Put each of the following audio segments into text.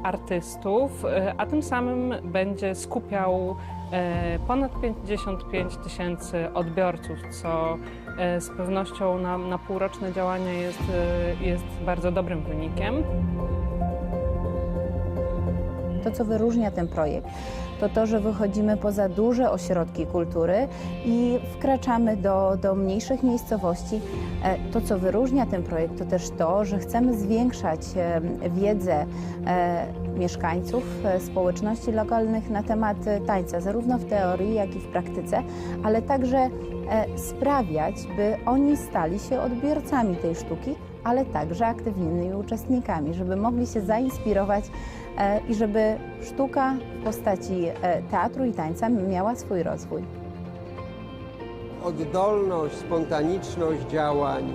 artystów, a tym samym będzie skupiał ponad 55 000 odbiorców, co z pewnością na półroczne działania jest bardzo dobrym wynikiem. To, co wyróżnia ten projekt, to to, że wychodzimy poza duże ośrodki kultury i wkraczamy do mniejszych miejscowości. To, co wyróżnia ten projekt, to też to, że chcemy zwiększać wiedzę mieszkańców, społeczności lokalnych na temat tańca, zarówno w teorii, jak i w praktyce, ale także sprawiać, by oni stali się odbiorcami tej sztuki, ale także aktywnymi uczestnikami, żeby mogli się zainspirować i żeby sztuka w postaci teatru i tańca miała swój rozwój. Oddolność, spontaniczność działań,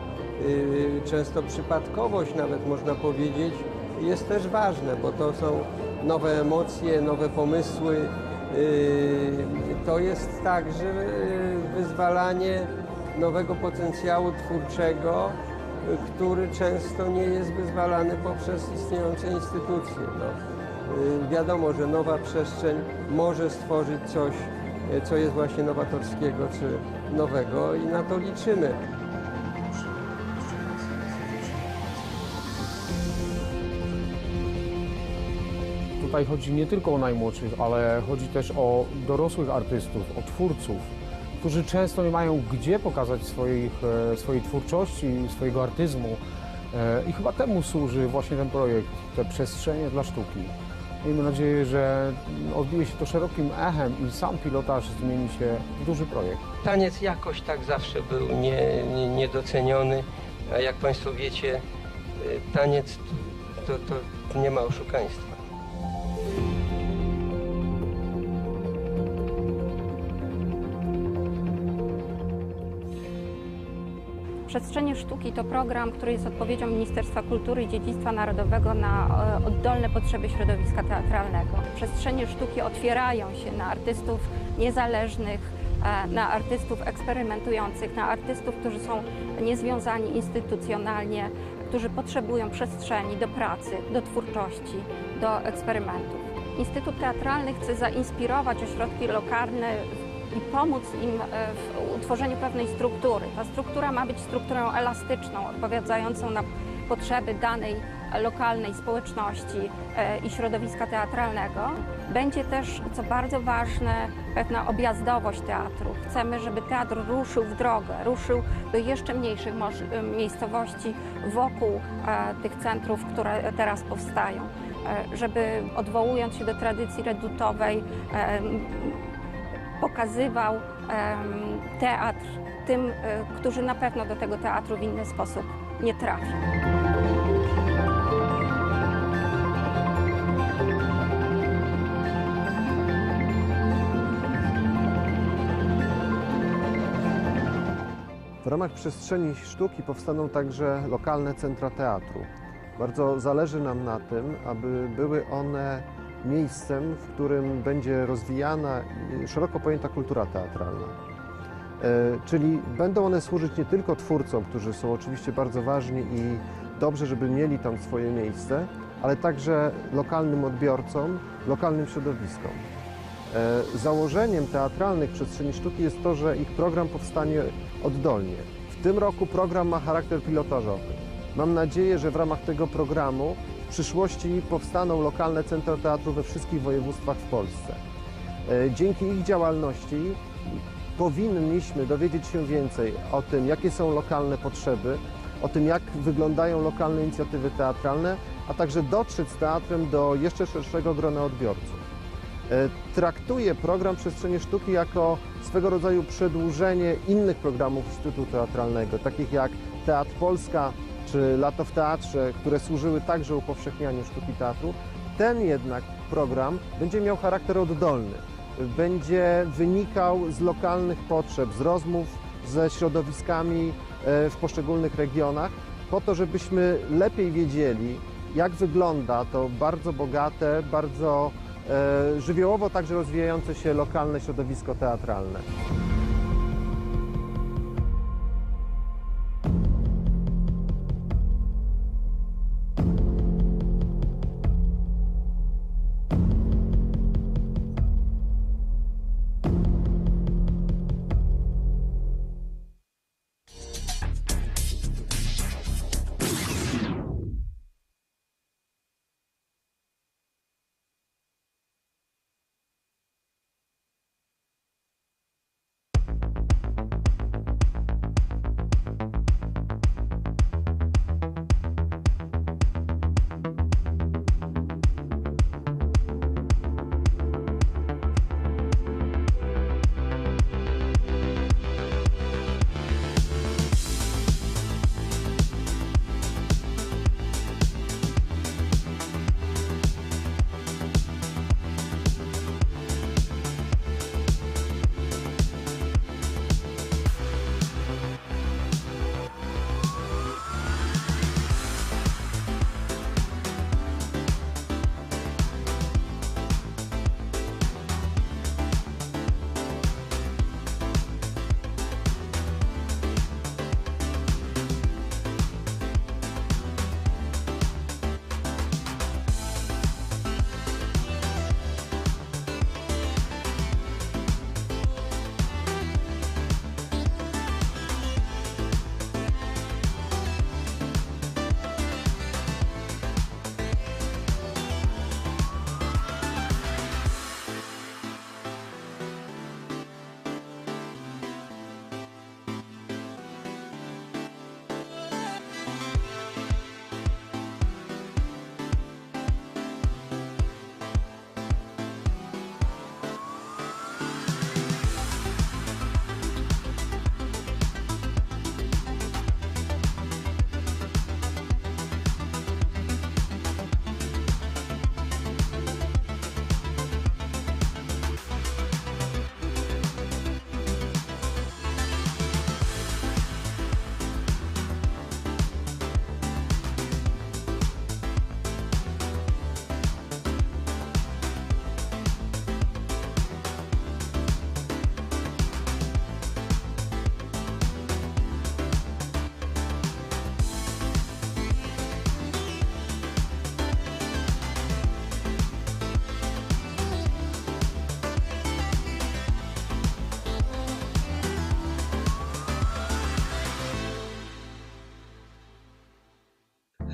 często przypadkowość nawet można powiedzieć, jest też ważne, bo to są nowe emocje, nowe pomysły. To jest także wyzwalanie nowego potencjału twórczego, który często nie jest wyzwalany poprzez istniejące instytucje. Wiadomo, że nowa przestrzeń może stworzyć coś, co jest właśnie nowatorskiego czy nowego i na to liczymy. Tutaj chodzi nie tylko o najmłodszych, ale chodzi też o dorosłych artystów, o twórców, którzy często nie mają gdzie pokazać swojej twórczości, swojego artyzmu. I chyba temu służy właśnie ten projekt, te przestrzenie dla sztuki. Miejmy nadzieję, że odbije się to szerokim echem i sam pilotaż zmieni się w duży projekt. Taniec jakoś tak zawsze był niedoceniony, a jak Państwo wiecie, taniec to nie ma oszukaństwa. Przestrzenie Sztuki to program, który jest odpowiedzią Ministerstwa Kultury i Dziedzictwa Narodowego na oddolne potrzeby środowiska teatralnego. Przestrzenie Sztuki otwierają się na artystów niezależnych, na artystów eksperymentujących, na artystów, którzy są niezwiązani instytucjonalnie, którzy potrzebują przestrzeni do pracy, do twórczości, do eksperymentów. Instytut Teatralny chce zainspirować ośrodki lokalne i pomóc im w utworzeniu pewnej struktury. Ta struktura ma być strukturą elastyczną, odpowiadającą na potrzeby danej lokalnej społeczności i środowiska teatralnego. Będzie też, co bardzo ważne, pewna objazdowość teatru. Chcemy, żeby teatr ruszył w drogę, ruszył do jeszcze mniejszych miejscowości wokół tych centrów, które teraz powstają, żeby odwołując się do tradycji redutowej, pokazywał teatr tym, którzy na pewno do tego teatru w inny sposób nie trafią. W ramach przestrzeni sztuki powstaną także lokalne centra teatru. Bardzo zależy nam na tym, aby były one miejscem, w którym będzie rozwijana szeroko pojęta kultura teatralna. Czyli będą one służyć nie tylko twórcom, którzy są oczywiście bardzo ważni i dobrze, żeby mieli tam swoje miejsce, ale także lokalnym odbiorcom, lokalnym środowiskom. Założeniem teatralnych przestrzeni sztuki jest to, że ich program powstanie oddolnie. W tym roku program ma charakter pilotażowy. Mam nadzieję, że w ramach tego programu w przyszłości powstaną lokalne centra teatru we wszystkich województwach w Polsce. Dzięki ich działalności powinniśmy dowiedzieć się więcej o tym, jakie są lokalne potrzeby, o tym, jak wyglądają lokalne inicjatywy teatralne, a także dotrzeć z teatrem do jeszcze szerszego grona odbiorców. Traktuję program Przestrzenie Sztuki jako swego rodzaju przedłużenie innych programów Instytutu Teatralnego, takich jak Teatr Polska czy Lato w Teatrze, które służyły także upowszechnianiu sztuki teatru. Ten jednak program będzie miał charakter oddolny. Będzie wynikał z lokalnych potrzeb, z rozmów ze środowiskami w poszczególnych regionach, po to, żebyśmy lepiej wiedzieli, jak wygląda to bardzo bogate, bardzo żywiołowo także rozwijające się lokalne środowisko teatralne.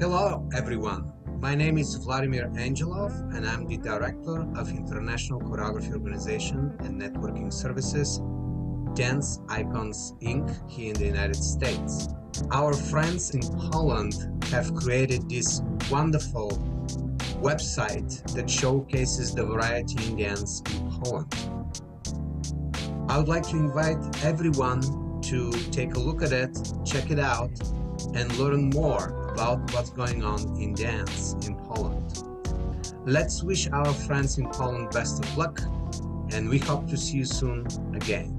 Hello, everyone. My name is Vladimir Angelov, and I'm the Director of International Choreography Organization and Networking Services, Dance Icons Inc. here in the United States. Our friends in Poland have created this wonderful website that showcases the variety in dance in Poland. I would like to invite everyone to take a look at it, check it out, and learn more about what's going on in dance in Poland. Let's wish our friends in Poland best of luck, and we hope to see you soon again.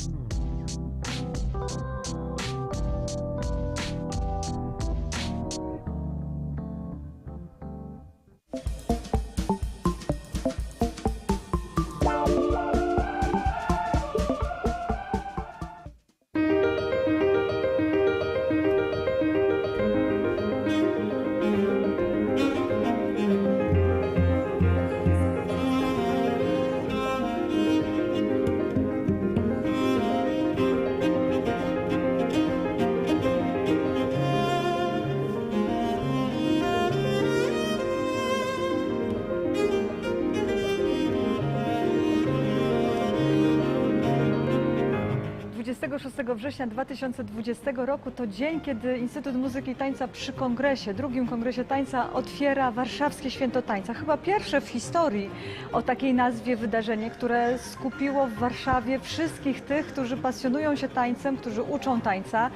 26 września 2020 roku to dzień, kiedy Instytut Muzyki i Tańca przy kongresie, drugim kongresie tańca, otwiera Warszawskie Święto Tańca. Chyba pierwsze w historii o takiej nazwie wydarzenie, które skupiło w Warszawie wszystkich tych, którzy pasjonują się tańcem, którzy uczą tańca,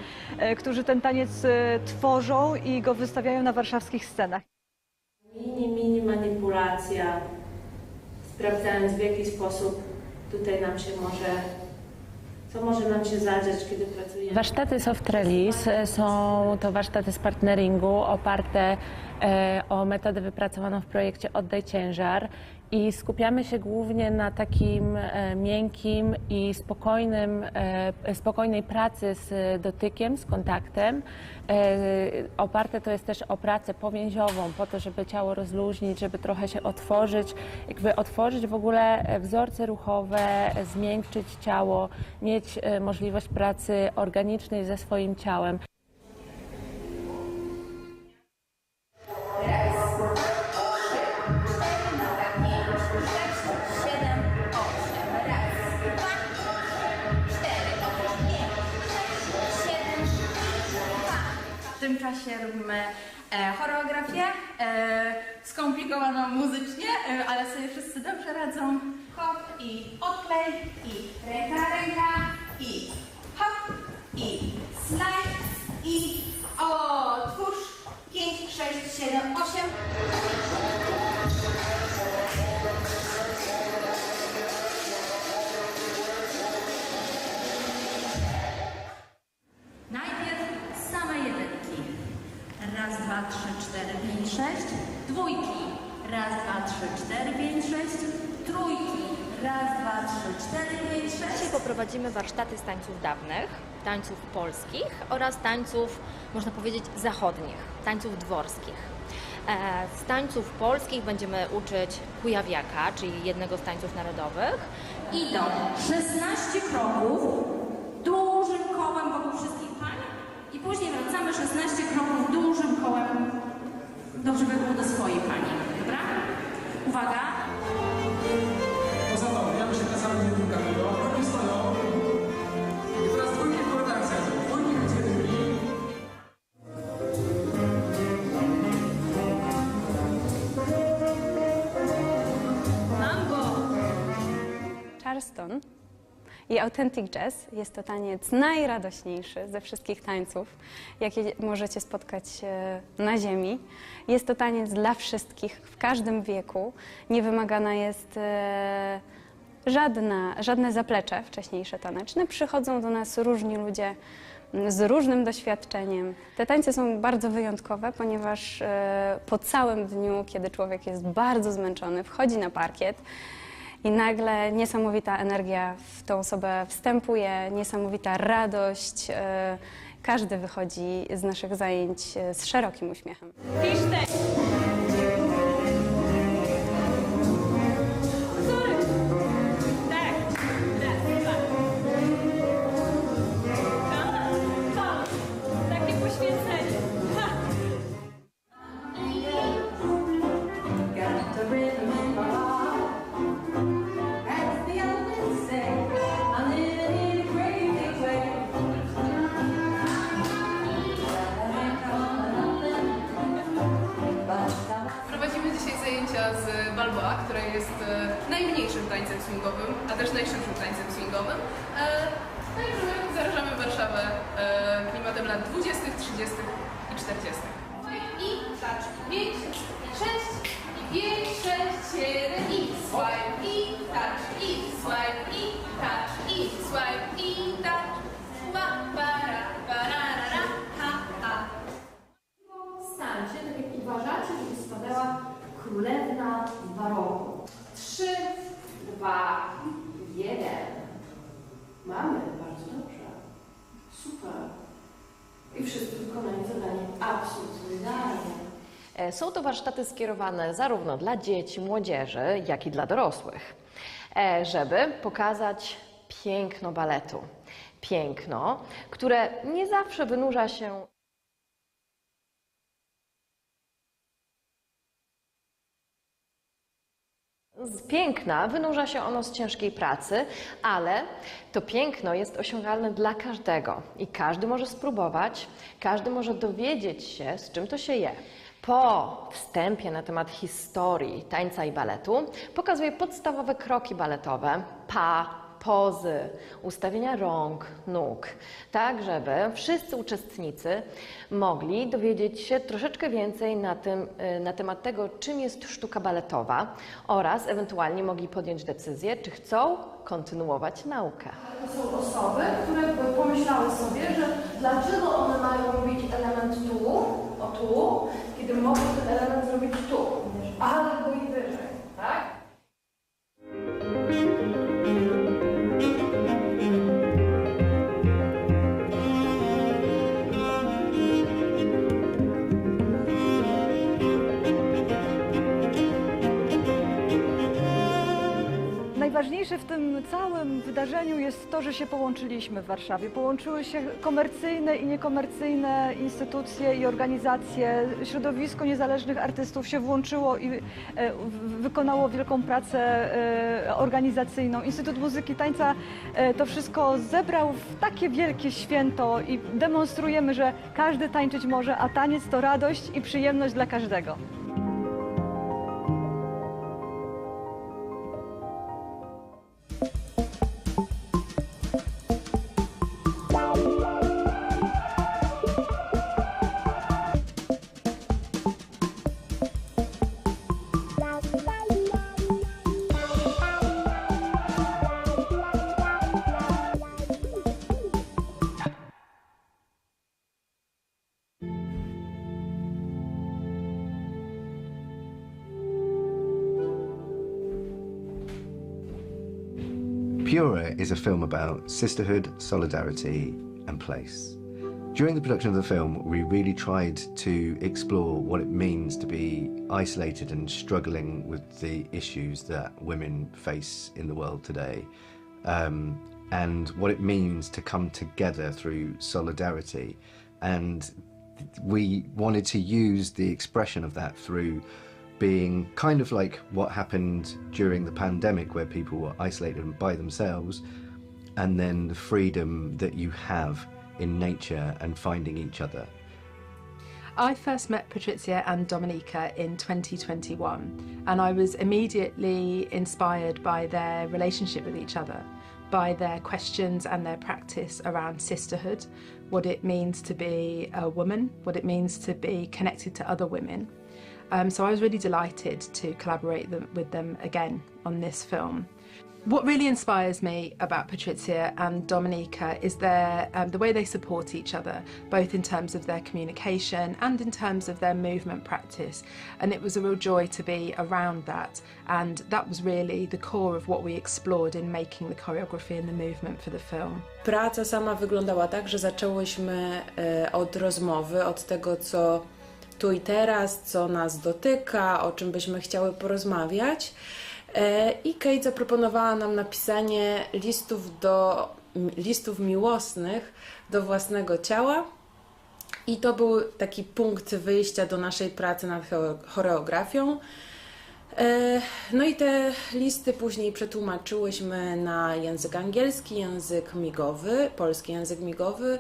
którzy ten taniec tworzą i go wystawiają na warszawskich scenach. Mini manipulacja, sprawdzając, w jaki sposób tutaj nam się co może nam się zadziać, kiedy pracujemy. Warsztaty Soft Release są to warsztaty z partneringu oparte o metodę wypracowaną w projekcie Oddaj Ciężar i skupiamy się głównie na takim miękkim i spokojnej pracy z dotykiem, z kontaktem. Oparte to jest też o pracę powięziową, po to, żeby ciało rozluźnić, żeby trochę się otworzyć, jakby otworzyć w ogóle wzorce ruchowe, zmiękczyć ciało, mieć możliwość pracy organicznej ze swoim ciałem. W tym czasie robimy choreografię, skomplikowaną muzycznie, ale sobie wszyscy dobrze radzą. Hop i odklej, i ręka, i hop, i slajd, i otwórz. 5, 6, 7, 8. Raz, 2, 3, 4, 5, 6. Dwójki. Raz, 2, 3, 4, 5, 6. Trójki. Raz, 2, 3, 4, 5, 6. Dzisiaj poprowadzimy warsztaty z tańców dawnych, tańców polskich oraz tańców, można powiedzieć, zachodnich, tańców dworskich. Z tańców polskich będziemy uczyć kujawiaka, czyli jednego z tańców narodowych. Idą 16 kroków dużym kołem wokół wszystkich pań. I później wracamy 16 kroków dużym kołem, żeby było do swojej pani. Dobra? Uwaga! Pozabawiamy się czasami jedynka, oni stoją. I teraz dwójki w korytarze. Dwójki będzie drugi. Mam go! Charleston i Authentic Jazz jest to taniec najradośniejszy ze wszystkich tańców, jakie możecie spotkać na ziemi. Jest to taniec dla wszystkich, w każdym wieku. Nie wymagana jest żadne zaplecze wcześniejsze taneczne. Przychodzą do nas różni ludzie z różnym doświadczeniem. Te tańce są bardzo wyjątkowe, ponieważ po całym dniu, kiedy człowiek jest bardzo zmęczony, wchodzi na parkiet, i nagle niesamowita energia w tą osobę wstępuje, niesamowita radość. Każdy wychodzi z naszych zajęć z szerokim uśmiechem. I z Balboa, które jest najmniejszym tańcem swingowym, a też najszybszym tańcem swingowym. Także zarażamy Warszawę klimatem lat 20., 30. i 40. I touch, 5, 6, i 5, 6, 7, i swipe, i touch, i swipe, i touch, i swipe, i touch, para, ha, ha. Stańcie, tak jak uważacie, żeby spadała królewna baroku. 3, 2, 1. Mamy, bardzo dobrze. Super. I wszyscy wykonali zadanie absolutnie idealnie. Są to warsztaty skierowane zarówno dla dzieci, młodzieży, jak i dla dorosłych, żeby pokazać piękno baletu. Piękno, które nie zawsze wynurza się z piękna, wynurza się ono z ciężkiej pracy, ale to piękno jest osiągalne dla każdego i każdy może spróbować, każdy może dowiedzieć się, z czym to się je. Po wstępie na temat historii tańca i baletu pokazuję podstawowe kroki baletowe, pas, pozy, ustawienia rąk, nóg, tak żeby wszyscy uczestnicy mogli dowiedzieć się troszeczkę więcej na temat tego, czym jest sztuka baletowa oraz ewentualnie mogli podjąć decyzję, czy chcą kontynuować naukę. To są osoby, które pomyślały sobie, że dlaczego one mają robić element tu, o tu, kiedy mogą ten element zrobić tu, albo i wyżej, tak? Najważniejsze w tym całym wydarzeniu jest to, że się połączyliśmy w Warszawie. Połączyły się komercyjne i niekomercyjne instytucje i organizacje. Środowisko niezależnych artystów się włączyło i wykonało wielką pracę organizacyjną. Instytut Muzyki i Tańca to wszystko zebrał w takie wielkie święto i demonstrujemy, że każdy tańczyć może, a taniec to radość i przyjemność dla każdego. Pura is a film about sisterhood, solidarity and place. During the production of the film, we really tried to explore what it means to be isolated and struggling with the issues that women face in the world today, and what it means to come together through solidarity. And we wanted to use the expression of that through being kind of like what happened during the pandemic, where people were isolated by themselves, and then the freedom that you have in nature and finding each other. I first met Patrizia and Dominika in 2021, and I was immediately inspired by their relationship with each other, by their questions and their practice around sisterhood, what it means to be a woman, what it means to be connected to other women. So I was really delighted to collaborate with them again on this film. What really inspires me about Patrizia and Dominika is the way they support each other, both in terms of their communication and in terms of their movement practice. And it was a real joy to be around that. And that was really the core of what we explored in making the choreography and the movement for the film. Praca sama wyglądała tak, że zaczęłyśmy od rozmowy, od tego, co tu i teraz, co nas dotyka, o czym byśmy chciały porozmawiać. I Kate zaproponowała nam napisanie listów miłosnych do własnego ciała. I to był taki punkt wyjścia do naszej pracy nad choreografią. No i te listy później przetłumaczyłyśmy na język angielski, język migowy, polski język migowy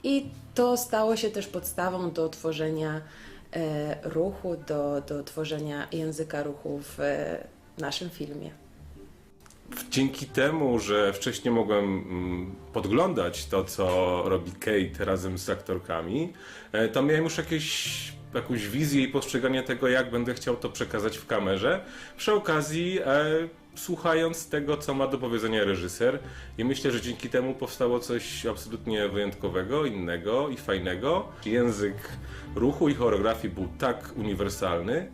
i to stało się też podstawą do tworzenia ruchu, do tworzenia języka ruchu w naszym filmie. Dzięki temu, że wcześniej mogłem podglądać to, co robi Kate razem z aktorkami, to miałem już jakąś wizję i postrzeganie tego, jak będę chciał to przekazać w kamerze. Przy okazji słuchając tego, co ma do powiedzenia reżyser, i myślę, że dzięki temu powstało coś absolutnie wyjątkowego, innego i fajnego. Język ruchu i choreografii był tak uniwersalny,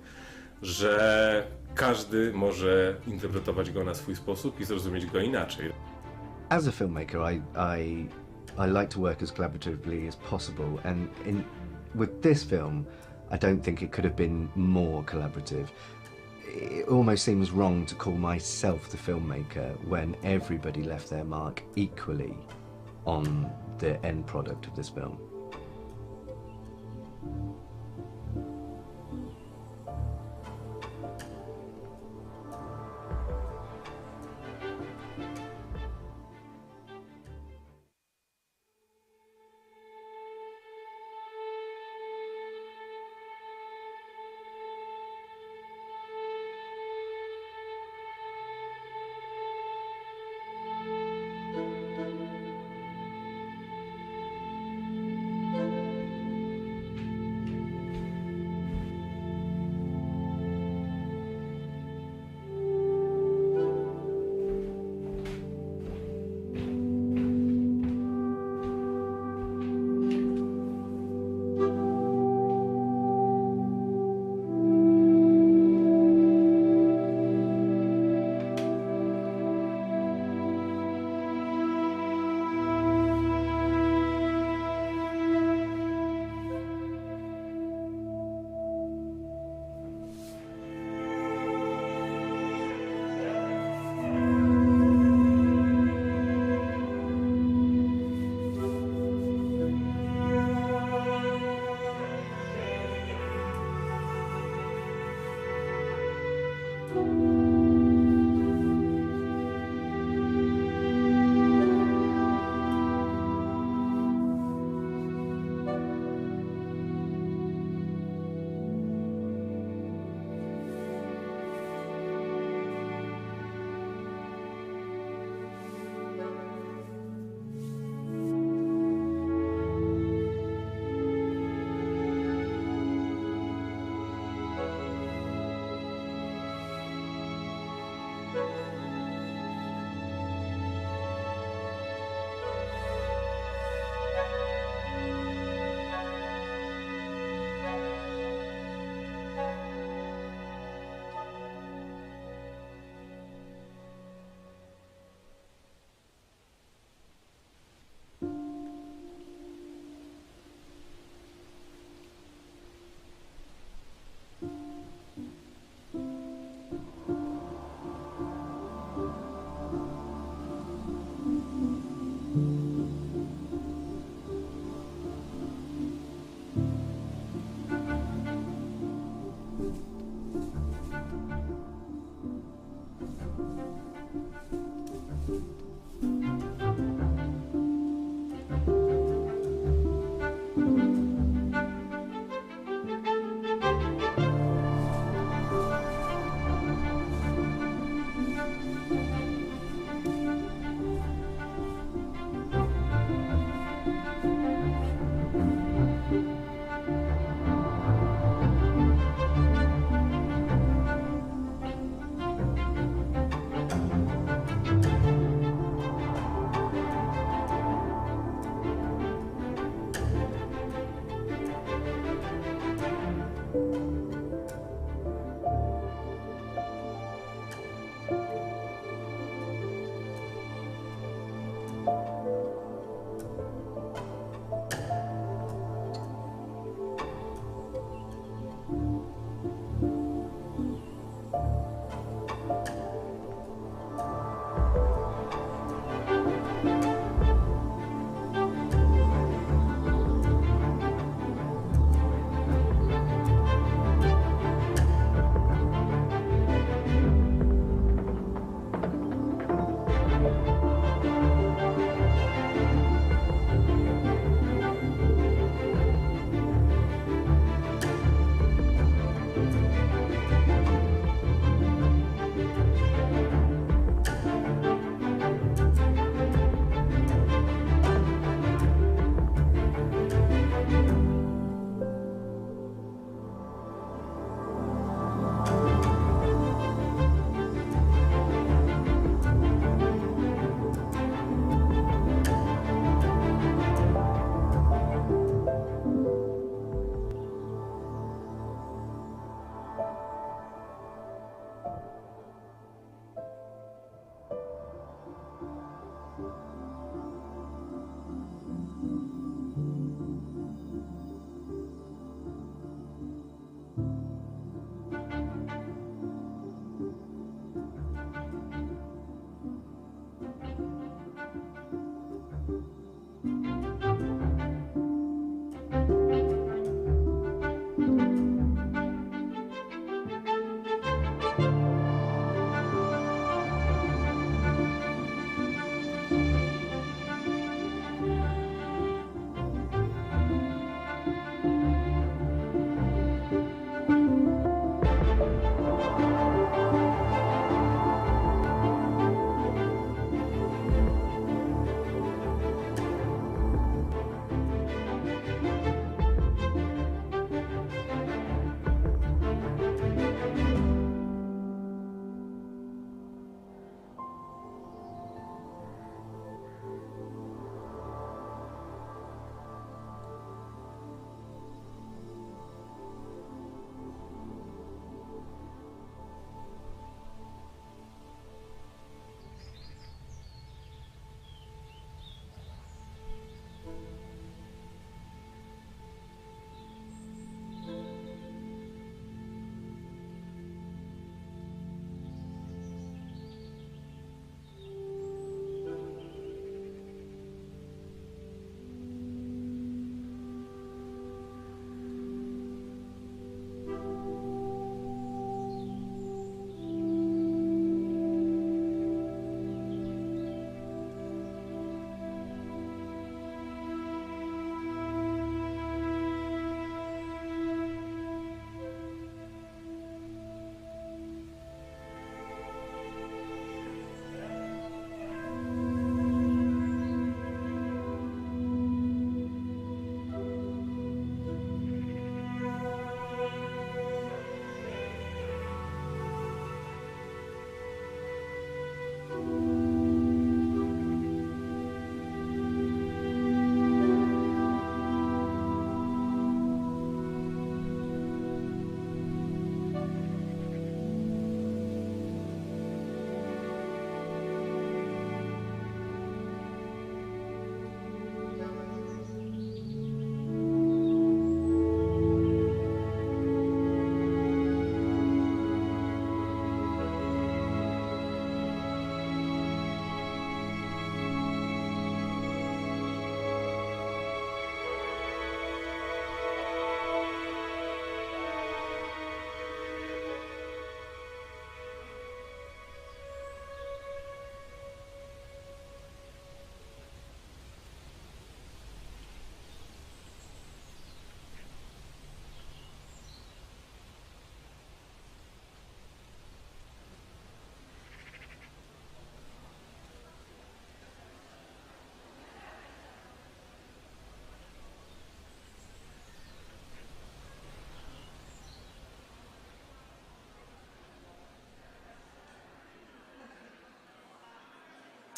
że każdy może interpretować go na swój sposób i zrozumieć go inaczej. As a filmmaker, I like to work as collaboratively as possible, and with this film, I don't think it could have been more collaborative. It almost seems wrong to call myself the filmmaker when everybody left their mark equally on the end product of this film.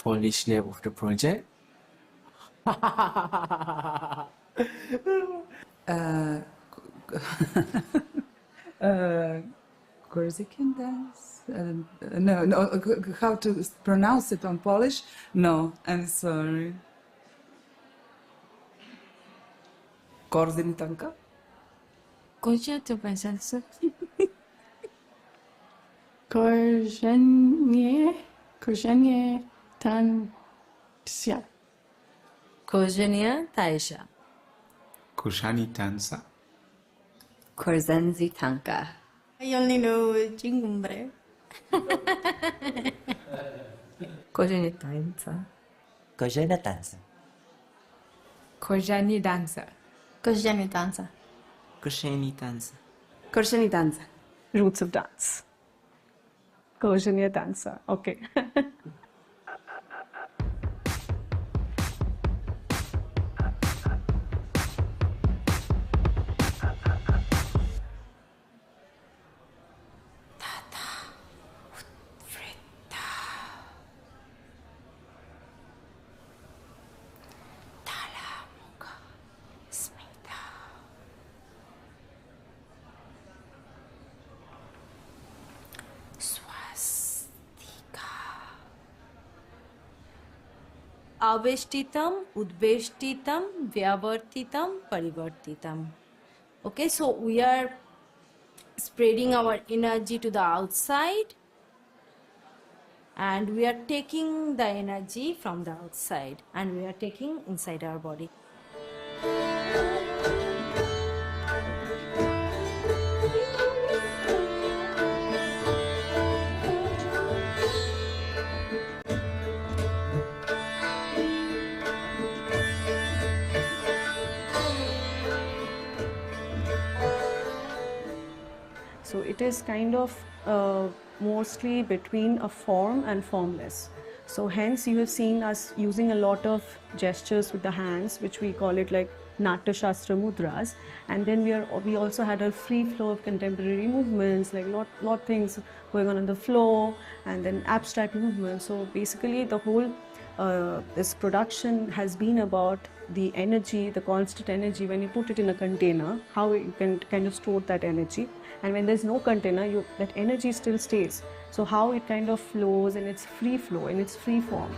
Polish name of the project? Corsican dance? No, how to pronounce it on Polish? No, I'm sorry. Korzeń tanka? Kozie to bezsensu. Korzenie tańca. Korzenie tańca. Korzeni tańca. Korzenzi tanka. I only know Cingumbre. Korzenie tańca. Korzenie tańca. Korzenie danza. Korzenie danza. Korzeni tańca. Korzenie danza. Roots of dance. Korzenie dansa. Okay. Aveshtitam, udveshtitam, vyavartitam, parivartitam. Okay, so we are spreading our energy to the outside and we are taking the energy from the outside and we are taking inside our body. So it is kind of mostly between a form and formless. So hence you have seen us using a lot of gestures with the hands, which we call it like Natya Shastra mudras, and then we also had a free flow of contemporary movements, like lot things going on the floor, and then abstract movements. So basically the whole this production has been about the energy, the constant energy. When you put it in a container, how you can kind of store that energy, and when there's no container, that energy still stays. So how it kind of flows in its free flow, in its free form.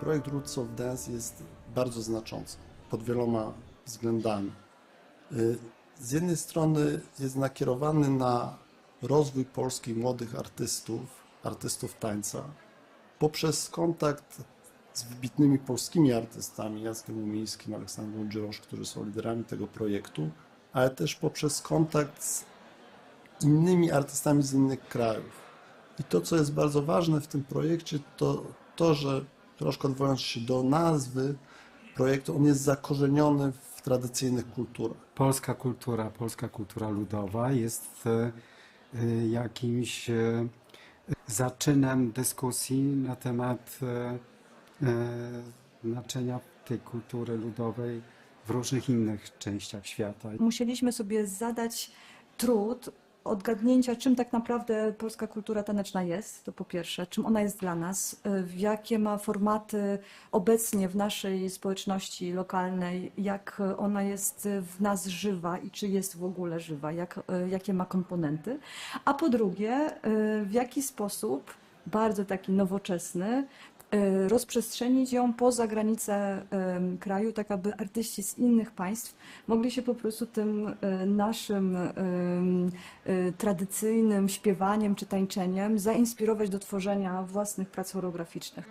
Projekt Roots of Dance jest bardzo znaczący pod wieloma względami. Z jednej strony jest nakierowany na rozwój polskich młodych artystów tańca, poprzez kontakt z wybitnymi polskimi artystami, Jackiem Umińskim, Aleksandrą Dzirosz, którzy są liderami tego projektu, ale też poprzez kontakt z innymi artystami z innych krajów. I to, co jest bardzo ważne w tym projekcie, to, że troszkę odwołując się do nazwy projektu, on jest zakorzeniony w tradycyjnych kulturach. Polska kultura ludowa jest jakimś zaczynem dyskusji na temat znaczenia tej kultury ludowej w różnych innych częściach świata. Musieliśmy sobie zadać trud odgadnięcia, czym tak naprawdę polska kultura taneczna jest, to po pierwsze, czym ona jest dla nas, jakie ma formaty obecnie w naszej społeczności lokalnej, jak ona jest w nas żywa i czy jest w ogóle żywa, jakie ma komponenty, a po drugie, w jaki sposób bardzo taki nowoczesny rozprzestrzenić ją poza granice kraju, tak aby artyści z innych państw mogli się po prostu tym naszym tradycyjnym śpiewaniem czy tańczeniem zainspirować do tworzenia własnych prac choreograficznych.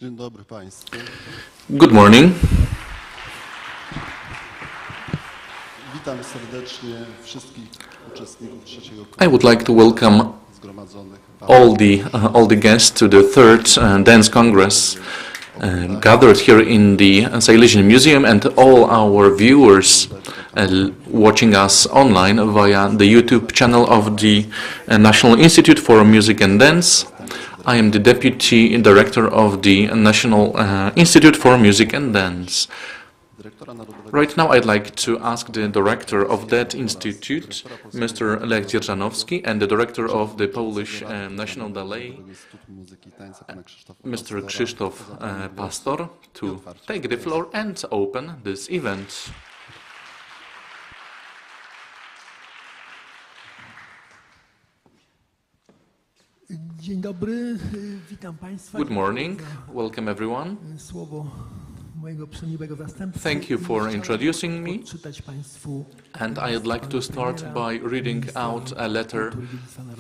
Dzień dobry Państwu. Good morning. Witam serdecznie wszystkich uczestników trzeciego I would like to welcome zgromadzonych all the guests to the third Dance Congress gathered here in the Silesian Museum and all our viewers watching us online via the YouTube channel of the National Institute for Music and Dance. I am the Deputy Director of the National Institute for Music and Dance. Right now I'd like to ask the director of that institute, Mr. Lech Dzierżanowski, and the director of the Polish National Ballet, Mr. Krzysztof Pastor, to take the floor and open this event. Dzień dobry, witam Państwa. Good morning, welcome everyone. Słowo mojego przemiłego zastępcy. Thank you for introducing me, and I'd like to start by reading out a letter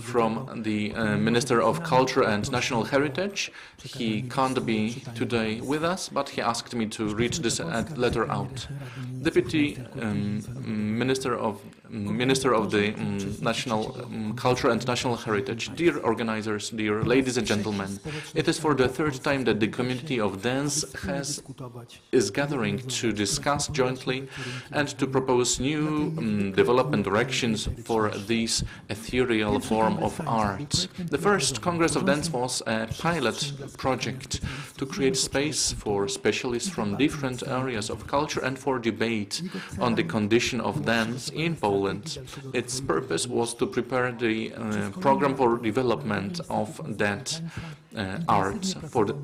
from the Minister of Culture and National Heritage. He can't be today with us, but he asked me to read this letter out. Deputy Minister of the National Culture and National Heritage, dear organizers, dear ladies and gentlemen, it is for the third time that the community of dance is gathering to discuss jointly and to propose new development directions for this ethereal form of art. The first Congress of Dance was a pilot project to create space for specialists from different areas of culture and for debate on the condition of dance in Poland Poland. Its purpose was to prepare the program for development of that art.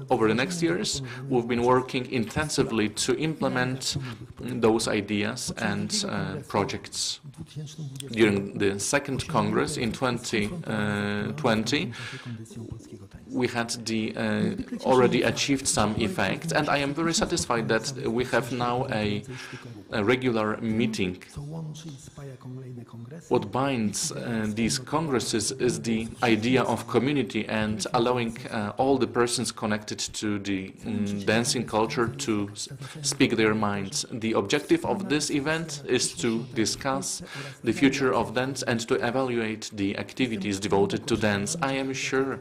Over the next years, we've been working intensively to implement those ideas and projects. During the second Congress in 2020, we had already achieved some effect, and I am very satisfied that we have now a regular meeting. What binds these congresses is the idea of community and allowing all the persons connected to the dancing culture to speak their minds. The objective of this event is to discuss the future of dance and to evaluate the activities devoted to dance. I am sure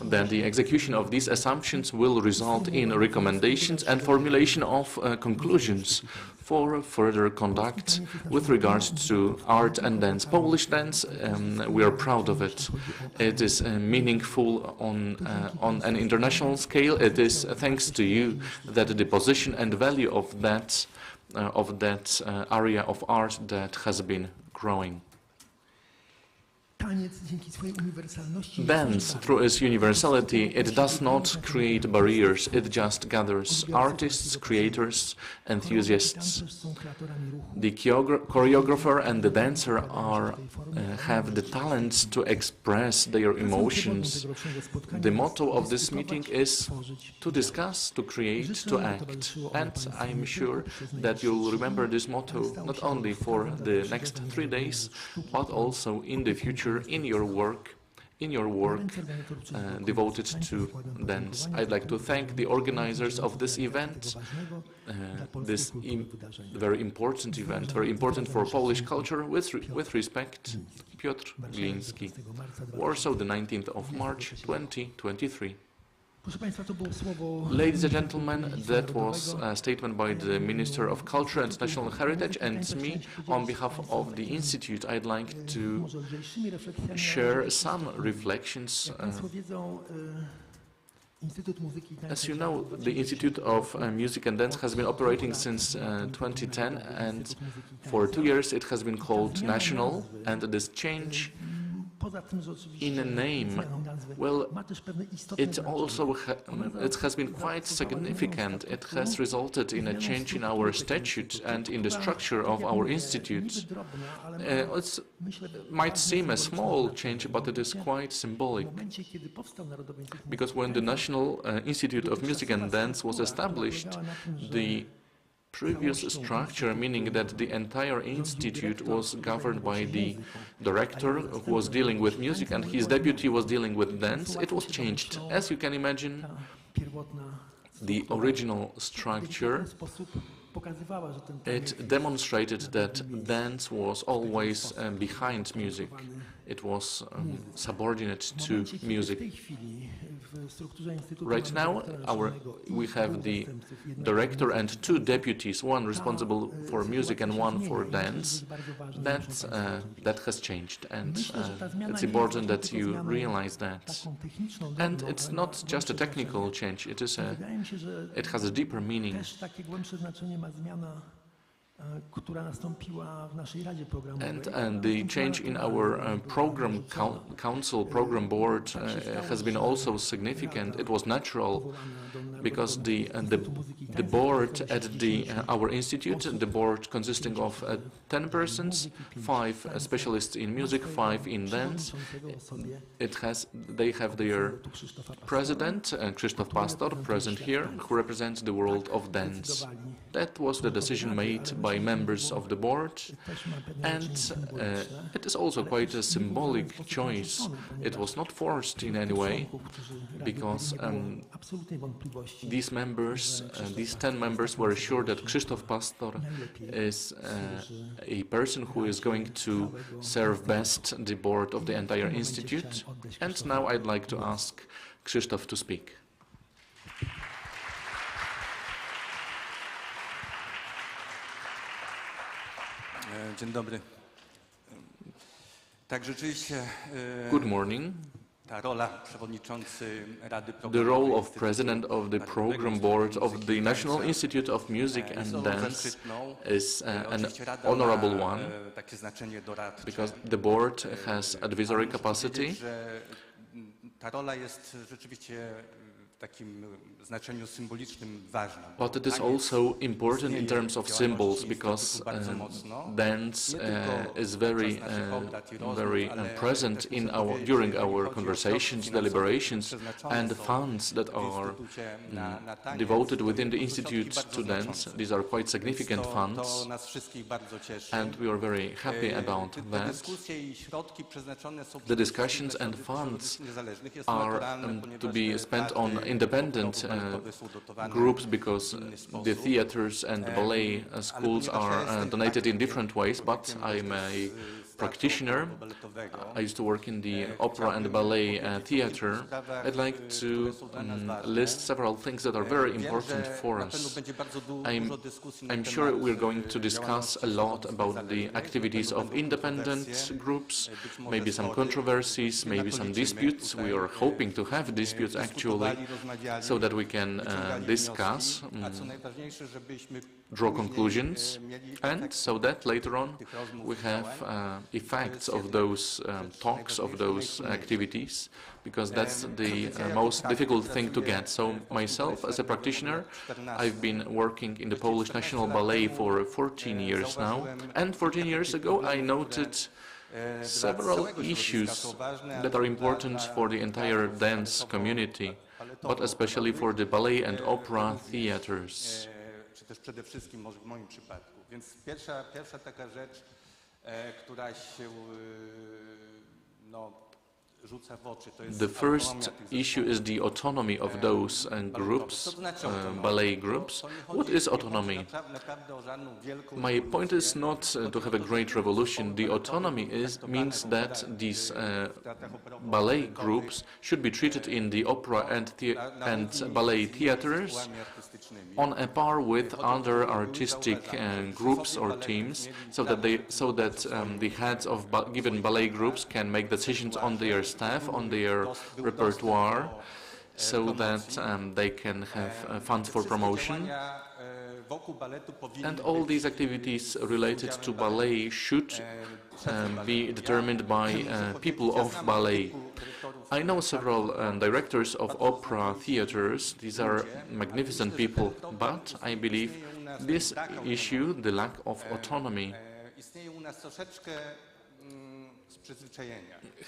that the execution of these assumptions will result in recommendations and formulation of conclusions for further conduct with regards to art and dance. Polish dance, we are proud of it. It is meaningful on an international scale. It is thanks to you that the position and value of that area of art that has been growing. Dance, through its universality, it does not create barriers, it just gathers artists, creators, enthusiasts. The choreographer and the dancer have the talent to express their emotions. The motto of this meeting is to discuss, to create, to act. And I'm sure that you'll remember this motto not only for the next 3 days, but also in the future in your work devoted to dance. I'd like to thank the organizers of this event, this very important event, very important for Polish culture. With respect, Piotr Gliński, Warsaw, the 19th of March, 2023. Ladies and gentlemen, that was a statement by the Minister of Culture and National Heritage, and me, on behalf of the Institute, I'd like to share some reflections. As you know, the Institute of Music and Dance has been operating since 2010, and for 2 years it has been called National, and this change in a name, well, it has been quite significant. It has resulted in a change in our statute and in the structure of our institute. It might seem a small change, but it is quite symbolic. Because when the National Institute of Music and Dance was established, the previous structure, meaning that the entire institute was governed by the director who was dealing with music and his deputy was dealing with dance, it was changed. As you can imagine, the original structure, it demonstrated that dance was always behind music. It was subordinate to music. Right now, we have the director and 2 deputies, one responsible for music and one for dance. That has changed, and it's important that you realize that. And it's not just a technical change; it has a deeper meaning. And the change in our program program board has been also significant. It was natural because the board at our institute, the board consisting of 10 persons, 5 specialists in music, 5 in dance. They have their president, Krzysztof Pastor, present here, who represents the world of dance. That was the decision made by members of the board, and it is also quite a symbolic choice. It was not forced in any way, because these 10 members were sure that Krzysztof Pastor is a person who is going to serve best the board of the entire institute. And now I'd like to ask Krzysztof to speak. Dzień dobry. Tak, rzeczywiście. Good morning. The role of president of the program board of the National Institute of Music and Dance is an honorable one, because the board has advisory capacity. But it is also important in terms of symbols, because dance is very present in during our conversations, deliberations, and the funds that are devoted within the Institute to dance. These are quite significant funds, and we are very happy about that. The discussions and funds are to be spent on independent groups, because the theaters and ballet schools are donated in different ways, but I'm a practitioner. I used to work in the opera and ballet theater. I'd like to list several things that are very important for us. I'm sure we're going to discuss a lot about the activities of independent groups, maybe some controversies, maybe some disputes. We are hoping to have disputes actually, so that we can discuss, draw conclusions, and so that later on we have effects of those talks, of those activities, because that's the most difficult thing to get. So myself, as a practitioner, I've been working in the Polish National Ballet for 14 years now, and 14 years ago I noted several issues that are important for the entire dance community, but especially for the ballet and opera theaters. Też przede wszystkim może w moim przypadku. Więc pierwsza taka rzecz, która się rzuca w oczy, to jest The first issue is the autonomy of those groups, ballet groups. What is autonomy? My point is not to have a great revolution. The autonomy means that these ballet groups should be treated in the opera and ballet theaters on a par with other artistic groups or teams, so that the heads of given ballet groups can make decisions on their staff, on their repertoire, so that they can have funds for promotion. And all these activities related to ballet should be determined by people of ballet. I know several directors of opera theaters. These are magnificent people, but I believe this issue, the lack of autonomy,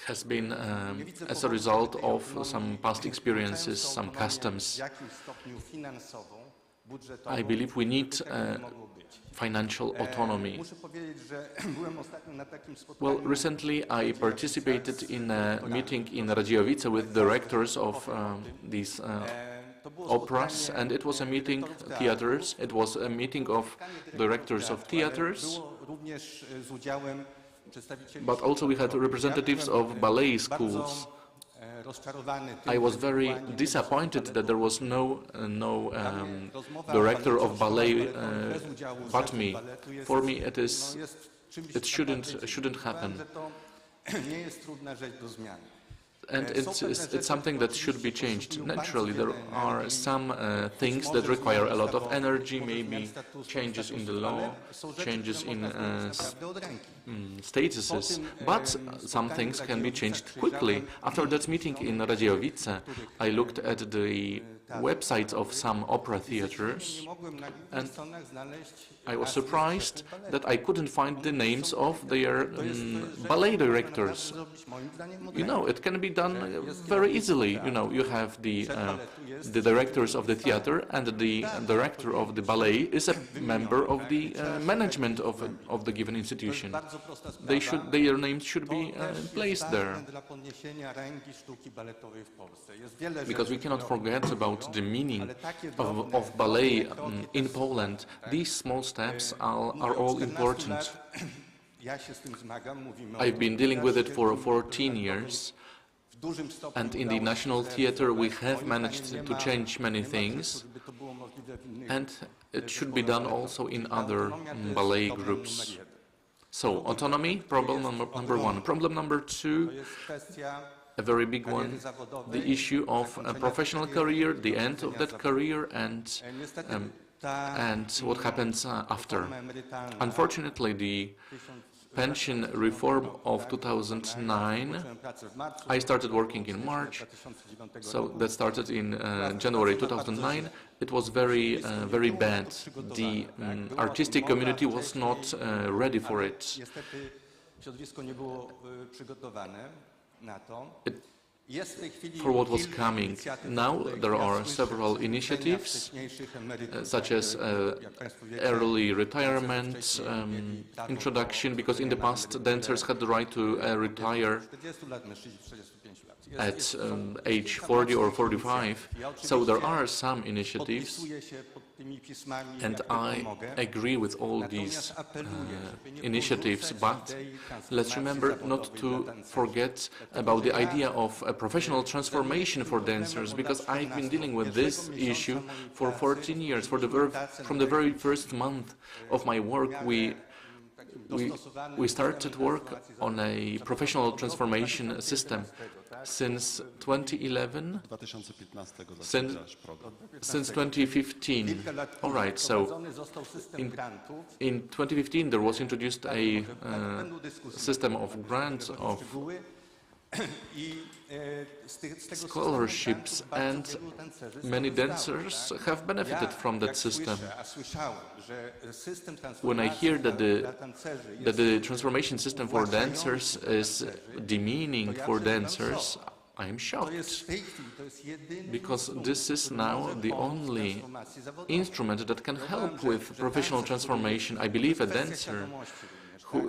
has been as a result of some past experiences, some customs. I believe we need financial autonomy. Well, recently I participated in a meeting in Radziejowice with directors of these operas, and it was a meeting of directors of theaters, but also we had representatives of ballet schools. I was very disappointed that there was no director of ballet but me. For me, it shouldn't happen. And it's something that should be changed. Naturally, there are some things that require a lot of energy, maybe changes in the law, changes in statuses, but some things can be changed quickly. After that meeting in Radziejowice, I looked at the websites of some opera theaters, and I was surprised that I couldn't find the names of their ballet directors. You know, it can be done very easily. You know, you have the directors of the theater, and the director of the ballet is a member of the management of the given institution. Their names should be placed there. Because we cannot forget about the meaning of ballet in Poland. These small steps are all important. I've been dealing with it for 14 years, and in the National Theatre we have managed to change many things, and it should be done also in other ballet groups. So, autonomy, problem number one. Problem number two, a very big one, the issue of a professional career, the end of that career, and what happens after. Unfortunately, the pension reform of 2009, I started working in March, so that started in January 2009. It was very bad. The artistic community was not ready for it. For what was coming. Now there are several initiatives, such as early retirement introduction, because in the past dancers had the right to retire at age 40 or 45. So there are some initiatives, and I agree with all these initiatives, but let's remember not to forget about the idea of a professional transformation for dancers, because I've been dealing with this issue for 14 years. From the very first month of my work, we started work on a professional transformation system. Since 2011, since 2015. All right, so in 2015 there was introduced a system of grants, of scholarships, and many dancers have benefited from that system. When I hear that the transformation system for dancers is demeaning for dancers, I am shocked, because this is now the only instrument that can help with professional transformation. I believe a dancer,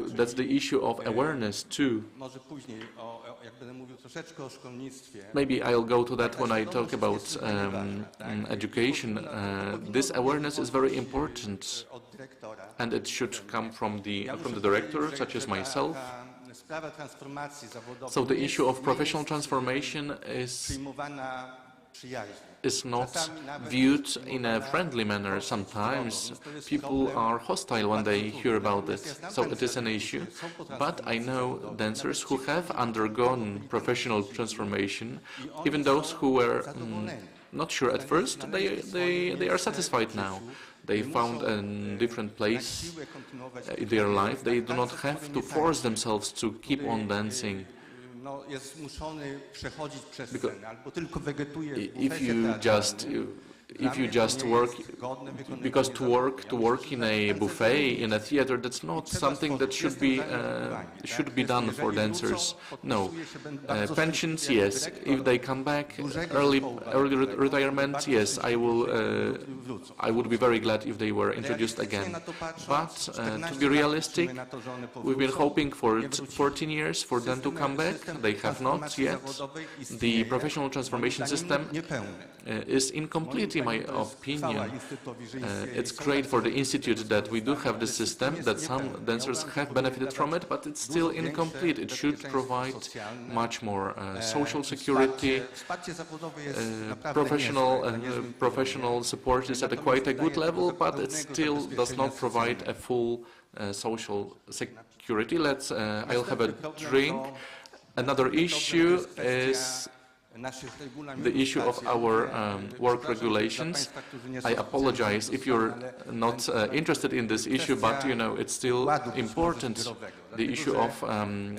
that's the issue of awareness too. Maybe I'll go to that when I talk about education. This awareness is very important, and it should come from the director, such as myself. So the issue of professional transformation is not viewed in a friendly manner. Sometimes people are hostile when they hear about it, so it is an issue. But I know dancers who have undergone professional transformation, even those who were not sure at first, they are satisfied now. They found a different place in their life. They do not have to force themselves to keep on dancing. Because if you just work, because to work in a buffet, in a theater, that's not something that should be done for dancers. No. Pensions, yes. If they come back, early retirement, yes, I would be very glad if they were introduced again. But to be realistic, we've been hoping for 14 years for them to come back. They have not yet. The professional transformation system is incomplete, in my opinion. It's great for the Institute that we do have this system, that some dancers have benefited from it, but it's still incomplete. It should provide much more social security. Professional support is at quite a good level, but it still does not provide a full social security. I'll have a drink. Another issue is the issue of our work regulations. I apologize if you're not interested in this issue, but you know, it's still important. The issue of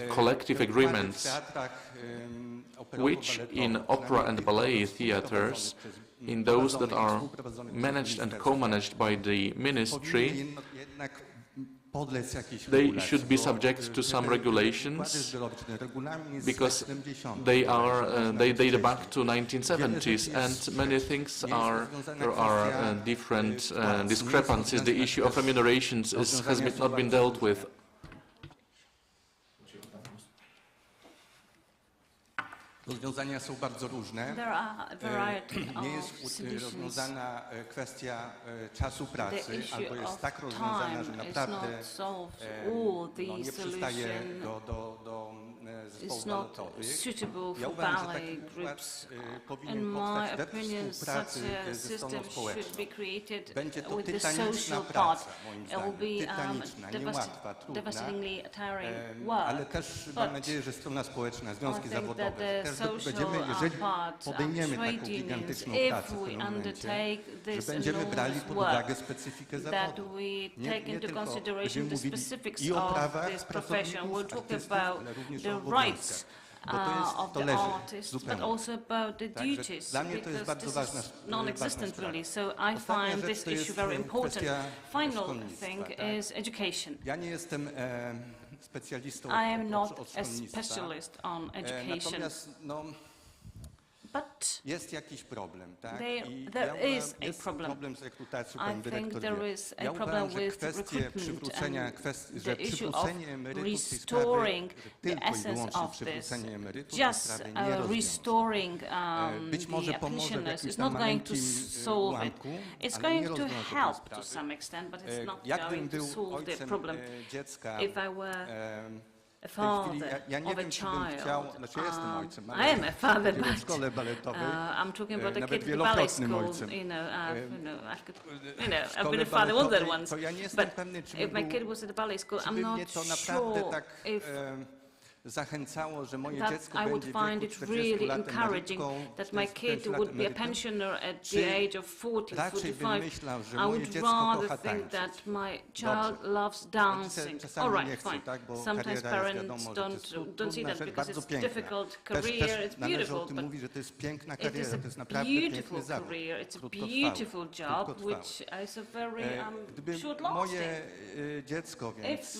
collective agreements, which in opera and ballet theaters, in those that are managed and co-managed by the ministry, they should be subject to some regulations, because they date back to 1970s, and many things there are different discrepancies. The issue of remunerations has not been dealt with. Rozwiązania są bardzo różne. Nie jest rozwiązana kwestia czasu pracy, albo jest tak rozwiązana, że naprawdę nie przystaje do zespołów balotowych. Ja uważam, że taki układ powinien powstać we współpracy ze stroną społeczną. Będzie to tytaniczna praca, moim zdaniem. Tytaniczna, niełatwa, trudna, ale też mam nadzieję, że strona społeczna, związki zawodowe będziemy, jeżeli podejmiemy taką gigantyczną pracę w pewnym momencie, że będziemy brali pod uwagę specyfikę zawodu. Nie tylko będziemy mówili i o prawach pracowników, artystów, ale również o obowiązkach. Bo to leży zupełnie. Także dla mnie to jest bardzo ważna sprawa. Ostatnia rzecz to jest kwestia szkolnictwa. Ja nie jestem specjalistą od szkolnictwa. Natomiast jest jakiś problem, tak? Jest problem z rekrutacją, pani dyrektor wie. Ja uważam, że kwestie przywrócenia, że przywrócenie emerytur w tej sprawie, tylko i wyłącznie przywrócenie emerytur w tej sprawie nie rozwiąże. Być może pomoże w jakimś tam maleńkim ułamku, ale nie rozwiąże tej sprawy. Jakbym był ojcem dziecka, w tej chwili ja nie wiem, czy bym chciał, znaczy ja jestem ojcem, ale w szkole baletowej, nawet wielokrotnym ojcem. To ja nie jestem pewny, czy by mnie to naprawdę tak zachęcało, że moje dziecko będzie w wieku 40 lat emerytką, raczej bym myślał, że moje dziecko kocha tańczyć. Dobrze. Czasami nie chcę, tak, bo kariera jest, wiadomo, że to jest trudna rzecz, bardzo piękna. Też należy o tym mówić, że to jest piękna kariera, to jest naprawdę piękny zawód, krótkotrwały. Gdyby moje dziecko więc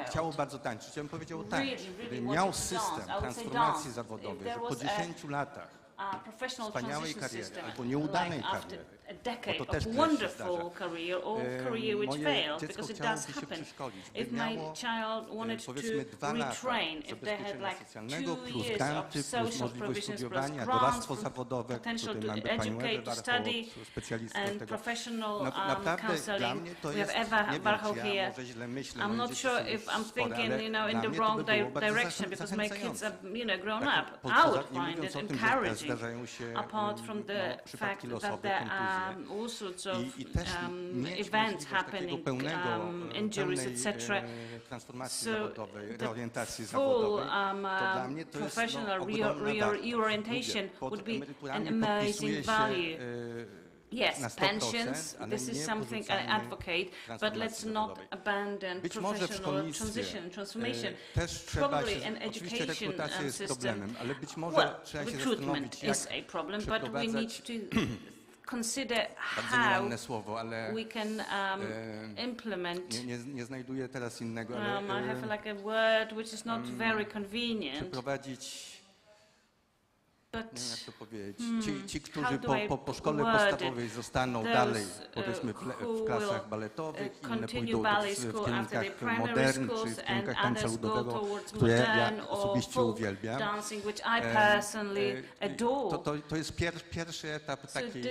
chciało bardzo tańczyć, ja bym powiedział tak. Gdyby miał system transformacji zawodowej, że po 10 latach wspaniałej kariery albo nieudanej kariery, bo to też się zdarza, moje dziecko chciałoby się przeszkolić, by miało powiedzmy 2 lata zabezpieczenia socjalnego plus granty, plus możliwość studiowania, doradztwo zawodowe, tutaj mamy panią Ewę Warchoł, specjalistkę tego. Naprawdę dla mnie to jest, nie wiem, czy ja może źle myślę, moje dzieci są już spore, ale dla mnie to by było bardzo zachęcające. Nie mówiąc o tym, że zdarzają się przypadki losowe, kontuzje i też mieć możliwość takiego pełnej transformacji zawodowej, reorientacji zawodowej, to dla mnie to jest ogromna wartość. Pod emeryturami podpisuje się Yes, pensions, this is something I advocate, but let's not abandon professional transformation. Probably an education system. Recruitment is a problem, but we need to consider how we can implement. Nie znajduję teraz innego, ale I have like a word which is not very convenient. Przeprowadzić. Nie wiem, jak to powiedzieć. Ci którzy po szkole podstawowej zostaną dalej, powiedzmy, w klasach baletowych, inne pójdą w kierunkach modern, czy w kierunkach tańca ludowego, które ja osobiście uwielbiam. To jest pierwszy etap takiej,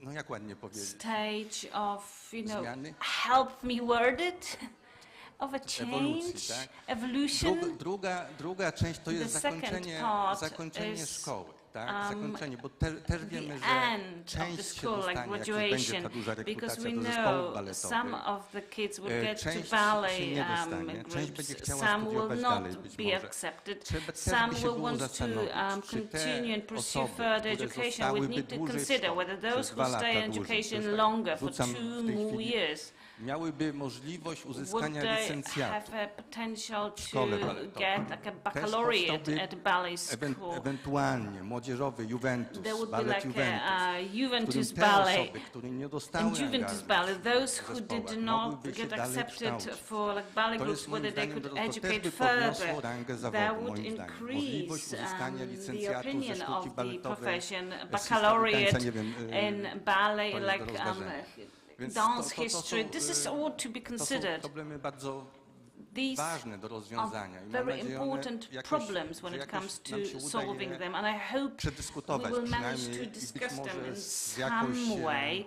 no jak ładnie powiedzieć, stage of, zmiany. help me word it. Of a change, tak? evolution. Druga część to jest zakończenie szkoły, tak? Zakończenie, bo też wiemy, że część się dostanie, jak będzie ta duża rekrutacja do zespołów baletowych. Część się nie dostanie, część będzie chciała studiować dalej być może. Trzeba by się było zastanowić, czy te osoby, które zostałyby dłużej w szkole, przez 2 lata dłużej, rzucam w tej chwili, miałyby możliwość uzyskania licencjatu w szkole baletowej. Też powstałby ewentualnie młodzieżowy Juventus, balet Juventus, w którym te osoby, które nie dostały angażu w zespołach, mogłyby się dalej kształcić. To jest moim zdaniem, to też by podniosło rangę zawodu, moim zdaniem. Możliwość uzyskania licencjatu ze sztuki baletowej, tańca, nie wiem, dance history. This is all to be considered. To są problemy bardzo These ważne do rozwiązania. are very important problems when it comes to solving them, and I hope we will manage to discuss them in some way.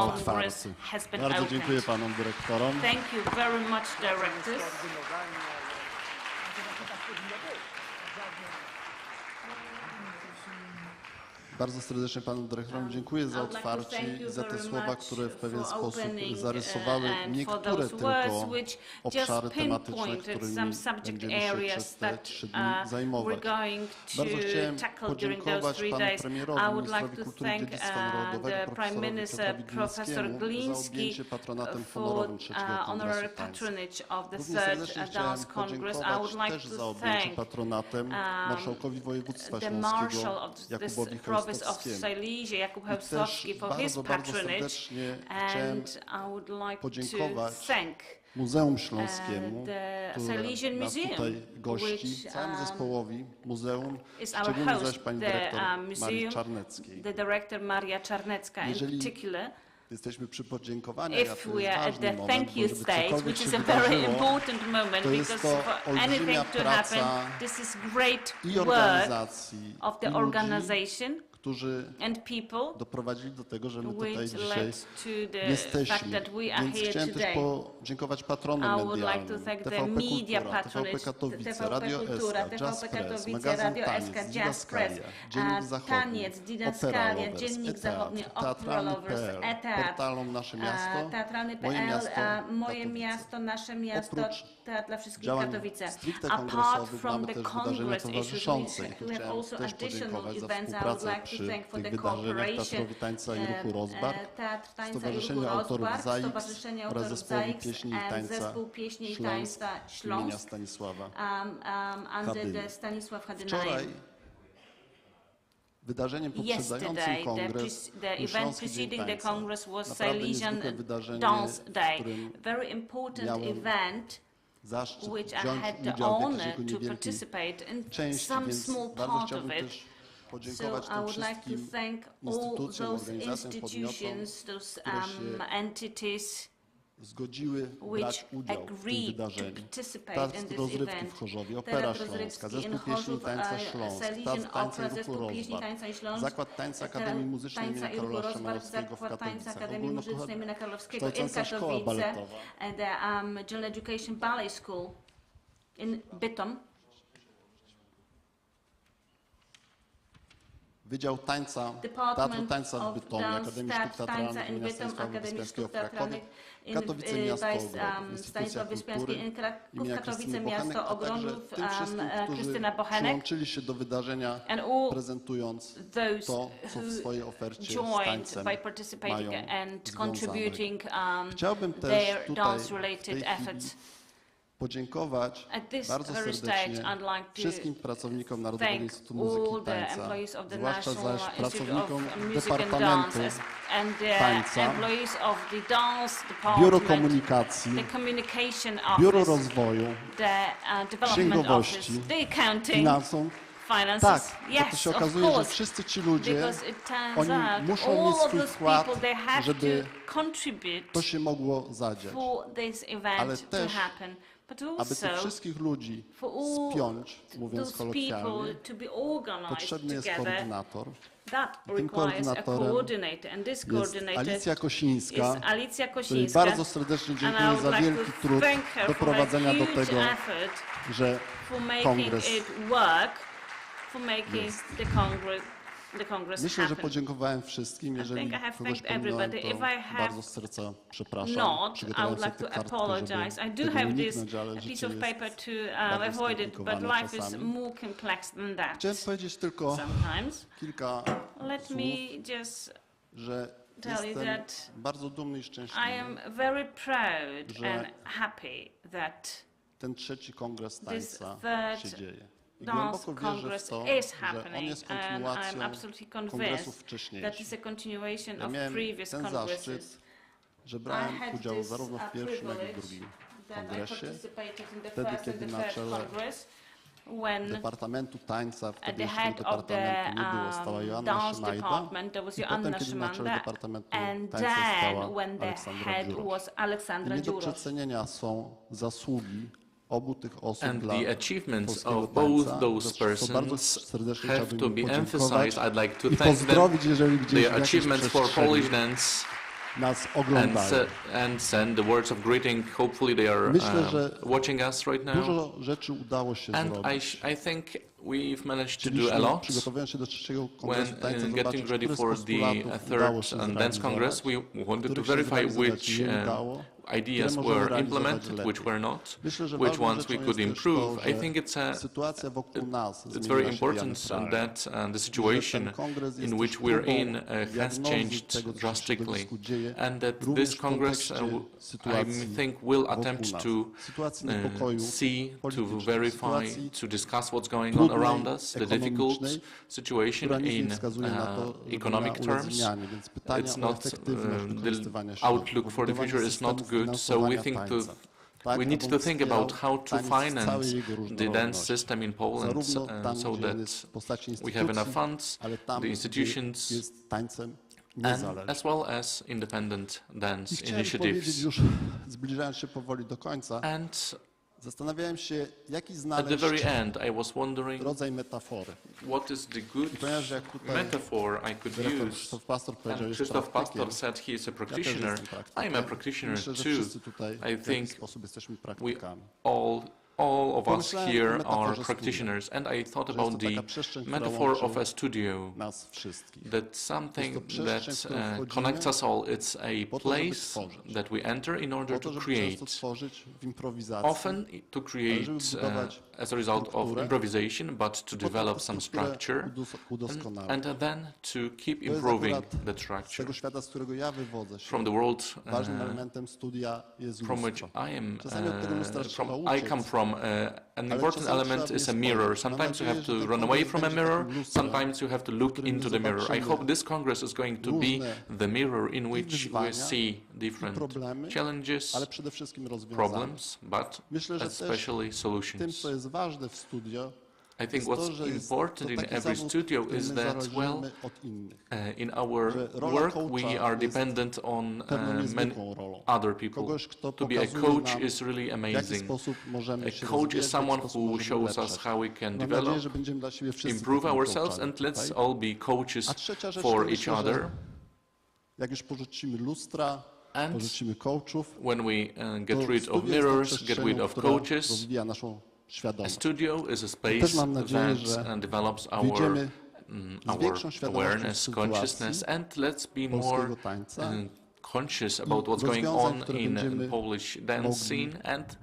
Congress has been Bardzo opened. dziękuję panom dyrektorom. Thank you very much, directors. Bardzo serdecznie panu dyrektorowi dziękuję za otwarcie i za te słowa, które w pewien sposób zarysowały niektóre tylko obszary tematyczne, którymi będziemy się przez te 3 dni zajmować. Bardzo chciałem podziękować panu premierowi, ministrowi kultury i dziedzictwa narodowego, profesorowi Glińskiemu za objęcie patronatem honorowym trzeciego Kongresu Tańca. Równie serdecznie chciałem podziękować też za objęcie patronatem marszałkowi województwa śląskiego Jakubowi Chełstowskiemu. I też bardzo serdecznie chciałem podziękować Muzeum Śląskiemu, które nas tutaj gości, całemu zespołowi muzeum, szczególnie zaś pani dyrektor Marii Czarneckiej. Jeżeli jesteśmy przy podziękowaniach, a to jest ważny moment, bo żeby cokolwiek się wydarzyło, to jest to olbrzymia praca i organizacji, i ludzi, którzy doprowadzili do tego, że my tutaj dzisiaj jesteśmy. Więc chciałem też podziękować patronom medialnym, TVP Kultura, TVP Katowice, Radio SK, Jazz Press, magazyn Taniec, Didaskalia, Dziennik Zachodni, Opera Lovers, Teatralny.pl, portalom Nasze Miasto, Moje Miasto, Nasze Miasto, Teatr dla Wszystkich Katowice. Stricte kongresowych mamy też wydarzenia towarzyszące i tu chciałem też podziękować za współpracę przy tych wydarzeniach Teatrowi Tańca i Ruchu Rozbar, Stowarzyszeniu Autorów ZAIKS oraz Zespołowi Pieśni i Tańca Śląsk imienia Stanisława Hadyi. Wczoraj wydarzeniem poprzedzającym kongres był Śląski Dzień Tańca. Naprawdę niezwykłe wydarzenie, w którym miałem zaszczyt wziąć udział w jakiejś jego niewielkiej części, więc bardzo chciałbym też podziękować tym wszystkim instytucjom, organizacjom, podmiotom, które się zgodziły brać udział w tym wydarzeniu. Teatr Rozrywki w Chorzowie, Opera Śląska, Zespół Pieśni i Tańca Śląsk, Teatr Tańca i Ruchu Rozbar, Zakład Tańca Akademii Muzycznej im. Karola Szymanowskiego w Katowicach, ogólnokształcąca szkoła baletowa, Wydział Tańca, Teatru Tańca w Bytomiu, Akademii Sztuk Teatralnych im. Stanisława Wyspiańskiego w Krakowie, Katowice Miasto Ogrodów, Instytucja Kultury im. Krystyny Bochenek, a także tym wszystkim, którzy przyłączyli się do wydarzenia, prezentując to, co w swojej ofercie z tańcem mają związane. Chciałbym też tutaj w tej chwili podziękować bardzo serdecznie wszystkim pracownikom Narodowego Instytutu Muzyki i Tańca, zwłaszcza zaś pracownikom Departamentu Tańca, Biuro Komunikacji, Biuro Rozwoju, Księgowości, Finansów. Tak, bo to się okazuje, że wszyscy ci ludzie, oni muszą mieć swój wkład, żeby to się mogło zadziać, ale też aby tych wszystkich ludzi spiąć, mówiąc kolokwialnie, potrzebny jest koordynator. I tym koordynatorem jest Alicja Kosińska, której bardzo serdecznie dziękuję za wielki trud doprowadzenia do tego, że kongres jest. Myślę, że podziękowałem wszystkim. Jeżeli kogoś pominąłem, to bardzo z serca przepraszam. Przygotowałem sobie tę kartkę, żeby tego uniknąć, ale życie jest bardzo skomplikowane czasami. Chciałem powiedzieć tylko kilka słów, że jestem bardzo dumny i szczęśliwy, że ten trzeci kongres tańca się dzieje. I głęboko wierzę w to, że on jest kontynuacją kongresów wcześniejszych. Ja miałem ten zaszczyt, że brałem udział zarówno w pierwszym, jak i w drugim kongresie. Wtedy, kiedy na czele Departamentu Tańca, wtedy jeszcze departamentu nie było, stała Joanna Szymajda i potem, kiedy na czele Departamentu Tańca stała Aleksandra Dziurow. Nie do przecenienia są zasługi obu tych osób and dla the achievements polskiego of both tańca. those persons have to be emphasized. I'd like to I thank pozdrowić, jeżeli them, gdzieś w their jakiejś achievements for Polish przestrzeni dance, nas oglądają. and send the words of greeting. Hopefully they are Myślę, że watching us right now. dużo rzeczy udało się And zrobić. I think we've managed to do a lot. When getting ready for the third dance congress, we wanted to verify which ideas were implemented, which were not, which ones we could improve. I think it's very important that the situation in which we're in has changed drastically, and that this Congress, I think, will attempt to see, to verify, to discuss what's going on around us, the difficult situation in economic terms. It's not, the outlook for the future is not good, so we think we need to think about how to finance the dance system in Poland so that we have enough funds, the institutions, and as well as independent dance initiatives. And Zastanawiałem się, jaki at the very end, I was wondering rodzaj metafory. What is the good metaphor I could use. And Krzysztof Pastor said he is a practitioner. I'm a practitioner too. I think we all of us here are practitioners, and I thought about the metaphor of a studio, that something that connects us all. It's a place that we enter in order to create, often to create as a result of improvisation, but to develop some structure, and then to keep improving the structure. From the world from which I come from, an important element is a mirror. Sometimes you have to run away from a mirror, sometimes you have to look into the mirror. I hope this Congress is going to be the mirror in which we see different challenges, problems, but especially solutions. I think what's important in every studio is that, well, in our work we are dependent on many other people. To be a coach is really amazing. A coach is someone who shows us how we can develop, improve ourselves, and let's all be coaches for each other. And when we get rid of mirrors, get rid of coaches, a studio is a space that develops our awareness, consciousness, and let's be more conscious about what's going on in Polish dance scene and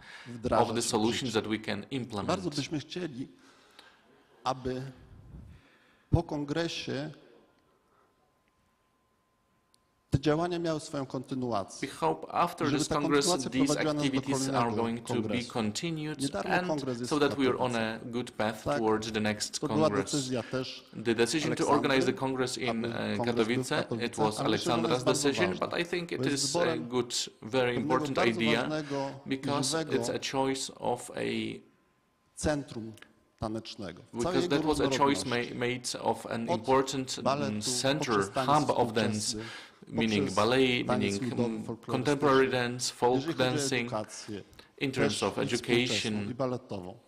of the solutions that we can implement. Bardzo byśmy chcieli, aby po kongresie te działania miały swoją kontynuację. We hope after this Congress these activities are going to be continued, and so that we are on a good path towards the next Congress. The decision to organize the Congress in Katowice, it was Aleksandra's decision, but I think it is a good, very important idea, because it's a choice of a centrum tanecznego. Because that was a choice made of an important center, hub of dance, meaning ballet, meaning contemporary dance, folk dancing, in terms of education,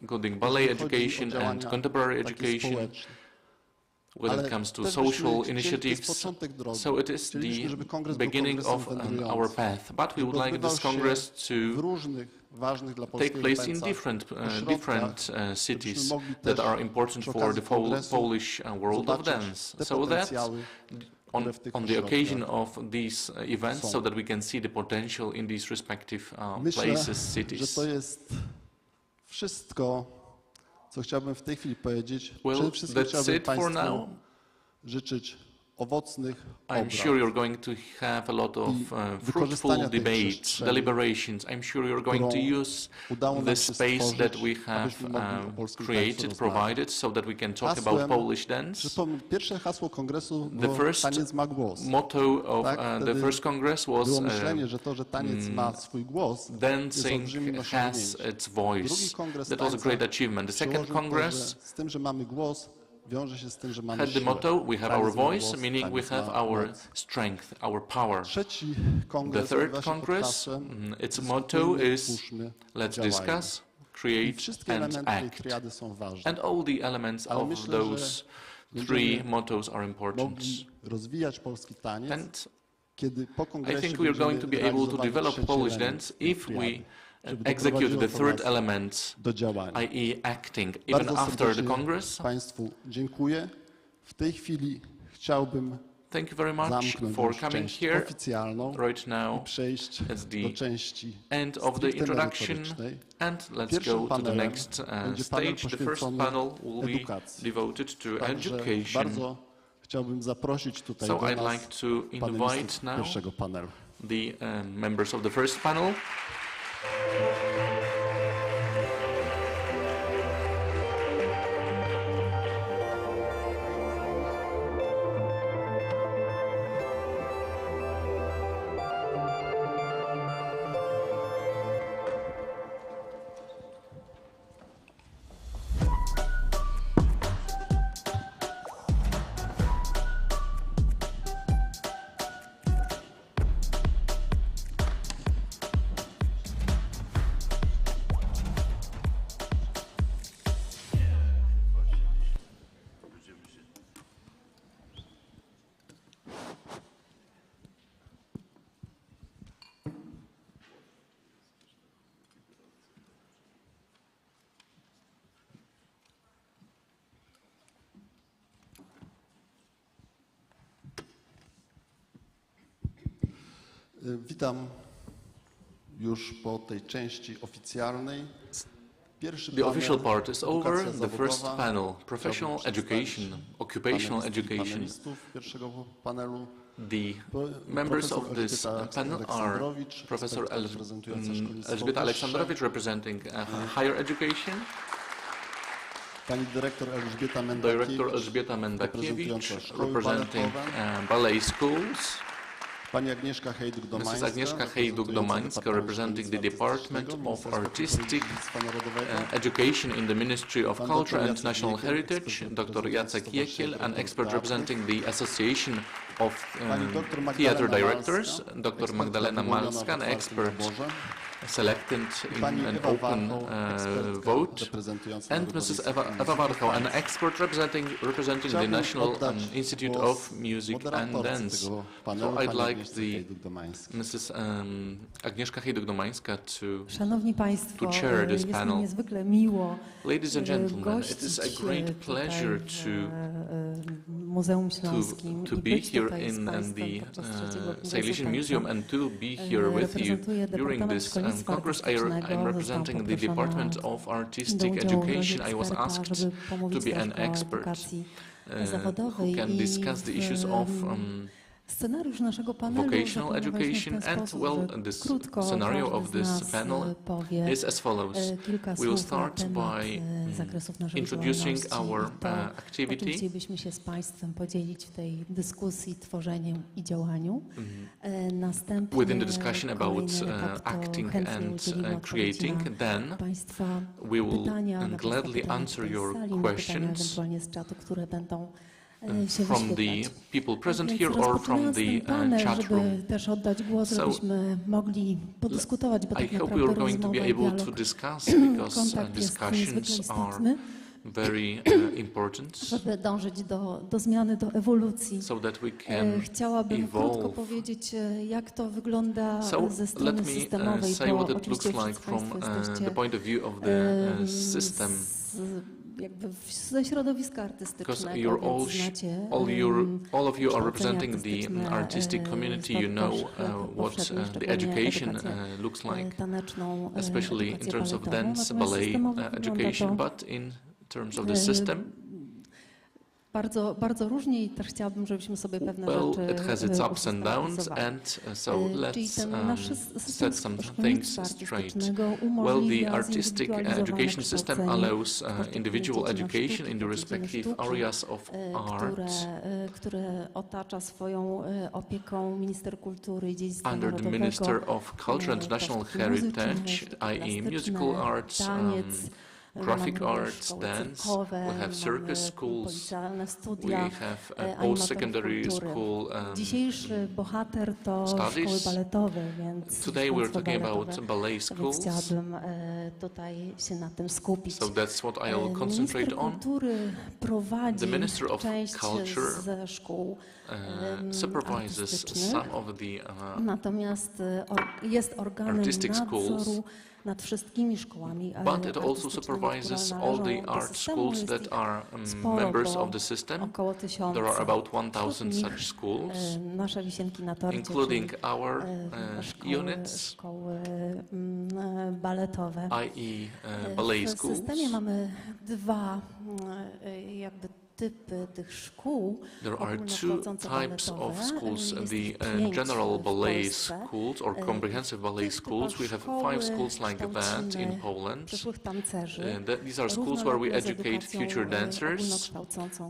including ballet education and contemporary education, when it comes to social initiatives. So it is the beginning of our path. But we would like this Congress to take place in different cities that are important for the Polish world of dance, so that on the occasion of these events, so that we can see the potential in these respective places, cities. To jest wszystko, co chciałbym w tej chwili powiedzieć. Well, that's it for now. Życzyć owocnych obrad. I'm sure you're going to have a lot of fruitful debates, deliberations. I'm sure you're going to use the space that we have created, provided, so that we can talk about Polish dance. Pierwsze hasło kongresu The first motto of the first Congress was dancing has its voice. That was a great achievement. The second Congress had the motto, we have our voice, meaning we have our strength, our power. The third Congress, its motto is, let's discuss, create and act. And all the elements of those three mottos are important. And I think we are going to be able to develop Polish dance if we execute the third element, do działania. i.e. acting, even Bardzo after the serdecznie Congress. Państwu dziękuję. W tej chwili chciałbym Thank you very much zamknąć for już coming część here. oficjalną Right now, i przejść it's do the części end of the stricte introduction, merytorycznej. and let's Pierwszym go to the panelem next będzie panel stage. The first poświęcony panel will be edukacji. devoted to Także education. bardzo chciałbym zaprosić tutaj So do I'd nas like to invite panelistów now pierwszego panelu. the members of the first panel. Witam już po tej części oficjalnej. The official part is over. The first panel, professional education, occupational education. The members of this panel are Professor Elżbieta Aleksandrowicz, representing higher education, Director Elżbieta Mendakiewicz, representing ballet schools, Mrs. Agnieszka Hejduk-Domańska, representing the Department of Artistic Education in the Ministry of Culture and National Heritage, Dr. Jacek Jekiel, an expert representing the Association of Theatre Directors, Dr. Magdalena Malska, an expert selected in an open vote, and Mrs. Ewa Warchoł, an expert representing the National Institute of Music and Dance. So I'd like Mrs. Agnieszka Hejduk-Domańska to chair this panel. Ladies and gentlemen, it is a great pleasure to be here in the Silesian Museum and to be here with you during this Congress. I'm representing the Department of Artistic Education. I was asked to be an expert who can discuss the issues of vocational education, and well, this scenario of this panel is as follows. We will start by introducing our activity. Chcielibyśmy się z Państwem podzielić w tej dyskusji, tworzeniu i działaniu. Within the discussion about acting and creating, then we will gladly answer your questions from the people present here or from the chat room. So I hope we are going to be able to discuss, because discussions are very important, żeby dążyć do zmiany, do ewolucji. So that we can Chciałabym krótko powiedzieć, jak to wygląda ze strony systemowej, say what bo it looks oczywiście like from the point of view of the system. Jakby ze środowiska artystycznego, więc znacie all of you are representing the artistic community. You know what the education looks like, especially in terms of dance, ballet education, but in terms of the system. Bardzo różnie i też chciałabym, żebyśmy sobie pewne rzeczy it has its ups and downs, and so let's set some things straight. Well, the artistic education system allows individual education in the respective areas of art które otacza swoją opieką minister kultury i dziedzictwa under the narodowego. Minister of Culture and National Heritage, i.e. musical arts, graphic arts, dance, we have circus schools, we have post-secondary school Dzisiejszy bohater to szkoły baletowe, więc today we're talking about ballet schools. Chciałabym tutaj się na tym skupić. So that's what I'll concentrate on. The Minister of Culture ze szkół supervises some of the natomiast jest organem artistic nadzoru schools, nad wszystkimi szkołami but it also supervises all the art schools that are members of the system. There are about 1,000 such schools, nasze wisienki na torcie, including our units, szkoły baletowe. i.e. ballet W schools. systemie mamy dwa jakby typy tych szkół. There are two types of schools, the general ballet schools or comprehensive ballet schools. We have 5 schools like that in Poland. These are schools where we educate future dancers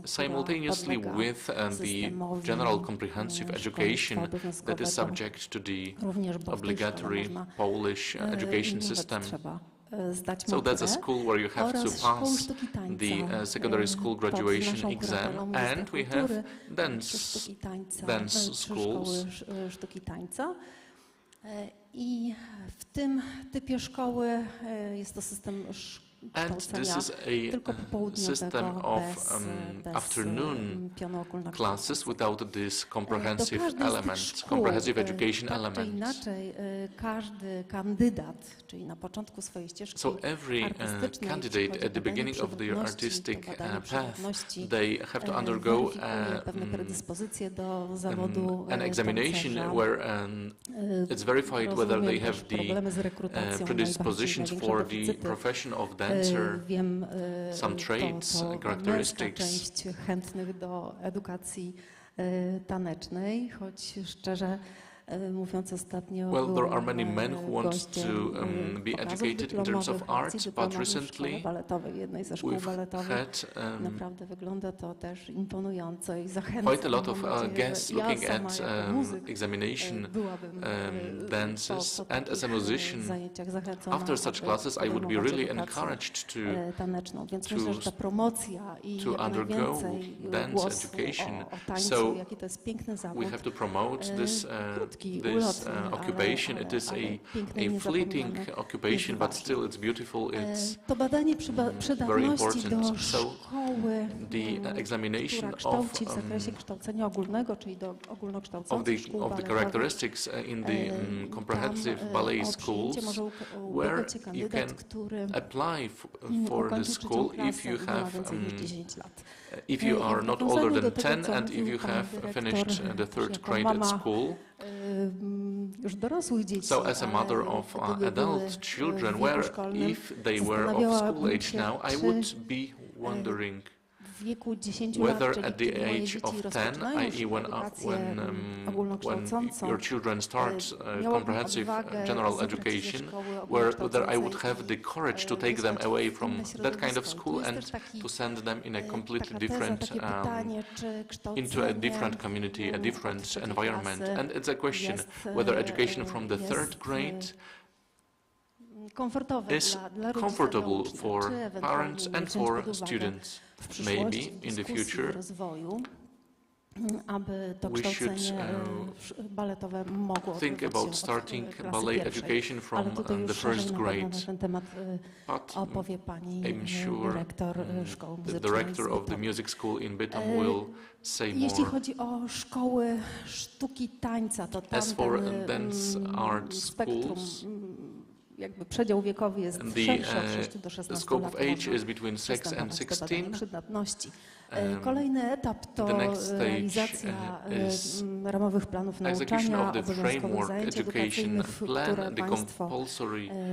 simultaneously with the general comprehensive education that is subject to the obligatory Polish education system. So that's a school where you have to pass the secondary school graduation exam, and we have dance schools. I w tym typie szkoły jest to system And this is a system of afternoon classes without this comprehensive element, comprehensive education element. Inaczej każdy kandydat, czyli na początku swojej ścieżki So every candidate at the beginning of their artistic path, they have to undergo an examination where it's verified whether they have the predispositions for the profession of dancer, some traits, characteristics. Część chętnych do edukacji tanecznej, choć szczerze mówiąc ostatnio well, there are many men who want to be educated in terms of art, but recently we've had naprawdę wygląda to też imponująco i zachęcam. Quite a lot of guests looking at examination dances, and as a musician, after such classes, I would be really encouraged to undergo dance education. So we have to promote this occupation. It is a fleeting occupation, but still it's beautiful, it's very important. So the examination of the characteristics in the comprehensive ballet schools, where you can apply for the school if you have if you are not older than 10 and if you have finished the 3rd grade at school. So as a mother of adult children, where if they were of school age now, I would be wondering whether at the age of 10, i.e. when your children start comprehensive general education, whether I would have the courage to take them away from that kind of school and to send them in a completely different, into a different community, a different environment. And it's a question whether education from the 3rd grade is comfortable for parents and for students. Maybe in the future we should think about starting ballet education from the 1st grade. But I'm sure the director of the music school in Bytom will say Jeśli more. chodzi o szkoły sztuki tańca, to tam As for dance art schools, jakby przedział wiekowy jest szerszy od 6 do 16 lat. scope of age is between 6 and 16. Przydatności. Kolejny etap to realizacja ramowych planów nauczania, obowiązkowych zajęć edukacyjnych, które Państwo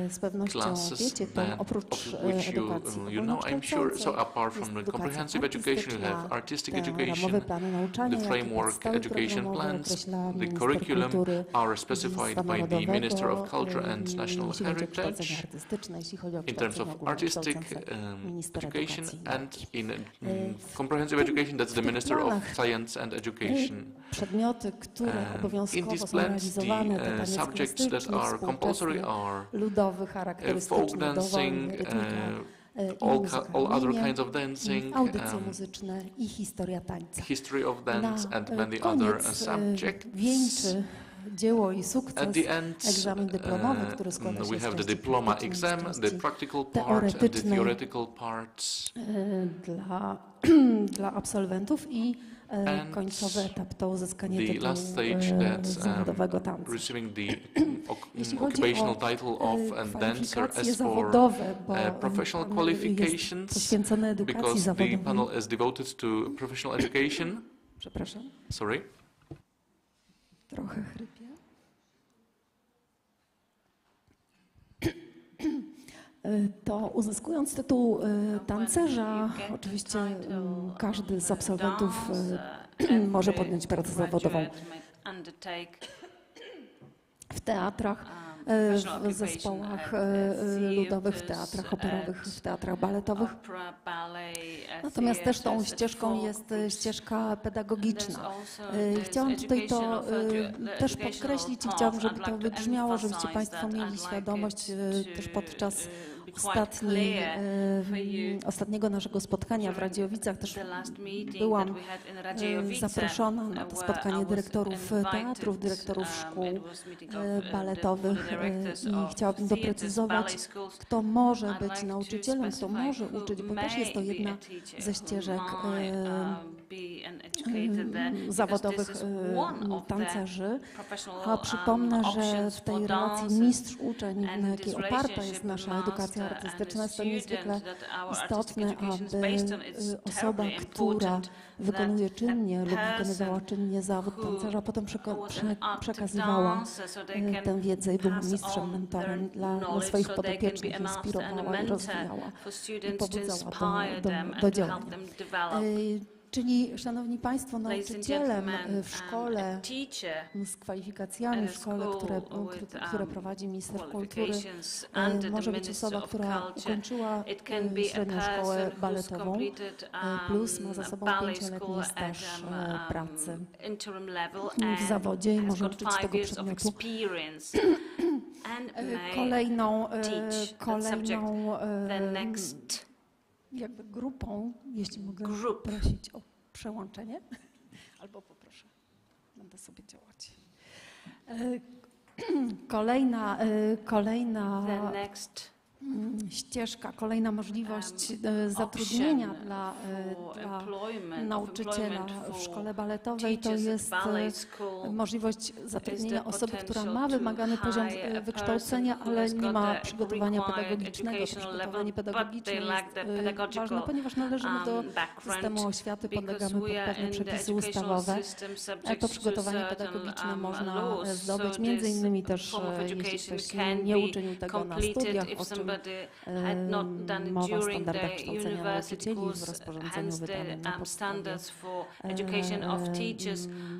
z pewnością wiecie, to oprócz edukacji ogólnokształcącej so apart from the comprehensive education, you have artistic education, the framework education plans, the curriculum are specified by the Minister of Culture and National Heritage in terms of artistic education, and in comprehensive education, that's the Minister of Science and Education. Przedmioty, które In these plans, the subjects that are compulsory are folk dancing, all other kinds of dancing, audycje muzyczne i historia tańca. history of dance, and many other subjects. dzieło i sukces, At the end, egzamin dyplomowy, który składa się we z have the części diploma praktycznej, exam, z the części practical part and the teoretycznej theoretical parts. dla absolwentów i końcowy etap to uzyskanie The tytułu last stage that's zawodowego tanca. receiving the Jeśli chodzi occupational o title of a dancer kwalifikacje as for zawodowe, bo professional panel jest qualifications, poświęcony edukacji because the zawodowej. panel is devoted to professional education. Przepraszam. Sorry. Trochę chrypię. To uzyskując tytuł tancerza, oczywiście każdy z absolwentów może podjąć pracę zawodową w teatrach, w zespołach ludowych, w teatrach operowych, w teatrach baletowych. Natomiast też tą ścieżką jest ścieżka pedagogiczna. Chciałam tutaj to też podkreślić i chciałam, żeby to wybrzmiało, żebyście Państwo mieli świadomość też podczas ostatniego naszego spotkania w Radziowicach. Też byłam zaproszona na to spotkanie dyrektorów teatrów, dyrektorów szkół baletowych i chciałabym doprecyzować, kto może być nauczycielem, kto może uczyć, bo też jest to jedna ze ścieżek zawodowych tancerzy. A przypomnę, że w tej relacji mistrz-uczeń, na jakiej oparta jest nasza edukacja artystyczna, jest to niezwykle istotne, aby osoba, która wykonuje czynnie lub wykonywała czynnie zawód tancerza, potem przekazywała tę wiedzę i była mistrzem, mentorem dla swoich podopiecznych, inspirowała i rozwijała i pobudzała do działania. Czyli, Szanowni Państwo, nauczycielem w szkole z kwalifikacjami w szkole, które prowadzi minister kultury, może być osoba, która ukończyła średnią szkołę baletową, plus ma za sobą 5-letni staż pracy w zawodzie i może uczyć tego przedmiotu. Kolejną jakby grupą, jeśli mogę prosić o przełączenie, albo poproszę, będę sobie działać. Kolejna ścieżka, kolejna możliwość zatrudnienia dla nauczyciela w szkole baletowej to jest możliwość zatrudnienia osoby, która ma wymagany poziom wykształcenia, ale nie ma przygotowania pedagogicznego. To przygotowanie pedagogiczne jest ważne, ponieważ należymy do systemu oświaty, podlegamy pod pewne przepisy ustawowe. To przygotowanie pedagogiczne można zdobyć między innymi też, jeśli ktoś nie uczynił tego na studiach, o czym mowa w standardach kształcenia nauczycieli w rozporządzeniu wydanym na podstawie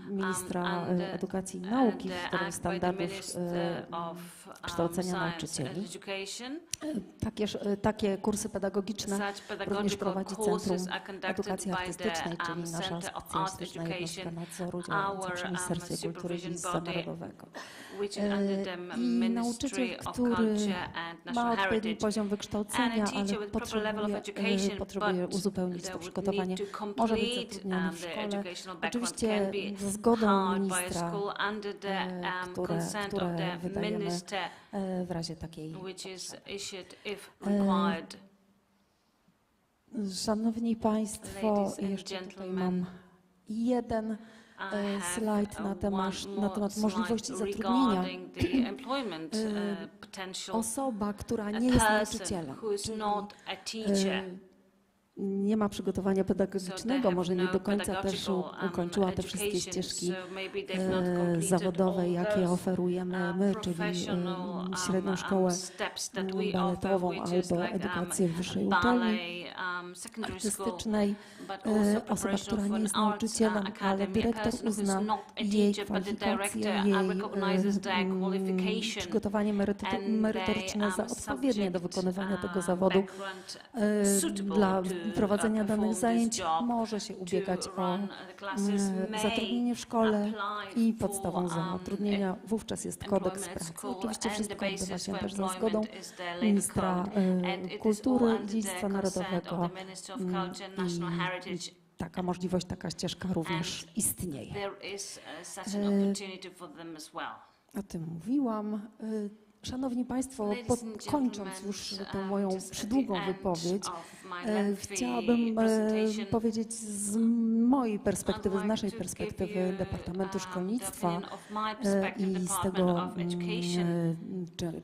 ministra edukacji i nauki, w którym standardów kształcenia nauczycieli. Takie kursy pedagogiczne również prowadzi Centrum Edukacji Artystycznej, czyli nasza specjalistyczna jednostka nadzoru działająca przy Ministerstwie Kultury i Dziedzictwa Narodowego. I nauczyciel, który ma odpowiedni poziom wykształcenia, ale potrzebuje uzupełnić to przygotowanie, może być zatrudniony w szkole, oczywiście ze zgodą ministra, które wydajemy w razie takiej Szanowni Państwo, jeszcze tutaj mam jeden slajd na temat możliwości zatrudnienia. Osoba, która nie jest nauczycielem, nie ma przygotowania pedagogicznego, może nie do końca też ukończyła te wszystkie ścieżki zawodowe, jakie oferujemy my, czyli średnią szkołę baletową albo edukację w wyższej uczelni artystycznej. Osoba, która nie jest nauczycielem, ale dyrektor uzna jej kwalifikacje, jej przygotowanie merytoryczne za odpowiednie do wykonywania tego zawodu. Dla prowadzenia danych zajęć może się ubiegać o zatrudnienie w szkole i podstawą zatrudnienia wówczas jest kodeks pracy. Oczywiście wszystko odbywa się też za zgodą ministra kultury i dziedzictwa narodowego taka możliwość, taka ścieżka również istnieje. O tym mówiłam. Szanowni Państwo, kończąc już tę moją przydługą wypowiedź, chciałabym powiedzieć z mojej perspektywy, z naszej perspektywy Departamentu Szkolnictwa i z tego,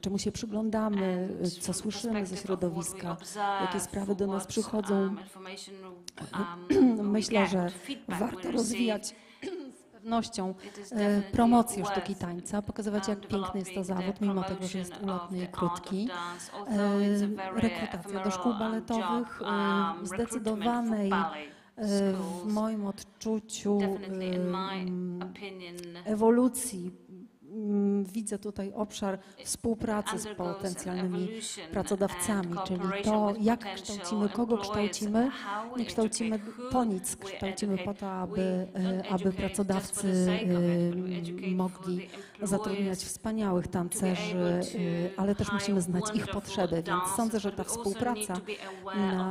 czemu się przyglądamy, co słyszymy ze środowiska, jakie sprawy do nas przychodzą. Myślę, że warto rozwijać pewnością promocję sztuki tańca, pokazywać, jak piękny jest to zawód, mimo tego, że jest ulotny i krótki. Rekrutacja do szkół baletowych, zdecydowanej w moim odczuciu ewolucji. Widzę tutaj obszar współpracy z potencjalnymi pracodawcami, czyli to, jak kształcimy, kogo kształcimy. Nie kształcimy po nic, kształcimy po to, aby pracodawcy mogli zatrudniać wspaniałych tancerzy, ale też musimy znać ich potrzeby, więc sądzę, że ta współpraca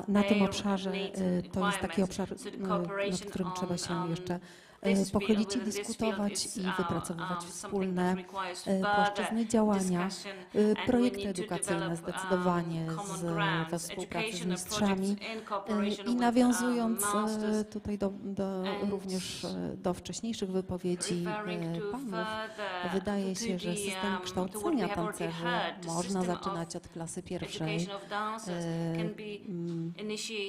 na tym obszarze to jest taki obszar, nad którym trzeba się jeszcze pochylić i dyskutować i wypracowywać wspólne płaszczyzny działania, projekty edukacyjne zdecydowanie we współpracy z mistrzami i nawiązując tutaj również do wcześniejszych wypowiedzi panów, wydaje się, że system kształcenia tancerzy można zaczynać od klasy pierwszej.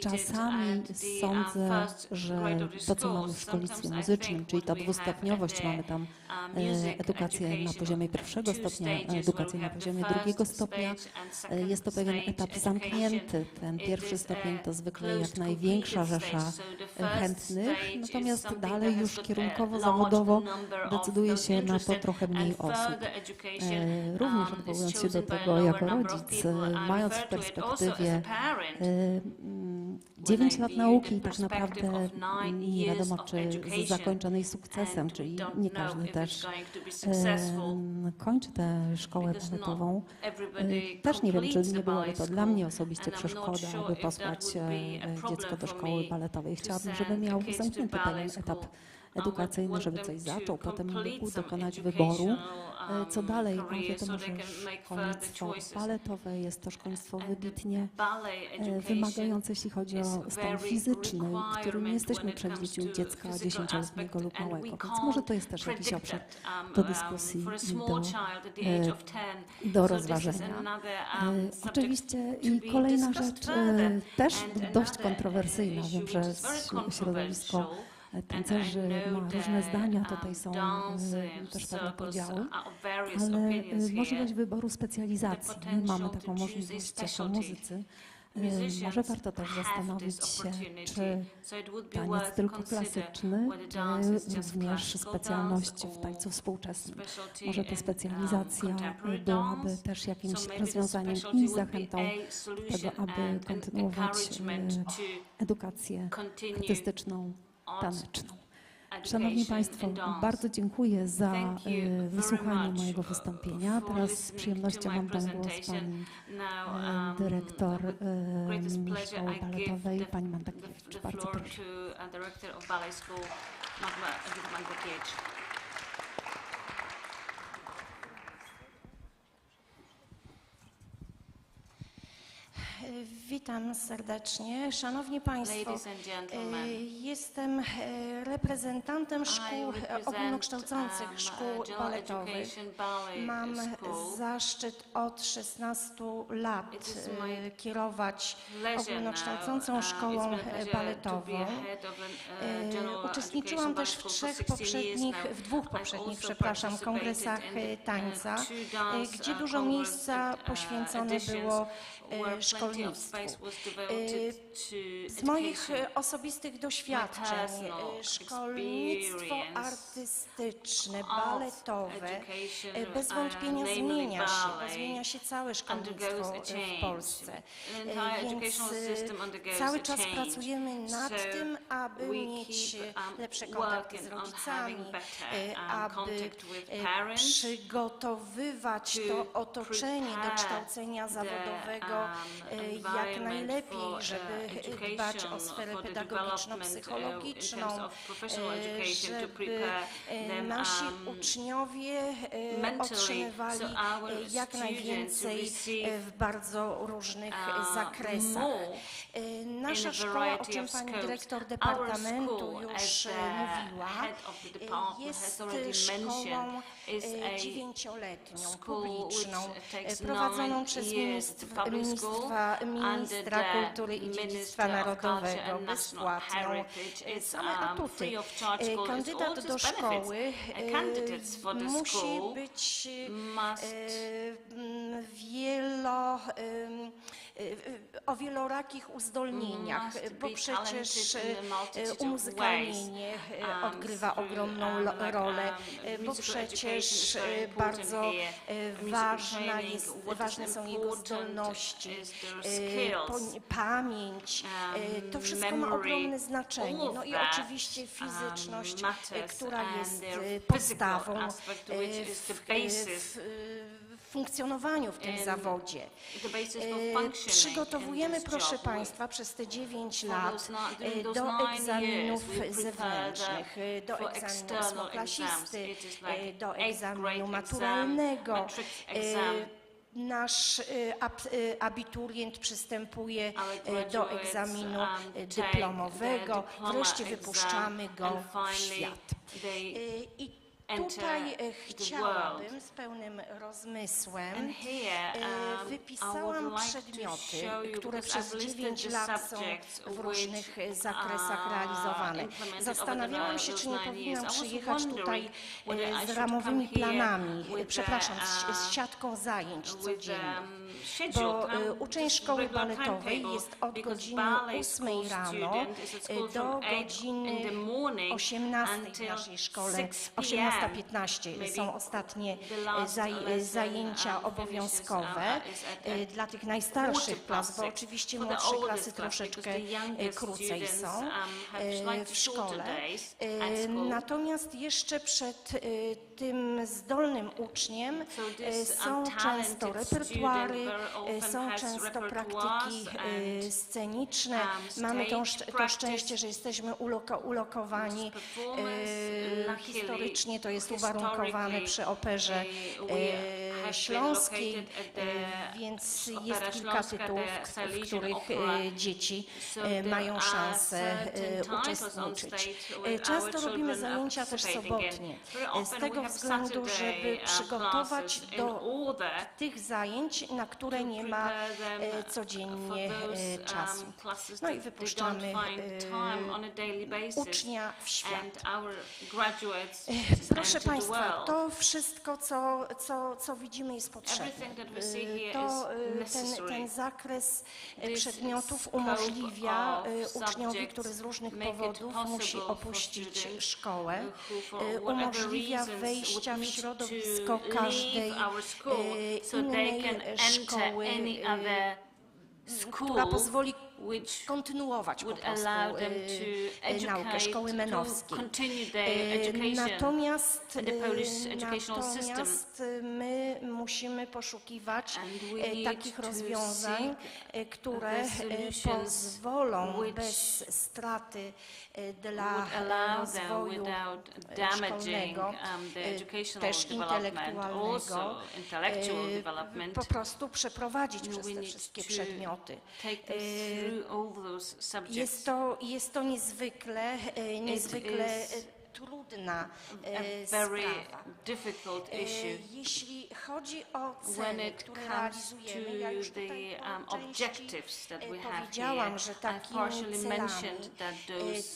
Czasami sądzę, że to, co mamy w szkolnictwie muzycznym, czyli ta dwustopniowość, mamy tam edukację na poziomie pierwszego stopnia, edukację na poziomie drugiego stopnia. Jest to pewien etap zamknięty. Ten pierwszy stopień to zwykle jak największa rzesza chętnych, natomiast dalej już kierunkowo, zawodowo decyduje się na to trochę mniej osób. Również odwołując się do tego jako rodzic, mając w perspektywie 9 lat nauki i tak naprawdę nie wiadomo, czy z zakończonej sukcesem, czyli nie każdy też kończy tę szkołę baletową. Też nie wiem, czy nie byłoby to dla mnie osobiście przeszkoda, aby posłać dziecko do szkoły baletowej. Chciałabym, żeby miał zamknięty pewien etap edukacyjny, żeby coś zaczął, potem mógł dokonać wyboru. Co dalej? A wiadomo, że szkolnictwo baletowe jest to szkolnictwo wybitnie wymagające, jeśli chodzi o stan fizyczny, który nie jesteśmy przewidzieć u dziecka 10-letniego lub małego, więc może to jest też jakiś obszar do dyskusji, do rozważenia. Oczywiście i kolejna rzecz, też dość kontrowersyjna, wiem, że środowisko tancerzy ma różne zdania, tutaj są też pewne podziały, ale możliwość wyboru specjalizacji. My mamy taką możliwość jako muzycy. Może warto też zastanowić się, czy taniec tylko klasyczny, czy również specjalność w tańcu współczesnym. Może ta specjalizacja byłaby też jakimś rozwiązaniem i zachętą do tego, aby kontynuować edukację artystyczną, taneczną. Szanowni Państwo, bardzo dziękuję za wysłuchanie mojego wystąpienia. Teraz z przyjemnością oddam głos pani dyrektor Szkoły Baletowej, pani Mandakiewicz. Bardzo proszę. Witam serdecznie. Szanowni Państwo, jestem reprezentantem szkół ogólnokształcących, szkół baletowych. Mam zaszczyt od 16 lat kierować ogólnokształcącą szkołą baletową. Uczestniczyłam też w dwóch poprzednich kongresach tańca, gdzie dużo miejsca poświęcone było szkolnictwu. Z moich osobistych doświadczeń szkolnictwo artystyczne, baletowe bez wątpienia zmienia się całe szkolnictwo w Polsce, więc cały czas pracujemy nad tym, aby mieć lepsze kontakty z rodzicami, aby przygotowywać to otoczenie do kształcenia zawodowego jak najlepiej, żeby dbać o sferę pedagogiczno-psychologiczną, żeby nasi uczniowie otrzymywali jak najwięcej w bardzo różnych zakresach. Nasza szkoła, o czym pani dyrektor departamentu już mówiła, jest szkołą 9-letnią, publiczną, prowadzoną przez ministra kultury i dziedzictwa narodowego, bezpłatną. Same atuty. Kandydat do szkoły musi być o wielorakich uzdolnieniach, bo przecież umuzykalnienie odgrywa ogromną rolę, bo przecież bardzo ważne są jego zdolności, pamięć. To wszystko ma ogromne znaczenie. No i oczywiście fizyczność, która jest podstawą w funkcjonowaniu w tym zawodzie. Przygotowujemy, proszę Państwa, przez te 9 lat do egzaminów zewnętrznych, do egzaminu ósmoklasisty, do egzaminu maturalnego. Nasz abiturient przystępuje do egzaminu dyplomowego, wreszcie wypuszczamy go w świat. Tutaj chciałabym z pełnym rozmysłem wypisałam przedmioty, które przez 9 lat są w różnych zakresach realizowane. Zastanawiałam się, czy nie powinnam przyjechać tutaj z ramowymi planami, przepraszam, z siatką zajęć codziennych, bo uczeń szkoły baletowej jest od godziny 8 rano do godziny 18 w naszej szkole, 18:15 są ostatnie zajęcia obowiązkowe dla tych najstarszych klas, bo oczywiście młodsze klasy troszeczkę krócej są w szkole. Natomiast jeszcze przed tym zdolnym uczniem są często repertuary, są często praktyki sceniczne. Mamy to szczęście, że jesteśmy ulokowani historycznie, to jest uwarunkowane przy Operze Śląskiej, więc jest kilka tytułów, w których dzieci mają szansę uczestniczyć. Często robimy zajęcia też sobotnie, z tego względu, żeby przygotować do tych zajęć, na które nie ma codziennie czasu. No i wypuszczamy ucznia w świat. Proszę Państwa, to wszystko, co widzimy, jest potrzebne. Ten zakres przedmiotów umożliwia uczniowi, który z różnych powodów musi opuścić szkołę, umożliwia wejścia w środowisko każdej innej szkoły, która pozwoli kontynuować po prostu naukę szkoły menowskiej. Natomiast my musimy poszukiwać takich rozwiązań, które pozwolą bez straty dla rozwoju szkolnego, też intelektualnego, po prostu przeprowadzić przez te wszystkie przedmioty. Jest to niezwykle trudna sprawa. Jeśli chodzi o cele, które realizujemy, ja już tutaj po części powiedziałam, że takimi celami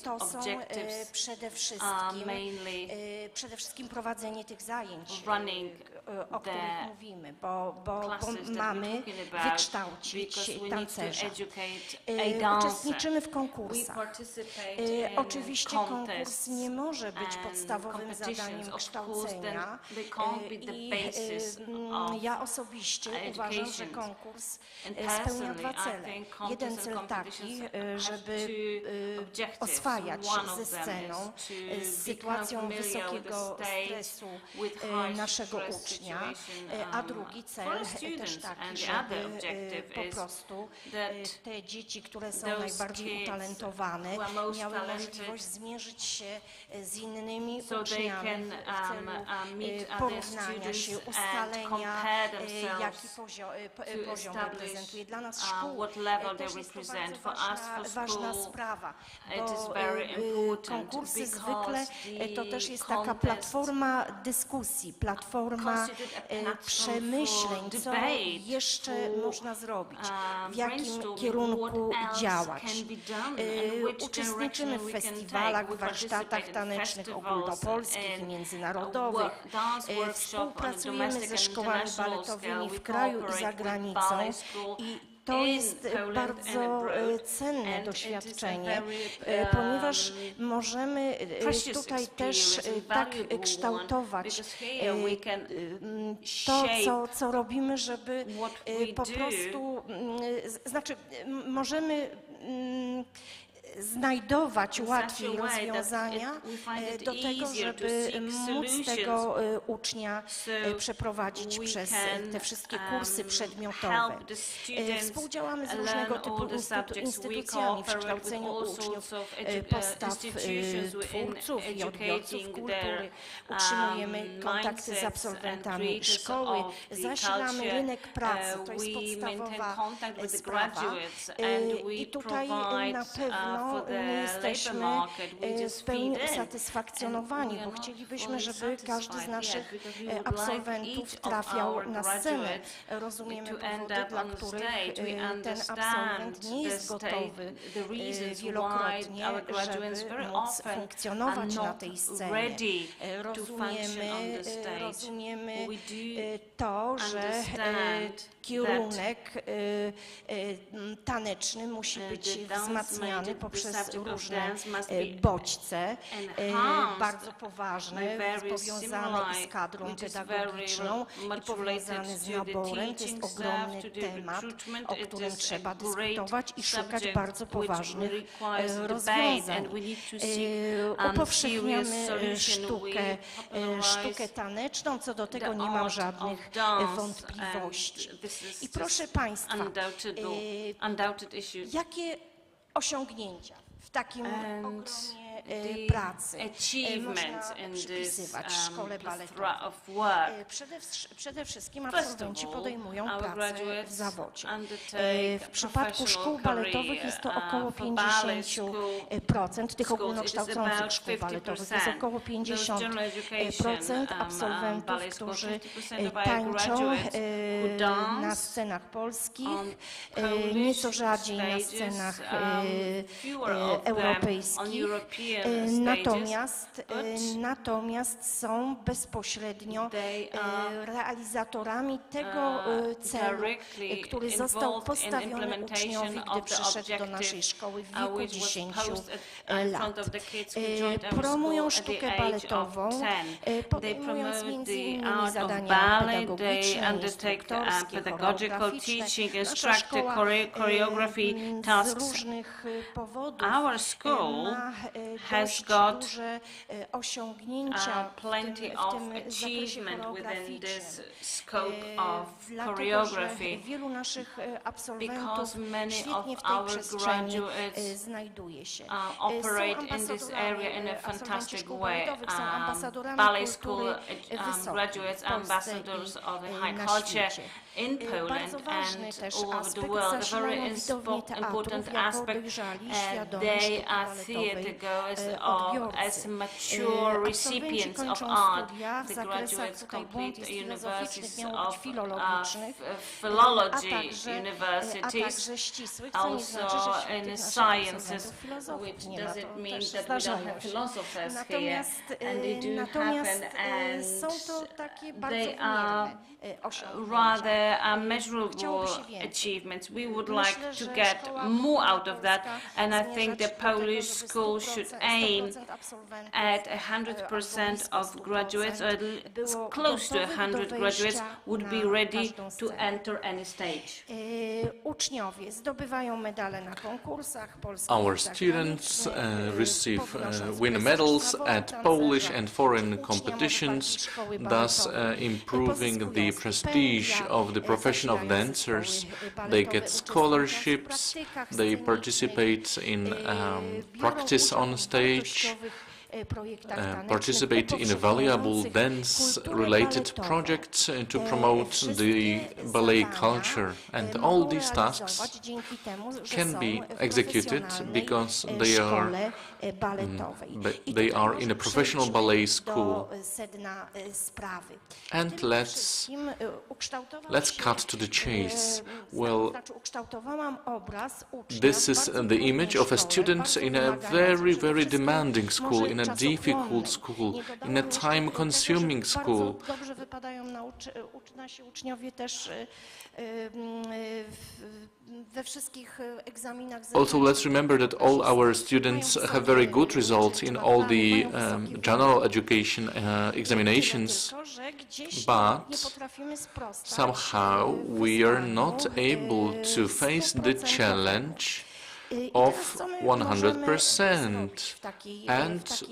to są przede wszystkim prowadzenie tych zajęć, o których mówimy, bo mamy wykształcić tancerza. Uczestniczymy w konkursach. Oczywiście konkurs nie może być podstawowym zadaniem kształcenia i ja osobiście uważam, że konkurs spełnia 2 cele. Jeden cel taki, żeby oswajać ze sceną, z sytuacją wysokiego stresu naszego ucznia, ucznia, a drugi cel też taki, żeby po prostu te dzieci, które są najbardziej utalentowane, miały możliwość zmierzyć się z innymi uczniami w celu porównania się, ustalenia, jaki poziom reprezentuje. Dla nas szkół też jest to bardzo ważna sprawa, bo konkursy zwykle to też jest taka platforma dyskusji, platforma przemyśleń, co jeszcze można zrobić, w jakim kierunku działać. Uczestniczymy w festiwalach, w warsztatach tanecznych ogólnopolskich i międzynarodowych. Współpracujemy ze szkołami baletowymi w kraju i za granicą i to jest bardzo cenne doświadczenie, ponieważ możemy tutaj też tak kształtować to, co robimy, żeby po prostu, znaczy możemy znajdować łatwiej rozwiązania do tego, żeby móc tego ucznia przeprowadzić przez te wszystkie kursy przedmiotowe. Współdziałamy z różnego typu instytucjami w kształceniu uczniów, postaw twórców i odbiorców kultury. Utrzymujemy kontakty z absolwentami szkoły, zasilamy rynek pracy, to jest podstawowa sprawa. I tutaj na pewno nie jesteśmy w pełni usatysfakcjonowani, bo chcielibyśmy, żeby każdy z naszych absolwentów trafiał na scenę. Rozumiemy powody, dla których ten absolwent nie jest gotowy wielokrotnie, żeby móc funkcjonować na tej scenie. Rozumiemy to, że kierunek taneczny musi być wzmacniany poprzez różne bodźce, bardzo poważne, powiązane z kadrą pedagogiczną i powiązane z naborem. To jest ogromny temat, o którym trzeba dyskutować i szukać bardzo poważnych rozwiązań. Upowszechniamy sztukę taneczną, co do tego nie mam żadnych wątpliwości. I proszę Państwa, jakie osiągnięcia w takim ogromie pracy można przypisywać szkole baletowej? Przede wszystkim absolwenci podejmują pracę w zawodzie. W przypadku szkół baletowych jest to około 50%, tych ogólnokształcących szkół baletowych jest około 50% absolwentów, którzy tańczą na scenach polskich, nieco rzadziej na scenach europejskich. Natomiast są bezpośrednio realizatorami tego celu, który został postawiony uczniowi, gdy przyszedł do naszej szkoły w wieku 10 lat. Promują sztukę baletową, podejmując m.in. zadania pedagogiczne, instruktorskie, choreograficzne. Nasza szkoła z różnych powodów has got plenty of achievement within this scope of choreography, because many of our graduates operate in this area in a fantastic way. Ballet school graduates, ambassadors of the high culture in Poland and all over the world. A very important aspect, they are theatre goers as mature recipients of art. The graduates complete universities of philology universities, also in sciences, which doesn't mean that we don't have philosophers here, and they do happen, and they are rather measurable achievements. We would like to get more out of that, and I think the Polish school should aim at 100% of graduates, or close to 100 graduates, would be ready to enter any stage. Our students win medals at Polish and foreign competitions, thus improving the prestige of the profession of dancers. They get scholarships, they participate in practice on stage, participate in valuable dance-related projects to promote the ballet culture. And all these tasks can be executed because they are in a professional ballet school. And let's cut to the chase. Well, this is the image of a student in a very, very demanding school, in a difficult school, in a time-consuming school. Also, let's remember that all our students have very good results in all the general education examinations, but somehow we are not able to face the challenge of 100%. And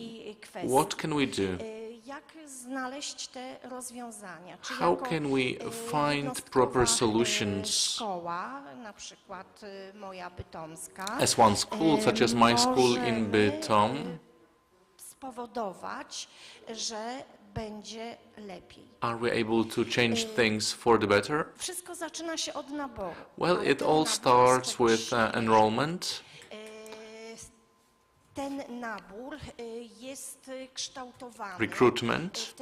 what can we do? How can we find proper solutions? As one school, such as my school in Bytom, are we able to change things for the better? Well, it all starts with enrollment. Recruitment.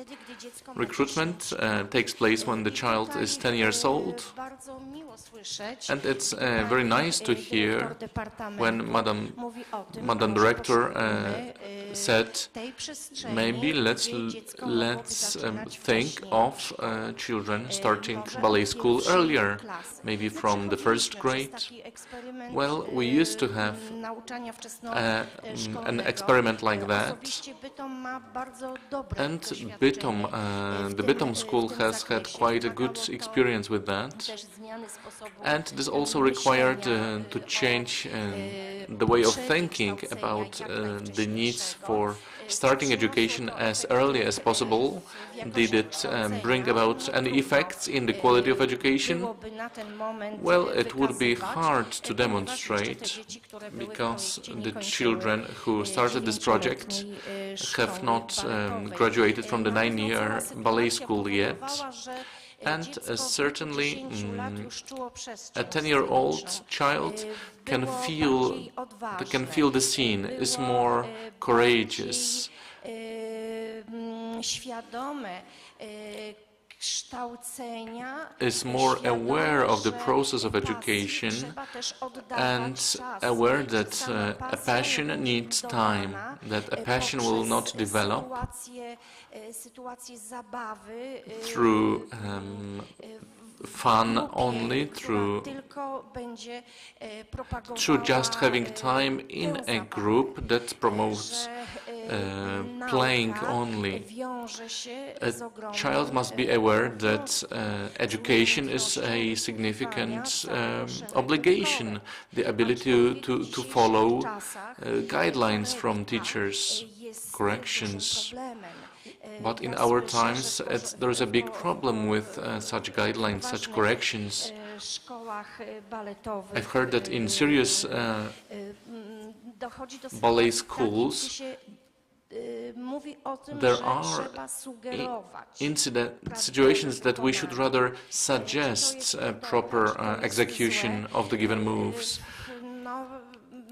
Recruitment takes place when the child is 10 years old. And it's very nice to hear when Madam Director said, maybe let's think of children starting ballet school earlier, maybe from the first grade. Well, we used to have an experiment like that, and the Bytom school has had quite a good experience with that, and this also required to change the way of thinking about the needs for starting education as early as possible. Did it bring about any effects in the quality of education? Well, it would be hard to demonstrate, because the children who started this project have not graduated from the 9-year ballet school yet. And certainly a 10-year-old child can feel the scene, is more courageous, is more aware of the process of education, and aware that a passion needs time, that a passion will not develop through fun only, through just having time in a group that promotes playing only. A child must be aware that education is a significant obligation, the ability to follow guidelines from teachers, corrections. But in our times, there is a big problem with such guidelines, such corrections. I've heard that in serious ballet schools, there are situations that we should rather suggest proper execution of the given moves.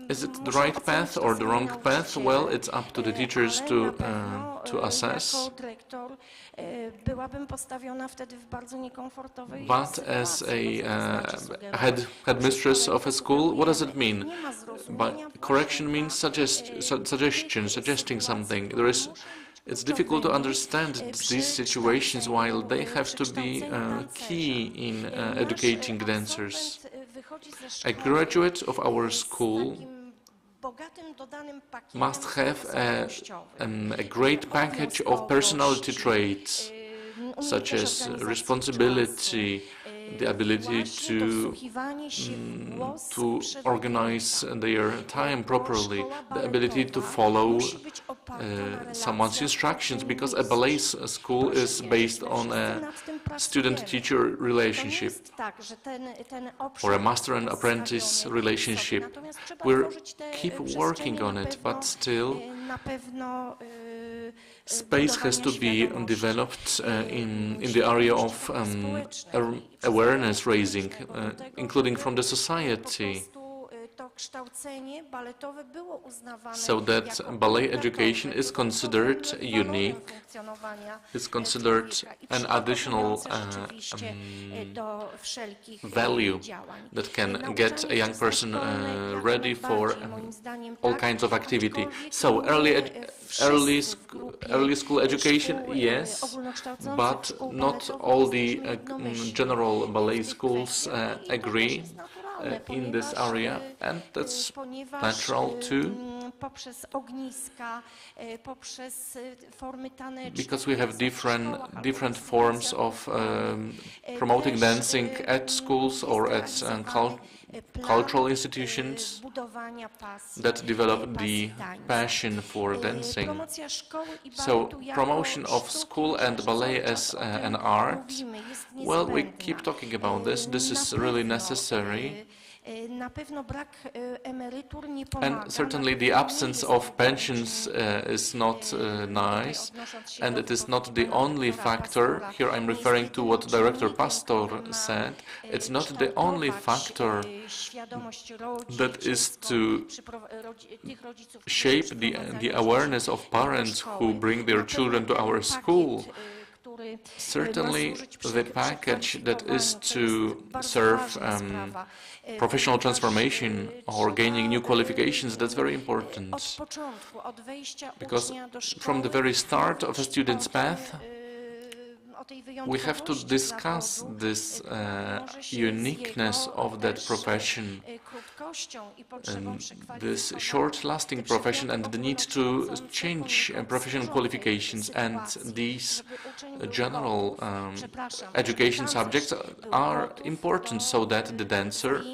Is it the right path or the wrong path? Well, it's up to the teachers to assess. But as a headmistress of a school, what does it mean? But correction means suggesting something. It's difficult to understand these situations, while they have to be key in educating dancers. A graduate of our school must have a great package of personality traits, such as responsibility, the ability to organize their time properly, the ability to follow someone's instructions, because a ballet school is based on a student-teacher relationship or a master and apprentice relationship. We'll keep working on it, but still space has to be developed in the area of awareness raising, including from the society, so that ballet education is considered unique, is considered an additional value that can get a young person ready for all kinds of activity. So early school education, yes, but not all the general ballet schools agree in this area, and that's natural too, because we have different forms of promoting dancing at schools or at cultural institutions that develop the passion for dancing. So promotion of school and ballet as an art, well, we keep talking about this. This is really necessary. And certainly the absence of pensions is not nice, and it is not the only factor. Here I'm referring to what Director Pastor said. It's not the only factor that is to shape the awareness of parents who bring their children to our school. Certainly the package that is to serve professional transformation or gaining new qualifications, that's very important. Because from the very start of a student's path, we have to discuss this uniqueness of that profession, this short-lasting profession, and the need to change professional qualifications, and these general education subjects are important so that the dancer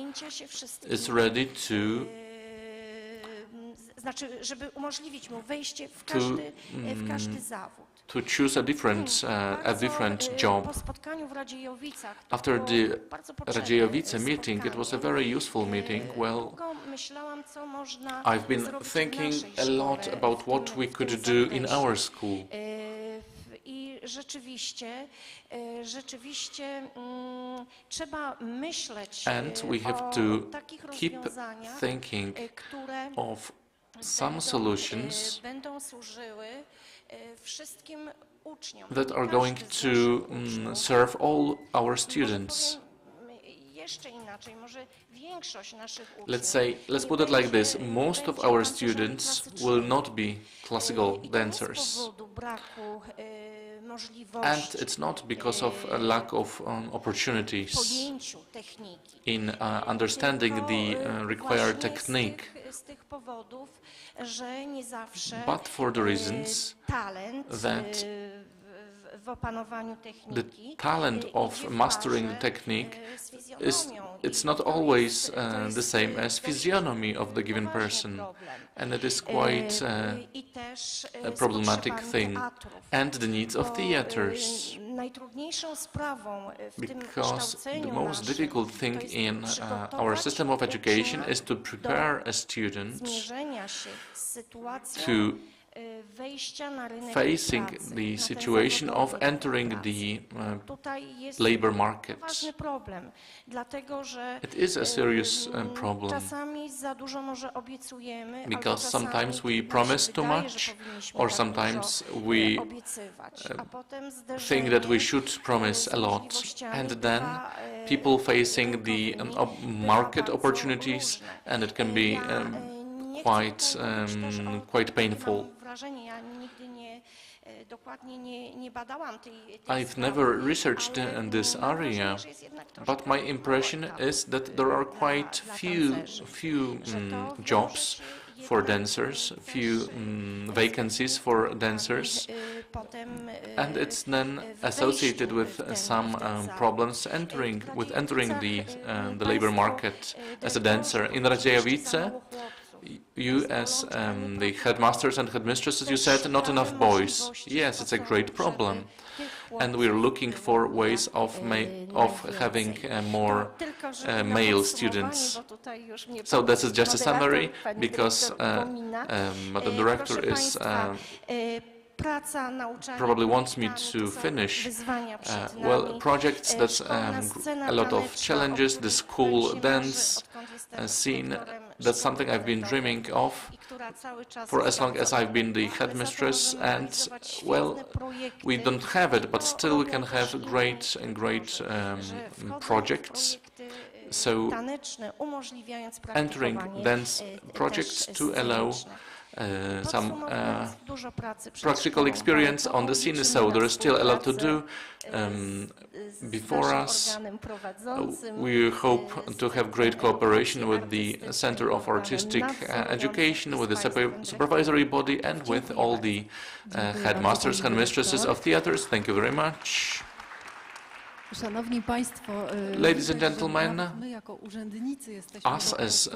is ready to choose a different job. After the Radziejowice meeting, it was a very useful meeting. Well, I've been thinking a lot about what we could do in our school. And we have to keep thinking of some solutions that are going to serve all our students. Let's put it like this: most of our students will not be classical dancers. And it's not because of a lack of opportunities in understanding the required technique, but for the reasons that the talent of mastering the technique it's not always the same as physiognomy of the given person, and it is quite a problematic thing. And the needs of theaters, because the most difficult thing in our system of education is to prepare a student to facing the situation of entering the labor market. It is a serious problem, because sometimes we promise too much, or sometimes we think that we should promise a lot, and then people facing the market opportunities, and it can be quite painful. I've never researched in this area, but my impression is that there are quite few jobs for dancers, few vacancies for dancers, and it's then associated with some problems entering the labor market as a dancer. In Radziejowice, you as the headmasters and headmistresses, you said not enough boys. Yes, it's a great problem. And we're looking for ways of having more male students. So this is just a summary, because Madam Director is probably wants me to finish. Well, projects that's a lot of challenges, the school dance scene, that's something I've been dreaming of for as long as I've been the headmistress, and well, we don't have it, but still we can have great projects. So entering dance projects to allow some practical experience on the scene, so there is still a lot to do before us. We hope to have great cooperation with the Center of Artistic Education, with the supervisory body, and with all the headmasters and mistresses of theaters. Thank you very much. Ladies and gentlemen, us as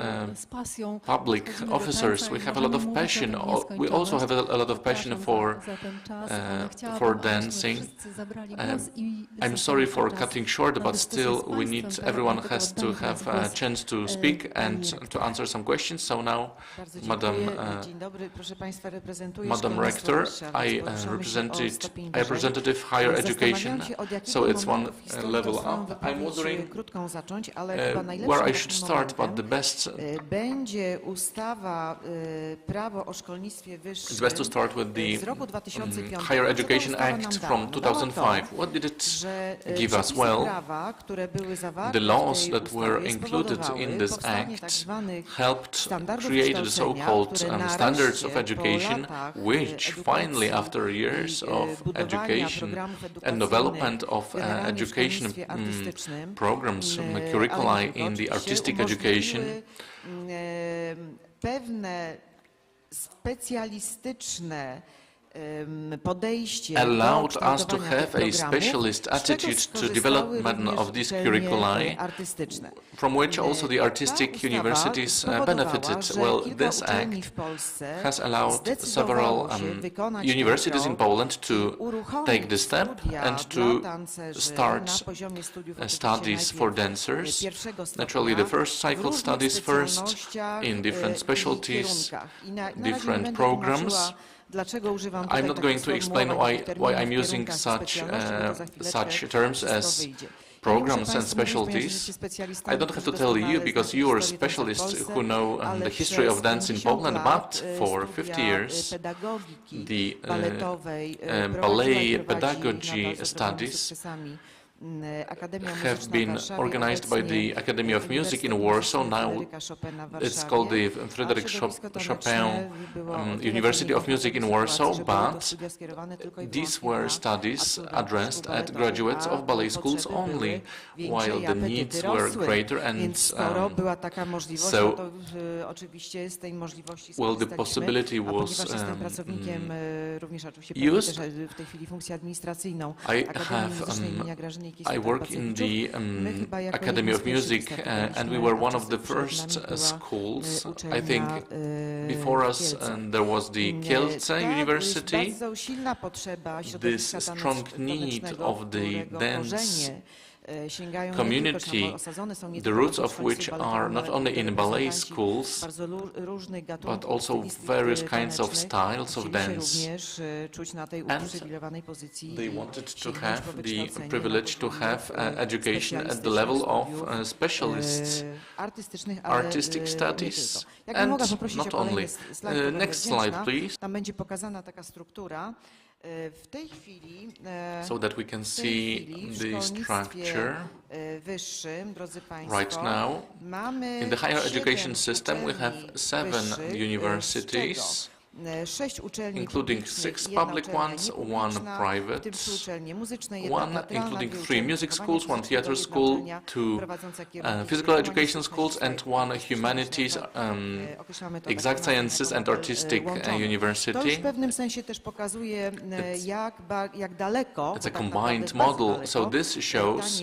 public officers, we have a lot of passion. We also have a lot of passion for dancing. I'm sorry for cutting short, but still everyone has to have a chance to speak and to answer some questions. So now, Madam Rector, I represented higher education, so it's one level up. I'm wondering where I should start, but the best it's best to start with the Higher Education Act from 2005. What did it give us? Well, the laws that were included in this act helped create the so-called standards of education, which finally, after years of education and development of education programs, curricula in the artistic education, allowed us to have a specialist attitude to development of these curricula, from which also the artistic universities benefited. Well, this act has allowed several universities in Poland to take the step and to start studies for dancers. Naturally, the first cycle studies first in different specialties, different programs. I'm not going to explain why I'm using such terms as programs and specialties. I don't have to tell you, because you are specialists who know the history of dance in Poland, but for 50 years the ballet pedagogy studies have been organized by the Academy of Music in Warsaw. Now it's called the Frédéric Chopin University of Music in Warsaw, but these were studies addressed at graduates of ballet schools only, while the needs were greater, and so, well, the possibility was used. I work in the Academy of Music, and we were one of the first schools. I think before us there was the Kielce University. This strong need of the dance community, the roots of which are not only in ballet schools, but also various kinds of styles of dance. And they wanted to have the privilege to have education at the level of specialists, artistic studies, and not only. Next slide, please. So that we can see the structure. Right now, in the higher education system, we have 7 universities. including 6 public ones, 1 private, 1 including 3 music schools, 1 theater school, 2 physical education schools, and 1 humanities, exact sciences and artistic university. It's a combined model, so this shows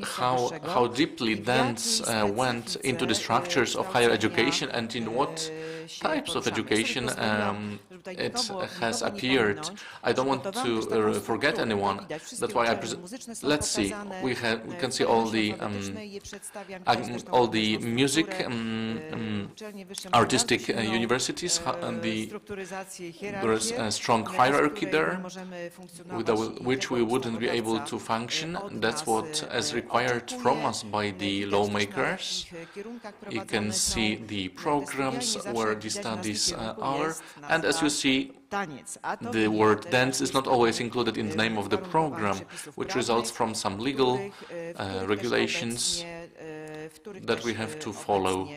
how deeply dance went into the structures of higher education and in what types of education it has appeared. I don't want to forget anyone. That's why I let's see. We can see all the music, artistic universities. There is a strong hierarchy there, without which we wouldn't be able to function. That's what is required from us by the lawmakers. You can see the programs where the studies are, and as you see, the word dance is not always included in the name of the program, which results from some legal regulations that we have to follow.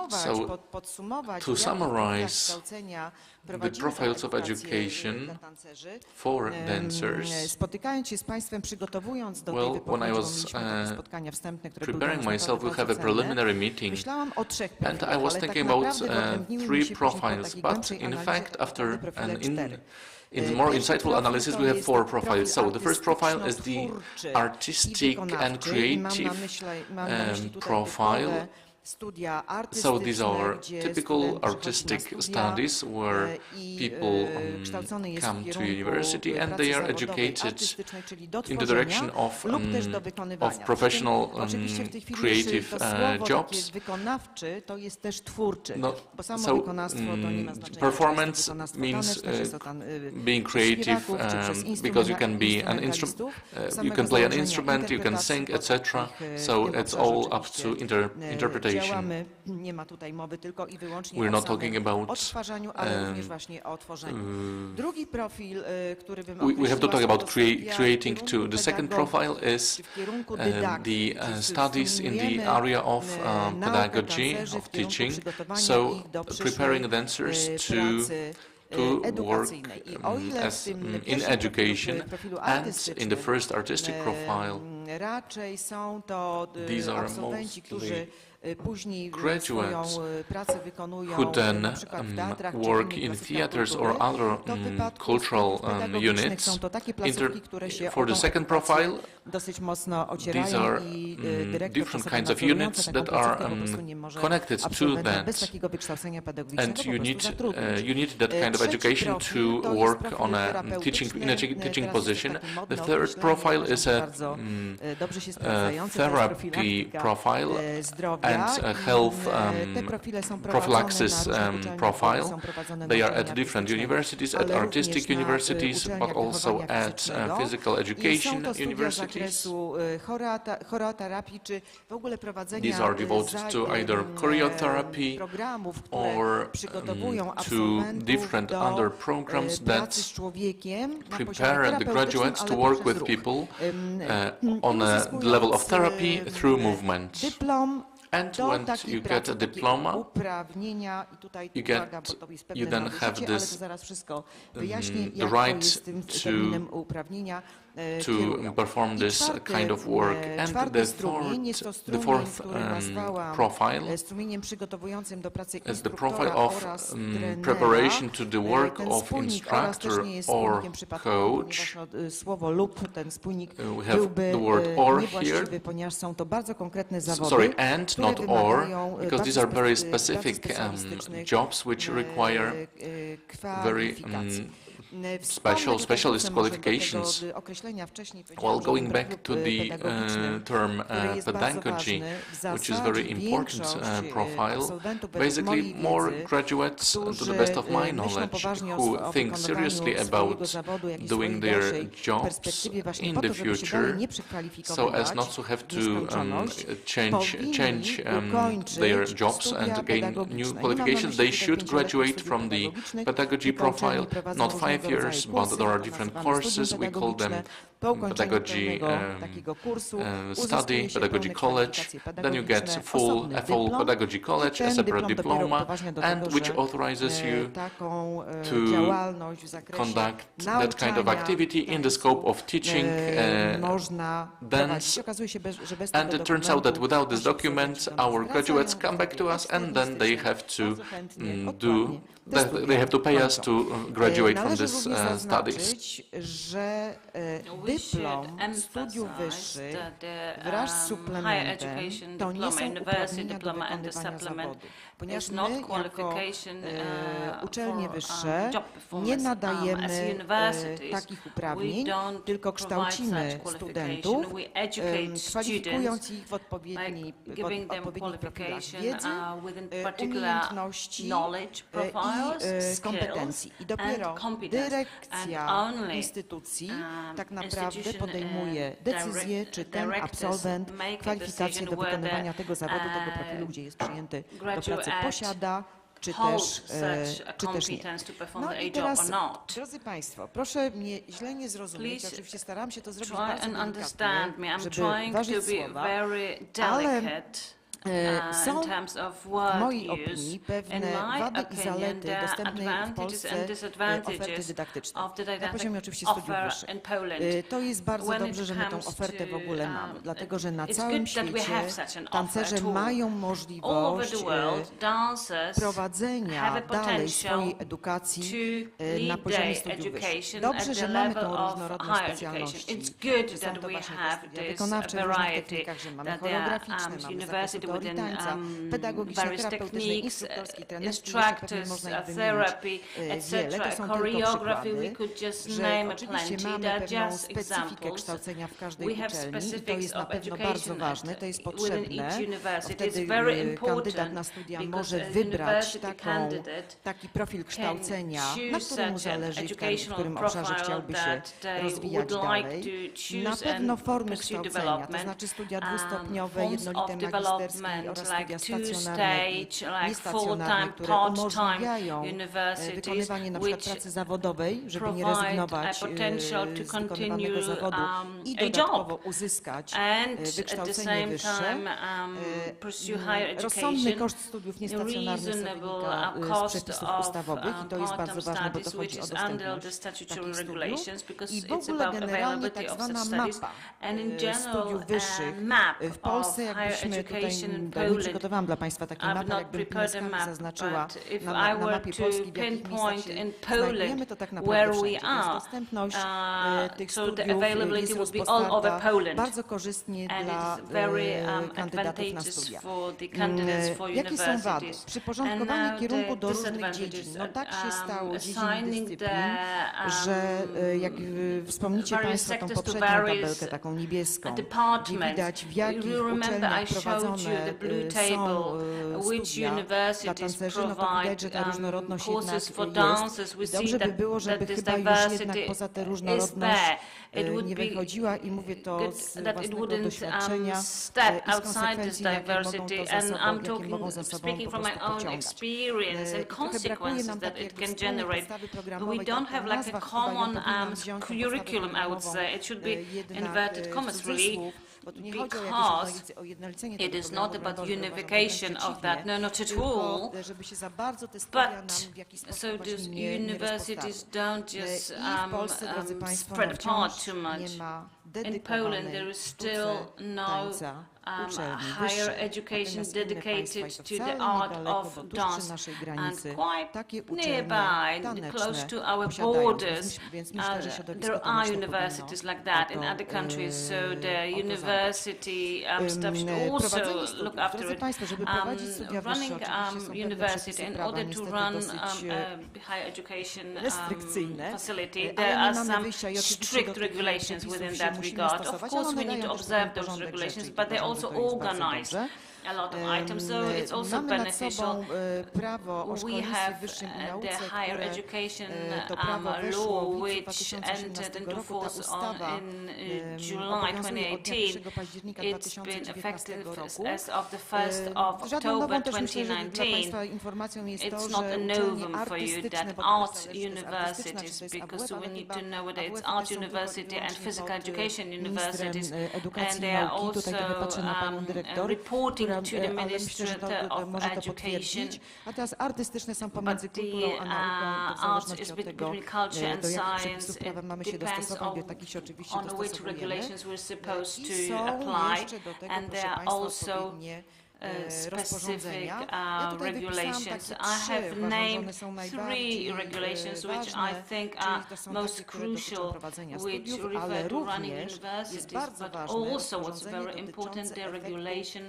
So, to summarize the profiles of education for dancers, well, when I was preparing myself, we have a preliminary meeting, and I was thinking about 3 profiles, but in fact, after in more insightful analysis, we have 4 profiles. So the first profile is the artistic and creative profile. So these are typical artistic studies where people come to university and they are educated in the direction of professional creative jobs. So performance means being creative because you can be an instrument, you can play an instrument, you can sing, etc. So it's all up to interpretation. We're not talking about we have to talk about creating too. The second profile is the studies in the area of pedagogy, of teaching, so preparing dancers to work in education, and in the first artistic profile, these are mostly graduates who then work in theaters or other cultural units. For the second profile, these are different kinds of units that are connected to that, and you need that kind of education to work on a teaching position. The third profile is a therapy profile and a health prophylaxis profile. They are at different universities, at artistic universities, but also at physical education universities. These are devoted to either choreotherapy or to different other programs that prepare the graduates to work with people on a level of therapy through movement. And when you get a diploma, you then have this the right to perform this kind of work. And the fourth profile is the profile of preparation to the work of instructor or coach. We have the word or here. Sorry, and not or, because these are very specific jobs which require very specialist qualifications. Well, going back to the term pedagogy, which is very important profile, basically more graduates, to the best of my knowledge, who think seriously about doing their jobs in the future, so as not to have to change their jobs and gain new qualifications. They should graduate from the pedagogy profile, not 5 years, but there are different courses. We call them pedagogy study, pedagogy college. Then you get a full pedagogy college, a separate diploma, and which authorizes you to conduct that kind of activity in the scope of teaching dance. And it turns out that without this document, our graduates come back to us, and then they have to they have to pay us to graduate from these studies. Dyplom studiów wyższych wraz z suplementem to nie są uprawnienia do wykonywania zawodu, ponieważ my jako uczelnie wyższe nie nadajemy takich uprawnień, tylko kształcimy studentów, kwalifikując ich w odpowiednich profilach wiedzy, umiejętności i kompetencji. I dopiero dyrekcja instytucji tak naprawdę podejmuje decyzję, czy ten absolwent kwalifikacje do wykonywania tego zawodu, tego profilu, gdzie jest przyjęty do pracy, posiada, czy też nie. No i teraz, drodzy Państwo, proszę mnie źle nie zrozumieć, oczywiście starałam się to zrobić bardzo delikatnie, żeby ważyć słowa, ale są w mojej opinii pewne wady i zalety dostępnej w Polsce oferty dydaktycznej, na poziomie oczywiście studiów wyższych. To jest bardzo dobrze, że my tą ofertę w ogóle mamy, dlatego że na całym świecie tancerze mają możliwość prowadzenia dalej swojej edukacji na poziomie studiów wyższych. Dobrze, że mamy tą różnorodność specjalności, że są to właśnie te studia wykonawcze w różnych technikach, że mamy choreograficzne, mamy zakresy teorii tańca, pedagogiczne, terapeutyczne, instruktorskie, trenerskie, jeszcze pewnie można ich wymienić wiele. To są tylko przykłady, że oczywiście mamy pewną specyfikę kształcenia w każdej uczelni i to jest na pewno bardzo ważne, to jest potrzebne. Wtedy kandydat na studia może wybrać taki profil kształcenia, na którym mu zależy, w którym obszarze chciałby się rozwijać dalej. Na pewno formy kształcenia, to znaczy studia dwustopniowe, jednolite magisterskie oraz studia stacjonarne i niestacjonarne, które umożliwiają wykonywanie na przykład pracy zawodowej, żeby nie rezygnować z wykonywanego zawodu i dodatkowo uzyskać wykształcenie wyższe. Rozsądny koszt studiów niestacjonarnych wynika z przepisów ustawowych i to jest bardzo ważne, bo to chodzi o dostępność takich studiów. I w ogóle generalnie tak zwana mapa studiów wyższych w Polsce, jakbyśmy tutaj, przygotowałam dla Państwa taką mapę, jakbym pineskami zaznaczyła na mapie Polski, w jakich miejscach się znajdujemy, to tak naprawdę wszędzie. Więc dostępność tych studiów jest rozpostarta bardzo korzystnie dla kandydatów na studia. Jakie są wady? Przyporządkowanie kierunku do różnych dziedzin. No tak się stało, dziedzin i dyscyplin, że jak wspomnicie Państwo tą poprzednią tabelkę, taką niebieską, gdzie widać, w jakich uczelniach prowadzone są studia dla tancerzy, no to widać, że ta różnorodność jednak jest. I dobrze by było, żeby chyba już jednak poza tę różnorodność nie wychodziła i mówię to z własnego doświadczenia i z konsekwencji, jakie mogą za sobą po prostu pociągać. Trochę brakuje nam takiej wspólnej podstawy programowej, taka nazwa chyba ją powinnam wziąć curriculum, I would say. It should be inverted commas, really, because it is not about unification of that, no, not at all. But so these universities don't just spread apart too much. In Poland, there is still no higher education dedicated to the art of dance, and quite nearby, close to our borders, there are universities like that in other countries, so the university staff should also look after it. Running university, in order to run a higher education facility, there are some strict regulations within that regard. Of course, we need to observe those regulations, but they also organize a lot of items, so it's also Mamy nad beneficial. sobą prawo o We szkolnictwie have wyższym i nauce, the higher które education to prawo weszło law, w lipcu which 2018 entered into roku. Ta force ustawa in July obowiązuje od dnia 1 2018. października It's been 2019 effective roku. as of the 1st of Żadną October nową też myślę, że dla 2019. Państwa informacją jest to, It's że not a uczelnie novum for you artystyczne, that bo art to jest universities, artystyczna, czy to jest because AWF, we need ale to know whether it's AWF-y art są tylko university and wyłącznie physical pod education universities, ministrem edukacji and i they are nauki. Tutaj also trochę patrzę na panią dyrektor, reporting która, to the ale myślę, że Ministry to of może to Education. potwierdzić. A teraz artystyczne są pomiędzy But the kulturą a nauką, to w art zależności is od tego, between culture and do jakich science. przepisów prawa mamy się Depends dostosować, do takich się oczywiście on which dostosowujemy. regulations we're supposed I to są apply, jeszcze do tego, and proszę there are Państwa, also odpowiednie specific rozporządzenia. Ja tutaj wypisałam regulations. takie I have trzy, uważam, że one named są 3 najbardziej regulations which ważne, I think czyli are to są most takie, które dotyczą crucial, prowadzenia which studiów, refer ale to running również jest universities, bardzo but ważne also what's rozporządzenie very important, dotyczące the efektu regulation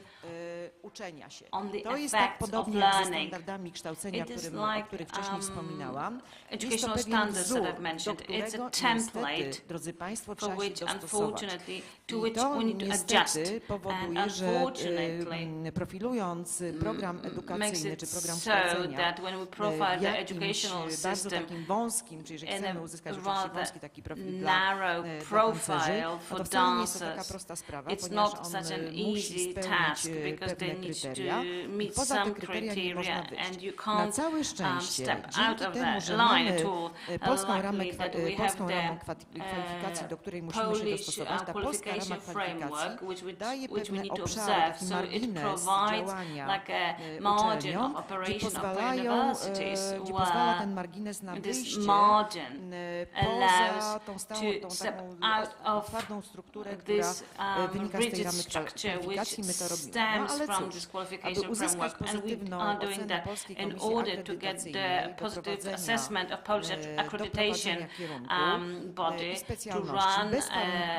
uczenia się. on the To jest tak effects of podobnie jak ze learning. standardami kształcenia, It is o like, których wcześniej wspominałam. Jest to educational pewien standards wzór, that I've mentioned. do It's a którego template niestety, drodzy Państwo, for trzeba się which dostosować. unfortunately to I which to we need to adjust. niestety powoduje, And że unfortunately profilując program makes edukacyjny it czy program so kształcenia that when we profile w the jakimś educational bardzo system takim wąskim, czyli że in a chcemy uzyskać rzeczywiście rather wąski taki profil dla narrow tancerzy, profile no for to wcale nie jest to taka dancers, prosta sprawa, it's ponieważ not on such an musi easy spełnić task because they pewne need to kryteria i meet poza some te kryteria nie można criteria, wyjść. and you Na can't całe szczęście, step out dzięki of temu, that że line mamy at all. polską ramę, Luckily that we have polską ramę the kwalifikacji, do której musimy się Polish dostosować, ta polska rama qualification framework, kwalifikacji daje which we pewne need to obszary, observe. taki So it margines provides działania like a margin uczelniom, of gdzie operation of the pozwalają, universities, gdzie pozwala ten where margines na this wyjście margin poza allows tą stałą, to tą step taką out of twardą strukturę, która this wynika z tej rigid ramy structure which kwalifikacji, my to robimy. No stems ale from cóż, this aby qualification uzyskać framework, and we pozytywną are doing ocenę that Polskiej in Komisji order to get the Akredytacyjnej do positive prowadzenia assessment of Polish accreditation body i to specjalności run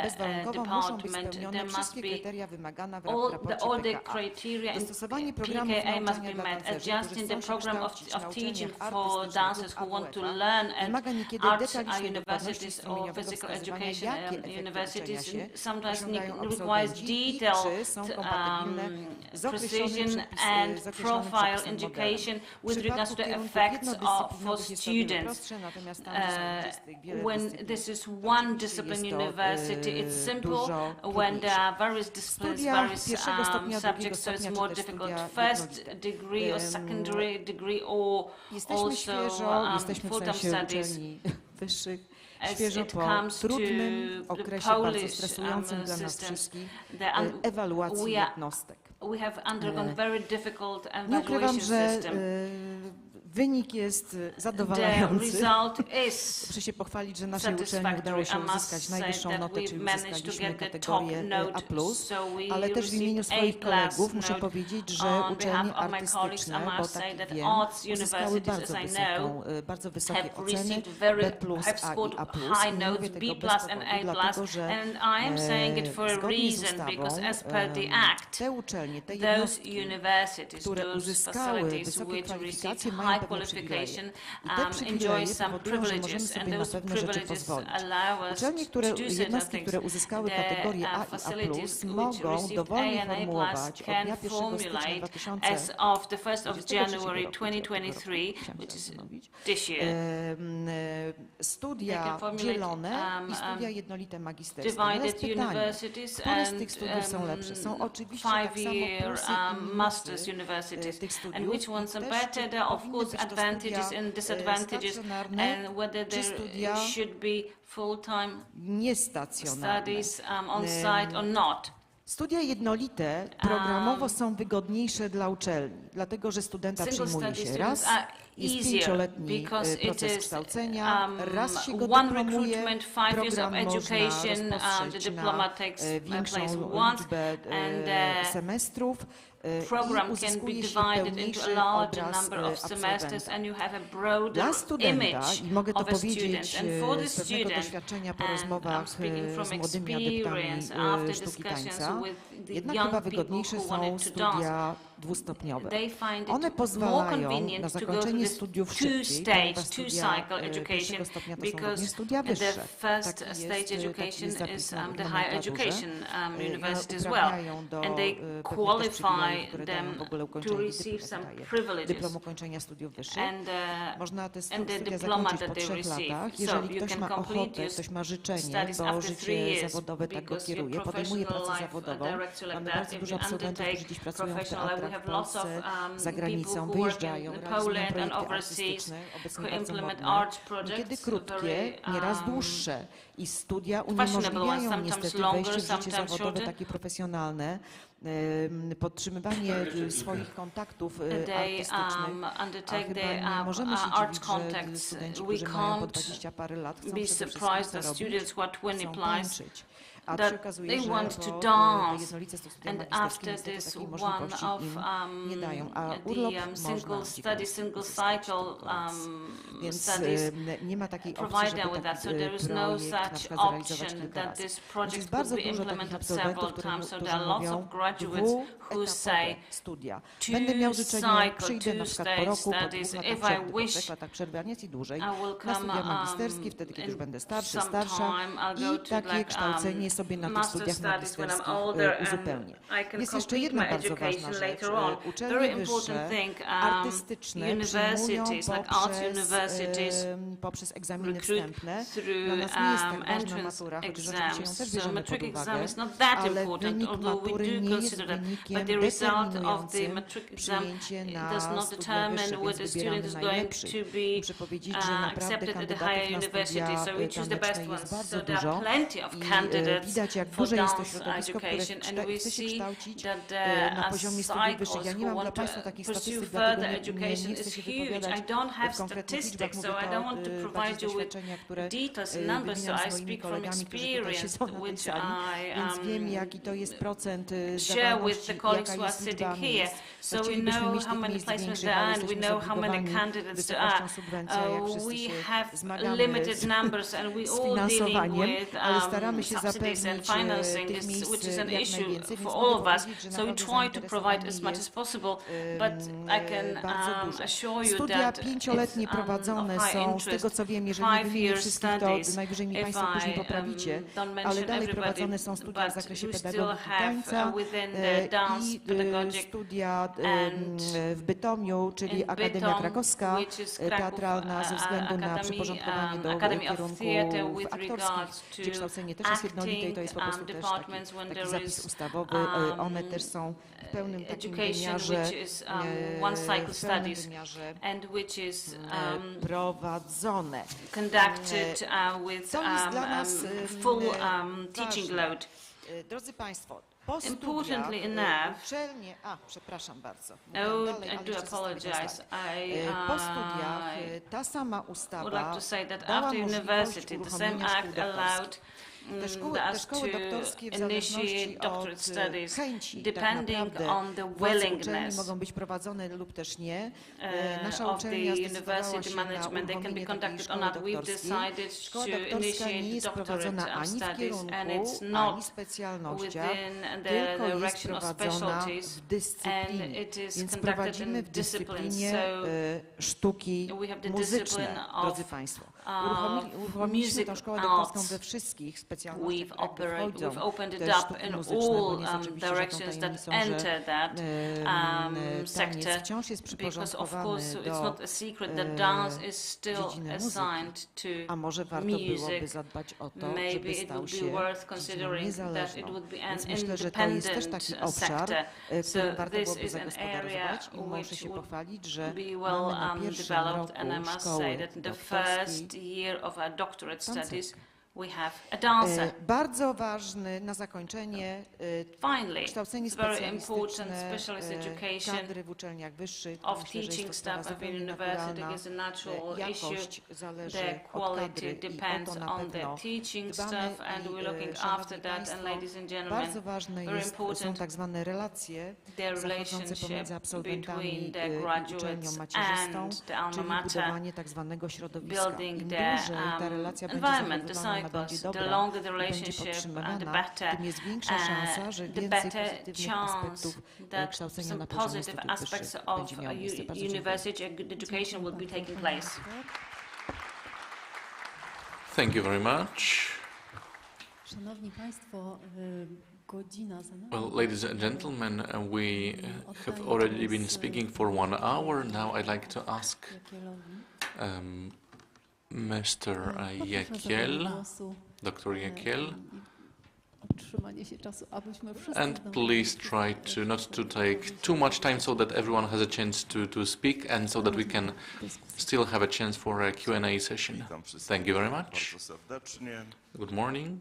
bezwarunkowo a muszą być department. spełnione There must wszystkie be kryteria wymagane w all raporcie the PKA. criteria in Dostosowanie programów PKA must nauczania be dla met, tancerzy, adjusting the którzy chcą się program kształcić of na teaching uczelniach for artystycznych dancers lub who want to AWF-a, learn at wymaga niekiedy art detalicznej dokładności universities or strumieniowego physical wskazywania, education jakie efekty universities uczenia się sometimes osiągają requires absolwenci i czy są detailed kompatybilne z określonym precision and z określonym profile przepisem education modelu. with regards to the kierunków effects of for jednodyscyplinowych jest to o wiele students. prostsze, natomiast tam, gdzie są dyscypliny, wiele When dyscyplin, this is one discipline jest to, university, it's simple. dużo When there trudniejsze. are various disciplines, Studia various pierwszego stopnia, drugiego subjects, so it's stopnia, more czy też difficult. studia First jednolite. degree or secondary degree, or Jesteśmy also świeżo, jesteśmy w full-time sensie studies. uczelni wyższych, As świeżo it po comes to trudnym the okresie bardzo Polish stresującym dla nas systems, wszystkich we ewaluacji are- jednostek. We have undergone very difficult Nie ukrywam, evaluation że system. wynik jest The zadowalający. result is Muszę się pochwalić, że naszej uczelni udało się uzyskać najwyższą notę, czyli uzyskaliśmy kategorię A+, ale też w imieniu swoich kolegów muszę powiedzieć, że uczelnie artystyczne, bo tak wiem, uzyskały bardzo wysokie oceny B+, A i A+. Nie mówię tego bez powodu, dlatego że zgodnie z ustawą te uczelnie, te jednostki, które uzyskały wysokie kwalifikacje, mają pewne przywileje. I te przywileje powodują, że możemy sobie na pewne rzeczy pozwolić. Uczelnie, jednostki, które uzyskały kategorię A i A+, mogą dowolnie formułować od dnia 1 stycznia 2023 studia dzielone i studia jednolite magisterskie. Teraz pytanie, które z tych studiów są lepsze? Są oczywiście tak samo plusy i minusy tych studiów. And which ones are I better? też There are of powinny course być to advantages studia and disadvantages, stacjonarne and whether czy there studia should be full-time niestacjonarne. studies on site or not. Studia jednolite programowo są wygodniejsze dla uczelni, dlatego że studenta przyjmuje się raz, jest 5-letni proces kształcenia, raz się go dyplomuje, program można rozpostrzeć na większą liczbę semestrów Program i can be uzyskuje się divided into a pełniejszy larger obraz number of semesters, absolwenta. and you have a broader Dla studenta, image i mogę to of a powiedzieć student. And for the z pewnego student, doświadczenia po and rozmowach I'm speaking from z młodymi adeptami experience after sztuki discussions tańca, with the jednak young chyba people wygodniejsze who są wanted to studia dance. dwustopniowe. One pozwalają na zakończenie studiów szybciej, ponieważ studia pierwszego stopnia to są również studia wyższe. Taki jest zapis na nomenklaturze. Uprawniają do pewnych przywilejów, które dają w ogóle ukończenie dyplom ukończenia studiów wyższych. Można te studia zakończyć po 3 latach. Jeżeli ktoś ma ochotę, ktoś ma życzenie, bo życie zawodowe tak go kieruje, podejmuje pracę zawodową. Mamy bardzo dużo absolwentów, którzy dziś pracują w teatrach w Polsce, za granicą, wyjeżdżają, realizują projekty artystyczne, obecnie bardzo modne, niekiedy krótkie, nieraz dłuższe. I studia uniemożliwiają niestety wejście w życie zawodowe, takie profesjonalne, podtrzymywanie swoich kontaktów artystycznych, a chyba nie możemy się dziwić, że studenci, którzy mają po 20 parę lat, chcą przede wszystkim co robić, chcą tańczyć. A przy okazuje, że jednolice studia magisterskie niestety takiej możliwości im nie dają, a urlop można więc nie ma takiej opcji, żeby taki projekt na przykład zrealizować kilka razy. Więc jest bardzo dużo takich absolwentów, którzy mówią dwuetapowe studia. Będę miał życzenie, przyjdę na przykład po roku, po 2 latach przerwy, po 3 latach przerwy, a nie ci dłużej, na studia magisterskie, wtedy kiedy już będę starszy, starsza i takie kształcenie sobie na tych studiach magisterskich uzupełnię. Jest jeszcze jedna bardzo ważna rzecz. Uczelnie wyższe, artystyczne przyjmują poprzez egzaminy wstępne. Dla nas nie jest tak ważna matura, chociaż oczywiście ją też bierzemy pod uwagę, ale wynik matury nie jest wynikiem determinującym przyjęcie na studia wyższe, więc wybieramy najlepszych. Muszę powiedzieć, że naprawdę kandydatów na studia taneczne jest bardzo dużo i widać, jak duże jest to środowisko, które chce się kształcić na poziomie studiów wyższych. Ja nie mam dla Państwa takich statystyk, dlatego nie chcę się wypowiadać w konkretnych liczbach. Mówię to bardziej z doświadczenia, które wymieniam swoimi kolegami, którzy tutaj siedzą na tej sali, więc wiem, jaki to jest procent zdawalności, jaka jest liczba miejsc. Chcielibyśmy mieć tych miejsc większych, ale jesteśmy zobligowani wysokością subwencji, jak wszyscy się zmagamy z finansowaniem, ale staramy się zapewnić tych miejsc jak najwięcej, więc mogę powiedzieć, że naprawdę zainteresowanie jest bardzo duże. Studia 5-letnie prowadzone są, z tego co wiem, jeżeli nie wymienię wszystkich, to najwyżej mi Państwo później poprawicie, ale dalej prowadzone są studia w zakresie pedagogiki tańca i studia w Bytomiu, czyli Akademia Krakowska Teatralna ze względu na przyporządkowanie do kierunków aktorskich, gdzie kształcenie też jest jednolite i to jest po prostu też taki zapis ustawowy. One też są w pełnym takim wymiarze, prowadzone. To jest dla nas teaching load. Drodzy Państwo, po studiach uczelnie... przepraszam bardzo. Po studiach ta sama ustawa dała możliwość uruchomienia szkół doktorskich. Te szkoły doktorskie w zależności od chęci tak naprawdę władz uczelni mogą być prowadzone lub też nie. Nasza uczelnia zdecydowała się na uruchomienie takiej szkoły doktorskiej. Szkoła doktorska nie jest prowadzona ani w kierunku, ani specjalnościach, tylko jest prowadzona w dyscyplinie. Więc prowadzimy w dyscyplinie sztuki muzyczne, drodzy Państwo. Uruchomiliśmy tę szkołę doktorską we wszystkich specjalnościach, we've opened it up in all directions that enter that sector, because of course it's not a secret that dance is still assigned to music. Maybe it would be worth considering that it would be an independent sector. So this is an area which would be well developed, and I must say that in the first year of our doctorate studies we have a dancer. Bardzo ważny na zakończenie kształcenie specjalistyczne kadry w uczelniach wyższych. Of teaching staff of university is a natural issue. The quality depends on the teaching staff, and we're looking after that. And ladies and gentlemen, bardzo ważne są tak zwane relacje zachodzące pomiędzy absolwentami i uczelnią macierzystą, czyli budowanie tak zwanego środowiska. Im dłużej ta relacja będzie zachowywana because the dobra longer the i będzie relationship, the podtrzymywana, better, tym jest większa szansa, że the więcej better pozytywnych chance aspektów that kształcenia some na poziomie positive studiów aspects wyższych of będzie miało miejsce. Bardzo dziękuję. university education will be taking place. Thank you very much. Szanowni Państwo, godzina za nami. Well, ladies and gentlemen, we have already been speaking for 1 hour. Now I'd like to ask Mr. Jekiel, Dr. Jekiel, and please try to not to take too much time so that everyone has a chance to speak and so that we can still have a chance for a Q&A session. Thank you very much. Good morning.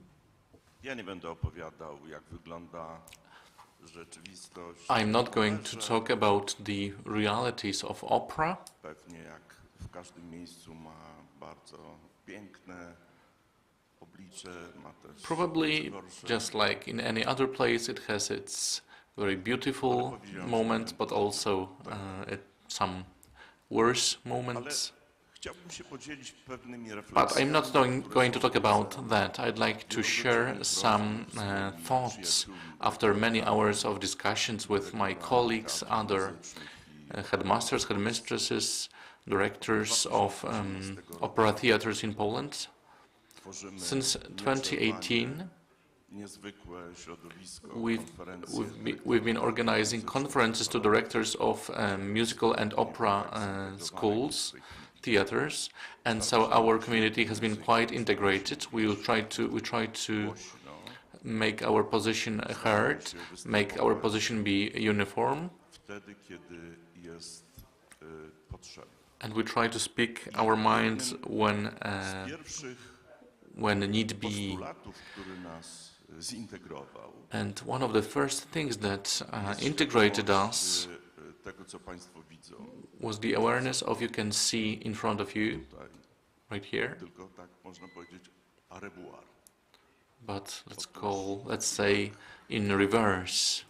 I'm not going to talk about the realities of opera. Probably, just like in any other place, it has its very beautiful moments, but also some worse moments. But I'm not going to talk about that. I'd like to share some thoughts after many hours of discussions with my colleagues, other headmasters, headmistresses, directors of opera theaters in Poland. Since 2018, we've been organizing conferences to directors of musical and opera schools, theaters, and so our community has been quite integrated. We try to make our position heard, make our position be uniform, and we try to speak our minds when need be. And one of the first things that integrated us was the awareness of you can see in front of you, right here. But let's say in reverse.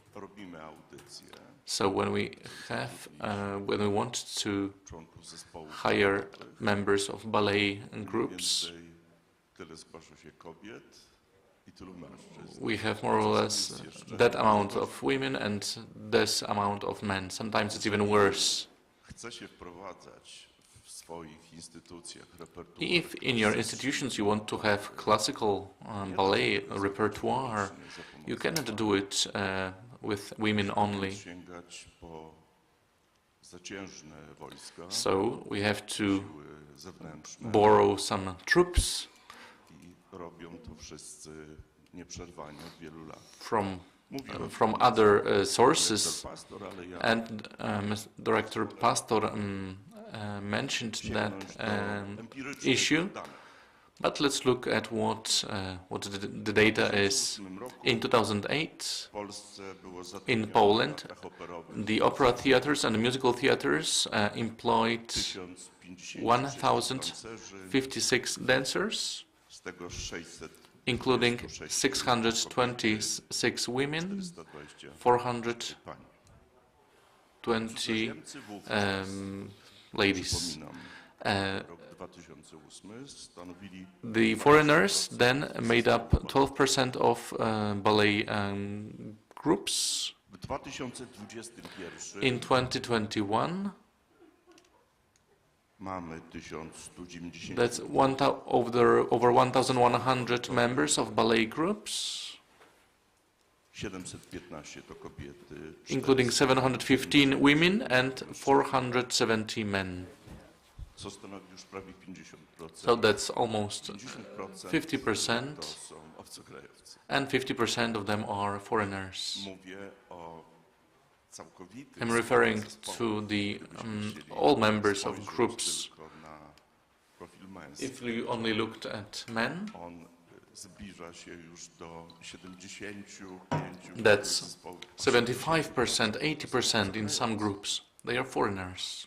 So when we want to hire members of ballet groups, we have more or less that amount of women and this amount of men. Sometimes it's even worse. If in your institutions you want to have classical ballet repertoire, you cannot do it with women only. So we have to borrow some troops from other sources, and Director Pastor mentioned that issue. But let's look at what the data is. In 2008, in Poland, the opera theaters and the musical theaters employed 1,056 dancers, including 626 women, 420 ladies. The foreigners then made up 12% of ballet groups. In 2021, that's over 1,100 members of ballet groups, including 715 women and 470 men. So that's almost 50%, and 50% of them are foreigners. I'm referring to the all members of groups. If we only looked at men, that's 75%, 80% in some groups. They are foreigners.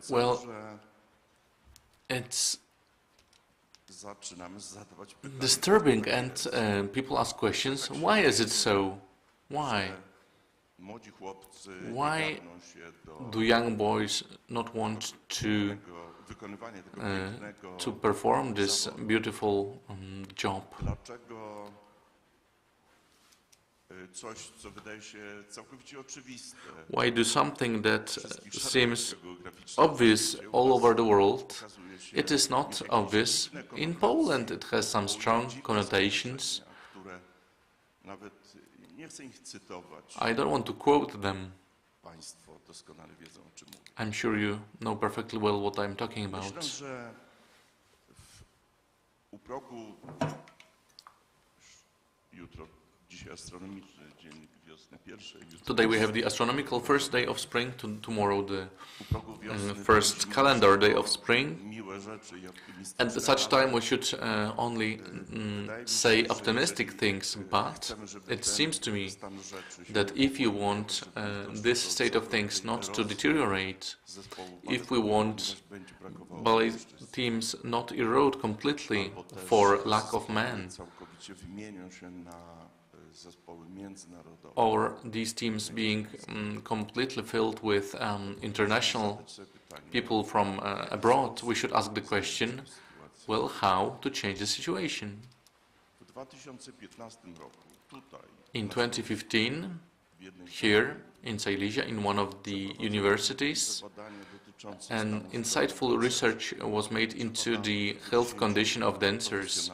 Well, it's disturbing, and people ask questions. Why is it so? Why? Why do young boys not want to perform this beautiful job? Why do something that seems obvious all over the world? It is not obvious in Poland. It has some strong connotations. I don't want to quote them. I'm sure you know perfectly well what I'm talking about. Today we have the astronomical first day of spring, tomorrow the first calendar day of spring. At such time we should only say optimistic things, but it seems to me that if you want this state of things not to deteriorate, if we want ballet teams not erode completely for lack of men, or these teams being completely filled with international people from abroad, we should ask the question, well, how to change the situation? In 2015, here in Silesia, in one of the universities, an insightful research was made into the health condition of dancers.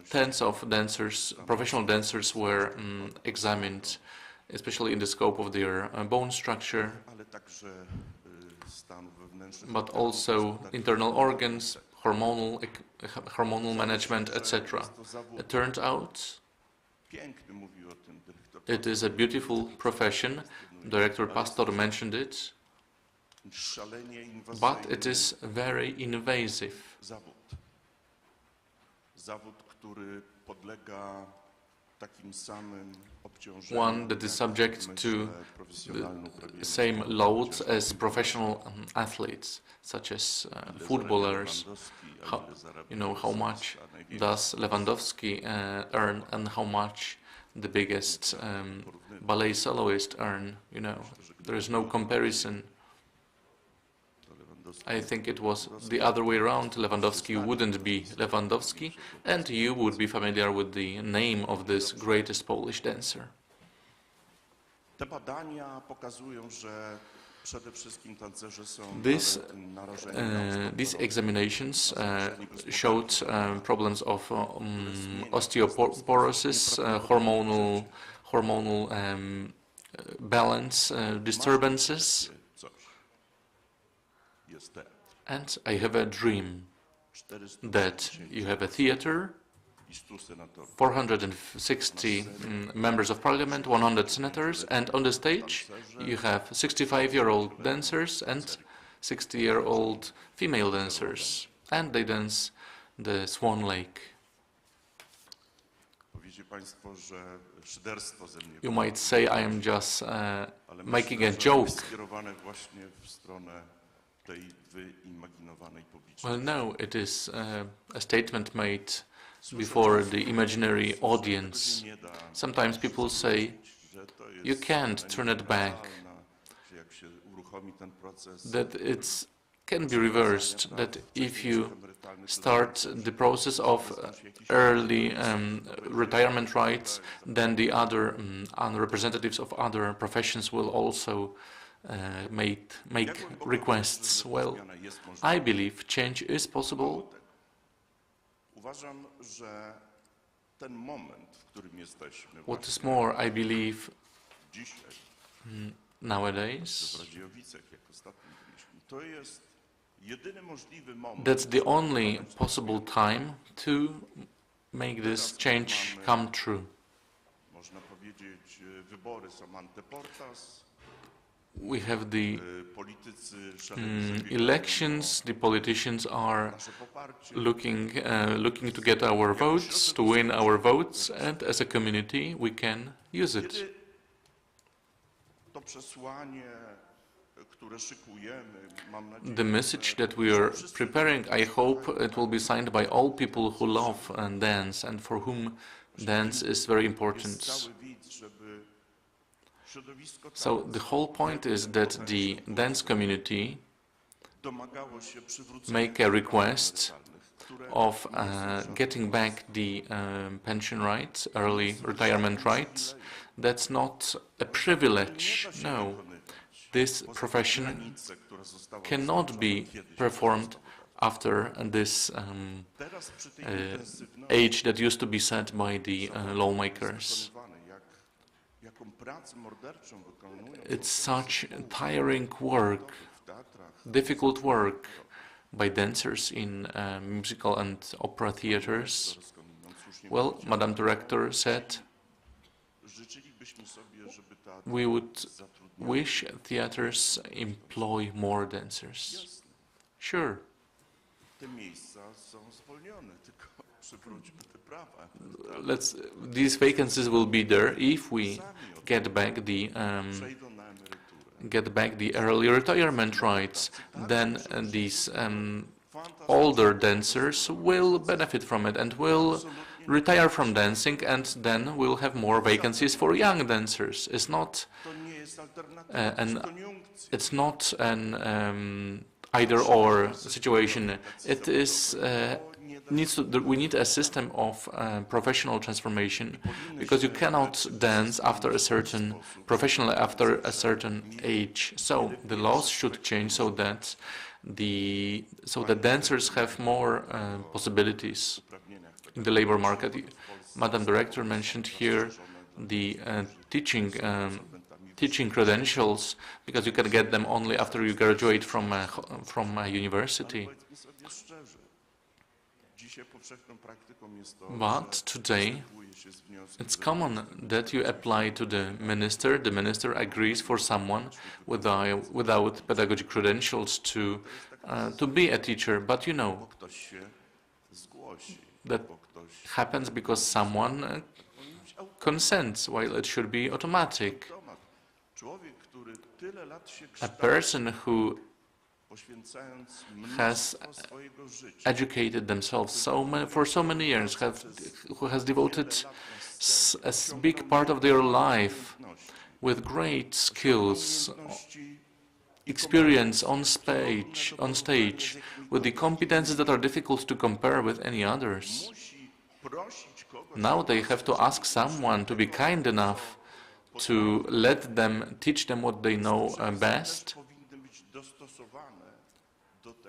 Tens of dancers, professional dancers, were examined, especially in the scope of their bone structure, but also internal organs, hormonal management, etc. It turned out it is a beautiful profession. Director Pastor mentioned it, but it is very invasive. One that is subject to the same loads as professional athletes, such as footballers. You know, how much does Lewandowski earn and how much the biggest ballet soloist earn? You know, there is no comparison. I think it was the other way around. Lewandowski wouldn't be Lewandowski, and you would be familiar with the name of this greatest Polish dancer. These examinations showed problems of osteoporosis, hormonal balance disturbances. And I have a dream that you have a theater, 460 members of parliament, 100 senators, and on the stage you have 65-year-old dancers and 60-year-old female dancers, and they dance the Swan Lake. You might say I am just making a joke. Well, no, it is a statement made before the imaginary audience. Sometimes people say, you can't turn it back, that it can be reversed, that if you start the process of early retirement rights, then the other representatives of other professions will also make requests. Well, I believe change is possible. What is more, I believe nowadays that's the only possible time to make this change come true. We have the elections, the politicians are looking to get our votes, to win our votes, and as a community we can use it. The message that we are preparing, I hope it will be signed by all people who love dance and for whom dance is very important. So the whole point is that the dance community make a request of getting back the pension rights, early retirement rights. That's not a privilege, no. This profession cannot be performed after this age that used to be set by the lawmakers. It's such tiring work, difficult work by dancers in musical and opera theaters. Well, Madam Director said, we would wish theaters employ more dancers. Sure. These vacancies will be there if we get back the early retirement rights. Then these older dancers will benefit from it and will retire from dancing, and then we'll have more vacancies for young dancers. It's not an either-or situation. It is we need a system of professional transformation, because you cannot dance after a certain age. So the laws should change so that the dancers have more possibilities in the labor market. Madam Director mentioned here the teaching credentials, because you can get them only after you graduate from a university. But today, it's common that you apply to the minister agrees for someone without pedagogic credentials to be a teacher. But you know, that happens because someone consents, while it should be automatic. A person who has educated themselves for so many years, who has devoted a big part of their life with great skills, experience on stage, with the competences that are difficult to compare with any others. Now they have to ask someone to be kind enough to let them teach them what they know best.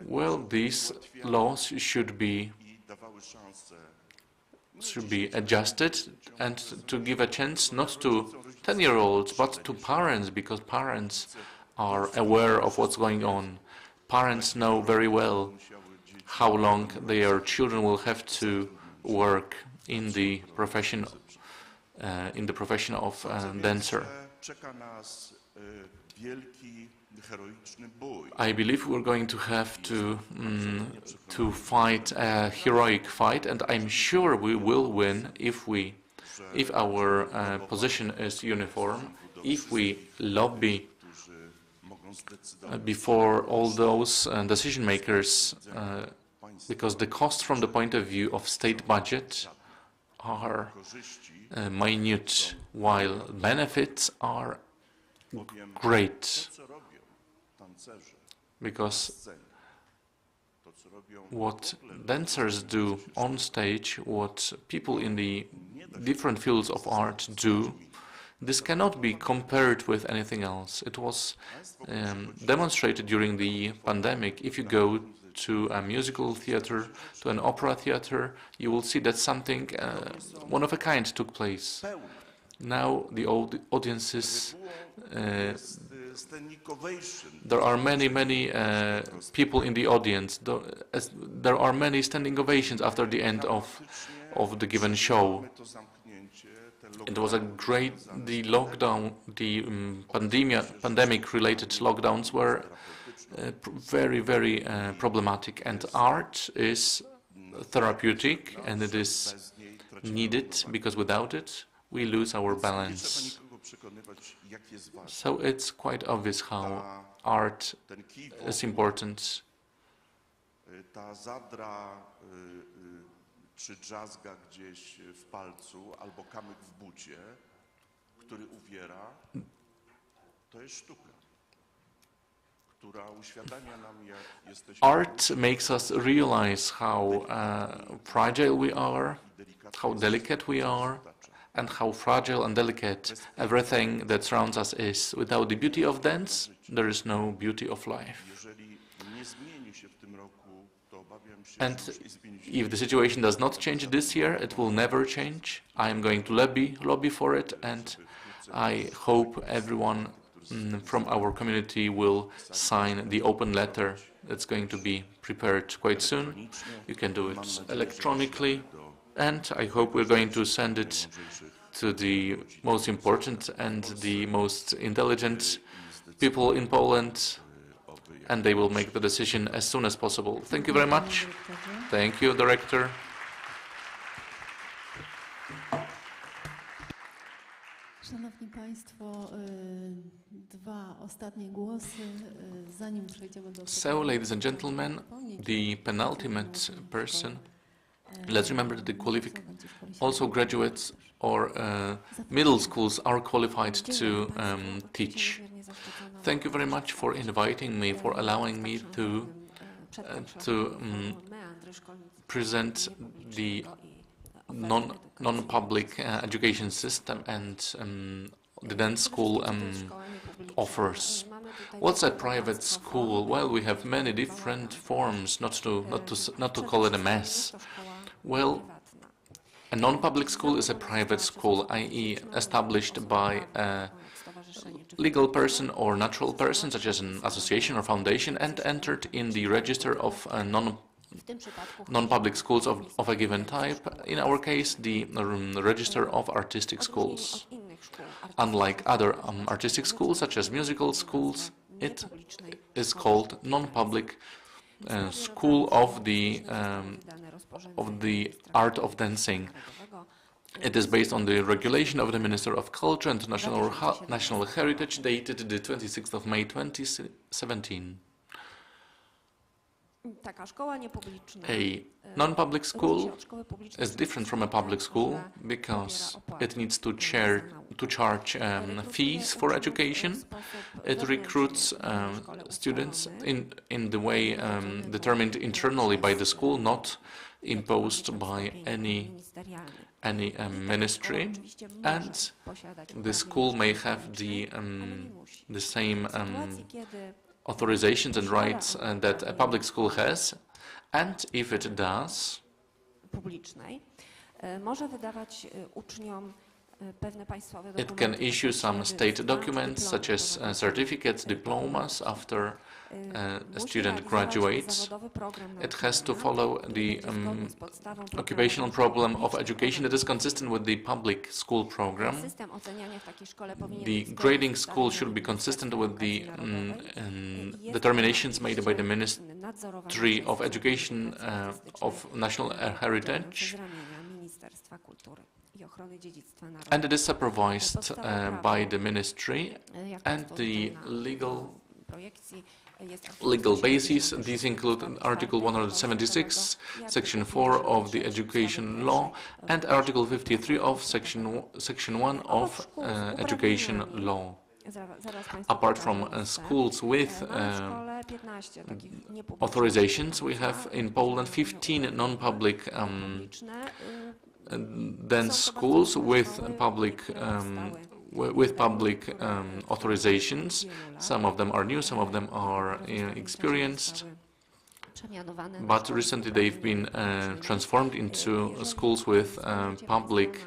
Well, these laws should be adjusted, and to give a chance not to 10-year-olds but to parents, because parents are aware of what's going on. Parents know very well how long their children will have to work in the profession of dancer. I believe we're going to have to fight a heroic fight, and I'm sure we will win if our position is uniform, if we lobby before all those decision makers, because the costs from the point of view of state budget are minute, while benefits are great. Because what dancers do on stage, what people in the different fields of art do, this cannot be compared with anything else. It was demonstrated during the pandemic. If you go to a musical theater, to an opera theater, you will see that something one of a kind took place. Now the audiences, there are many people in the audience. There are many standing ovations after the end of the given show. It was a great. The lockdown, the pandemic-related lockdowns were very problematic. And art is therapeutic, and it is needed, because without it we lose our balance. So it's quite obvious how art is important. Ta zadra czy drzazga gdzieś w palcu albo kamyk w bucie, który uwiera, to jest sztuka, która uświadamia nam, jak jesteśmy. Art makes us realize how fragile we are, how delicate we are, and how fragile and delicate everything that surrounds us is. Without the beauty of dance, there is no beauty of life. And if the situation does not change this year, it will never change. I am going to lobby for it, and I hope everyone from our community will sign the open letter that's going to be prepared quite soon. You can do it electronically, and I hope we're going to send it to the most important and the most intelligent people in Poland, and they will make the decision as soon as possible. Thank you very much. Thank you, Director. Szanowni Państwo, dwa ostatnie głosy, zanim przejdziemy do... So, ladies and gentlemen, the penultimate person, let's remember that also graduates or middle schools are qualified to teach. Thank you very much for inviting me, for allowing me to present the non-public education system and the dance school offers. What's a private school? Well, we have many different forms, not to call it a mess. Well, a non-public school is a private school, i.e. established by a legal person or natural person, such as an association or foundation, and entered in the register of non-public schools of a given type, in our case, the register of artistic schools. Unlike other artistic schools, such as musical schools, it is called non-public school of the art of dancing. It is based on the regulation of the Minister of Culture and National Heritage, dated the 26th of May 2017. A non-public school is different from a public school because it needs to charge fees for education. It recruits students in the way determined internally by the school, not imposed by any ministry, and the school may have the same authorizations and rights that a public school has, and if it does, it can issue some state documents, such as certificates, diplomas, after a student graduates. It has to follow the occupational program of education that is consistent with the public school program. The grading school should be consistent with the determinations made by the Ministry of Education of National Heritage, and it is supervised by the ministry, and the legal bases. These include Article 176, Section 4 of the Education Law, and Article 53 of Section 1 of Education Law. Apart from schools with authorizations, we have in Poland 15 non-public dance schools with public authorizations. Some of them are new, some of them are experienced, but recently they've been transformed into schools with public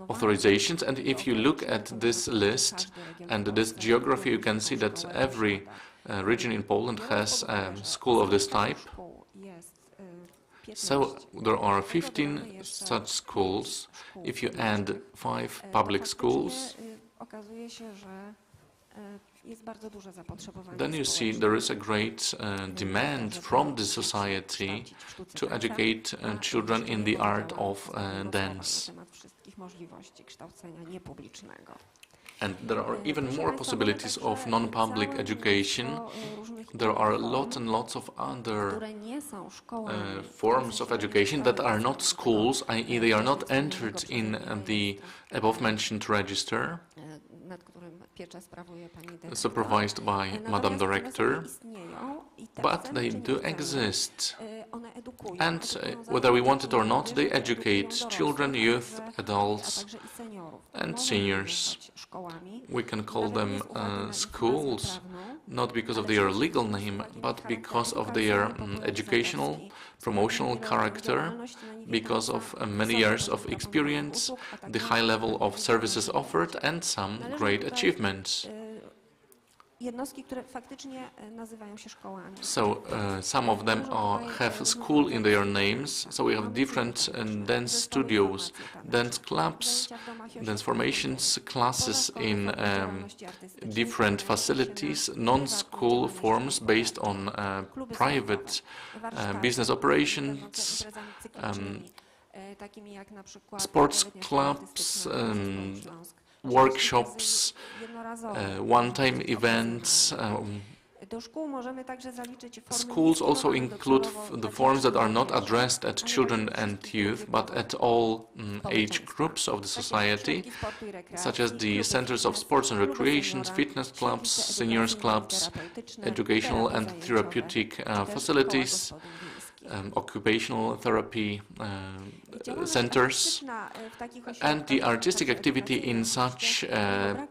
authorizations. And if you look at this list and this geography, you can see that every region in Poland has a school of this type. So there are 15 such schools. If you add 5 public schools, then you see there is a great demand from the society to educate children in the art of dance. And there are even more possibilities of non-public education. There are lots and lots of other forms of education that are not schools, i.e. they are not entered in the above-mentioned register, supervised by Madam Director, but they do exist. And whether we want it or not, they educate children, youth, adults, and seniors. We can call them schools, not because of their legal name, but because of their educational, promotional character, because of many years of experience, the high level of services offered, and some great achievements. So some of them have school in their names. So we have different dance studios, dance clubs, dance formations, classes in different facilities, non-school forms based on private business operations, sports clubs, workshops, one-time events. Schools also include the forms that are not addressed at children and youth, but at all age groups of the society, such as the centers of sports and recreations, fitness clubs, seniors clubs, educational and therapeutic facilities, occupational therapy centers, and the artistic activity in such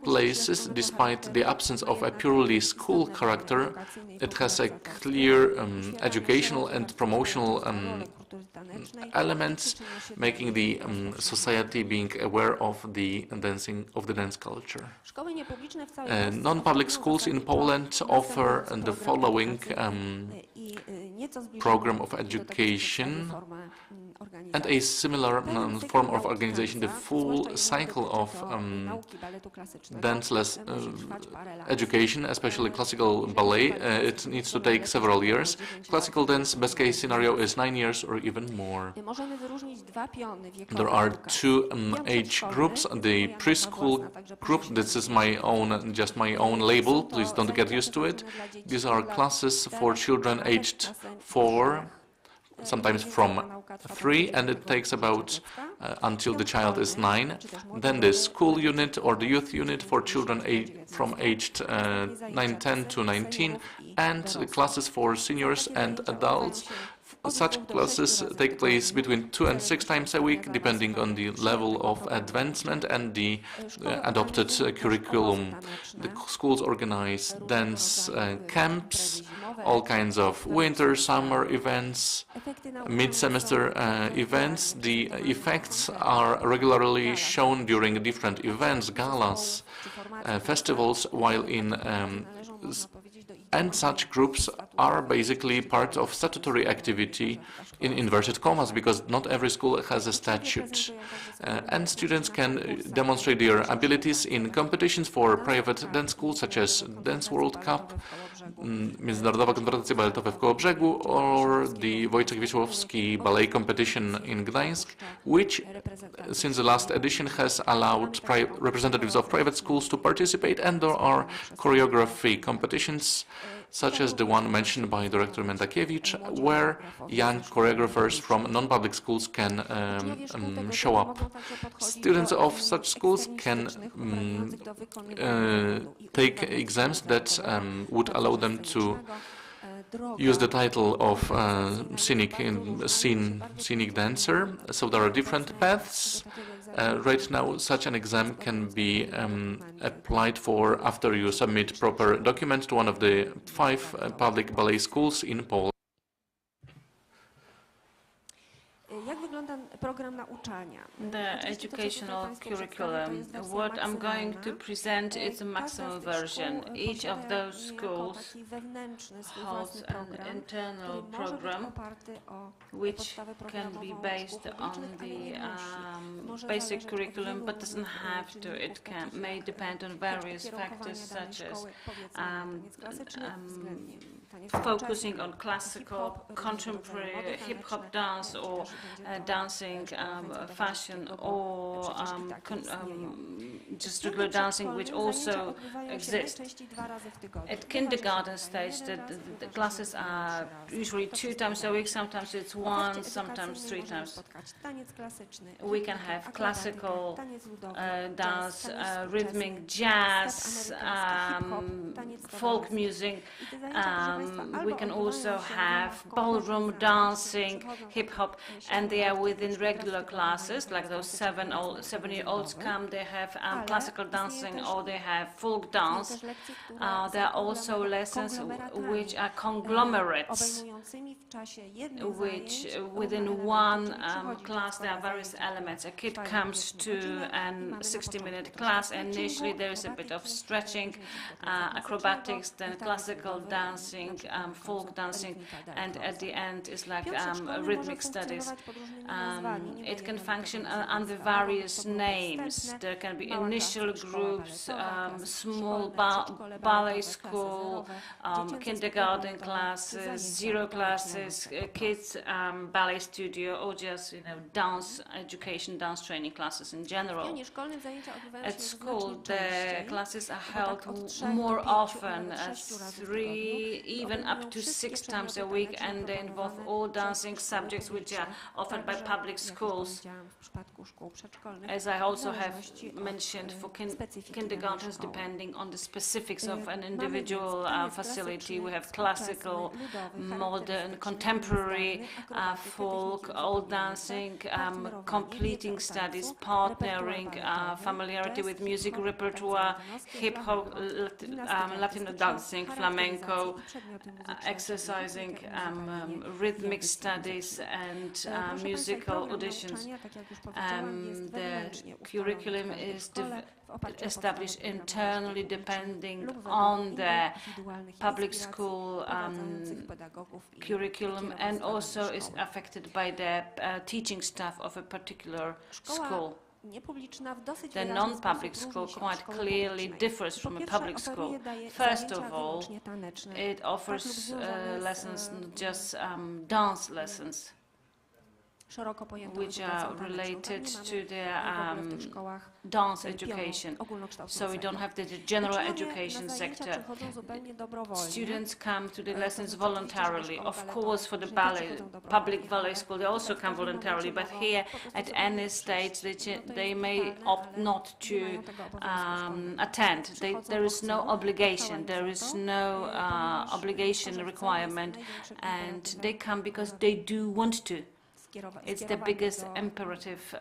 places, despite the absence of a purely school character, it has a clear educational and promotional elements, making the society being aware of the dance culture. Non-public schools in Poland offer the following program of education and a similar form of organization, the full cycle of dance education, especially classical ballet. It needs to take several years. Classical dance, best case scenario, is 9 years or even more. There are two age groups. The preschool group, this is just my own label, please don't get used to it. These are classes for children aged 4, sometimes from 3, and it takes about until the child is 9. Then the school unit or the youth unit for children from aged 10 to 19, and the classes for seniors and adults. Such classes take place between 2 and 6 times a week, depending on the level of advancement and the adopted curriculum. The schools organize dance camps, all kinds of winter, summer events, mid-semester events. The effects are regularly shown during different events, galas, festivals, while and such groups are basically part of statutory activity in inverted commas, because not every school has a statute. And students can demonstrate their abilities in competitions for private dance schools, such as Dance World Cup, Międzynarodowa Konferencja Baletowa w Kołobrzegu, or the Wojciech Wiesłowski Ballet Competition in Gdańsk, which, since the last edition, has allowed representatives of private schools to participate, and there are choreography competitions, such as the one mentioned by Director Mendakiewicz, where young choreographers from non-public schools can show up. Students of such schools can take exams that would allow them to use the title of scenic dancer. So there are different paths. Right now, such an exam can be applied for after you submit proper documents to one of the 5 public ballet schools in Poland. The educational curriculum. What I'm going to present is a maximum version. Each of those schools holds an internal program which can be based on the basic curriculum, but doesn't have to. It may depend on various factors such as focusing on classical, contemporary hip-hop dance, or dancing, fashion, or just regular dancing, which also exists. At kindergarten stage, the classes are usually 2 times a week, sometimes it's 1, sometimes 3 times. We can have classical dance, rhythmic jazz, folk music. We can also have ballroom dancing, hip-hop, and they are within regular classes, like those 7-year-olds come, they have classical dancing, or they have folk dance. There are also lessons which are conglomerates, which within one class there are various elements. A kid comes to a 60-minute class, and initially there is a bit of stretching, acrobatics, then classical dancing, folk dancing, and at the end is like rhythmic studies. It can function under various names. There can be initial groups, small ballet school, kindergarten classes, 0 classes, kids ballet studio, or just dance education, dance training classes in general. At school, the classes are held more often, 3, even up to 6 times a week, and they involve all dancing subjects which are offered by public schools. As I also have mentioned, for kindergartens, depending on the specifics of an individual facility, we have classical, modern, contemporary, folk, old dancing, completing studies, partnering, familiarity with music repertoire, hip-hop, Latino dancing, flamenco, exercising, rhythmic studies, and musical auditions. The curriculum is established internally depending on the public school curriculum, and also is affected by the teaching staff of a particular school. The non-public school quite clearly differs from a public school. First of all, it offers lessons, not just dance lessons, which are related to their dance education. So we don't have the general education sector. Students come to the lessons voluntarily. Of course, for the public ballet school, they also come voluntarily, but here, at any stage, they may opt not to attend. There is no obligation. There is no obligation requirement, and they come because they do want to. It's the biggest imperative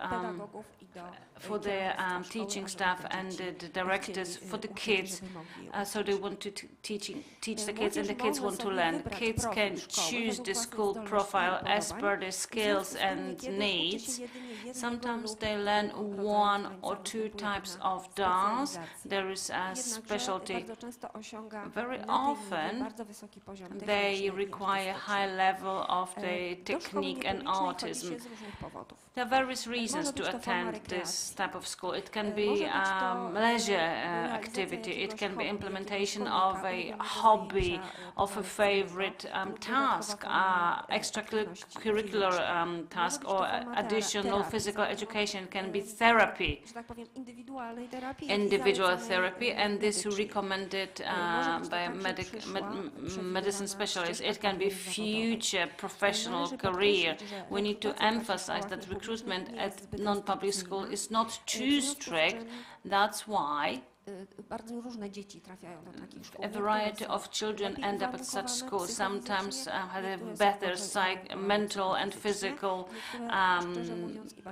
for the teaching staff and the directors, for the kids. So they want to teach the kids, and the kids want to learn. Kids can choose the school profile as per their skills and needs. Sometimes they learn 1 or 2 types of dance. There is a specialty. Very often they require a high level of the technique and artism. There are various reasons to attend this type of school. It can be leisure activity, it can be implementation of a hobby, of a favorite task, extracurricular task, or additional physical education. It can be therapy, individual therapy, and this is recommended by medicine specialists. It can be future professional career. We need to emphasize that recruitment at non-public school is not too strict. That's why a variety of children end up at such schools. Sometimes have better mental and physical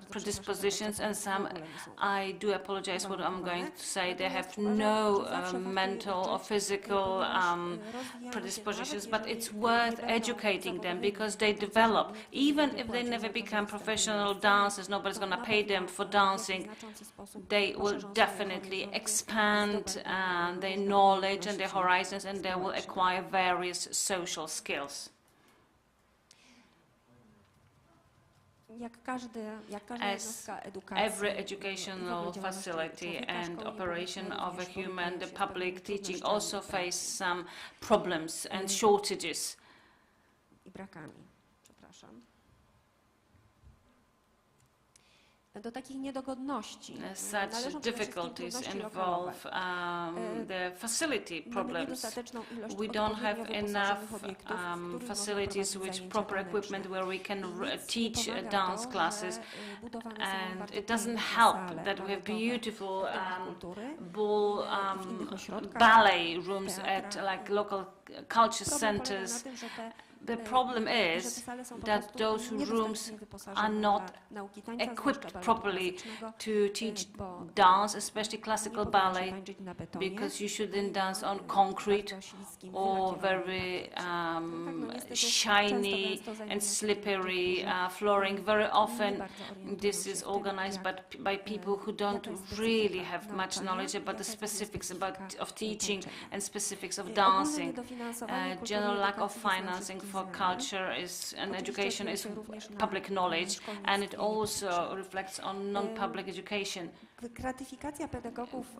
predispositions, and some, I do apologize what I'm going to say, they have no mental or physical predispositions, but it's worth educating them because they develop. Even if they never become professional dancers, nobody's going to pay them for dancing, they will definitely expand their knowledge and their horizons, and they will acquire various social skills. As every educational facility and operation of a human, the public teaching also face some problems and shortages. Do takich niedogodności such difficulties involve the facility problems. We don't have enough facilities with proper equipment where we can teach dance classes, and it doesn't help that we have beautiful ballet rooms at like local culture centers. The problem is that those rooms are not equipped properly to teach dance, especially classical ballet, because you shouldn't dance on concrete or very shiny and slippery flooring. Very often this is organized by people who don't really have much knowledge about the specifics of teaching and specifics of dancing. General lack of financing for culture and education is public knowledge, and it also reflects on non-public education.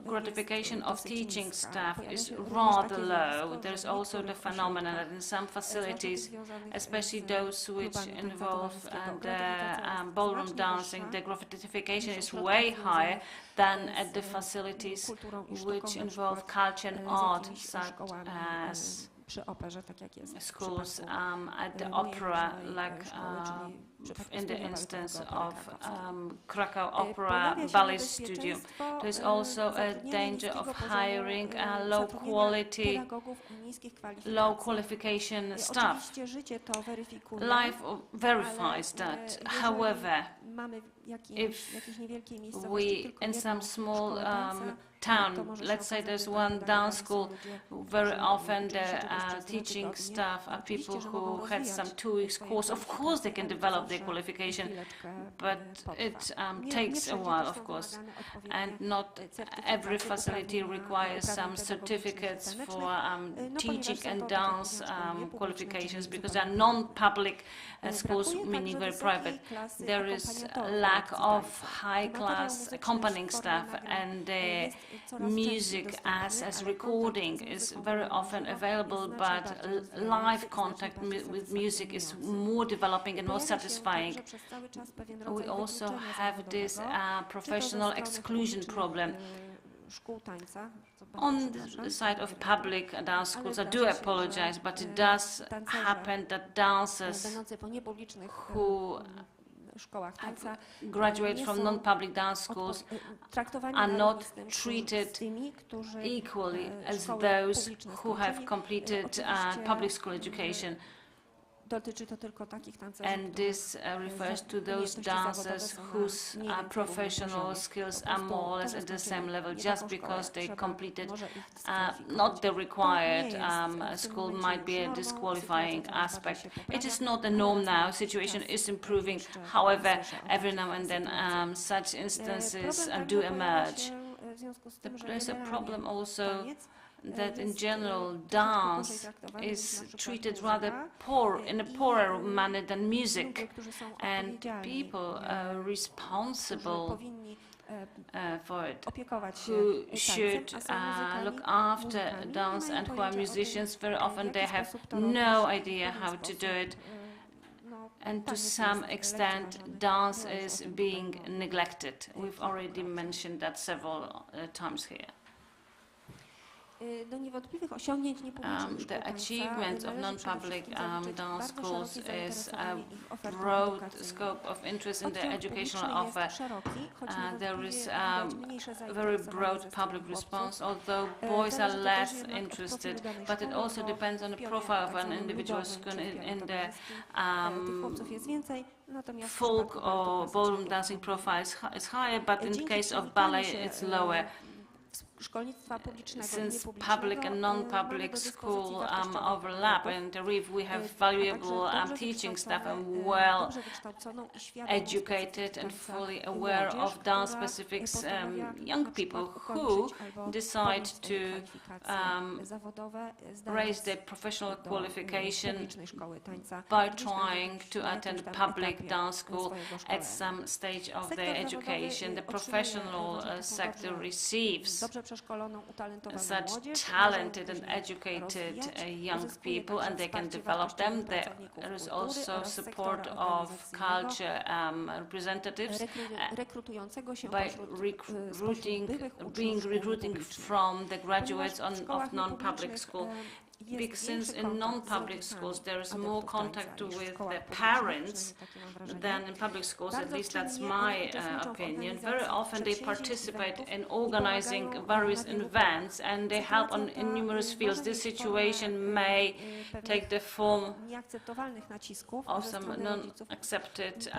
Gratification of teaching staff is rather low. There is also the phenomenon that in some facilities, especially those which involve the ballroom dancing, the gratification is way higher than at the facilities which involve culture and art, such as schools at the opera, like in the instance of Krakow Opera Ballet Studio. There is also a danger of hiring low qualification staff. Life verifies that. However, if we, in some small town, let's say there's one dance school, very often the teaching staff are people who had some 2 weeks course. Of course they can develop their qualification, but it takes a while, of course, and not every facility requires some certificates for teaching and dance qualifications, because they are non-public schools, meaning very private. There is a lack of high-class accompanying staff, and the music as recording is very often available, but live contact with music is more developing and more satisfying. We also have this professional exclusion problem. On the side of public dance schools, I do apologize, but it does happen that dancers who graduate from non-public dance schools are not treated equally as those who have completed public school education. And this refers to those dancers whose professional skills are more or less at the same level. Just because they completed not the required school might be a disqualifying aspect. It is not the norm now. Situation is improving. However, every now and then such instances do emerge. There is a problem also that in general dance is treated rather in a poorer manner than music, and people responsible for it, who should look after dance and who are musicians, very often they have no idea how to do it, and to some extent dance is being neglected. We've already mentioned that several times here. The achievements of non-public dance schools is a broad scope of interest in the educational offer. There is a very broad public response, although boys are less interested, but it also depends on the profile of an individual school. In the folk or ballroom dancing profile is higher, but in the case of ballet it's lower. szkolnictwa publicznego i since niepublicznego public and non-public school overlap, and we have valuable teaching staff and well-educated and fully aware of dance specifics young people who decide to raise their professional qualification by trying to attend public dance school at some stage of their education. The professional sector receives such talented and educated young people, and they can develop them. There is also support of culture representatives by recruiting from the graduates of non-public school. Since in non-public schools there is more contact with the parents than in public schools, at least that's my opinion. Very often they participate in organizing various events and they help in numerous fields. This situation may take the form of some non-accepted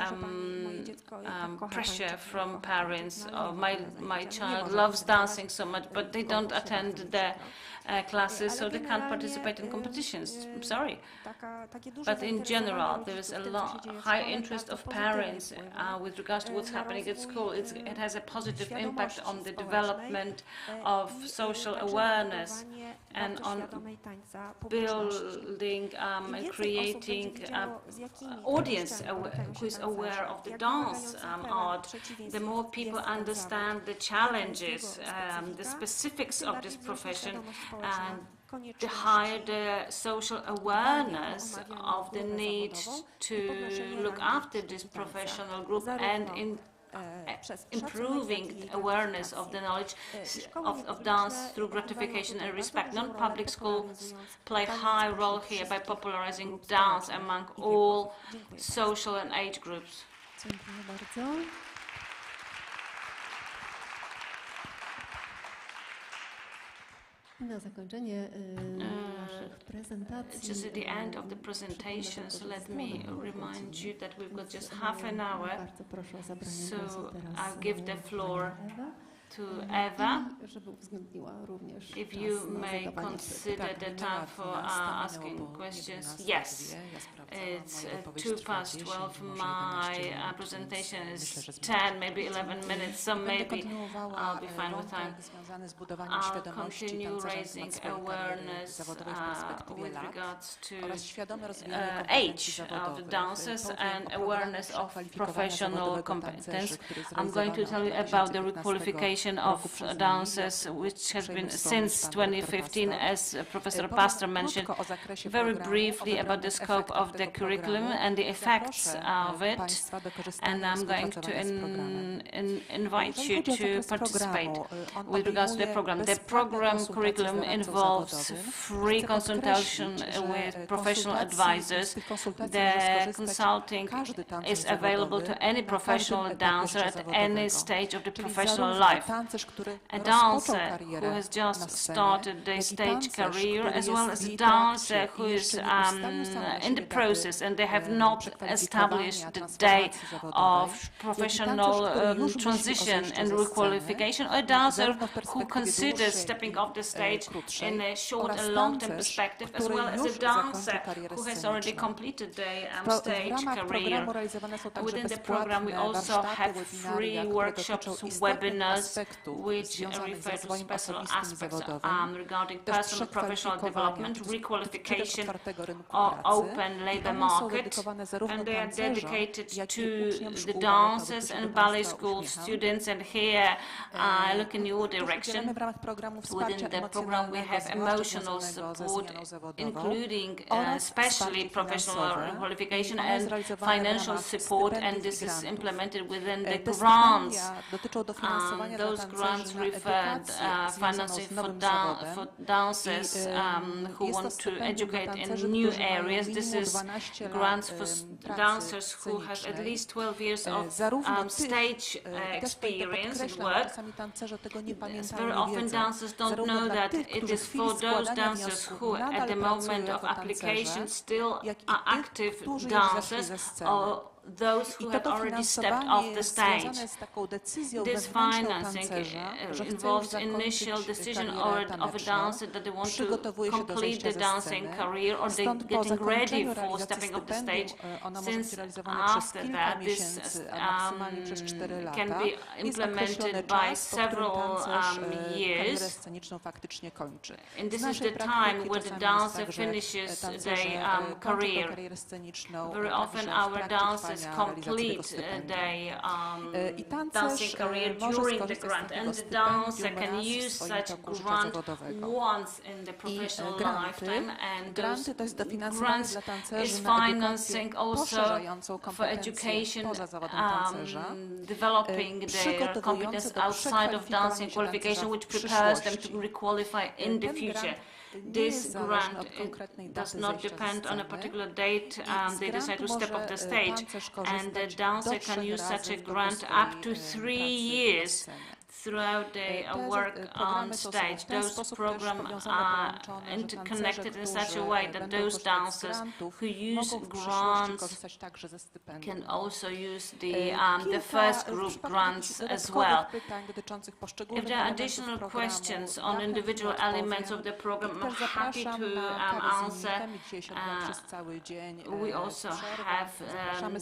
pressure from parents. My child loves dancing so much, but they don't attend the classes, so they can't participate in competitions. I'm sorry. But in general, there is a high interest of parents with regards to what's happening at school. It has a positive impact on the development of social awareness and on building and creating an audience who is aware of the dance art. The more people understand the challenges, the specifics of this profession, and the higher the social awareness of the need to look after this professional group and in improving awareness of the knowledge of dance through gratification and respect. Non-public schools play a high role here by popularizing dance among all social and age groups. Na zakończenie naszych prezentacji. Just at the end of the presentations, let me remind you that we've got just half an hour, so I'll give the floor to Eva, if you may consider the time for asking questions. Yes, it's 12:02. My presentation is 10, maybe 11 minutes, so maybe I'll be fine with time. I'll continue raising awareness with regards to age of the dancers and awareness of professional competence. I'm going to tell you about the requalification of dancers, which has been since 2015, as Professor Pastor mentioned, very briefly about the scope of the curriculum and the effects of it, and I'm going to invite you to participate with regards to the program. The program curriculum involves free consultation with professional advisors. The consulting is available to any professional dancer at any stage of the professional life. A dancer who has just started their stage career, as well as a dancer who is in the process and they have not established the day of professional transition and requalification, or a dancer who considers stepping off the stage in a short and long-term perspective, as well as a dancer who has already completed their stage career. Within the program, we also have free workshops, webinars, which refer to special aspects regarding personal professional development, requalification, or open labor market, and they are dedicated to the dancers and ballet school students. And here I look in your direction. Within the program we have emotional support, including especially professional qualification and financial support, and this is implemented within the grants. Those grants refer financing for dancers who want to educate in new areas. This is grants for dancers who have at least 12 years of stage experience and work. Very often dancers don't know that it is for those dancers who at the moment of application still are active dancers, or those who had already stepped off the stage. This financing involves initial decision of a dancer that they want to complete the dancing career or they getting ready for stepping off the stage. Since after that, this can be implemented by several years. And this is the time when the dancer finishes their career. Very often our dancers complete their dancing career during the grant, and the dancer can use such grant once in the professional lifetime, and those grants is financing also for education, developing their competence outside of dancing qualification, which prepares them to requalify in the future. This grant does not depend on a particular date. They decide to step off the stage, and the dancer can use such a grant up to 3 years throughout their work on stage. Those programs are interconnected in such a way that those dancers who use grants can also use the first group grants as well. If there are additional questions on individual elements of the program, I'm happy to answer. We also have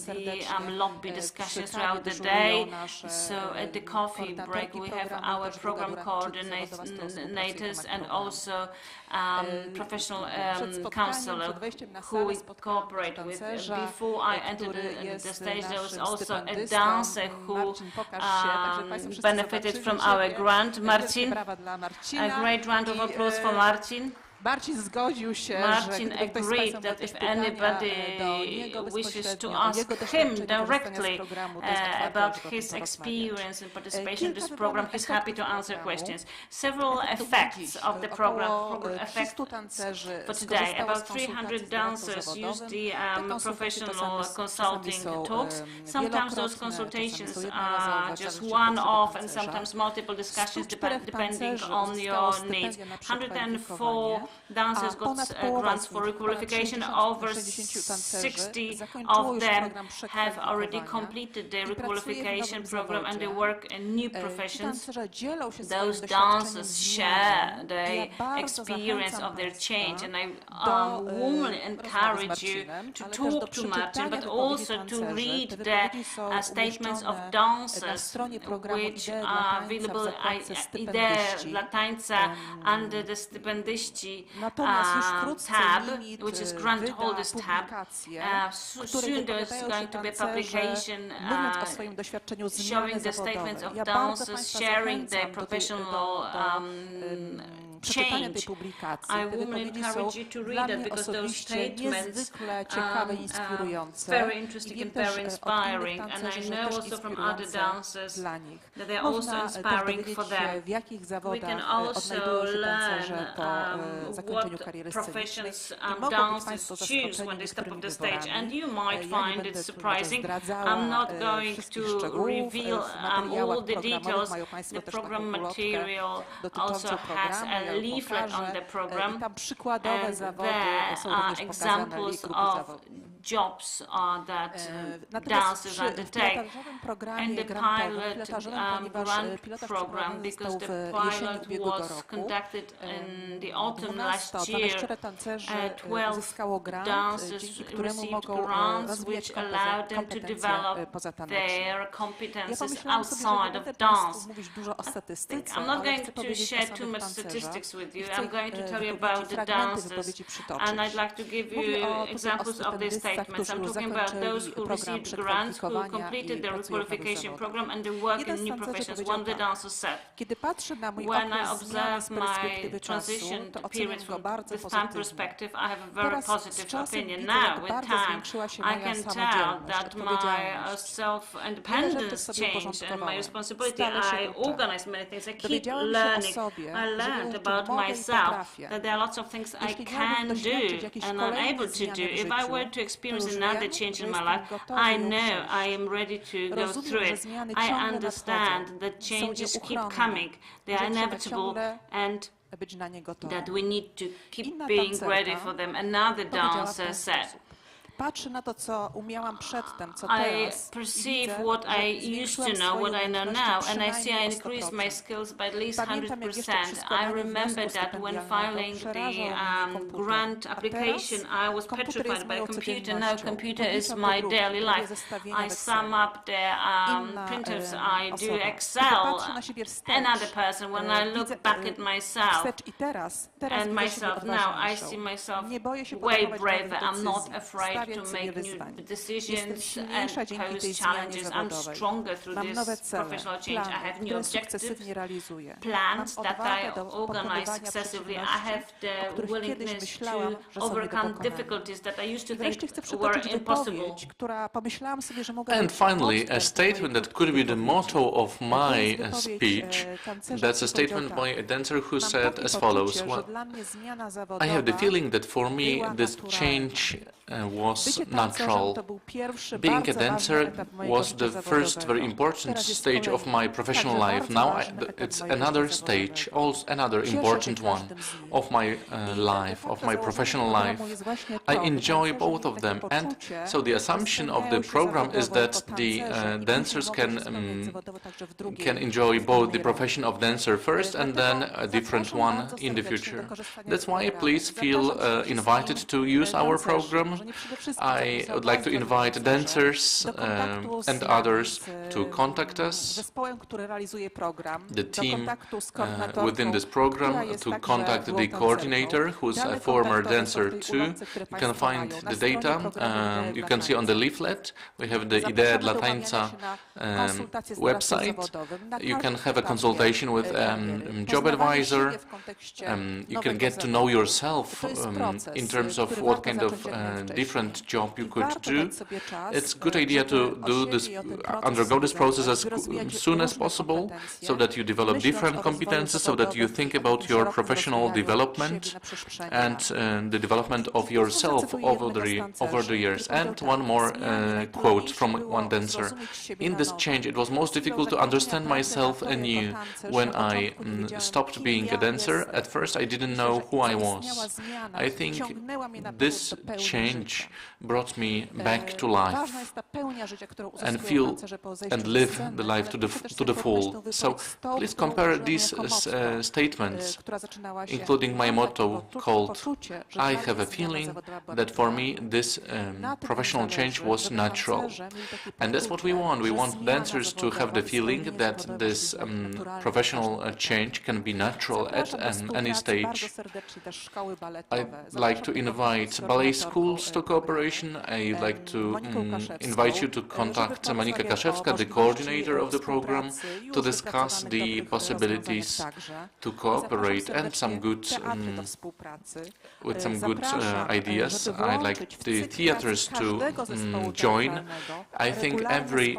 the lobby discussions throughout the day. So at the coffee break, we have our program coordinators and also professional counselor who we cooperate with. Before I entered the stage, there was also a dancer who benefited from our grant, Marcin. A great round of applause for Marcin. Marcin agreed that if anybody wishes to ask him directly about his experience and participation in this program, he's happy to answer questions. Several effects of the program, effects for today. About 300 dancers use the professional consulting talks. Sometimes those consultations are just one-off and sometimes multiple discussions depending on your needs. 104 dancers got grants for requalification. Over 60 of them have already completed their requalification program and they work in new professions. Those dancers share the experience of their change, and I warmly encourage you to talk to Marcin, but also to read the statements of dancers which are available dla tańca under the stypendyści tab, which is grant holders tab. Soon there is going to be a publication showing the statements of dancers sharing their professional change. I warmly encourage you to read it because those statements are very interesting and very inspiring, and I know also from other dancers that they are also inspiring for them. We can also learn what professions dancers choose when they step off the stage, and you might find it surprising. I'm not going to reveal all the details. The program material also has a leaflet on the program, and there are examples of jobs that dancers undertake. And the pilot grant program, because the pilot was conducted in the autumn last year, 12 dancers received grants which allowed them to develop their competences outside of dance. I'm not going to share too much statistics with you. I'm going to tell you about the dancers, and I'd like to give you examples of these statements. I'm talking about those who received grants, who completed their requalification program and they work in new professions. One the dancer said, when I observe my transition period from this time perspective, I have a very positive opinion. Now, with time, I can tell that my self-independence changed and my responsibility. I organize many things. I keep learning. I learned about myself, that there are lots of things I can do and I'm able to do. If I were to experience another change in my life, I know I am ready to go through it. I understand that changes keep coming. They are inevitable, and that we need to keep being ready for them. Another dancer said, patrzę na to, co umiałam przedtem, co I teraz, perceive what I used to know, what I know now, and I see I increased my skills by at least 100%. I remember that when filing the grant application, I was petrified by a computer. Now computer is my daily life. I sum up the printers, I do Excel. Another person, when I look back at myself and myself now, I see myself way braver. I'm not afraid to make new decisions and pose challenges. I'm stronger through this professional change. I have new objectives, plans that I organize successively. I have the willingness to overcome difficulties that I used to think were impossible. And finally, a statement that could be the motto of my speech. That's a statement by a dancer who said as follows: well, I have the feeling that for me this change was natural. Being a dancer was the first very important stage of my professional life. Now it's another stage, also another important one of my life, of my professional life. I enjoy both of them, and so the assumption of the program is that the dancers can enjoy both the profession of dancer first and then a different one in the future. That's why please feel invited to use our program. I would like to invite dancers and others to contact us, the team within this program, to contact the coordinator, who's a former dancer too. You can find the data. You can see on the leaflet, we have the Idea dla Tańca website. You can have a consultation with a job advisor. You can get to know yourself in terms of what kind of different job you could do. It's a good idea to do this, undergo this process as soon as possible, so that you develop different competences, so that you think about your professional development and the development of yourself over the years. And one more quote from one dancer: in this change, it was most difficult to understand myself anew. When I stopped being a dancer, at first I didn't know who I was. I think this change brought me back to life and feel and live the life to the full. So please compare these statements, including my motto called "I have a feeling that for me this professional change was natural." And that's what we want. We want dancers to have the feeling that this professional change can be natural at any stage. I'd like to invite ballet schools to cooperation. I'd like to invite you to contact Monika Kaszewska, the coordinator of the program, to discuss the possibilities to cooperate and with some good ideas. I'd like the theaters to join. I think every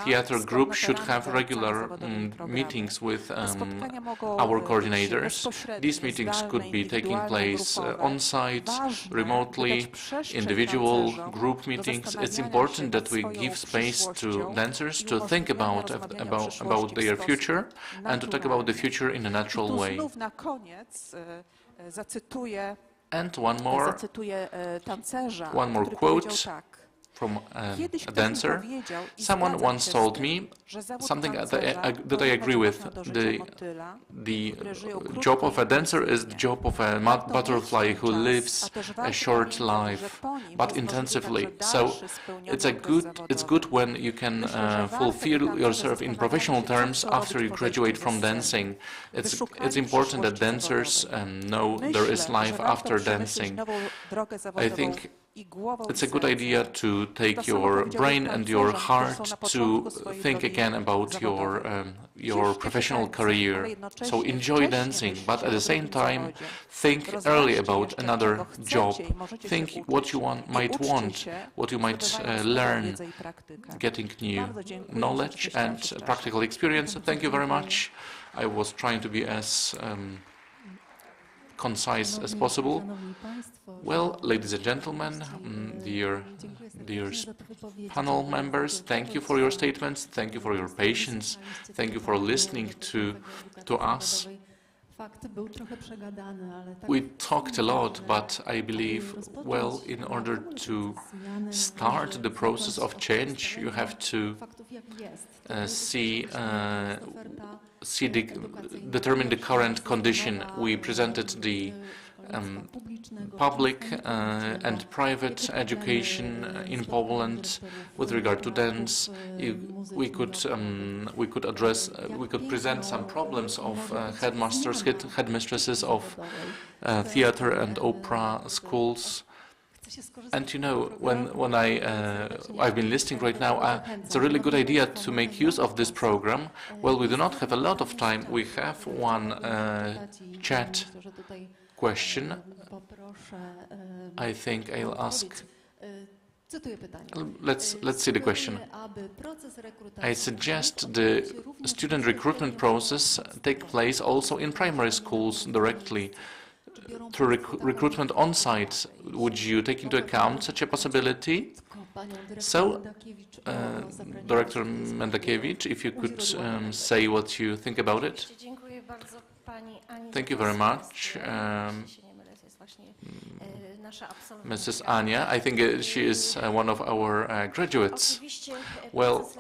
theater group should have regular meetings with our coordinators. These meetings could be taking place on-site, remotely, individual group meetings. It's important that we give space to dancers to think about their future and to talk about the future in a natural way. And one more quote from a dancer. Someone once told me something that I agree with. The job of a dancer is the job of a butterfly who lives a short life, but intensively. So it's good when you can fulfill yourself in professional terms after you graduate from dancing. It's important that dancers know there is life after dancing. I think it's a good idea to take your brain and your heart to think again about your professional career. So enjoy dancing, but at the same time, think early about another job. Think what you might want, what you might learn, getting new knowledge and practical experience. Thank you very much. I was trying to be as concise as possible. Well, ladies and gentlemen, dear panel members, thank you for your statements, thank you for your patience, thank you for listening to us. We talked a lot, but I believe, well, in order to start the process of change, you have to determine the current condition. We presented the public and private education in Poland with regard to dance. We could present some problems of headmasters, headmistresses of theater and opera schools. And you know, when I've been listening right now, it's a really good idea to make use of this program. Well, we do not have a lot of time. We have one chat question. I think I'll ask. Let's see the question. I suggest the student recruitment process take place also in primary schools directly through recruitment on-site. Would you take into account such a possibility? So, Director Mendakiewicz, if you could say what you think about it. Thank you very much. Mrs. Ania, I think she is one of our graduates. Well,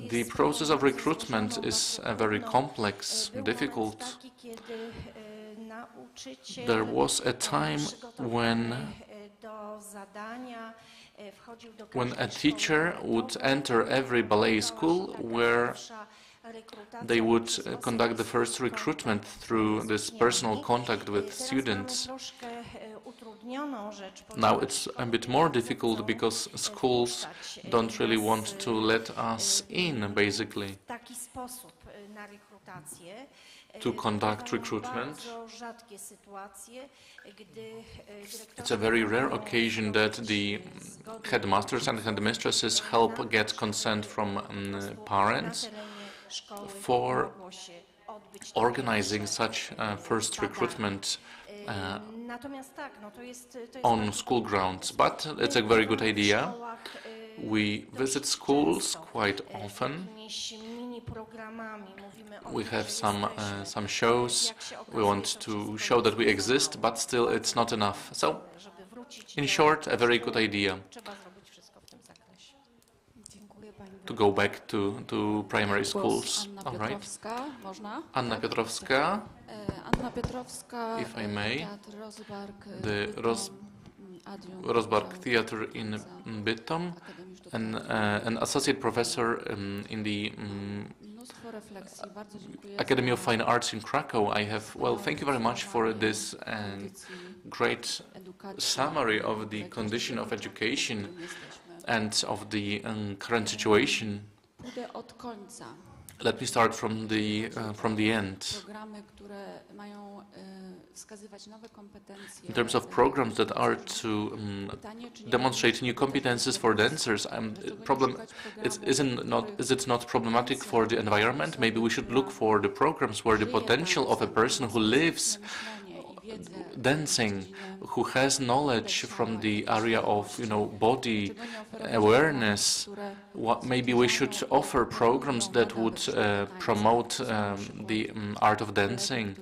the process of recruitment is very complex, difficult. There was a time when a teacher would enter every ballet school where they would conduct the first recruitment through this personal contact with students. Now it's a bit more difficult because schools don't really want to let us in, basically, to conduct recruitment. It's a very rare occasion that the headmasters and headmistresses help get consent from parents for organizing such first recruitment on school grounds. But it's a very good idea. We visit schools quite often. We have some shows. We want to show that we exist, but still it's not enough. So, in short, a very good idea to go back to primary schools. All right. Anna Piotrowska, if I may, the Rosberg Theatre in Bytom, and an associate professor in the Academy of Fine Arts in Krakow. I have, well, thank you very much for this great summary of the condition of education and of the current situation. Let me start from the end. In terms of programs that are to demonstrate new competences for dancers, is it not problematic for the environment? Maybe we should look for the programs where the potential of a person who lives dancing, who has knowledge from the area of, body awareness. Maybe we should offer programs that would promote the art of dancing.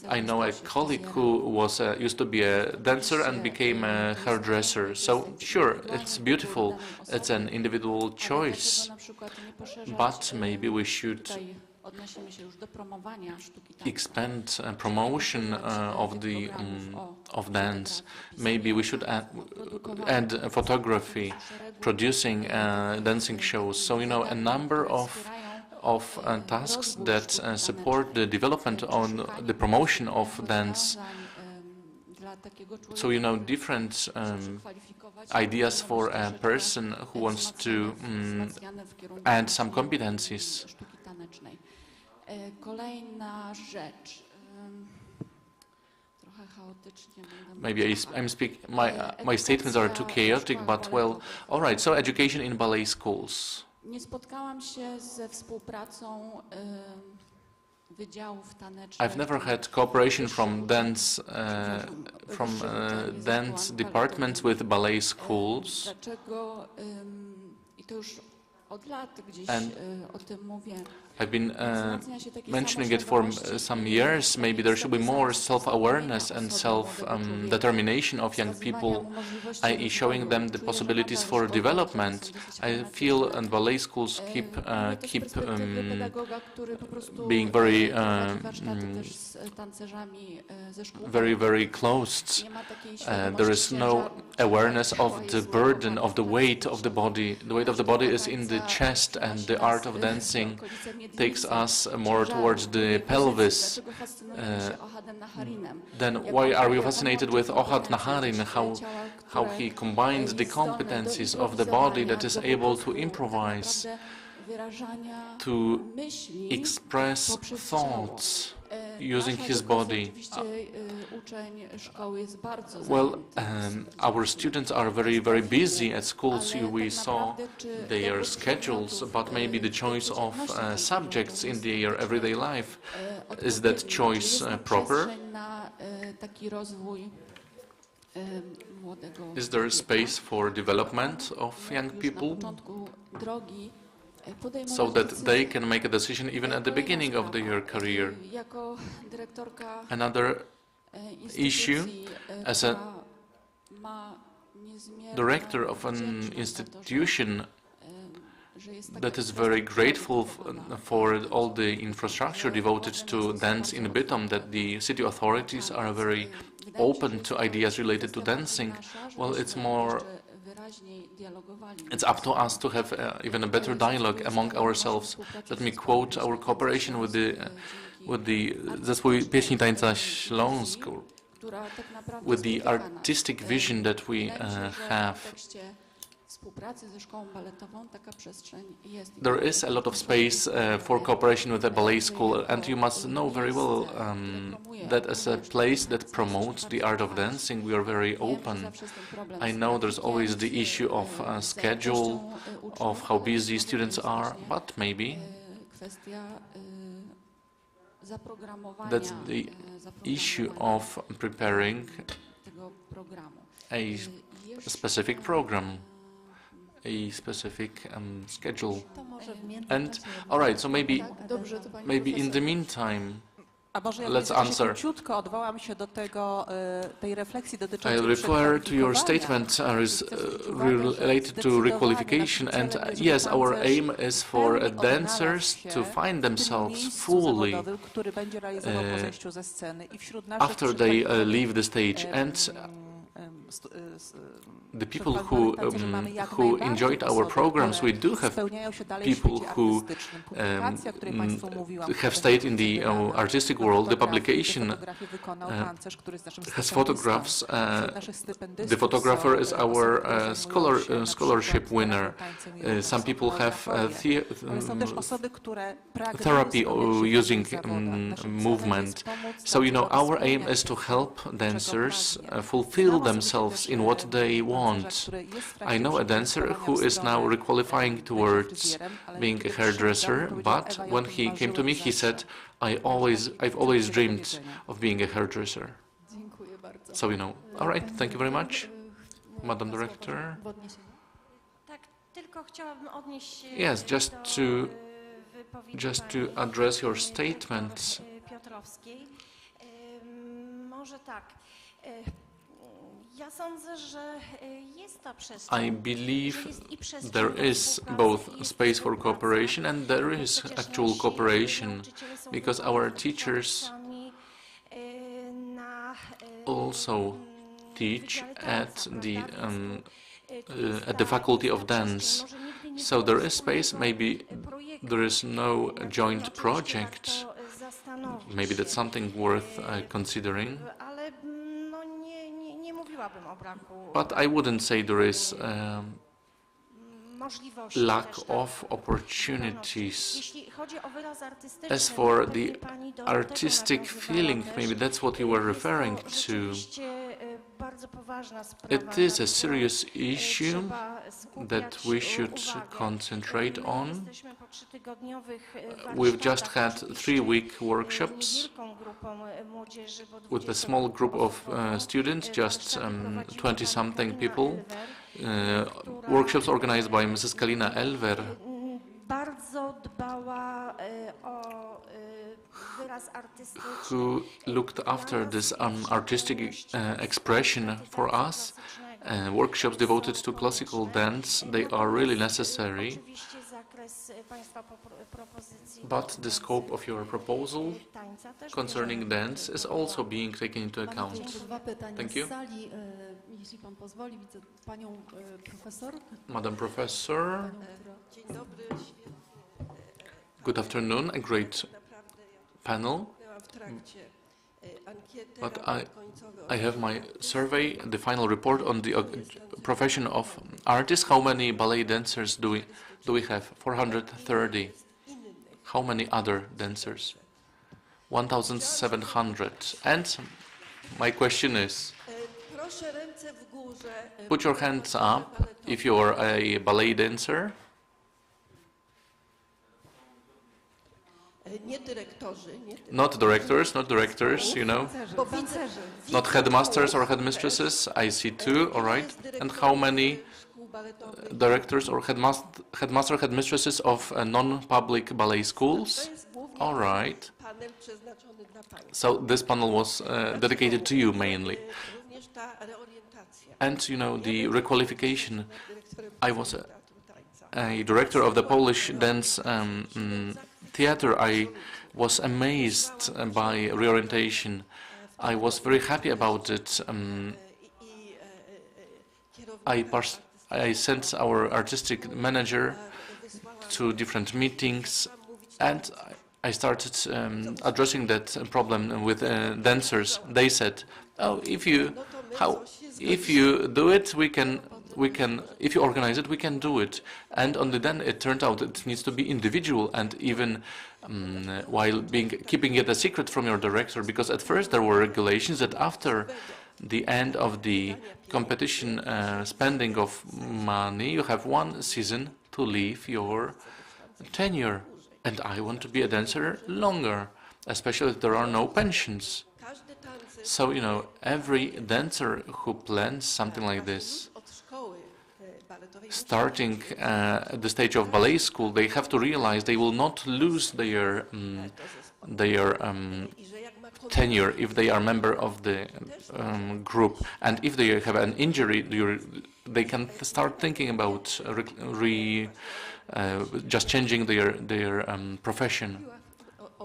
I know a colleague who used to be a dancer and became a hairdresser. So sure, it's beautiful. It's an individual choice. But maybe we should expand promotion of dance. Maybe we should add photography, producing dancing shows. So a number of tasks that support the development on the promotion of dance. So different ideas for a person who wants to add some competencies. Maybe I'm speaking. My statements are too chaotic, but well, all right. So education in ballet schools. I've never had cooperation from dance departments with ballet schools. And I've been mentioning it for some years. Maybe there should be more self-awareness and self-determination of young people, i.e. showing them the possibilities for development. I feel ballet schools keep being very closed. There is no awareness of the burden of the weight of the body. The weight of the body is in the chest, and the art of dancing takes us more towards the pelvis. Then why are we fascinated with Ohad Naharin, how he combines the competencies of the body that is able to improvise, to express thoughts using his body. Well, our students are very busy at schools. We saw their schedules, but maybe the choice of subjects in their everyday life, is that choice proper? Is there space for development of young people, so that they can make a decision even at the beginning of their career? Another issue, as a director of an institution that is very grateful for all the infrastructure devoted to dance in Bytom, that the city authorities are very open to ideas related to dancing. Well, it's up to us to have even a better dialogue among ourselves. Let me quote our cooperation with the Zespół Pieśni Tańca Śląsk, with the artistic vision that we have. There is a lot of space for cooperation with the ballet school, and you must know very well that as a place that promotes the art of dancing, we are very open. I know there's always the issue of schedule, of how busy students are, but maybe that's the issue of preparing a specific program, a specific schedule. And all right, so maybe in the meantime, let's answer. I refer to your statement related to requalification, and yes, our aim is for dancers to find themselves fully after they leave the stage, and the people who enjoyed our programs, we do have people who have stayed in the artistic world. The publication has photographs. The photographer is our scholarship winner. Some people have therapy using movement. So, you know, our aim is to help dancers fulfill themselves in what they want. I know a dancer who is now requalifying towards being a hairdresser, but when he came to me, he said, I've always dreamed of being a hairdresser. So, you know, all right, thank you very much, Madam Director. Yes, just to address your statement. I believe there is both space for cooperation and there is actual cooperation, because our teachers also teach at the Faculty of Dance. So there is space. Maybe there is no joint project. Maybe that's something worth considering. But I wouldn't say there is lack of opportunities. As for the artistic feeling, maybe that's what you were referring to. It is a serious issue that we should concentrate on. We've just had 3-week workshops with a small group of students, just 20-something people. Workshops organized by Mrs. Kalina Elver. who looked after this artistic expression for us. Workshops devoted to classical dance, they are really necessary. But the scope of your proposal concerning dance is also being taken into account. Thank you. Madam Professor, good afternoon, a great panel. But I have my survey, the final report on the profession of artist. How many ballet dancers do we have? 430. How many other dancers? 1,700. And my question is, put your hands up if you are a ballet dancer. Not directors, you know. Not headmasters or headmistresses. I see two, all right. And how many directors or headmistresses of non-public ballet schools? All right. So this panel was dedicated to you mainly. And, you know, the requalification. I was a director of the Polish dance theater. I was amazed by reorientation. I was very happy about it. I sent our artistic manager to different meetings, and I started addressing that problem with dancers. They said, "Oh, if you do it, we can. If you organize it, we can do it." And only then it turned out it needs to be individual, and even while keeping it a secret from your director, because at first there were regulations that after the end of the competition spending of money, you have 1 season to leave your tenure. And I want to be a dancer longer, especially if there are no pensions. So, you know, every dancer who plans something like this, starting at the stage of ballet school, they have to realize they will not lose their tenure if they are member of the group, and if they have an injury, they can start thinking about just changing their profession.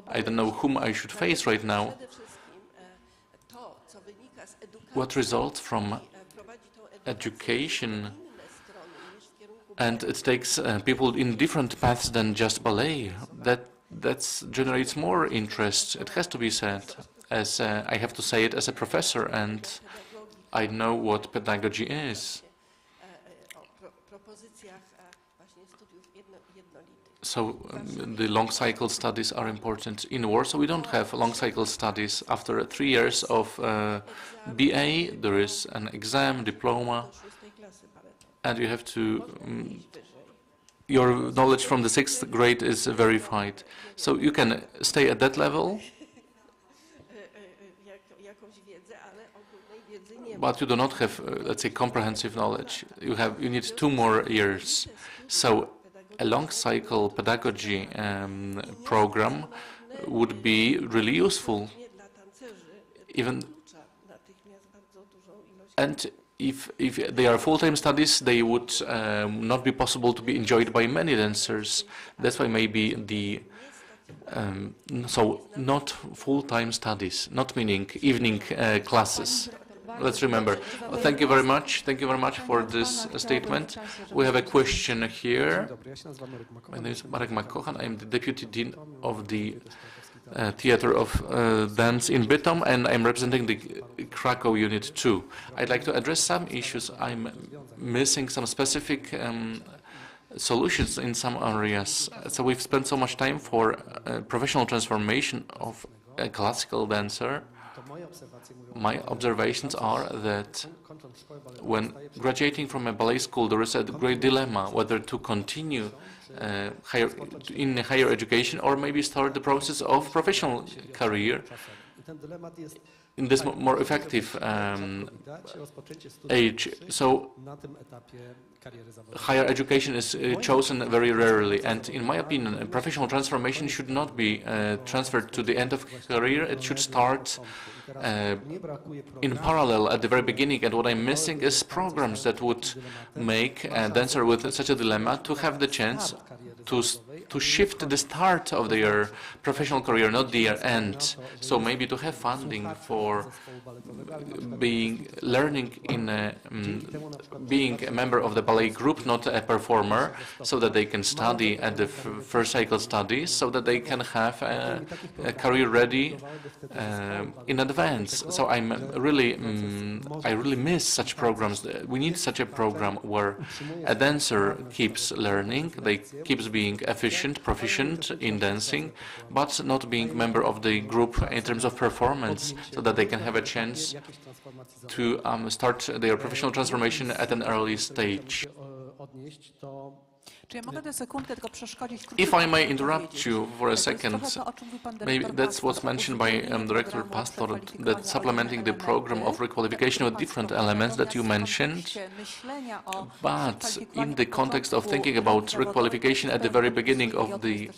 I don't know whom I should face right now. What results from education, and it takes people in different paths than just ballet. That generates more interest. It has to be said, as I have to say it as a professor, and I know what pedagogy is. So the long cycle studies are important. In Warsaw, we don't have long cycle studies. After 3 years of BA, there is an exam, diploma, and you have to. Your knowledge from the 6th grade is verified. So you can stay at that level, but you do not have, let's say, comprehensive knowledge. You need 2 more years. So a long cycle pedagogy program would be really useful. And if they are full-time studies, they would not be possible to be enjoyed by many dancers. That's why maybe so not full-time studies, not meaning evening classes. Let's remember. Thank you very much. Thank you very much for this statement. We have a question here. My name is Marek Makochan. I am the Deputy Dean of the Theatre of Dance in Bytom, and I'm representing the Krakow Unit 2. I'd like to address some issues. I'm missing some specific solutions in some areas. So we've spent so much time for professional transformation of a classical dancer. My observations are that when graduating from a ballet school, there is a great dilemma whether to continue in higher education or maybe start the process of professional career. in this more effective age. So higher education is chosen very rarely, and in my opinion, professional transformation should not be transferred to the end of career. It should start in parallel at the very beginning, and what I'm missing is programs that would make a dancer with such a dilemma to have the chance to shift the start of their professional career, not their end. So maybe to have funding for learning in being a member of the ballet group, not a performer, so that they can study at the first cycle studies, so that they can have a career ready in advance. So I really miss such programs. We need such a program where a dancer keeps learning, they keeps being efficient, proficient in dancing, but not being member of the group in terms of performance, so that they can have a chance to start their professional transformation at an early stage. If I may interrupt you for a second, maybe that's what's mentioned by Director Pastor, that supplementing the program of requalification with different elements that you mentioned, but in the context of thinking about requalification at the very beginning of the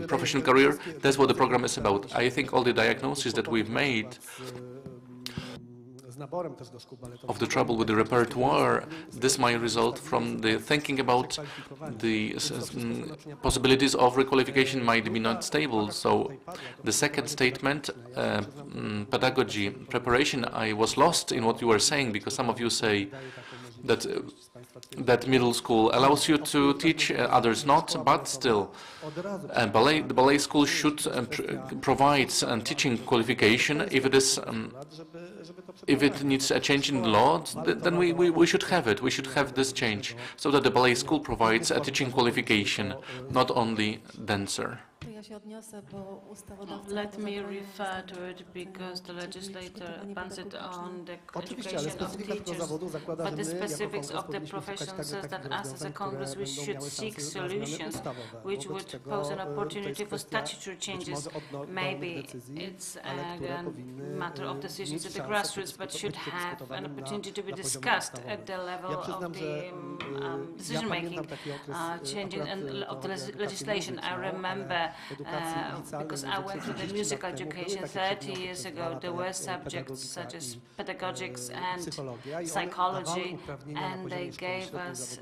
professional career, that's what the program is about. I think all the diagnoses that we've made of the trouble with the repertoire, this might result from the thinking about the possibilities of requalification might be not stable. So the second statement, pedagogy, preparation, I was lost in what you were saying, because some of you say that middle school allows you to teach, others not, but still the ballet school should provide teaching qualification. If it needs a change in law, then we should have it. We should have this change, so that the ballet school provides a teaching qualification, not only dancer. Let me refer to it because the legislator bans it on the education of teachers, but the specifics of the profession says that us as a Congress we should seek solutions which would pose an opportunity for statutory changes. Maybe it's a matter of decisions at the grassroots, but should have an opportunity to be discussed at the level of the decision-making, changing of the legislation. I remember because I went through the musical education 30 years ago, there were subjects such as pedagogics and psychology, and they gave us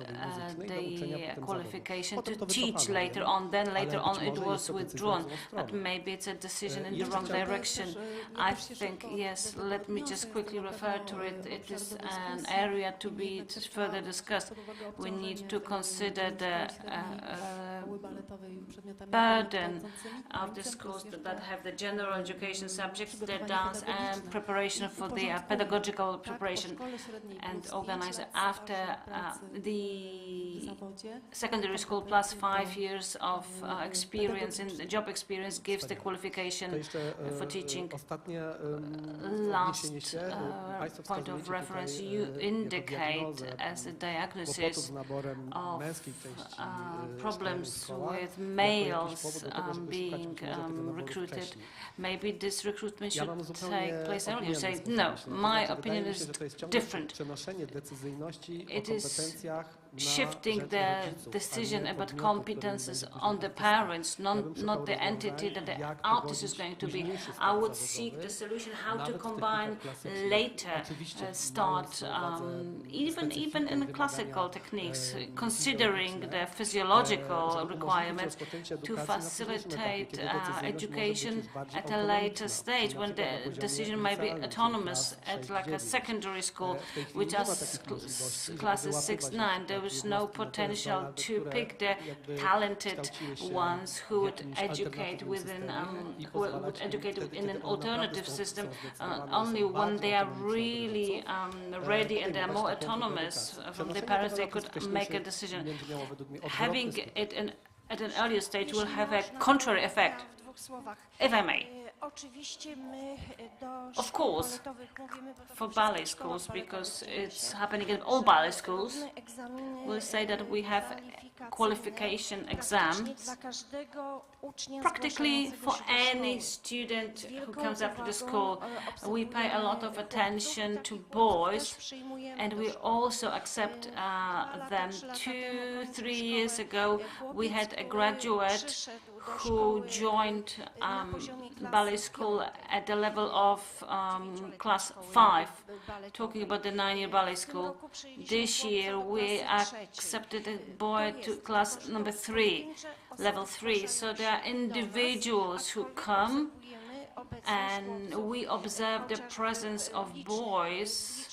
the qualification to teach later on. Then later on it was withdrawn, but maybe it's a decision in the wrong direction. I think, yes, let me just quickly refer to it. It is an area to be further discussed. We need to consider the burden of the schools that have the general education subjects, the dance and preparation for the pedagogical preparation, and organize after the secondary school plus 5 years of experience in the job experience gives the qualification for teaching. Last point of reference, you indicate as a diagnosis of problems with males being recruited. Maybe this recruitment should take place earlier. Say, no, my opinion is different. It is shifting the decision about competences on the parents, not the entity that the artist is going to be. I would seek the solution how to combine later start, even in classical techniques, considering the physiological requirements to facilitate education at a later stage when the decision may be autonomous at like a secondary school, which are classes 6-9. There is no potential to pick the talented ones who would educate within in an alternative system only when they are really ready and they are more autonomous from the parents. They could make a decision. Having it at an earlier stage will have a contrary effect, if I may. Oczywiście my do Of szkół course, baletowych mówimy, bo to for wszystko ballet w szkołach schools, because baletowych it's dzieje się. happening in all ballet schools, Różne egzaminy we'll say that we have kwalifikacyjne, qualification praktycznie exams, dla każdego ucznia practically zgłaszającego for się do any szkoły. student who Wielką comes up to the uwagą, school. We pay a lot of obserwujemy attention chłopców, to takich chłopców boys, też przyjmujemy and do we szkoły. also accept them. 3 lata 2-3 temu years kończył ago, szkołę. we had a Chłopiec, graduate który przyszedł do who szkoły joined na poziomie klasy ballet school at the level of class 5, talking about the 9-year ballet school. This year we accepted a boy to class number 3, level 3. So there are individuals who come, and we observe the presence of boys,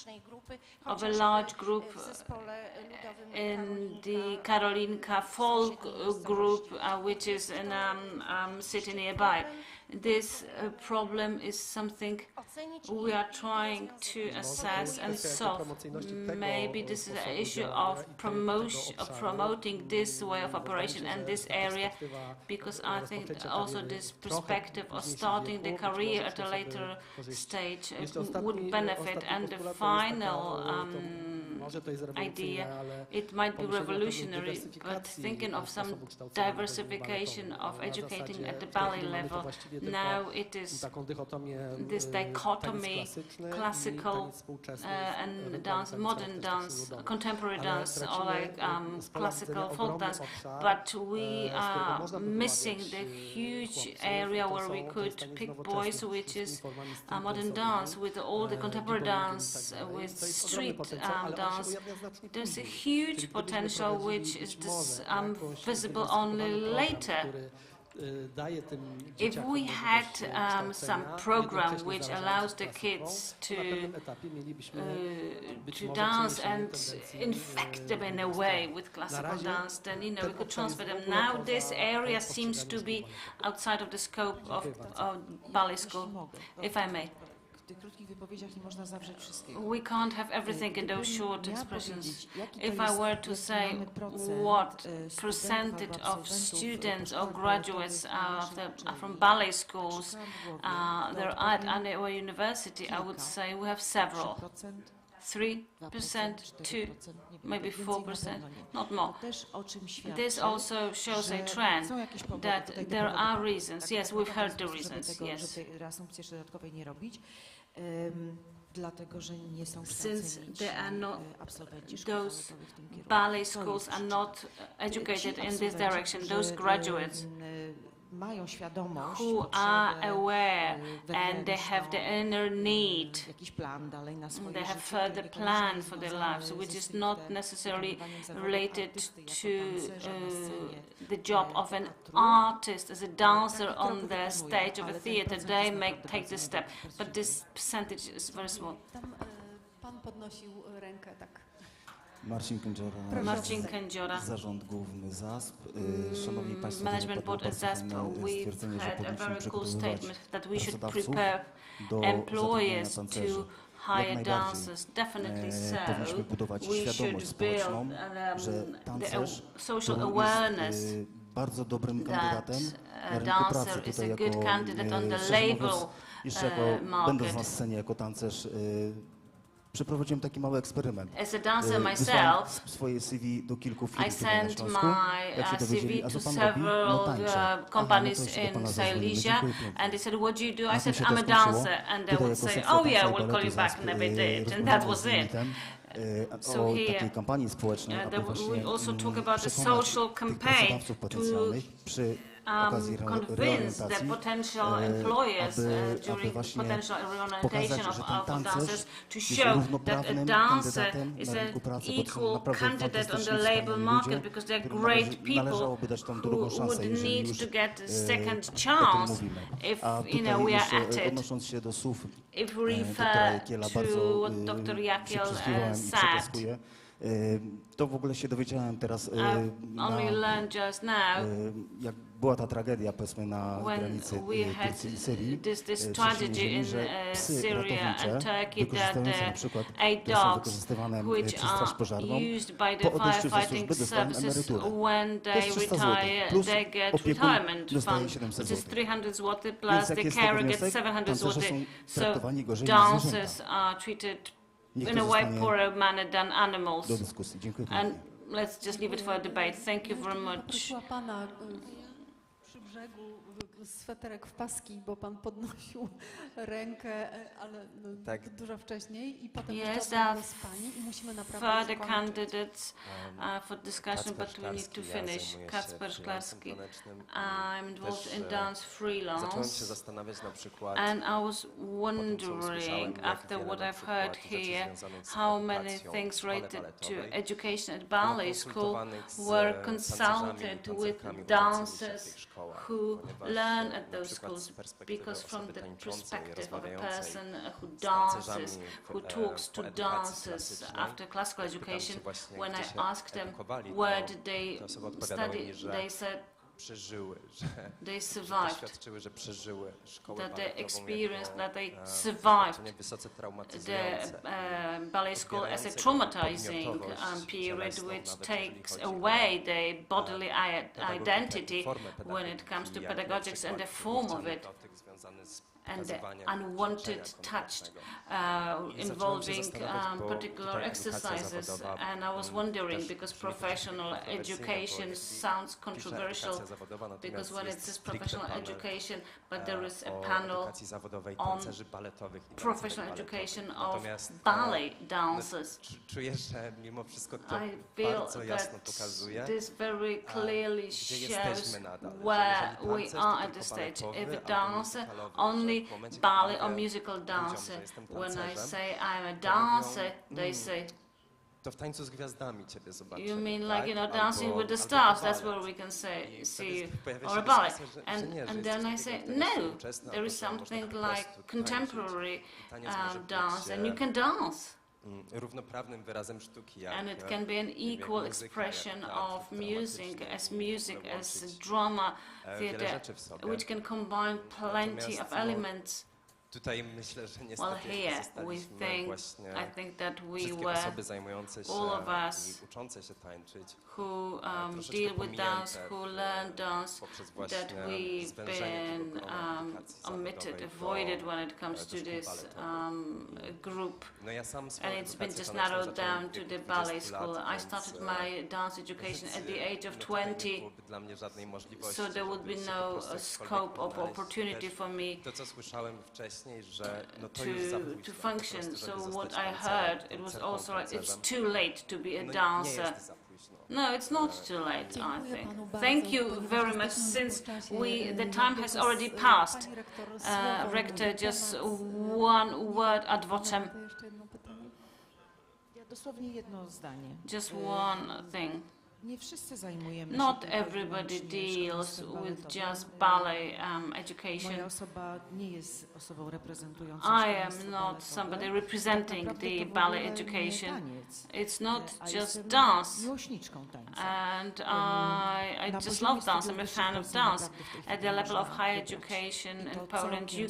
of a large group in the Karolinka folk group, which is in city nearby. This problem is something we are trying to assess and solve. Maybe this is an issue of promoting this way of operation and this area, because I think also this perspective of starting the career at a later stage would benefit. And the final idea, it might be revolutionary, but thinking of some diversification of educating at the ballet level. Now it is this dichotomy, classical and dance, modern dance, contemporary dance, or like classical folk dance, but we are missing the huge area where we could pick boys, which is modern dance, with all the contemporary dance, with street dance. There's a huge potential which is visible only later. If we had some program which allows the kids to dance and infect them in a way with classical dance, then we could transfer them. Now this area seems to be outside of the scope of ballet school, if I may. We can't have everything in those short expressions. If I were to say what percentage of students or graduates from ballet schools there are at our university, I would say we have several. 3%, 2%, maybe 4%, not more. This also shows a trend that there are reasons. Yes, we've heard the reasons, yes. Since there are not, those ballet schools are not educated in this direction, those graduates who are aware and they have the inner need, they have further plan for their lives, which is not necessarily related to the job of an artist as a dancer on the stage of a theater. They may take this step, but this percentage is very small. Marcin Kędziora, Zarząd Główny ZASP. Szanowni Państwo, Management Board at ZASP, we've had a very cool statement that we should prepare employers to hire dancers. Definitely so. We should build the social awareness that a dancer is a good candidate on the label market. Przeprowadziłem taki mały eksperyment. As a dancer myself, swoje CV do kilku firm I sent my CV to several companies in Silesia, and they said, "What do you do?" I said, "I'm a dancer," and they would say, "Oh yeah, we'll call you back," and they did, and that was it. So here, we also talk about a social campaign to convince the potential employers during potential reorientation of dancers to show that a dancer is an equal candidate on the labor market, because they're great people who would need to get a second chance if we are at it. If we refer to what Dr. Jakiel said, to w ogóle się dowiedziałem teraz only learned just now była ta tragedia, powiedzmy, na granicy Turcji i Syrii, this tragedy in Syria and Turkey that eight dogs which are used by the firefighting services when they retire, they get retirement fund, which is 300 zł plus the carer gets 700 zł. So dancers are treated in a way poorer manner than animals. And let's just leave it for a debate. Thank you very much. Sweterek w paski, bo pan podnosił rękę, ale dużo wcześniej i potem jeszcze z pani i musimy naprawdę further candidates for discussion, but we need to finish. Kacper Szklarski. I'm involved in dance freelance, and I was wondering, after what I've heard here, how many things related to education at ballet school were consulted with dancers who learn at those schools, because from the perspective of a person who dances, who talks to dancers after classical education, when I asked them where did they study, they said they survived, that they experienced, that they survived the ballet school as a traumatizing period which takes away their bodily identity when it comes to pedagogics and the form of it, and the unwanted touch involving particular exercises. And I was wondering, because professional education sounds controversial, because when it says professional education, but there is a panel on professional education of ballet dancers. I feel that this very clearly shows where we are at this stage. If a dancer, only ballet or musical dancer. When I say I'm a dancer, they say, you mean like, you know, dancing with the stars, that's where we can see you, or a ballet. And then I say, no, there is something like contemporary dance, and you can dance. And it can be an equal expression of music as drama, theatre, which can combine plenty of elements. Well, here I think that we were, all of us who deal with dance, who learn dance, that we've been omitted, avoided when it comes to this group. And it's been just narrowed down to the ballet school. I started my dance education at the age of 20, so there would be no scope of opportunity for me to function. So what I heard, it was also like, it's too late to be a dancer. No, it's not too late, I think. Thank you very much, since the time has already passed. Rector, just one word ad vocem. Just one thing. Not everybody deals with just ballet education. I am not somebody representing the ballet education. It's not just dance. And I just love dance. I'm a fan of dance. At the level of higher education in Poland, you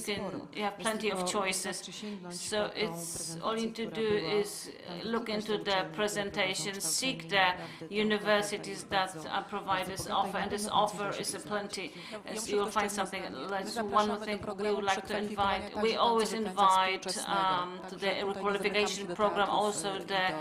have plenty of choices. So it's all you need to do is look into the presentations, seek the universities that provide this offer, and this offer is a plenty. So you'll find something. One more thing we would like to invite. We always invite to the qualification program also the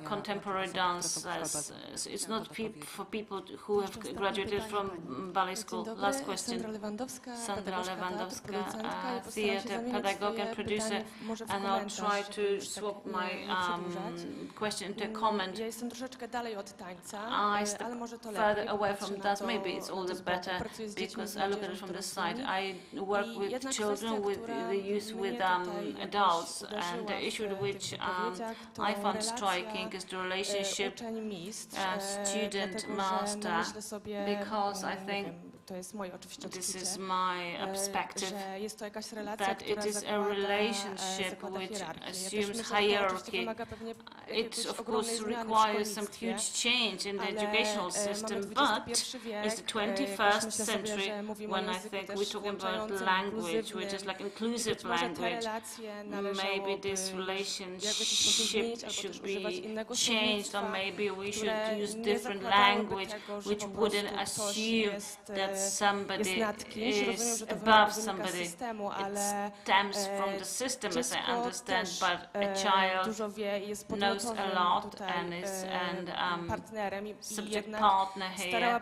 contemporary dancers. It's not for people who have graduated from ballet school. Last question. Sandra Lewandowska, theatre pedagogue and producer, and I'll try to swap my question into a comment. I step further away from that. Maybe it's all the better because I look at it from the side. I work with children, with the youth, with adults, and the issue which I found striking is the relationship student-master, because I think to jest moje oczywiście this odczucie, is my perspective, że jest to jakaś relacja, that it która is a relationship which assumes hierarchy. It of course requires some huge change in the educational system, but it's the 21st century when I think we're talking about language, which is like inclusive language. Maybe this relationship should be changed, or maybe we should use different language which wouldn't assume that somebody is above somebody. It stems from the system, as I understand, but a child knows a lot and is subject partner here.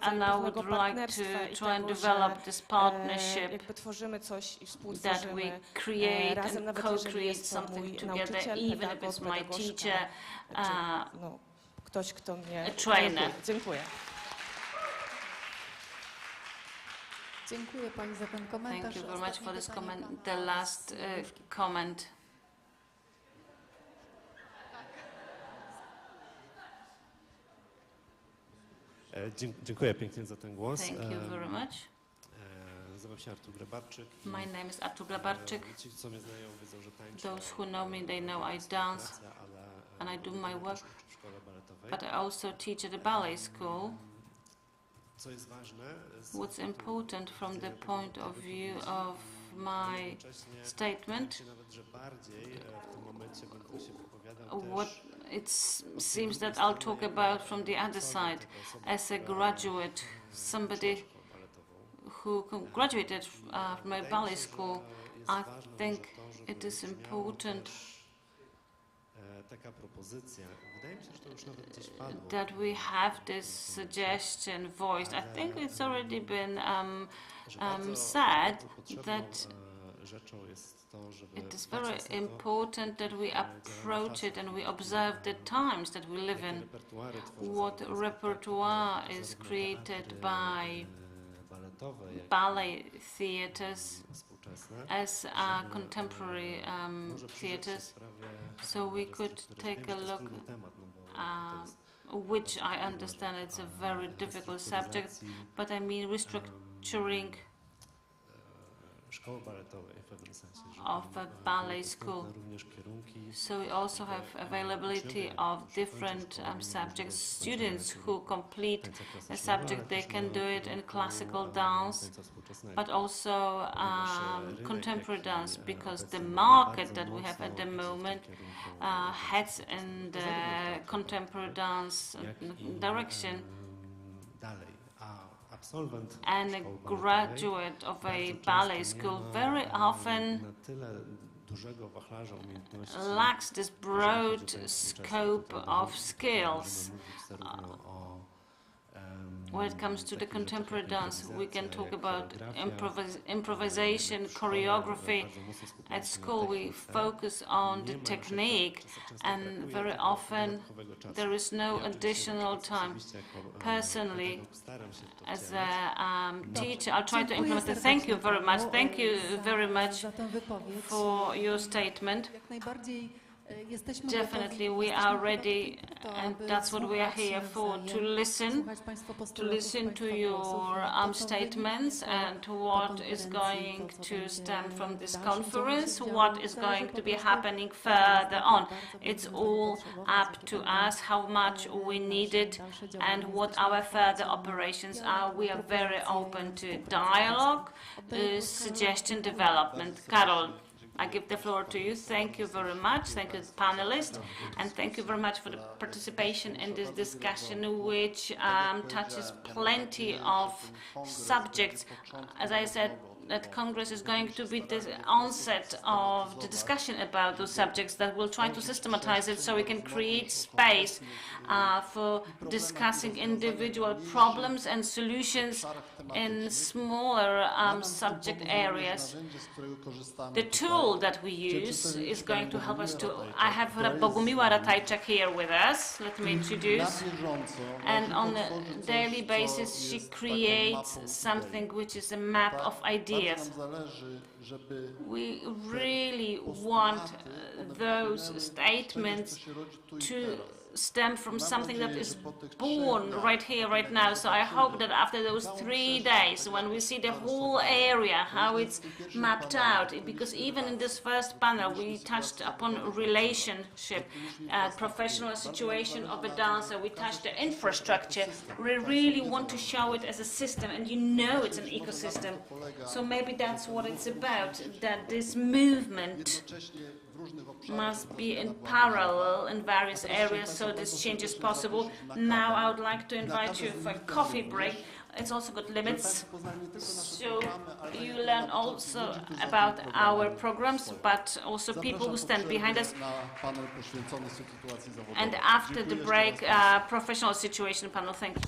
And I would like to try and develop this partnership, that we create and co-create something together, even if it's my teacher, a trainer. Dziękuję. Dziękuję Pani za ten komentarz. Thank you very much for this comment. The last comment. Dziękuję pięknie za ten głos. Thank you very much. Nazywam się Artur Grabarczyk. My name is Artur Grabarczyk. Ci, co mnie znają, wiedzą, że tańczę. Those who know me, they know I dance and I do my work, but I also teach at a ballet school. Co jest ważne? What's important from the point of view of my statement, what it seems that I'll talk about from the other side. As a graduate, somebody who graduated from a ballet school, I think it is important that we have this suggestion voiced. I think it's already been said that it is very important that we approach it and we observe the times that we live in. What repertoire is created by ballet theaters as contemporary theaters, so we could take a look, which I understand it's a very difficult subject, but I mean restructuring of a ballet school. So we also have availability of different subjects. Students who complete a subject, they can do it in classical dance, but also contemporary dance, because the market that we have at the moment heads in the contemporary dance direction. And a graduate of a ballet school very often lacks this broad scope of skills. When it comes to the contemporary dance, we can talk about improvisation, choreography. At school, we focus on the technique, and very often there is no additional time. Personally, as a teacher, I'll try to implement it. Thank you very much. Thank you very much for your statement. Definitely, we are ready, and that's what we are here for, to listen to your statements and what is going to stem from this conference, what is going to be happening further on. It's all up to us how much we need it and what our further operations are. We are very open to dialogue, suggestion, development. Karol, I give the floor to you. Thank you very much. Thank you, panelists, and thank you very much for the participation in this discussion, which touches plenty of subjects. As I said, that Congress is going to be the onset of the discussion about those subjects, that we'll try to systematize it so we can create space for discussing individual problems and solutions in smaller subject areas. The tool that we use is going to help us to... I have Bogumiła Ratajczak here with us. Let me introduce. And on a daily basis, she creates something which is a map of ideas. We really want those statements to stem from something that is born right here, right now. So I hope that after those 3 days, when we see the whole area, how it's mapped out, because even in this first panel, we touched upon relationship, professional situation of a dancer, we touched the infrastructure. We really want to show it as a system, and you know it's an ecosystem. So maybe that's what it's about, that this movement must be in parallel in various areas, so this change is possible. Now I would like to invite you for a coffee break. It's also got limits, so you learn also about our programs, but also people who stand behind us. And after the break, professional situation panel. Thank you.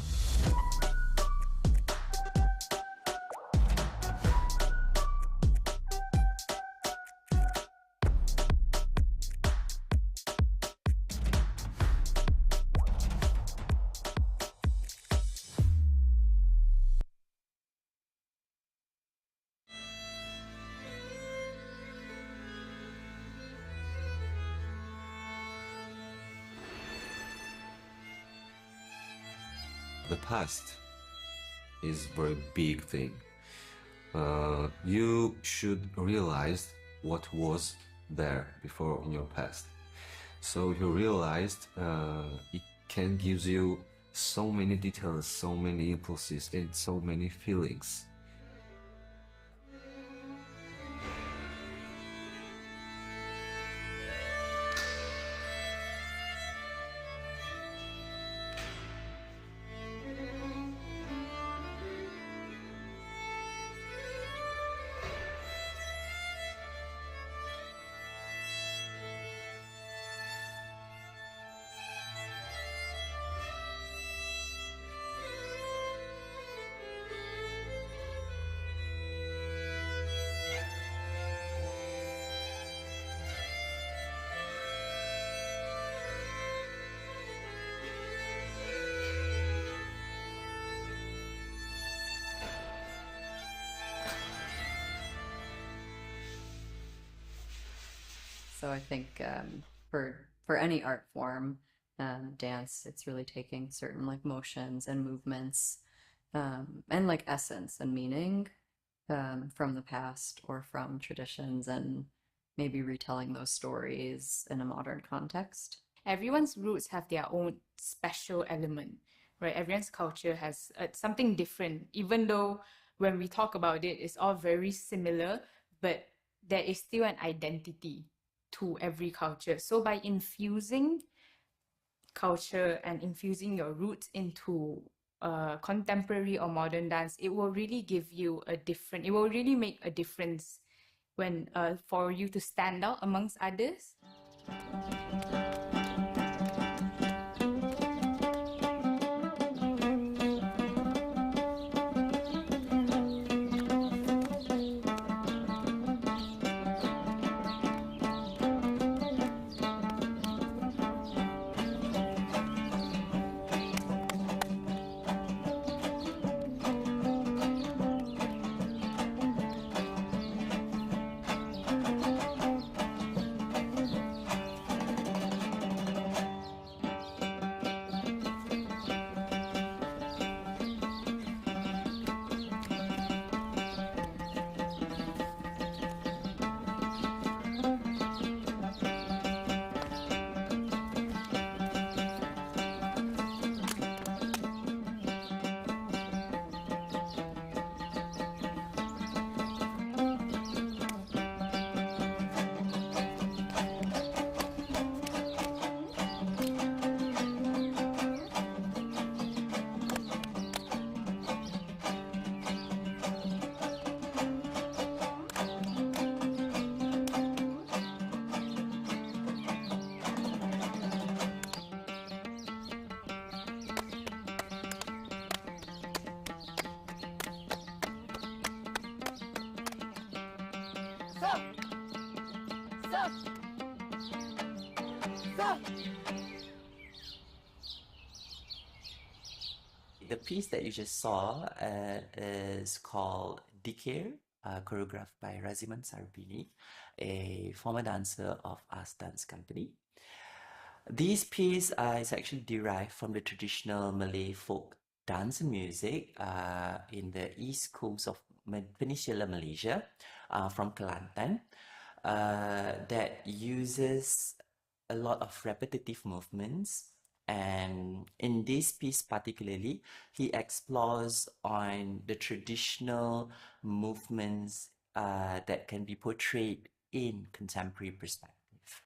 The past is a very big thing. You should realize what was there before in your past. So if you realized, it can give you so many details, so many impulses, and so many feelings. So I think for any art form, dance, it's really taking certain like motions and movements and like essence and meaning from the past or from traditions and maybe retelling those stories in a modern context. Everyone's roots have their own special element, right? Everyone's culture has something different, even though when we talk about it, it's all very similar, but there is still an identity to every culture. So by infusing culture and infusing your roots into contemporary or modern dance, it will really give you it will really make a difference when for you to stand out amongst others. The piece that you just saw is called Dikir, choreographed by Raziman Sarbini, a former dancer of Us Dance Company. This piece is actually derived from the traditional Malay folk dance and music in the east coast of Peninsular Malaysia, from Kelantan, that uses a lot of repetitive movements. And in this piece particularly, he explores on the traditional movements that can be portrayed in contemporary perspective.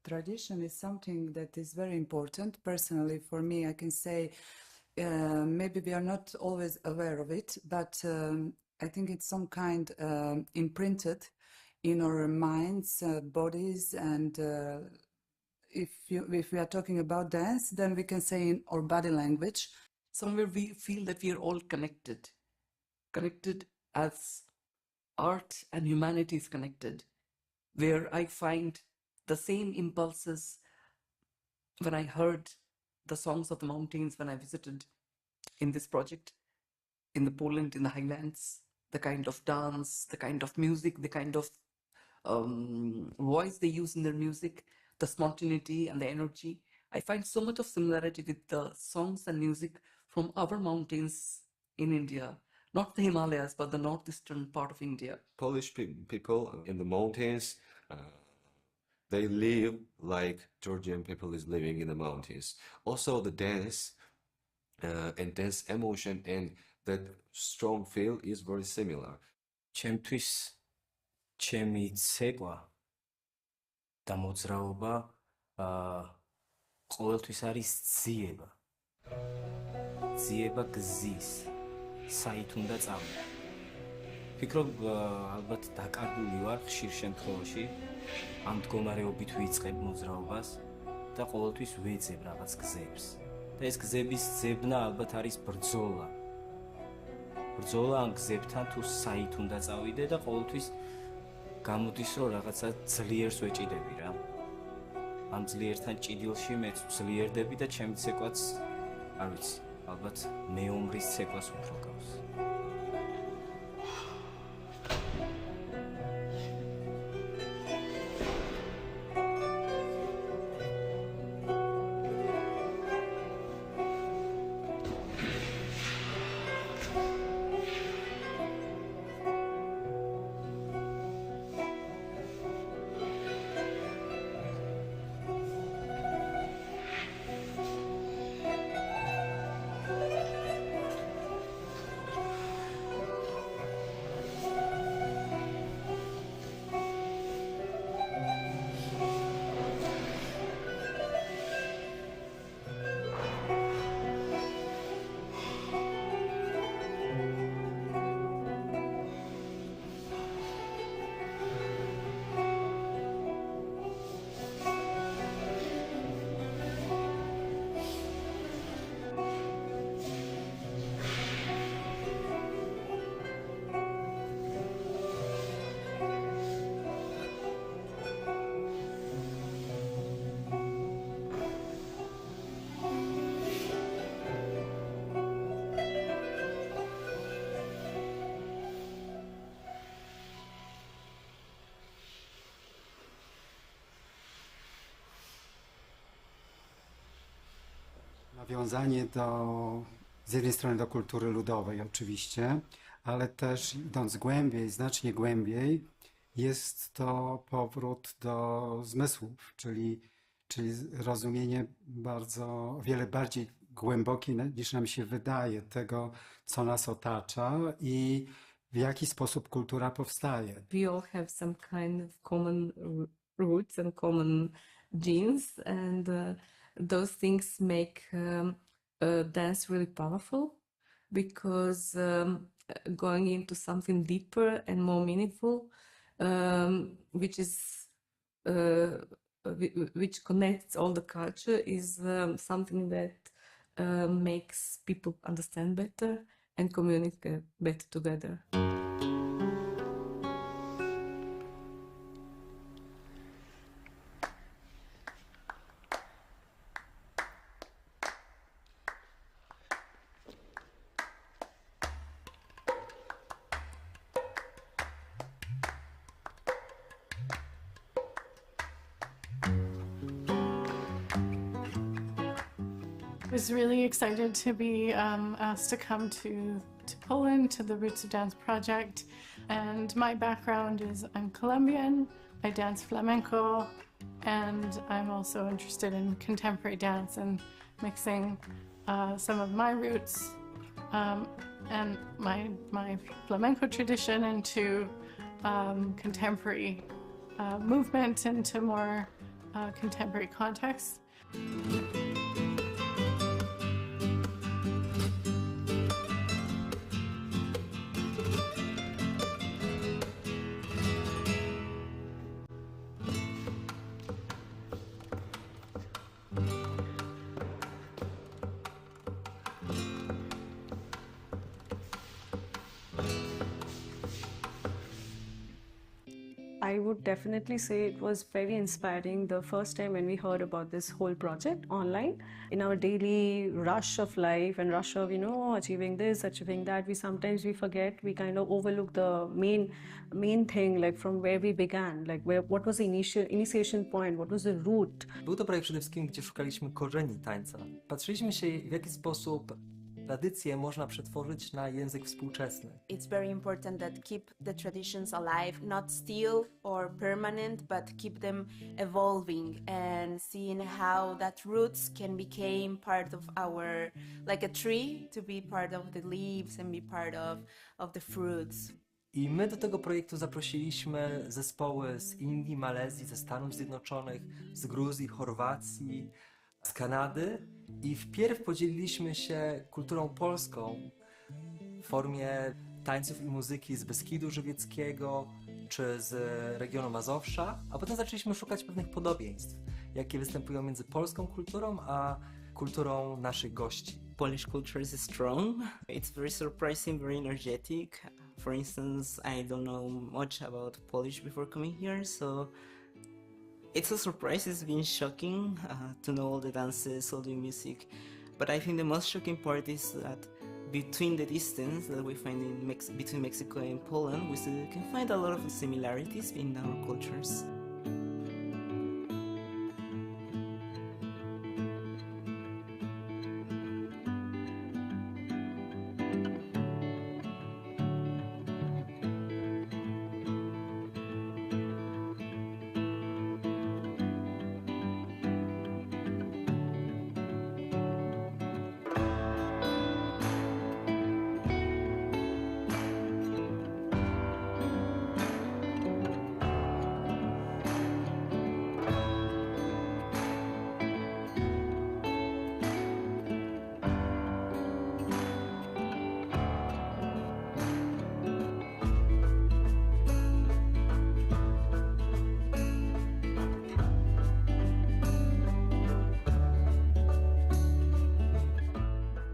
Tradition is something that is very important. Personally, for me, I can say maybe we are not always aware of it, but I think it's some kind imprinted in our minds, bodies, and if we are talking about dance, then we can say in our body language. Somewhere we feel that we are all connected as art and humanity is connected, where I find the same impulses when I heard the songs of the mountains when I visited in this project in the Poland, in the highlands, the kind of dance, the kind of music, the kind of voice they use in their music, the spontaneity and the energy. I find so much of similarity with the songs and music from our mountains in India, not the Himalayas, but the northeastern part of India. Polish people in the mountains, they live like Georgian people is living in the mountains. Also the dance and dance emotion and that strong feel is very similar. ჩემთვის ჩემი ცეკვა და მოძრაობა ყოველთვის არის ძიება. ძიება გზის, საით უნდა წავიდე. ვფიქრობ, ალბათ დაკარგული ვარ ხშირ შემთხვევაში ამ მდგომარეობით ვიწყებ მოძრაობას და ყოველთვის ვეძებ რაღაც გზებს. და ეს გზების ძებნა ალბათ არის ბრძოლა. ბრძოლა ამ გზებთან თუ საით უნდა წავიდე და ყოველთვის გამოდის რომ რაღაცა ძლიერს ვეჭიდები რა. ამ ძლიერთან ჭიდილში მეც ძლიერდები და ჩემი ცეკვაც არ ვიცი, ალბათ მეომრის ცეკვას უფრო გავს. Nawiązanie z jednej strony do kultury ludowej oczywiście, ale też idąc głębiej, znacznie głębiej, jest to powrót do zmysłów, czyli rozumienie o wiele bardziej głębokie niż nam się wydaje tego, co nas otacza i w jaki sposób kultura powstaje. We all have some kind of common roots and common genes, and those things make dance really powerful, because going into something deeper and more meaningful, which connects all the culture, is something that makes people understand better and communicate better together. was really excited to be asked to come to Poland, to the Roots of Dance project. And my background is I'm Colombian, I dance flamenco, and I'm also interested in contemporary dance and mixing some of my roots and my flamenco tradition into contemporary movement, into more contemporary context. I would definitely say it was very inspiring the first time when we heard about this whole project online. In our daily rush of life and rush of, achieving this, achieving that, we sometimes forget, we kind of overlook the main thing, like from where we began, like what was the initiation point, what was the root. Był to projekt przede wszystkim, gdzie szukaliśmy korzeni tańca. Patrzyliśmy się, w jaki sposób tradycje można przetworzyć na język współczesny. It's very important that keep the traditions alive, not still or permanent, but keep them evolving and seeing how that roots can become part of our, like a tree, to be part of the leaves and be part of the fruits. I my do tego projektu zaprosiliśmy zespoły z Indii, Malezji, ze Stanów Zjednoczonych, z Gruzji, Chorwacji, z Kanady i wpierw podzieliliśmy się kulturą polską w formie tańców i muzyki z Beskidu Żywieckiego czy z regionu Mazowsza, a potem zaczęliśmy szukać pewnych podobieństw, jakie występują między polską kulturą a kulturą naszych gości. Polish culture is strong. It's very surprising, very energetic. For instance, I don't know much about Polish before coming here, so it's a surprise. It's been shocking to know all the dances, all the music. But I think the most shocking part is that between the distance that we find between Mexico and Poland, we still can find a lot of similarities in our cultures.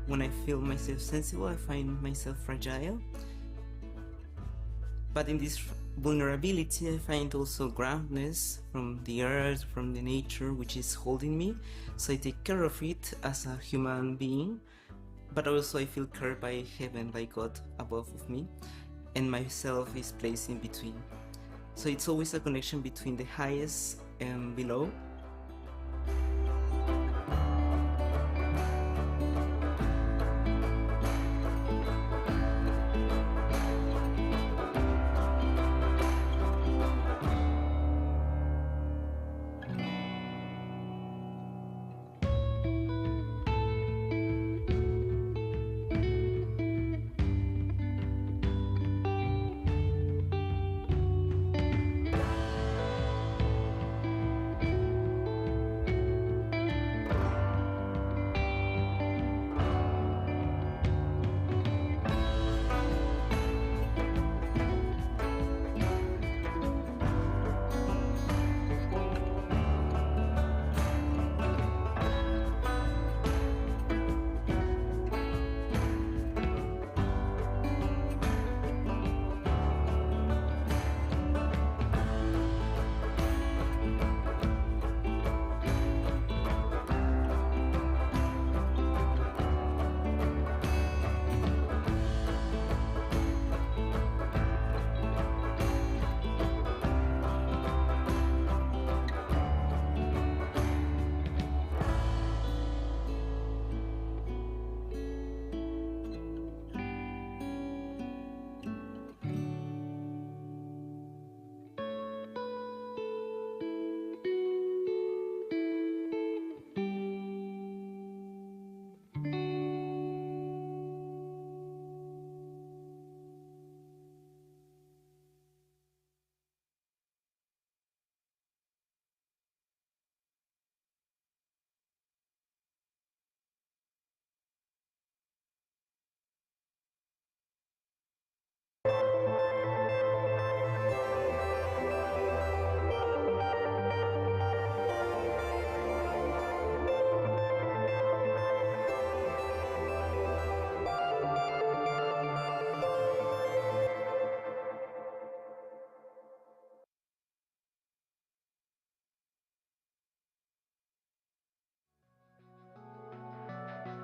When I feel myself sensible, I find myself fragile. But in this vulnerability, I find also groundedness from the earth, from the nature, which is holding me. So I take care of it as a human being. But also I feel cared by heaven, by God above of me. And myself is placed in between. So it's always a connection between the highest and below.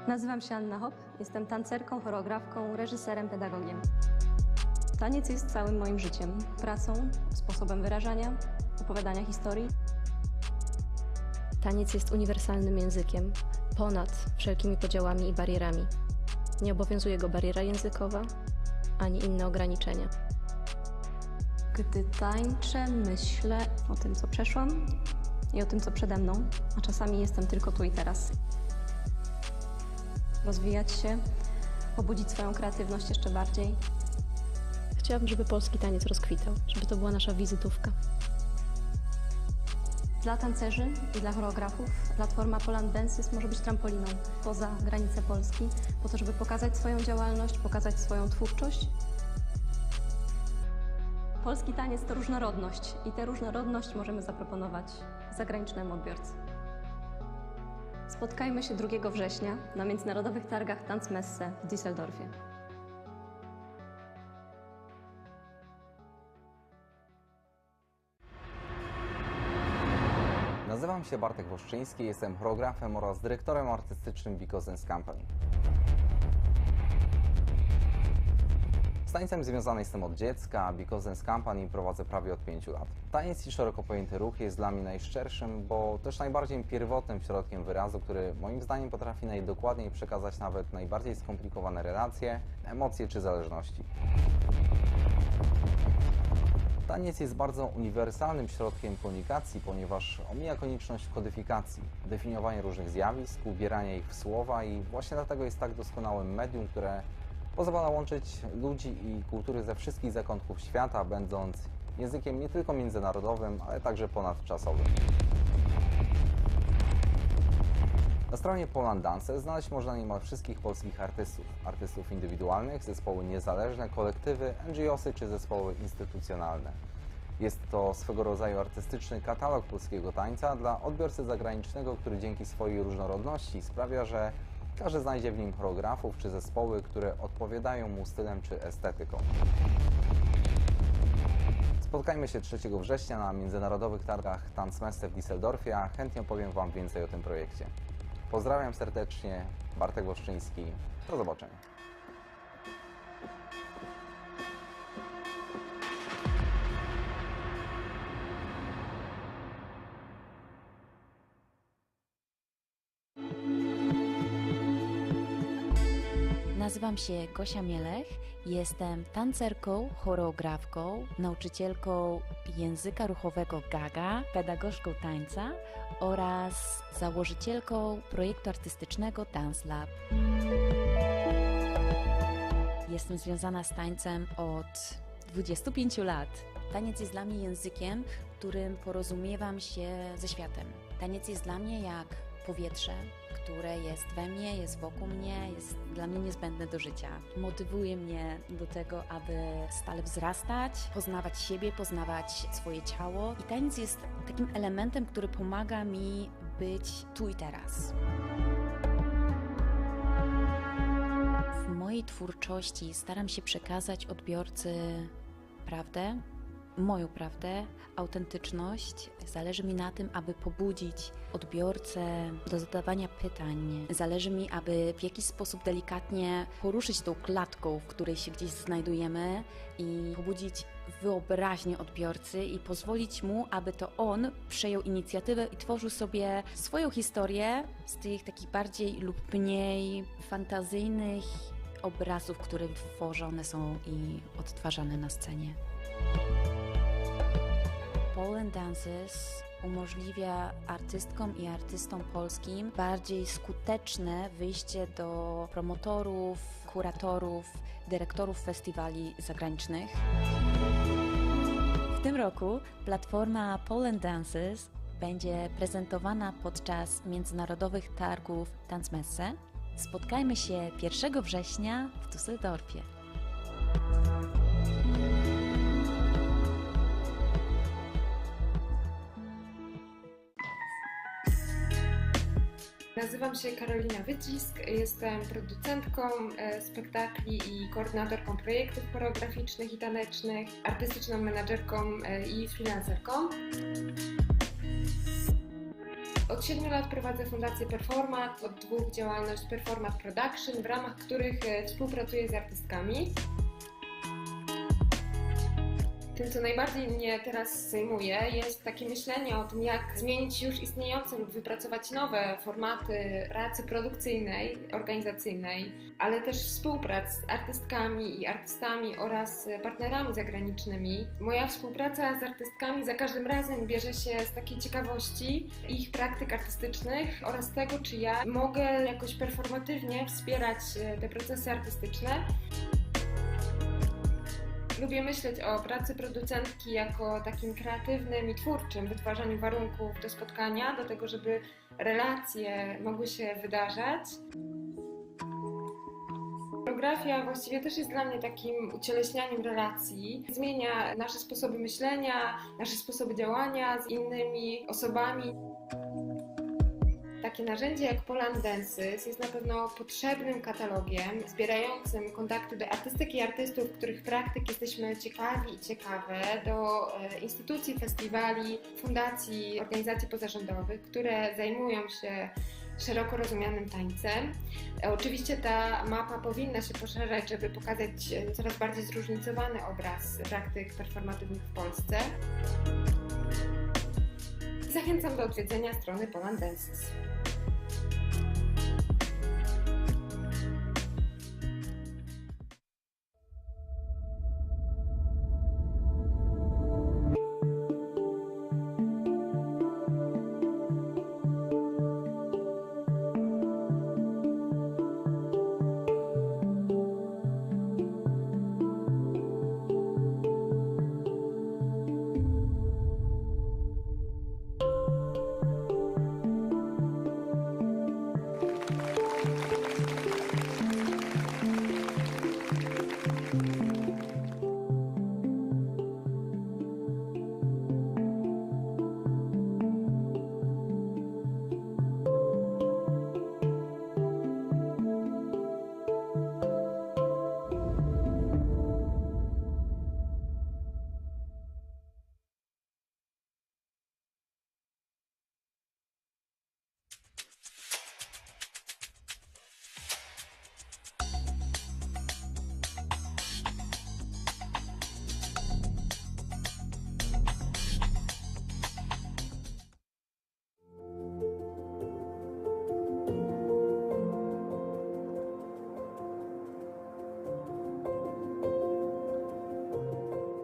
Nazywam się Anna Hop, jestem tancerką, choreografką, reżyserem, pedagogiem. Taniec jest całym moim życiem, pracą, sposobem wyrażania, opowiadania historii. Taniec jest uniwersalnym językiem, ponad wszelkimi podziałami i barierami. Nie obowiązuje go bariera językowa, ani inne ograniczenia. Gdy tańczę, myślę o tym, co przeszłam i o tym, co przede mną, a czasami jestem tylko tu i teraz. Rozwijać się, pobudzić swoją kreatywność jeszcze bardziej. Chciałabym, żeby polski taniec rozkwitał, żeby to była nasza wizytówka. Dla tancerzy i dla choreografów platforma Poland Dances może być trampoliną poza granice Polski, po to, żeby pokazać swoją działalność, pokazać swoją twórczość. Polski taniec to różnorodność i tę różnorodność możemy zaproponować zagranicznemu odbiorcy. Spotkajmy się 2 września na Międzynarodowych Targach Tanzmesse w Düsseldorfie. Nazywam się Bartek Woszczyński, jestem choreografem oraz dyrektorem artystycznym Because Dance Company. Z tańcem związany jestem od dziecka, a Because Dance Company prowadzę prawie od 5 lat. Taniec i szeroko pojęty ruch jest dla mnie najszczerszym, bo też najbardziej pierwotnym środkiem wyrazu, który moim zdaniem potrafi najdokładniej przekazać nawet najbardziej skomplikowane relacje, emocje czy zależności. Taniec jest bardzo uniwersalnym środkiem komunikacji, ponieważ omija konieczność kodyfikacji, definiowania różnych zjawisk, ubierania ich w słowa i właśnie dlatego jest tak doskonałym medium, które pozwala łączyć ludzi i kultury ze wszystkich zakątków świata, będąc językiem nie tylko międzynarodowym, ale także ponadczasowym. Na stronie Poland Dances znaleźć można niemal wszystkich polskich artystów indywidualnych, zespoły niezależne, kolektywy, NGO-sy czy zespoły instytucjonalne. Jest to swego rodzaju artystyczny katalog polskiego tańca dla odbiorcy zagranicznego, który dzięki swojej różnorodności sprawia, że każdy znajdzie w nim choreografów czy zespoły, które odpowiadają mu stylem czy estetyką. Spotkajmy się 3 września na Międzynarodowych Targach Tanzmesse w Düsseldorfie, a chętnie opowiem Wam więcej o tym projekcie. Pozdrawiam serdecznie, Bartek Woszczyński. Do zobaczenia. Nazywam się Gosia Mielech, jestem tancerką, choreografką, nauczycielką języka ruchowego Gaga, pedagogzką tańca oraz założycielką projektu artystycznego Dance Lab. Jestem związana z tańcem od 25 lat. Taniec jest dla mnie językiem, którym porozumiewam się ze światem. Taniec jest dla mnie jak powietrze, które jest we mnie, jest wokół mnie, jest dla mnie niezbędne do życia. Motywuje mnie do tego, aby stale wzrastać, poznawać siebie, poznawać swoje ciało. I taniec jest takim elementem, który pomaga mi być tu i teraz. W mojej twórczości staram się przekazać odbiorcy prawdę, moją prawdę, autentyczność. Zależy mi na tym, aby pobudzić odbiorcę do zadawania pytań. Zależy mi, aby w jakiś sposób delikatnie poruszyć tą klatką, w której się gdzieś znajdujemy i pobudzić wyobraźnię odbiorcy i pozwolić mu, aby to on przejął inicjatywę i tworzył sobie swoją historię z tych takich bardziej lub mniej fantazyjnych obrazów, które tworzone są i odtwarzane na scenie. Poland Dances umożliwia artystkom i artystom polskim bardziej skuteczne wyjście do promotorów, kuratorów, dyrektorów festiwali zagranicznych. W tym roku platforma Poland Dances będzie prezentowana podczas Międzynarodowych Targów Tanzmesse. Spotkajmy się 1 września w Düsseldorfie. Nazywam się Karolina Wycisk, jestem producentką spektakli i koordynatorką projektów choreograficznych i tanecznych, artystyczną menadżerką i freelancerką. Od 7 lat prowadzę Fundację Performat, od 2 działalność Performat Production, w ramach których współpracuję z artystkami. Tym, co najbardziej mnie teraz zajmuje, jest takie myślenie o tym, jak zmienić już istniejące lub wypracować nowe formaty pracy produkcyjnej, organizacyjnej, ale też współprac z artystkami i artystami oraz partnerami zagranicznymi. Moja współpraca z artystkami za każdym razem bierze się z takiej ciekawości ich praktyk artystycznych oraz tego, czy ja mogę jakoś performatywnie wspierać te procesy artystyczne. Lubię myśleć o pracy producentki jako takim kreatywnym i twórczym wytwarzaniu warunków do spotkania, do tego, żeby relacje mogły się wydarzać. Choreografia właściwie też jest dla mnie takim ucieleśnianiem relacji. Zmienia nasze sposoby myślenia, nasze sposoby działania z innymi osobami. Takie narzędzie jak Poland Dances jest na pewno potrzebnym katalogiem zbierającym kontakty do artystek i artystów, których praktyk jesteśmy ciekawi i ciekawe, do instytucji, festiwali, fundacji, organizacji pozarządowych, które zajmują się szeroko rozumianym tańcem. Oczywiście ta mapa powinna się poszerzać, żeby pokazać coraz bardziej zróżnicowany obraz praktyk performatywnych w Polsce. Zachęcam do odwiedzenia strony Poland Dances.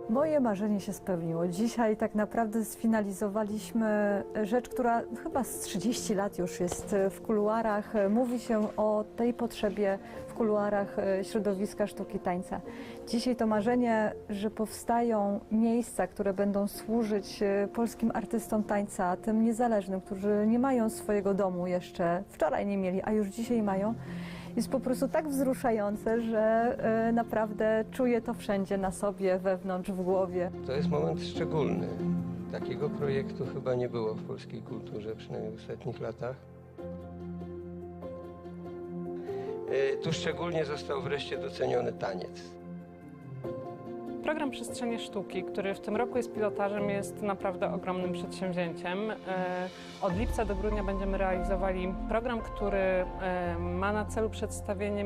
Moje marzenie się spełniło. Dzisiaj tak naprawdę sfinalizowaliśmy rzecz, która chyba z 30 lat już jest w kuluarach. Mówi się o tej potrzebie w kuluarach środowiska sztuki tańca. Dzisiaj to marzenie, że powstają miejsca, które będą służyć polskim artystom tańca, tym niezależnym, którzy nie mają swojego domu jeszcze, wczoraj nie mieli, a już dzisiaj mają, jest po prostu tak wzruszające, że naprawdę czuję to wszędzie na sobie, wewnątrz, w głowie. To jest moment szczególny. Takiego projektu chyba nie było w polskiej kulturze, przynajmniej w ostatnich latach. Tu szczególnie został wreszcie doceniony taniec. Program Przestrzenie Sztuki, który w tym roku jest pilotażem, jest naprawdę ogromnym przedsięwzięciem. Od lipca do grudnia będziemy realizowali program, który ma na celu przedstawienie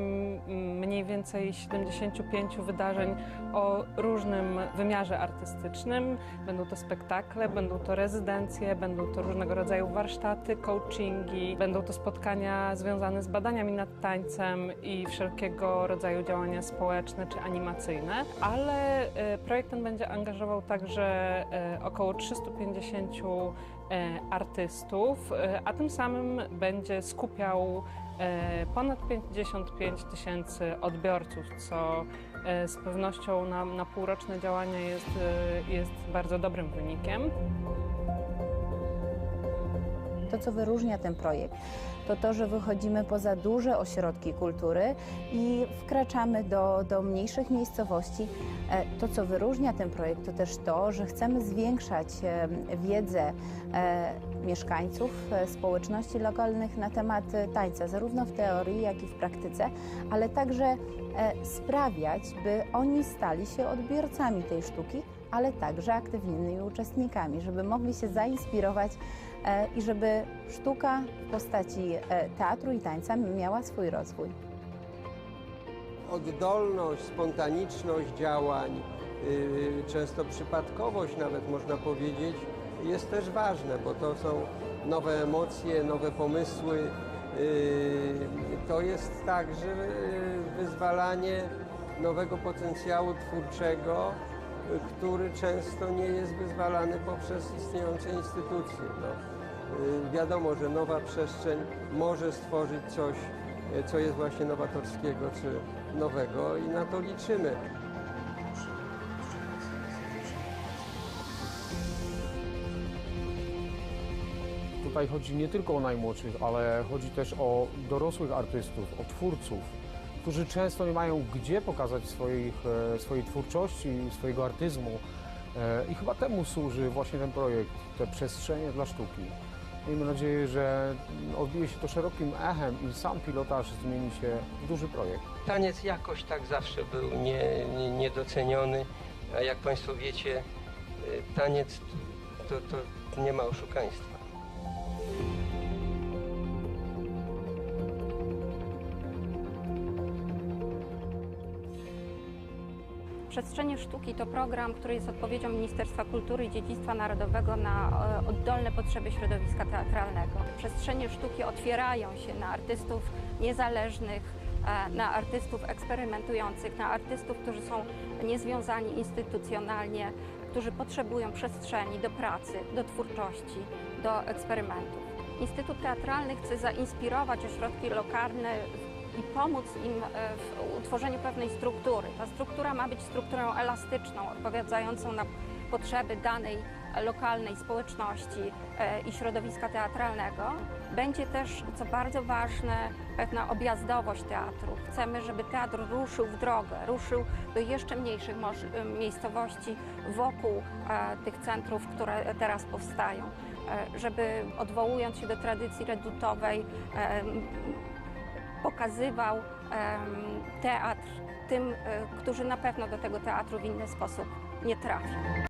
mniej więcej 75 wydarzeń o różnym wymiarze artystycznym. Będą to spektakle, będą to rezydencje, będą to różnego rodzaju warsztaty, coachingi, będą to spotkania związane z badaniami nad tańcem i wszelkiego rodzaju działania społeczne czy animacyjne, ale projekt ten będzie angażował także około 350 artystów, a tym samym będzie skupiał ponad 55 000 odbiorców, co z pewnością na półroczne działania jest bardzo dobrym wynikiem. To, co wyróżnia ten projekt, to to, że wychodzimy poza duże ośrodki kultury i wkraczamy do mniejszych miejscowości. To, co wyróżnia ten projekt, to też to, że chcemy zwiększać wiedzę mieszkańców, społeczności lokalnych na temat tańca, zarówno w teorii, jak i w praktyce, ale także sprawiać, by oni stali się odbiorcami tej sztuki, ale także aktywnymi uczestnikami, żeby mogli się zainspirować i żeby sztuka w postaci teatru i tańca miała swój rozwój. Oddolność, spontaniczność działań, często przypadkowość nawet można powiedzieć, jest też ważne, bo to są nowe emocje, nowe pomysły. To jest także wyzwalanie nowego potencjału twórczego, który często nie jest wyzwalany poprzez istniejące instytucje. No, wiadomo, że nowa przestrzeń może stworzyć coś, co jest właśnie nowatorskiego czy nowego i na to liczymy. Tutaj chodzi nie tylko o najmłodszych, ale chodzi też o dorosłych artystów, o twórców, którzy często nie mają gdzie pokazać swojej twórczości, swojego artyzmu. I chyba temu służy właśnie ten projekt, te przestrzenie dla sztuki. Miejmy nadzieję, że odbije się to szerokim echem i sam pilotaż zmieni się w duży projekt. Taniec jakoś tak zawsze był niedoceniony, a jak Państwo wiecie, taniec to nie ma oszukaństwa. Przestrzenie Sztuki to program, który jest odpowiedzią Ministerstwa Kultury i Dziedzictwa Narodowego na oddolne potrzeby środowiska teatralnego. Przestrzenie Sztuki otwierają się na artystów niezależnych, na artystów eksperymentujących, na artystów, którzy są niezwiązani instytucjonalnie, którzy potrzebują przestrzeni do pracy, do twórczości, do eksperymentów. Instytut Teatralny chce zainspirować ośrodki lokalne i pomóc im w utworzeniu pewnej struktury. Ta struktura ma być strukturą elastyczną, odpowiadającą na potrzeby danej lokalnej społeczności i środowiska teatralnego. Będzie też, co bardzo ważne, pewna objazdowość teatru. Chcemy, żeby teatr ruszył w drogę, ruszył do jeszcze mniejszych miejscowości wokół tych centrów, które teraz powstają, żeby odwołując się do tradycji redutowej, pokazywał teatr tym, którzy na pewno do tego teatru w inny sposób nie trafią.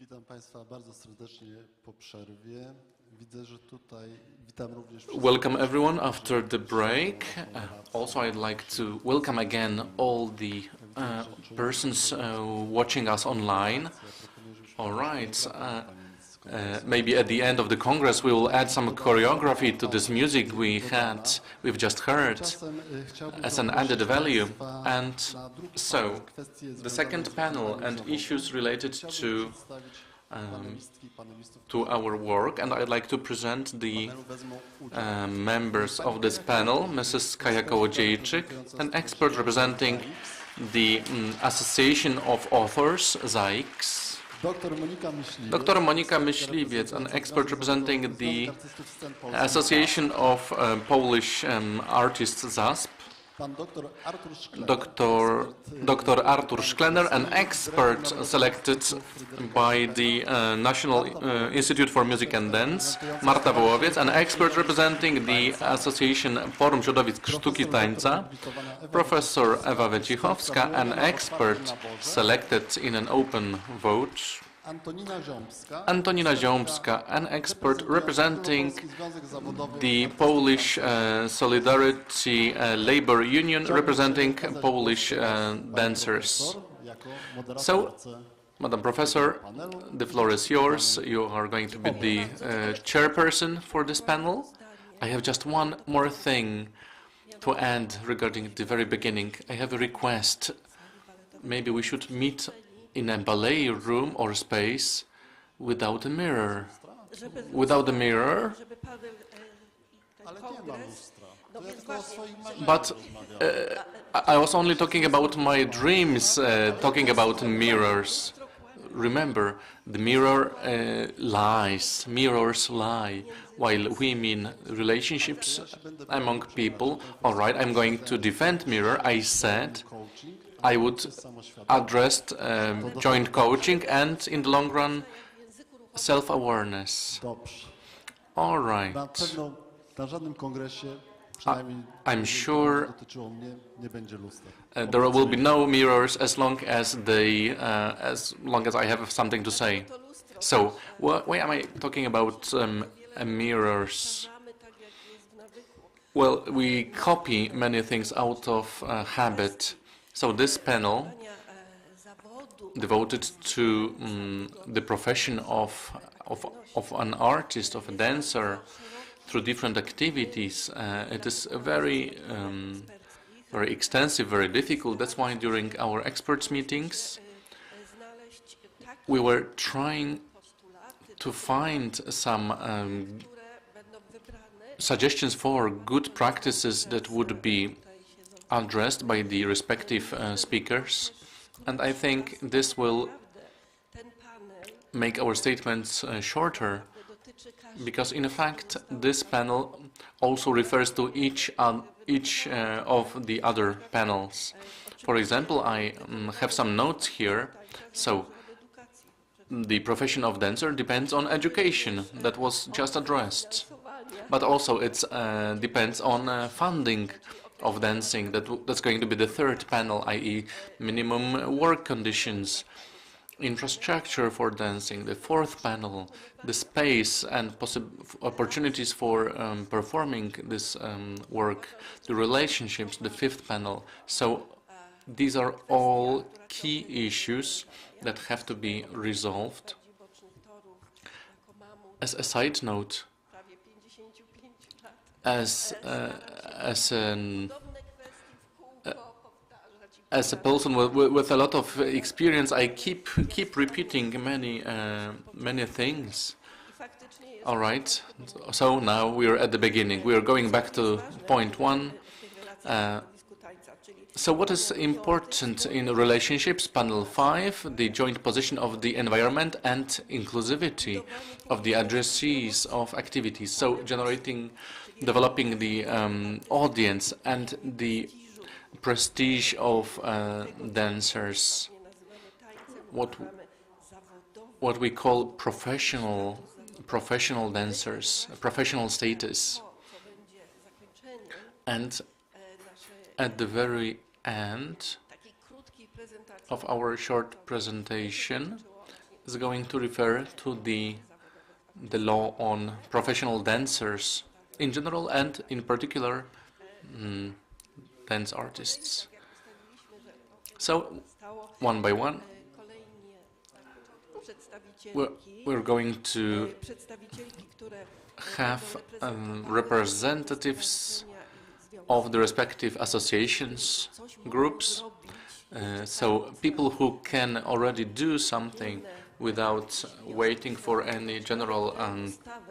Witam Państwa bardzo serdecznie po przerwie. Widzę, że tutaj witam również Welcome everyone after the break. Also I'd like to welcome again all the persons watching us online. All right. Maybe at the end of the Congress we will add some choreography to this music we've just heard as an added value. And so, the second panel and issues related to our work, and I'd like to present the members of this panel, Mrs. Kaja Kołodziejczyk, an expert representing the Association of Authors, ZAIKS, Dr. Monika Myśliwiec, an expert representing the Association of Polish Artists ZASP, Dr. Artur Szklener, an expert selected by the National Institute for Music and Dance, Marta Wołowiec, an expert representing the Association Forum Środowisk Sztuki Tańca, Professor Ewa Wecichowska, an expert selected in an open vote, Antonina Ziomska, an expert representing the Polish Solidarity Labor Union, representing Polish dancers. So, Madam Professor, the floor is yours. You are going to be the chairperson for this panel. I have just one more thing to add regarding the very beginning. I have a request. Maybe we should meet in a ballet room or space without a mirror. Without a mirror? But I was only talking about my dreams, talking about mirrors. Remember, the mirror lies, mirrors lie, while we mean relationships among people. All right, I'm going to defend mirror. I said I would address joint coaching and, in the long run, self-awareness. All right. I'm sure there will be no mirrors as long as I have something to say. So, why am I talking about mirrors? Well, we copy many things out of habit. So this panel, devoted to the profession of an artist, of a dancer, through different activities, it is very extensive, very difficult. That's why during our experts meetings, we were trying to find some suggestions for good practices that would be addressed by the respective speakers. And I think this will make our statements shorter, because in fact this panel also refers to each of the other panels. For example, I have some notes here. So the profession of dancer depends on education, that was just addressed, but also it depends on funding of dancing. That's going to be the third panel, i.e. minimum work conditions, infrastructure for dancing. The fourth panel, the space and opportunities for performing this work, the relationships, the fifth panel. So these are all key issues that have to be resolved. As a side note, as a person with a lot of experience, I keep repeating many things. All right. So now we are at the beginning. We are going back to point one. So what is important in relationships? Panel 5, the joint position of the environment and inclusivity of the addressees of activities. So developing the audience and the prestige of dancers, what we call professional dancers, professional status. And at the very end of our short presentation is going to refer to the law on professional dancers in general and in particular dance artists. So one by one we're going to have representatives of the respective associations, groups, so people who can already do something without waiting for any general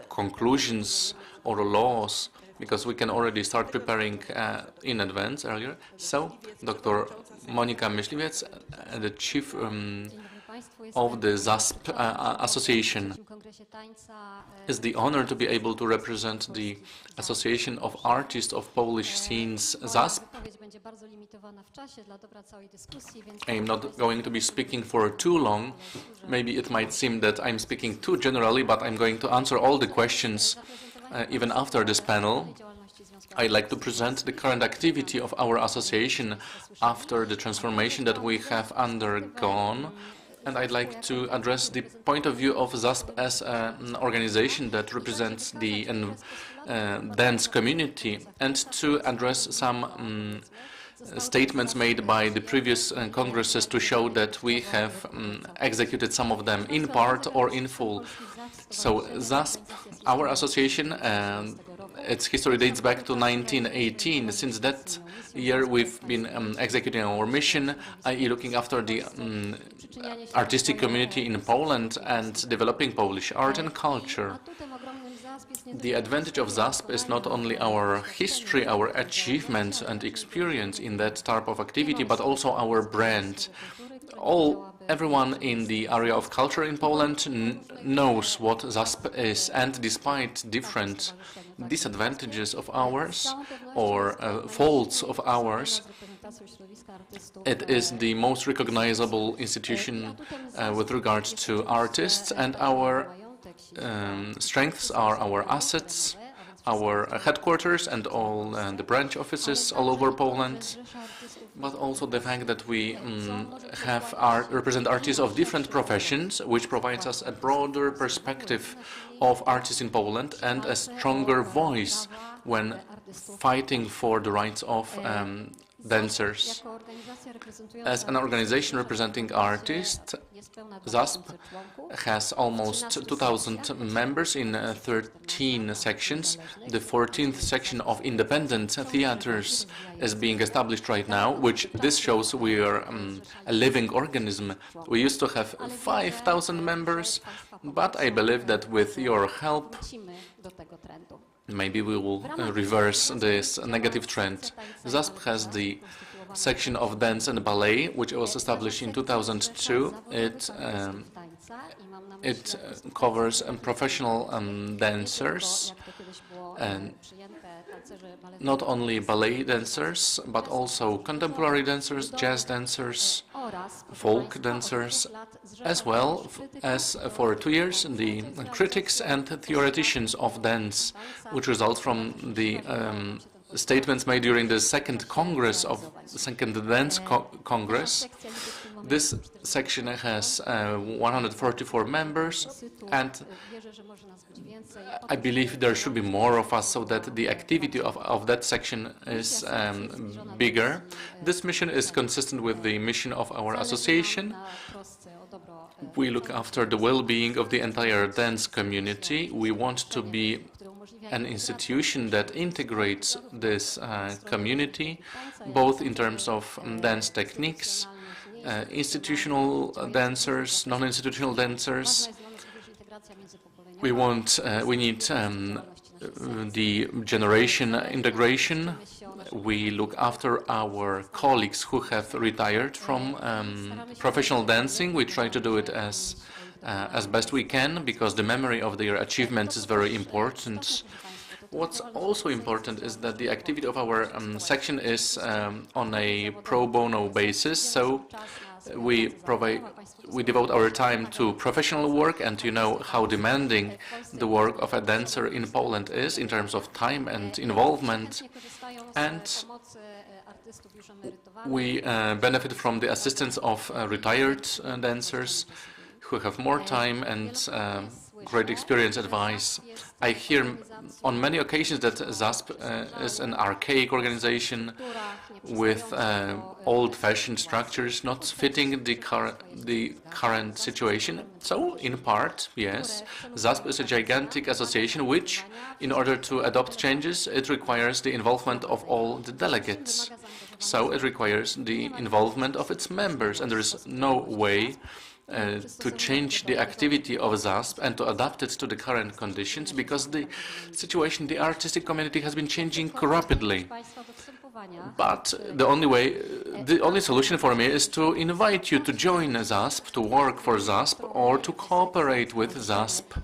conclusions or laws, because we can already start preparing in advance earlier. So Dr. Monika Myśliwiec, the chief of the ZASP association, is the honor to be able to represent the Association of Artists of Polish Scenes, ZASP. I am not going to be speaking for too long. Maybe it might seem that I'm speaking too generally, but I'm going to answer all the questions even after this panel. I'd like to present the current activity of our association after the transformation that we have undergone and I'd like to address the point of view of ZASP as an organization that represents the dance community, and to address some statements made by the previous congresses to show that we have executed some of them in part or in full. So ZASP, our association, its history dates back to 1918. Since that year we've been executing our mission, i.e. looking after the artistic community in Poland and developing Polish art and culture. The advantage of ZASP is not only our history, our achievements and experience in that type of activity, but also our brand. Everyone in the area of culture in Poland knows what ZASP is, and despite different disadvantages of ours or faults of ours, it is the most recognizable institution with regards to artists, and our strengths are our assets, our headquarters and all the branch offices all over Poland, but also the fact that we represent artists of different professions, which provides us a broader perspective of artists in Poland and a stronger voice when fighting for the rights of dancers. As an organization representing artists, ZASP has almost 2,000 members in 13 sections. The 14th section of independent theaters is being established right now, which this shows we are a living organism. We used to have 5,000 members, but I believe that with your help, maybe we will reverse this negative trend. ZASP has the section of dance and ballet, which was established in 2002. It covers professional dancers, and not only ballet dancers, but also contemporary dancers, jazz dancers, folk dancers, as well as for 2 years the critics and theoreticians of dance, which result from the statements made during the second Congress of the Second Dance Congress. This section has 144 members, and I believe there should be more of us so that the activity of that section is bigger. This mission is consistent with the mission of our association. We look after the well-being of the entire dance community. We want to be an institution that integrates this community, both in terms of dance techniques, institutional dancers, non-institutional dancers. We need the generation integration. We look after our colleagues who have retired from professional dancing. We try to do it as best we can, because the memory of their achievements is very important. What's also important is that the activity of our section is on a pro bono basis, so we devote our time to professional work, and you know how demanding the work of a dancer in Poland is in terms of time and involvement, and we benefit from the assistance of retired dancers who have more time and great experience advice. I hear on many occasions that ZASP is an archaic organization with old-fashioned structures not fitting the current situation. So, in part, yes, ZASP is a gigantic association which, in order to adopt changes, it requires the involvement of all the delegates. So it requires the involvement of its members, and there is no way to change the activity of ZASP and to adapt it to the current conditions, because the situation, the artistic community has been changing rapidly. But the only solution for me is to invite you to join ZASP, to work for ZASP, or to cooperate with ZASP.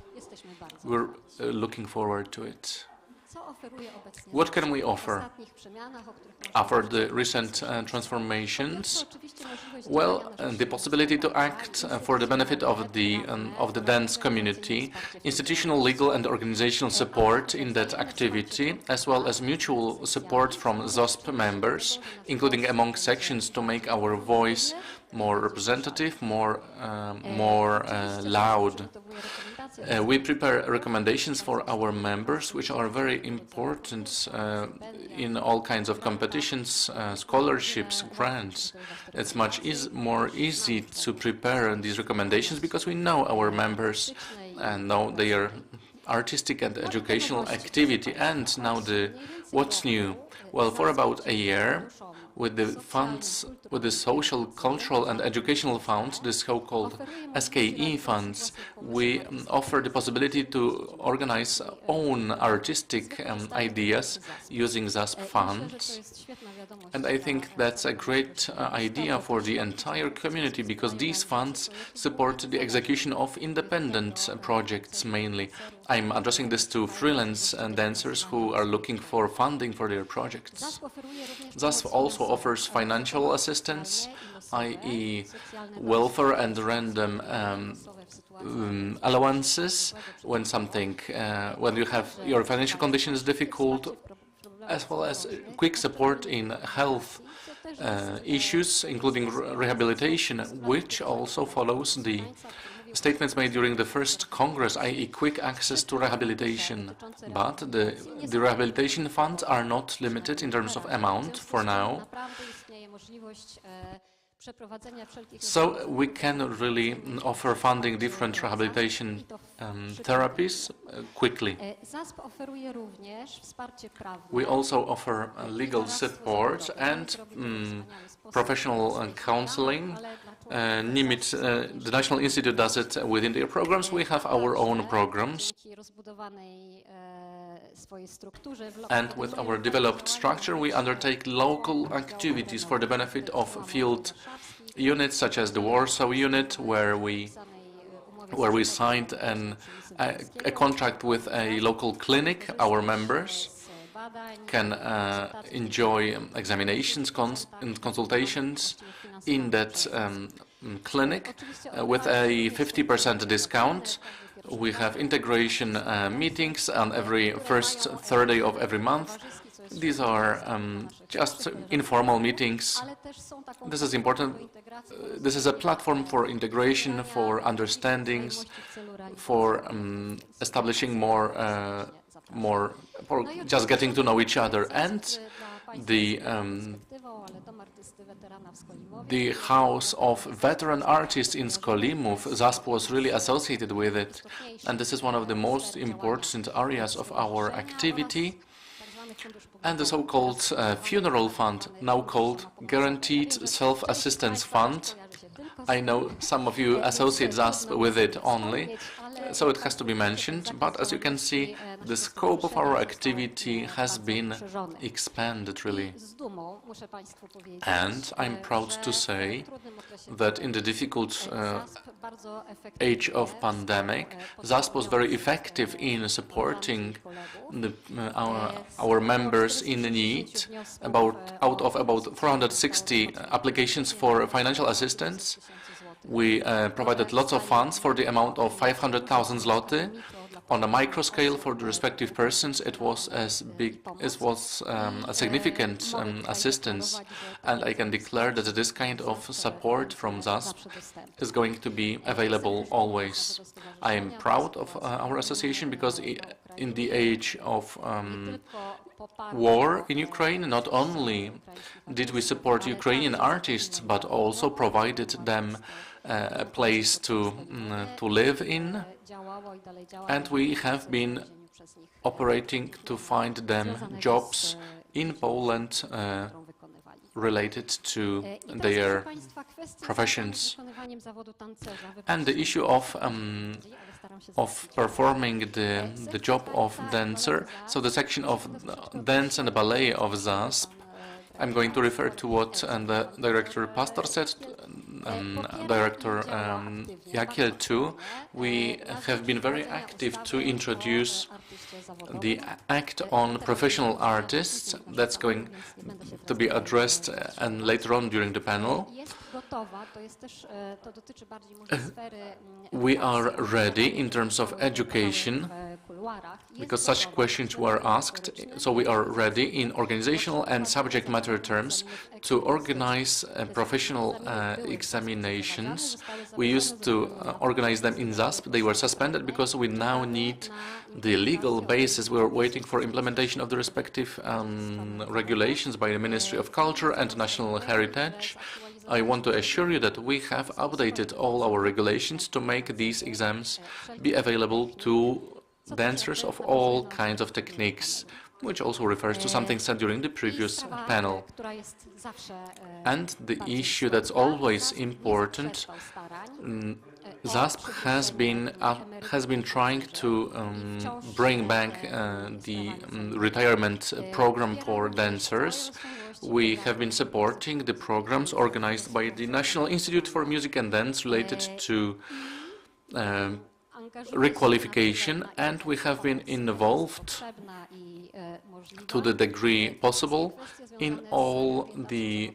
We're looking forward to it. What can we offer? After the recent transformations, Well, the possibility to act for the benefit of the dance community, institutional, legal and organizational support in that activity, as well as mutual support from ZOSP members, including among sections to make our voice more representative, more loud. We prepare recommendations for our members, which are very important in all kinds of competitions, scholarships, grants. It's much more easy to prepare these recommendations because we know our members and know their artistic and educational activity. And now what's new? Well, for about a year, with the funds, with the social, cultural and educational funds, the so-called SKE funds, we offer the possibility to organize own artistic ideas using ZASP funds. And I think that's a great idea for the entire community, because these funds support the execution of independent projects mainly. I'm addressing this to freelance dancers who are looking for funding for their projects. ZASP also offers financial assistance, i.e. welfare and random allowances when when your financial condition is difficult, as well as quick support in health issues, including rehabilitation, which also follows the statements made during the first Congress, i.e. quick access to rehabilitation. But the rehabilitation funds are not limited in terms of amount for now. So we can really offer funding different rehabilitation therapies quickly. We also offer legal support and professional counseling. The National Institute does it within their programs. We have our own programs. And with our developed structure, we undertake local activities for the benefit of field units, such as the Warsaw unit, where we signed a contract with a local clinic. Our members can enjoy examinations and consultations in that clinic with a 50% discount. We have integration meetings on every first Thursday of every month. These are just informal meetings. This is important. This is a platform for integration, for understandings, for establishing for just getting to know each other. And the House of Veteran Artists in Skolimów, ZASP was really associated with it. And this is one of the most important areas of our activity. And the so-called funeral fund, now called Guaranteed Self-Assistance Fund. I know some of you associate ZASP with it only, so it has to be mentioned. But as you can see, the scope of our activity has been expanded, really. And I'm proud to say that in the difficult age of pandemic, ZASP was very effective in supporting our members in need. Out of about 460 applications for financial assistance, we provided lots of funds for the amount of 500,000 zloty. On a micro scale for the respective persons, it was a significant assistance, and I can declare that this kind of support from ZASP is going to be available always. I am proud of our association because in the age of war in Ukraine, not only did we support Ukrainian artists, but also provided them a place to live in, and we have been operating to find them jobs in Poland related to their professions. And the issue of performing the job of dancer, so the section of dance and ballet of ZASP, I'm going to refer to what the Director Pastor said, Director Jakiel too. We have been very active to introduce the Act on Professional Artists that's going to be addressed and later on during the panel. We are ready in terms of education, because such questions were asked, so we are ready in organizational and subject matter terms to organize professional examinations. We used to organize them in ZASP. They were suspended because we now need the legal basis. We are waiting for implementation of the respective regulations by the Ministry of Culture and National Heritage. I want to assure you that we have updated all our regulations to make these exams be available to dancers of all kinds of techniques, which also refers to something said during the previous panel. And the issue that's always important, ZASP has been trying to bring back the retirement program for dancers. We have been supporting the programs organized by the National Institute for Music and Dance related to requalification, and we have been involved to the degree possible in all the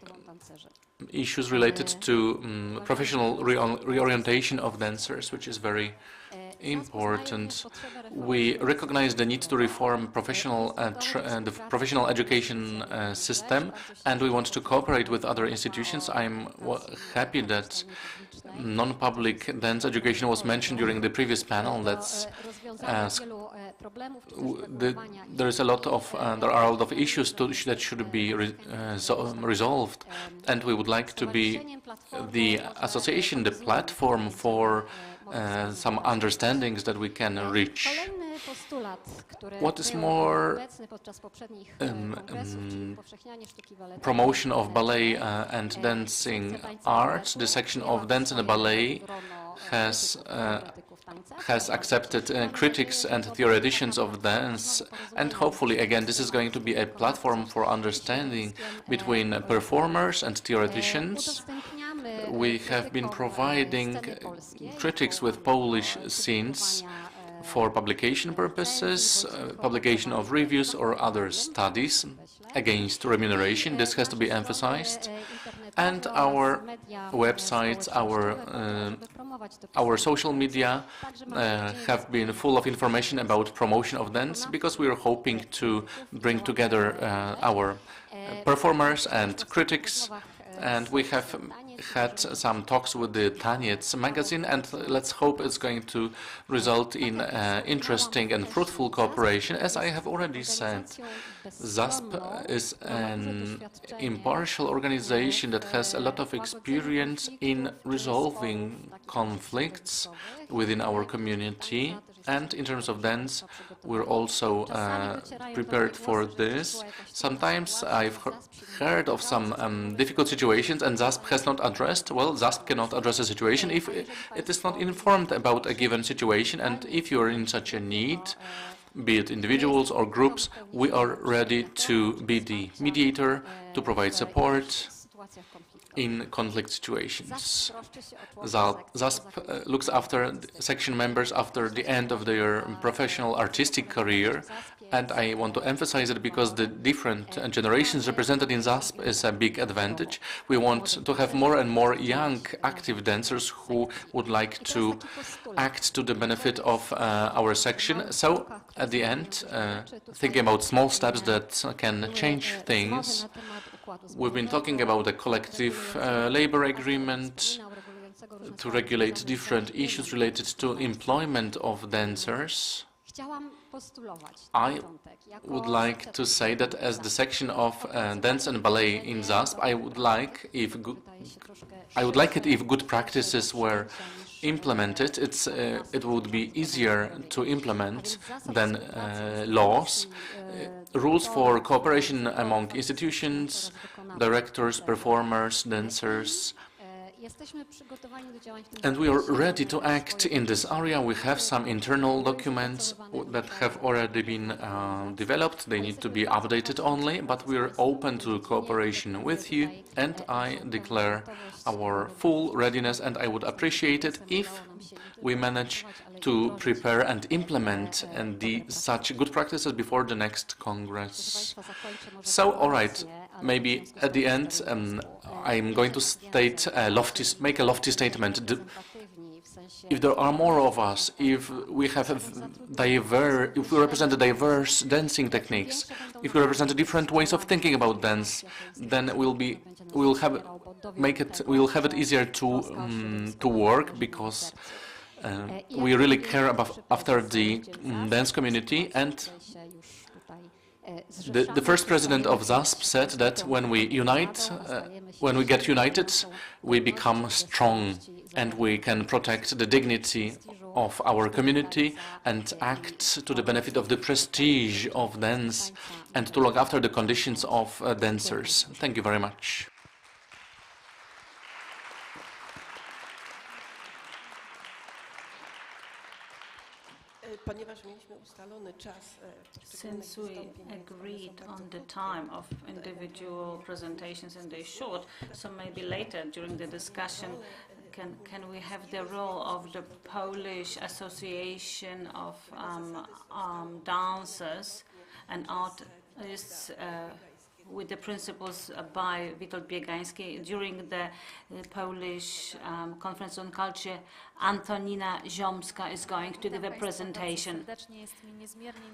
issues related to professional reorientation of dancers, which is very important. We recognize the need to reform the professional education system, and we want to cooperate with other institutions. I'm happy that non-public dance education was mentioned during the previous panel. That's there are a lot of issues that should be resolved, and we would like to be the association, the platform for some understandings that we can reach. What is more, promotion of ballet and dancing arts. The section of dance and ballet has accepted critics and theoreticians of dance, and hopefully again this is going to be a platform for understanding between performers and theoreticians. We have been providing critics with Polish scenes for publication purposes, publication of reviews or other studies against remuneration. This has to be emphasized. And our websites, our social media have been full of information about promotion of dance, because we are hoping to bring together our performers and critics. And we have had some talks with the Taniec magazine, and let's hope it's going to result in interesting and fruitful cooperation. As I have already said, ZASP is an impartial organization that has a lot of experience in resolving conflicts within our community. And in terms of dance, we're also prepared for this. Sometimes I've heard of some difficult situations and ZASP has not addressed. Well, ZASP cannot address a situation if it is not informed about a given situation, and if you're in such a need, be it individuals or groups, we are ready to be the mediator, to provide support in conflict situations. ZASP looks after section members after the end of their professional artistic career, and I want to emphasize it because the different generations represented in ZASP is a big advantage. We want to have more and more young active dancers who would like to act to the benefit of our section. So at the end, thinking about small steps that can change things, we've been talking about a collective labor agreement to regulate different issues related to employment of dancers. I would like to say that as the section of dance and ballet in ZASP, I would like it if good practices were implemented. It would be easier to implement than laws. Rules for cooperation among institutions, directors, performers, dancers. And we are ready to act in this area. We have some internal documents that have already been developed. They need to be updated only, but we are open to cooperation with you, and I declare our full readiness, and I would appreciate it if we manage to prepare and implement such good practices before the next Congress. So, all right, maybe at the end, I'm going to make a lofty statement. If there are more of us, if we represent diverse dancing techniques, if we represent different ways of thinking about dance, then we'll have it easier to work, because we really care after the dance community. And the first president of ZASP said that when we get united, we become strong, and we can protect the dignity of our community and act to the benefit of the prestige of dance and to look after the conditions of dancers. Thank you very much. Since we agreed on the time of individual presentations and they short, so maybe later during the discussion, can we have the role of the Polish Association of Dancers and Artists with the principles by Witold Biegański during the Polish Conference on Culture. Antonina Ziomska is going to give a presentation.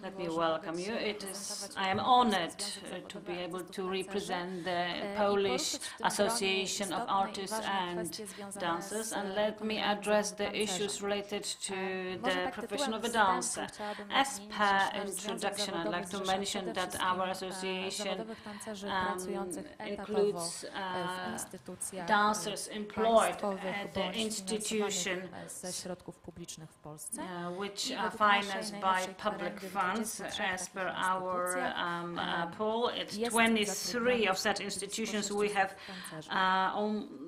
Let me welcome you. I am honored to be able to represent the Polish Association of Artists and Dancers, and let me address the issues related to the profession of a dancer. As per introduction, I'd like to mention that our association includes dancers employed at the institution, which are financed by public funds. As per our poll, at 23 of such institutions we have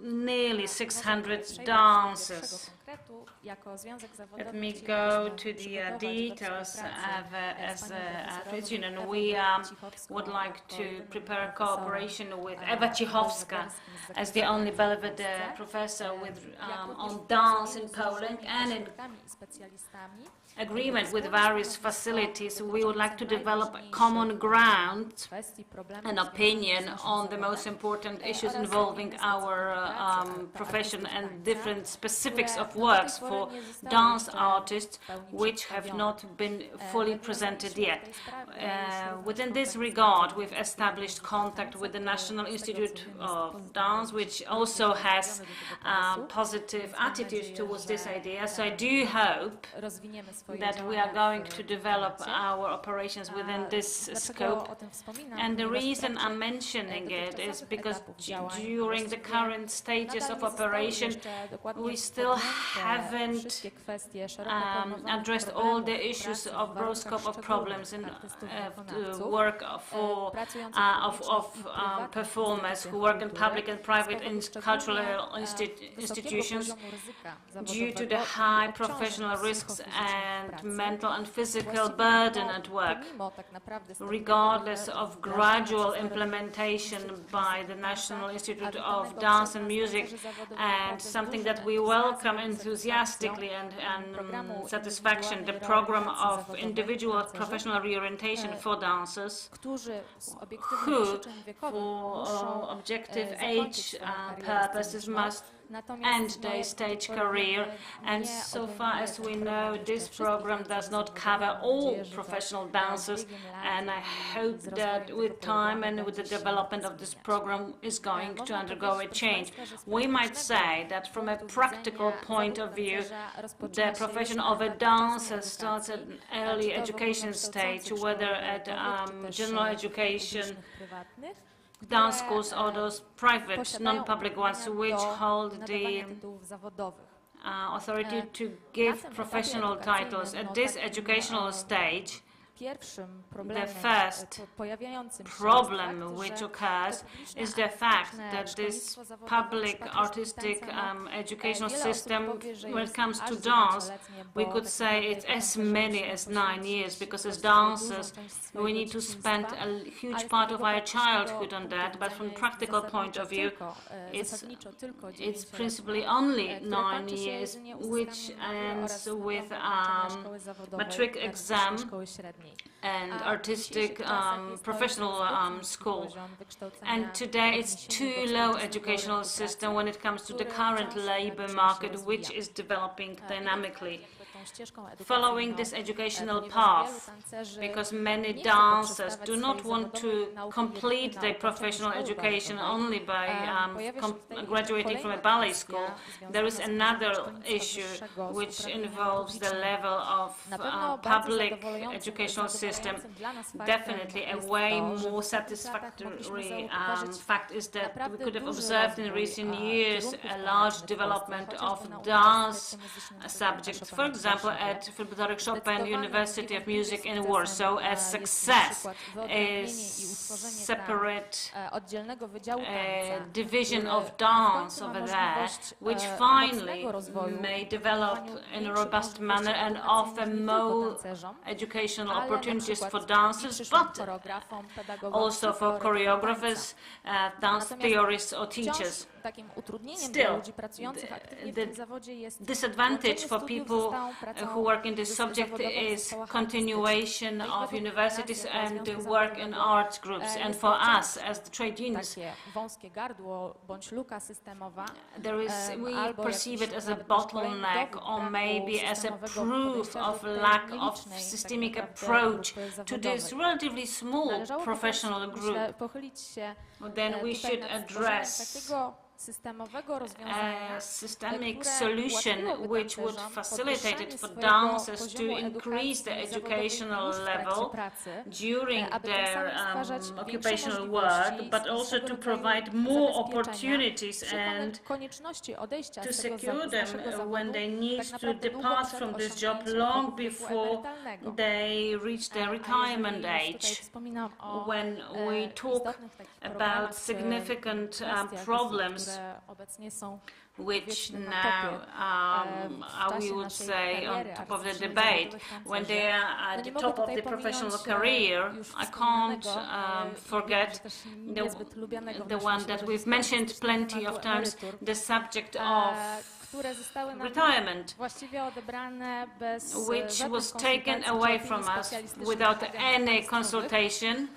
nearly 600 dancers. Let me go to the details as a trade union. We would like to prepare cooperation with Ewa Cichowska as the only Belvedere professor on dance in Poland, and in agreement with various facilities, we would like to develop a common ground, an opinion on the most important issues involving our profession and different specifics of works for dance artists which have not been fully presented yet. Within this regard, we've established contact with the National Institute of Dance, which also has positive attitude towards this idea. So I do hope that we are going to develop our operations within this scope. And the reason I'm mentioning it is because during the current stages of operation, we still haven't addressed all the issues of broad scope of problems in work for performers who work in public and private cultural institutions due to the high professional risks and mental and physical burden at work, regardless of gradual implementation by the National Institute of Dance and Music, and something that we welcome enthusiastically and satisfaction, the program of individual professional reorientation for dancers who, for objective age purposes, must end their stage career. And so far as we know, this program does not cover all professional dancers, and I hope that with time and with the development of this program is going to undergo a change. We might say that from a practical point of view, the profession of a dancer starts at an early education stage, whether at general education, dance schools, or those private, non-public ones, which hold the authority to give professional titles. At this educational stage, the first problem which occurs is the fact that this public artistic educational system, when it comes to dance, we could say it's as many as 9 years, because as dancers we need to spend a huge part of our childhood on that, but from a practical point of view it's principally only 9 years, which ends with matric exam and artistic professional school. And today it's too low educational system when it comes to the current labor market, which is developing dynamically. Following this educational path, because many dancers do not want to complete their professional education only by graduating from a ballet school, there is another issue which involves the level of public educational system. Definitely a way more satisfactory fact is that we could have observed in recent years a large development of dance subjects. For example, at Fryderyk Chopin University of Music in Warsaw, a success is separate division of dance over there, which finally may develop in a robust manner and offer more educational opportunities for dancers, but also for choreographers, dance theorists or teachers. Still, the disadvantage for people who work in this subject is continuation of universities and work in arts groups. And for us, as the trade unions, we perceive it as a bottleneck or maybe as a proof of lack of systemic approach to this relatively small professional group. Then we should address a systemic solution which would facilitate it for dancers to increase the educational level during their occupational work, but also to provide more opportunities and to secure them when they need to depart from this job long before they reach their retirement age. When we talk about significant problems which now we would say on top of the debate, when they are at the top of the professional career, I can't forget the one that we've mentioned plenty of times, the subject of retirement, which was taken away from us without any consultation.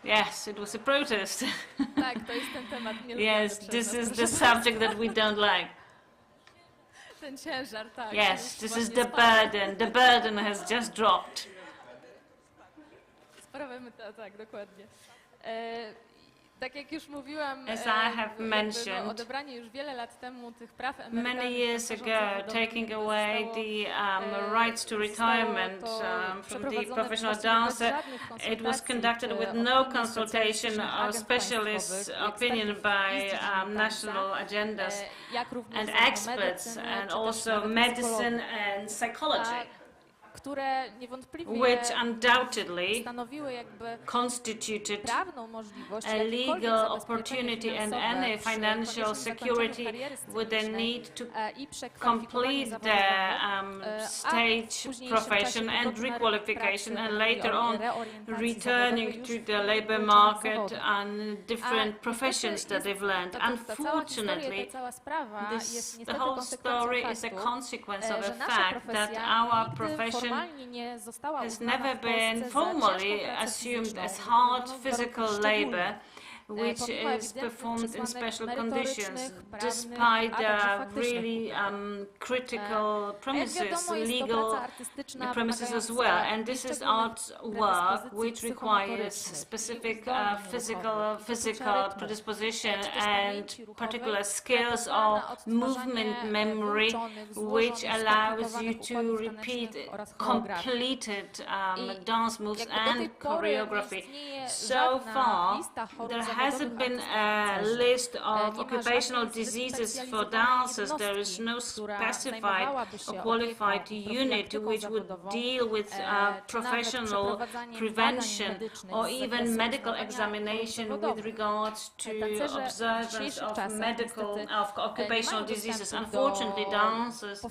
Yes, it was a protest. Yes, this is the subject that we don't like. Yes, this is the burden. The burden has just dropped. As I have mentioned, many years ago, taking away the rights to retirement from the professional dancer, it was conducted with no consultation or specialist opinion by national agendas and experts, and also medicine and psychology, which undoubtedly constituted a legal opportunity and any financial security with the need to complete their stage profession and requalification, and later on returning to the labor market and different professions that they've learned. Unfortunately, the whole story is a consequence of the fact that our profession has never been formally assumed as hard physical labor, which is performed in special conditions, despite really critical premises, legal premises as well. And this is art work which requires specific physical predisposition and particular skills or movement memory, which allows you to repeat completed dance moves and choreography. So far, there hasn't been a list of occupational diseases for dancers. There is no specified or qualified unit which would deal with professional prevention or even medical examination with regards to observance of occupational diseases. Unfortunately, dancers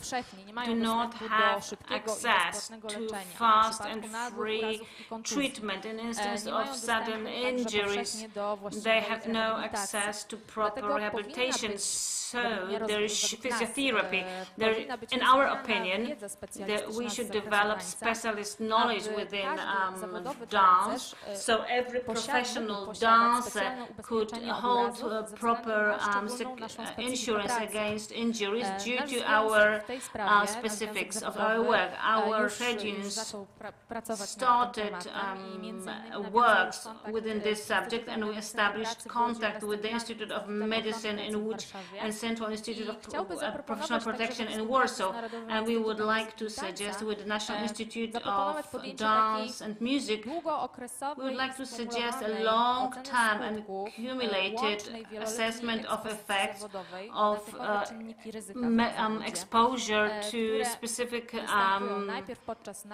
do not have access to fast and free treatment in instance of sudden injuries, they have no access to proper rehabilitation, so there is physiotherapy. In our opinion, that we should develop specialist knowledge within dance, so every professional dancer could hold proper insurance against injuries due to our specifics of our work. Our trade unions started works within this subject, and we established contact with the Institute of Medicine in Łódź and Central Institute of Professional Protection in Warsaw, and we would like to suggest with the National Institute of Dance and Music, we would like to suggest a long-term and cumulated assessment of effects of exposure to specific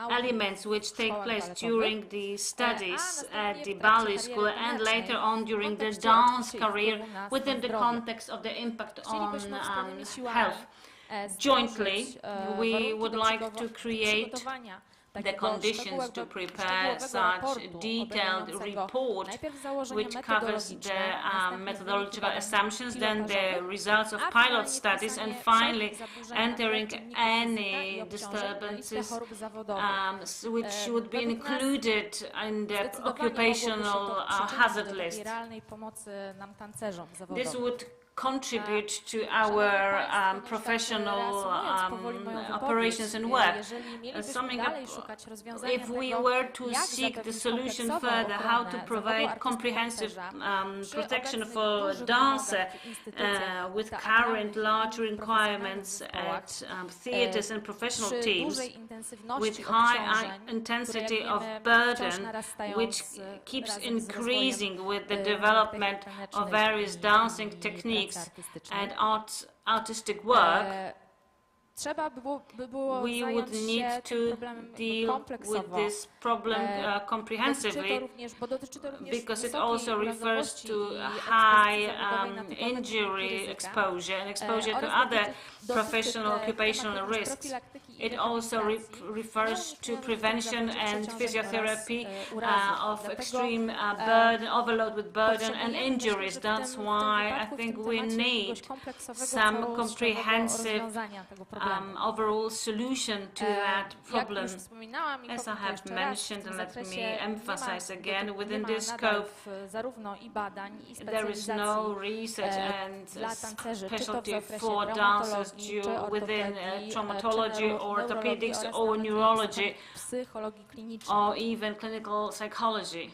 elements which take place during the studies at the ballet school and later on during the dance career within the context of the impact on health. Jointly, we would like to create the conditions to prepare such a detailed report which covers the methodological assumptions, then the results of pilot studies, and finally entering any disturbances which would be included in the occupational hazard list. This would contribute to our professional operations and work. Summing up, if we were to seek the solution further, how to provide comprehensive protection for dancer with current large requirements at theatres and professional teams, with high intensity of burden, which keeps increasing with the development of various dancing techniques and artistic work, we would need to deal with this problem comprehensively, because it also refers to high injury exposure and exposure to other professional occupational risks. It also refers to prevention and physiotherapy of extreme burden, overload with burden and injuries. That's why I think we need some comprehensive overall solution to that problem. As I have mentioned, and let me emphasize again, within this scope there is no research and specialty for dancers within traumatology or orthopedics or neurology or even clinical psychology.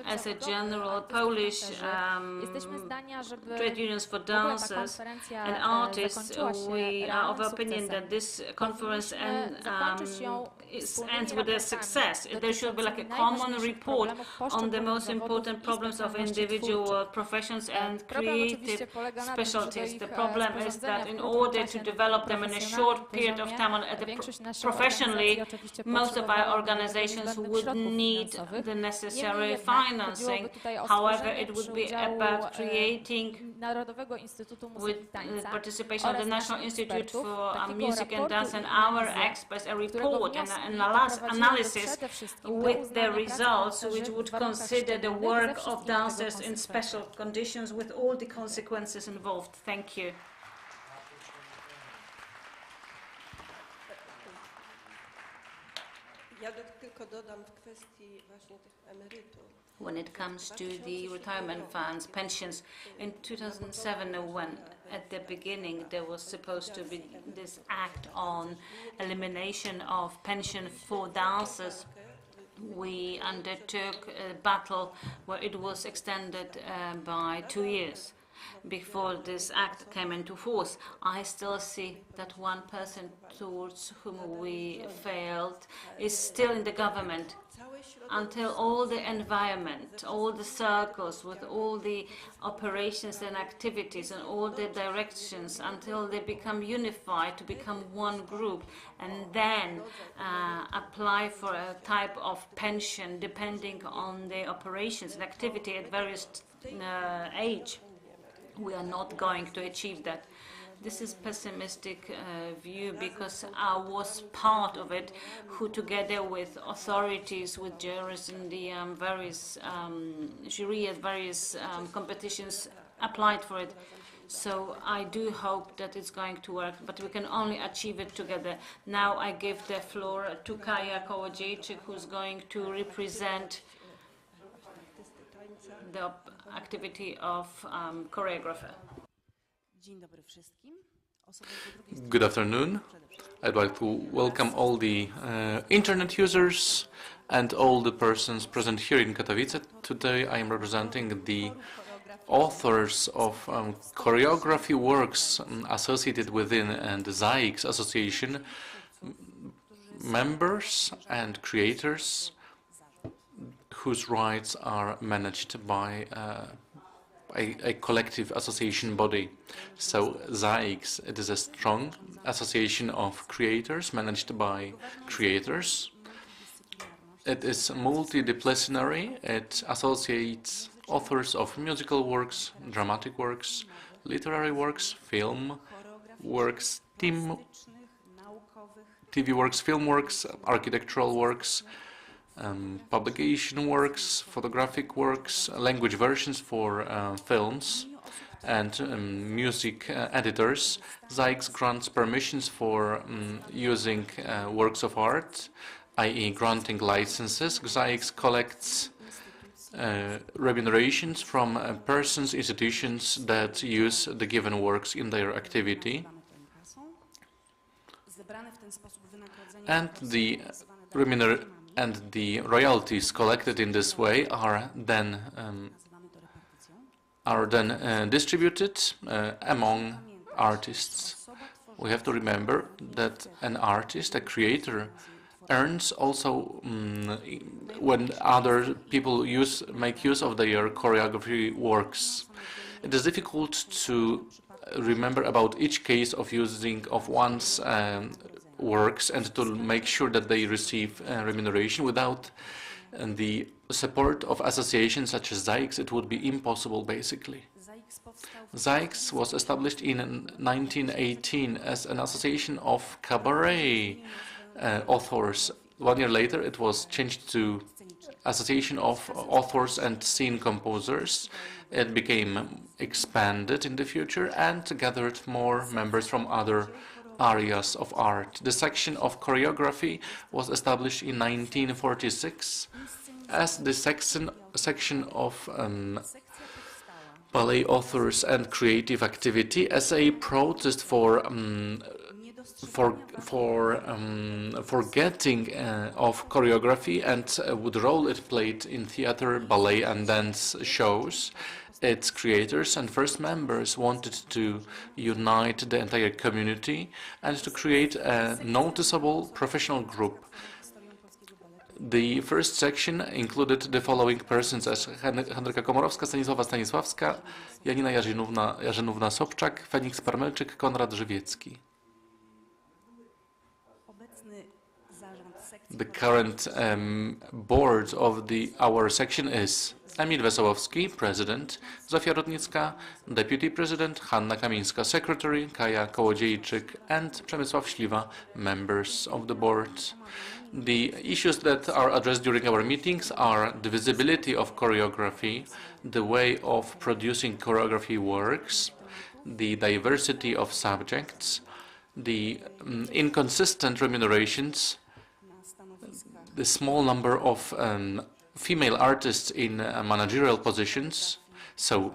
As a general Polish trade unions for dancers and artists, we are of the opinion that this conference ends with a success. There should be like a common report on the most important problems of individual professions and creative specialties. The problem is that in order to develop them in a short period of time professionally, most of our organizations would need the necessary financing. However, it would be about creating, with the participation of the National Institute for Music and Dance and our experts, a report and an analysis with the results which would consider the work of dancers in special conditions with all the consequences involved. Thank you. When it comes to the retirement funds, pensions, in 2007, when at the beginning there was supposed to be this act on elimination of pension for dancers, we undertook a battle where it was extended by 2 years. Before this act came into force, I still see that one person towards whom we failed is still in the government. Until all the environment, all the circles with all the operations and activities and all the directions, until they become unified to become one group and then apply for a type of pension depending on the operations and activity at various age. We are not going to achieve that. This is pessimistic view because I was part of it, who together with authorities, with jurors in the various jury at various competitions applied for it. So I do hope that it's going to work, but we can only achieve it together. Now I give the floor to Kaja Kołodziejczyk, who's going to represent the activity of choreographer. Good afternoon. I'd like to welcome all the internet users and all the persons present here in Katowice. Today I am representing the authors of choreography works associated within the ZAIX Association, members and creators whose rights are managed by a collective association body. So ZAIX, it is a strong association of creators managed by creators. It is multidisciplinary. It associates authors of musical works, dramatic works, literary works, film works, TV works, film works, architectural works, publication works, photographic works, language versions for films, and music editors. ZAIX grants permissions for using works of art, i.e. granting licenses. ZAIX collects remunerations from persons, institutions that use the given works in their activity. And the royalties collected in this way are then distributed among artists. We have to remember that an artist, a creator, earns also when other people make use of their choreography works. It is difficult to remember about each case of using of one's works and to make sure that they receive remuneration. Without the support of associations such as ZAIX, it would be impossible, basically. ZAIX was established in 1918 as an association of cabaret authors. 1 year later, it was changed to Association of Authors and Scene Composers. It became expanded in the future and gathered more members from other areas of art. The section of choreography was established in 1946 as the section of ballet authors and creative activity as a protest for forgetting of choreography and the role it played in theater, ballet and dance shows. Its creators and first members wanted to unite the entire community and to create a noticeable professional group. The first section included the following persons as Henryka Komorowska, Stanisława Stanisławska, Janina Jarzynówna-Sobczak, Feniks Parmelczyk, Konrad Żywiecki. The current board of our section is Emil Wesołowski, President, Zofia Rudnicka, Deputy President, Hanna Kamińska, Secretary, Kaja Kołodziejczyk and Przemysław Śliwa, members of the board. The issues that are addressed during our meetings are the visibility of choreography, the way of producing choreography works, the diversity of subjects, the inconsistent remunerations, the small number of female artists in managerial positions, so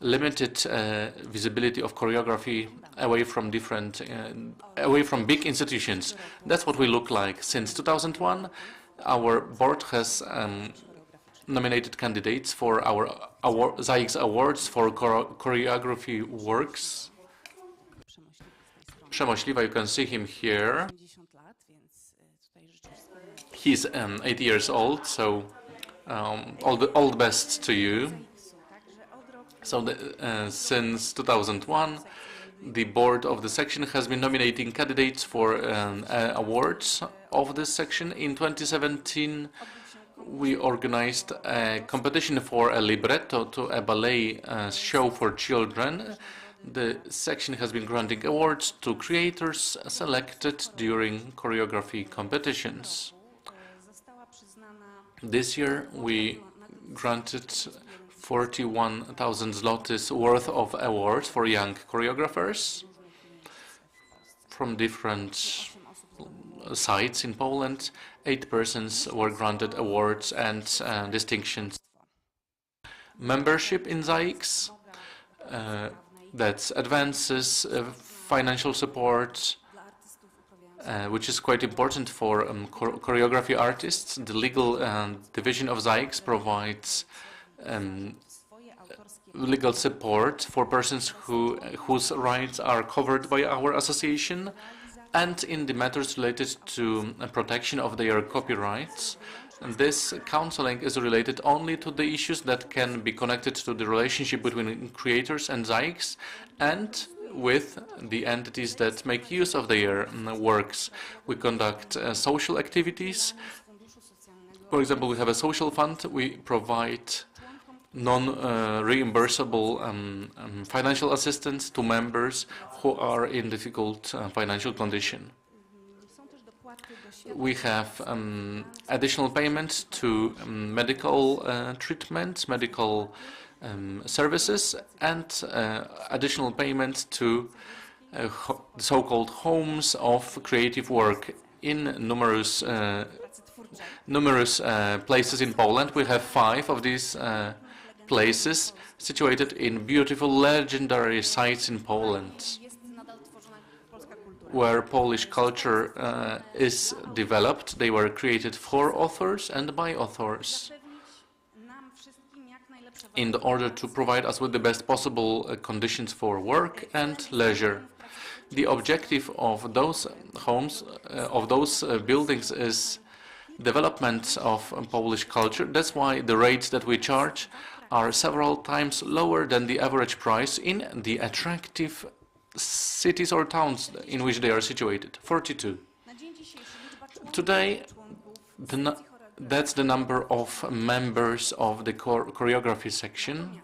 limited visibility of choreography away from big institutions. That's what we look like. Since 2001, our board has nominated candidates for our ZAIX Awards for choreography works. Przemo Śliwa, you can see him here. He's 80 years old, so all the best to you. So since 2001, the board of the section has been nominating candidates for awards of this section. In 2017, we organized a competition for a libretto to a ballet show for children. The section has been granting awards to creators selected during choreography competitions. This year we granted 41,000 zlotys worth of awards for young choreographers from different sites in Poland. 8 persons were granted awards and distinctions. Membership in ZAIX, that's advances, financial support, which is quite important for choreography artists. The legal division of ZAIX provides legal support for persons whose rights are covered by our association, and in the matters related to protection of their copyrights. This counseling is related only to the issues that can be connected to the relationship between creators and ZAIX and with the entities that make use of their works. We conduct social activities. For example, we have a social fund. We provide non-reimbursable financial assistance to members who are in difficult financial condition. We have additional payments to medical treatment, medical services, and additional payments to so-called homes of creative work in numerous places in Poland. We have 5 of these places situated in beautiful, legendary sites in Poland, where Polish culture is developed. They were created for authors and by authors in order to provide us with the best possible conditions for work and leisure. The objective of those homes, of those buildings, is development of Polish culture. That's why the rates that we charge are several times lower than the average price in the attractive cities or towns in which they are situated. 42. Today, that's the number of members of the choreography section,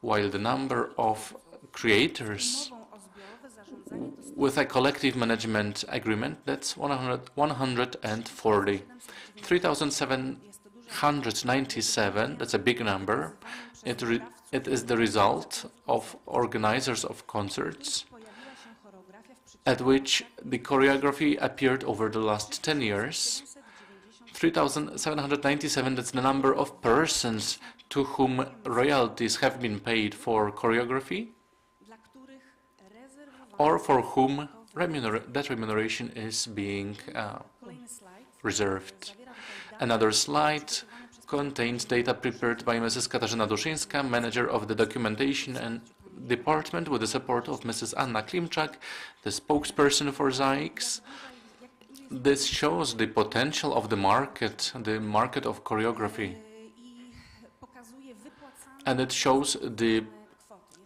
while the number of creators with a collective management agreement, that's 140. 3,797, that's a big number. It is the result of organizers of concerts at which the choreography appeared over the last 10 years. 3,797, that's the number of persons to whom royalties have been paid for choreography, or for whom that remuneration is being reserved. Another slide contains data prepared by Mrs. Katarzyna Duszyńska, manager of the documentation and department, with the support of Mrs. Anna Klimczak, the spokesperson for ZAIX. This shows the potential of the market of choreography. And it shows the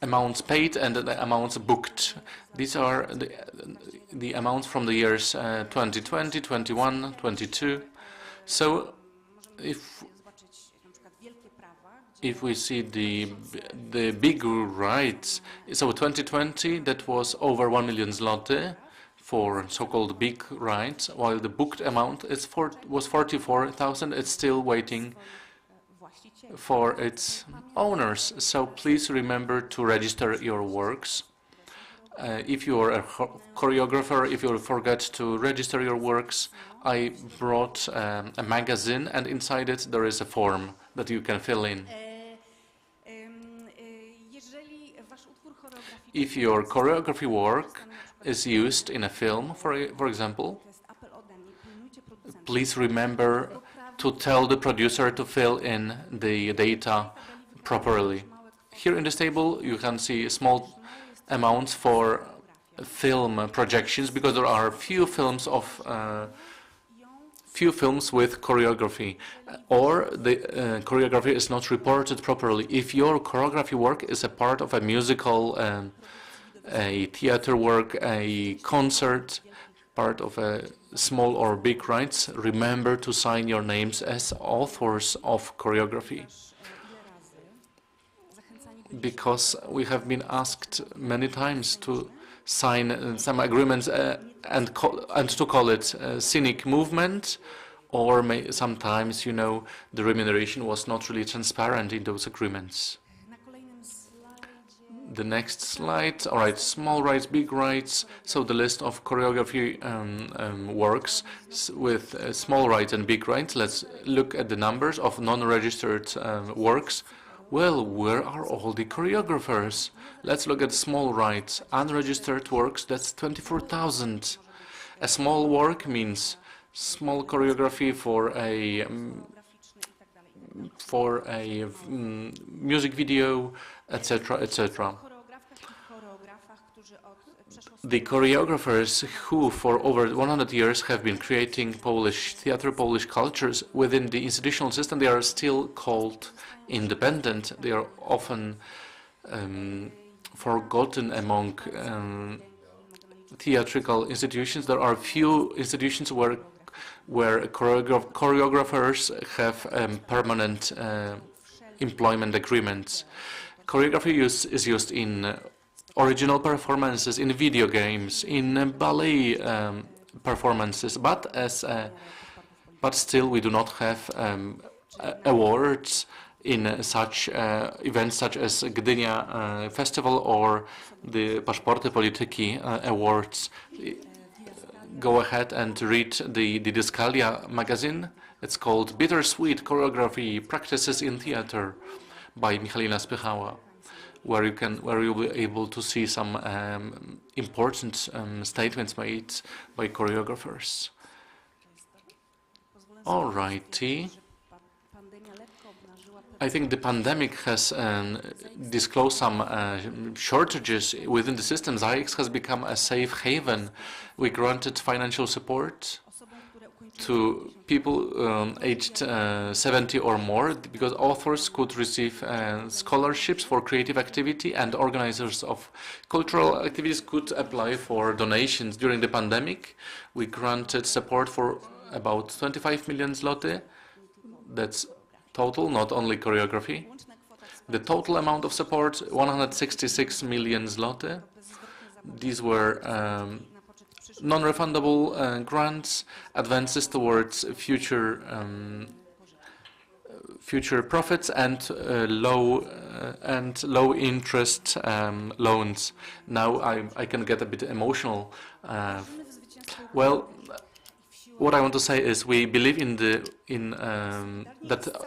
amounts paid and the amounts booked. These are the amounts from the years 2020, 21, 22. So if we see the big rights, so 2020, that was over 1 million zloty for so-called big rights, while the booked amount was 44,000. It's still waiting for its owners. So please remember to register your works. If you are a choreographer, if you forget to register your works, I brought a magazine, and inside it there is a form that you can fill in. If your choreography work is used in a film, for example, please remember to tell the producer to fill in the data properly. Here in this table you can see small amounts for film projections, because there are few films with choreography, or the choreography is not reported properly. If your choreography work is a part of a musical, a theater work, a concert, part of a small or big rights, remember to sign your names as authors of choreography. because we have been asked many times to sign some agreements and to call it a scenic movement, or sometimes, you know, the remuneration was not really transparent in those agreements. The next slide. All right, small rights, big rights. So the list of choreography works with small rights and big rights. Let's look at the numbers of non-registered works. Well, where are all the choreographers? Let's look at small rights. Unregistered works, that's 24,000. A small work means small choreography for a music video, etc., etc. The choreographers who for over 100 years have been creating Polish theater, Polish cultures within the institutional system, they are still called independent. They are often forgotten among theatrical institutions. There are few institutions where choreographers have permanent employment agreements. Choreography is used in original performances, in video games, in ballet performances, but still we do not have awards in such events such as Gdynia Festival or the Paszporty Polityki Awards. Go ahead and read the Didaskalia magazine. It's called Bittersweet Choreography Practices in Theater by Michalina Spychała, where you'll be able to see some important statements made by choreographers. Alrighty. I think the pandemic has disclosed some shortages within the system. ZAIX has become a safe haven. We granted financial support to people aged 70 or more, because authors could receive scholarships for creative activity, and organizers of cultural activities could apply for donations. During the pandemic, we granted support for about 25 million zloty. That's total, not only choreography. The total amount of support, 166 million zloty. These were non-refundable grants, advances towards future profits, and low interest loans. Now I can get a bit emotional. Well, what I want to say is we believe that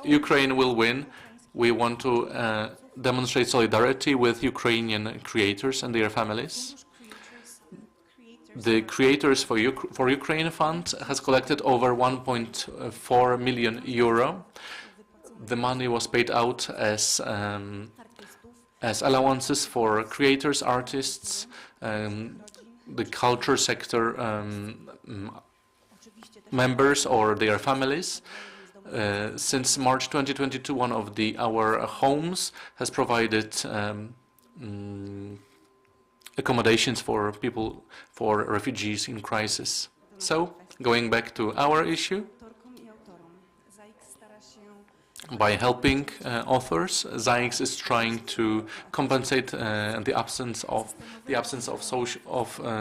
Ukraine will win. We want to demonstrate solidarity with Ukrainian creators and their families. The Creators for Ukraine Fund has collected over 1.4 million euro. The money was paid out as allowances for creators, artists, the culture sector members or their families. Since March 2022, one of our homes has provided accommodations for people, for refugees in crisis. So, going back to our issue, by helping authors, ZAIX is trying to compensate the absence of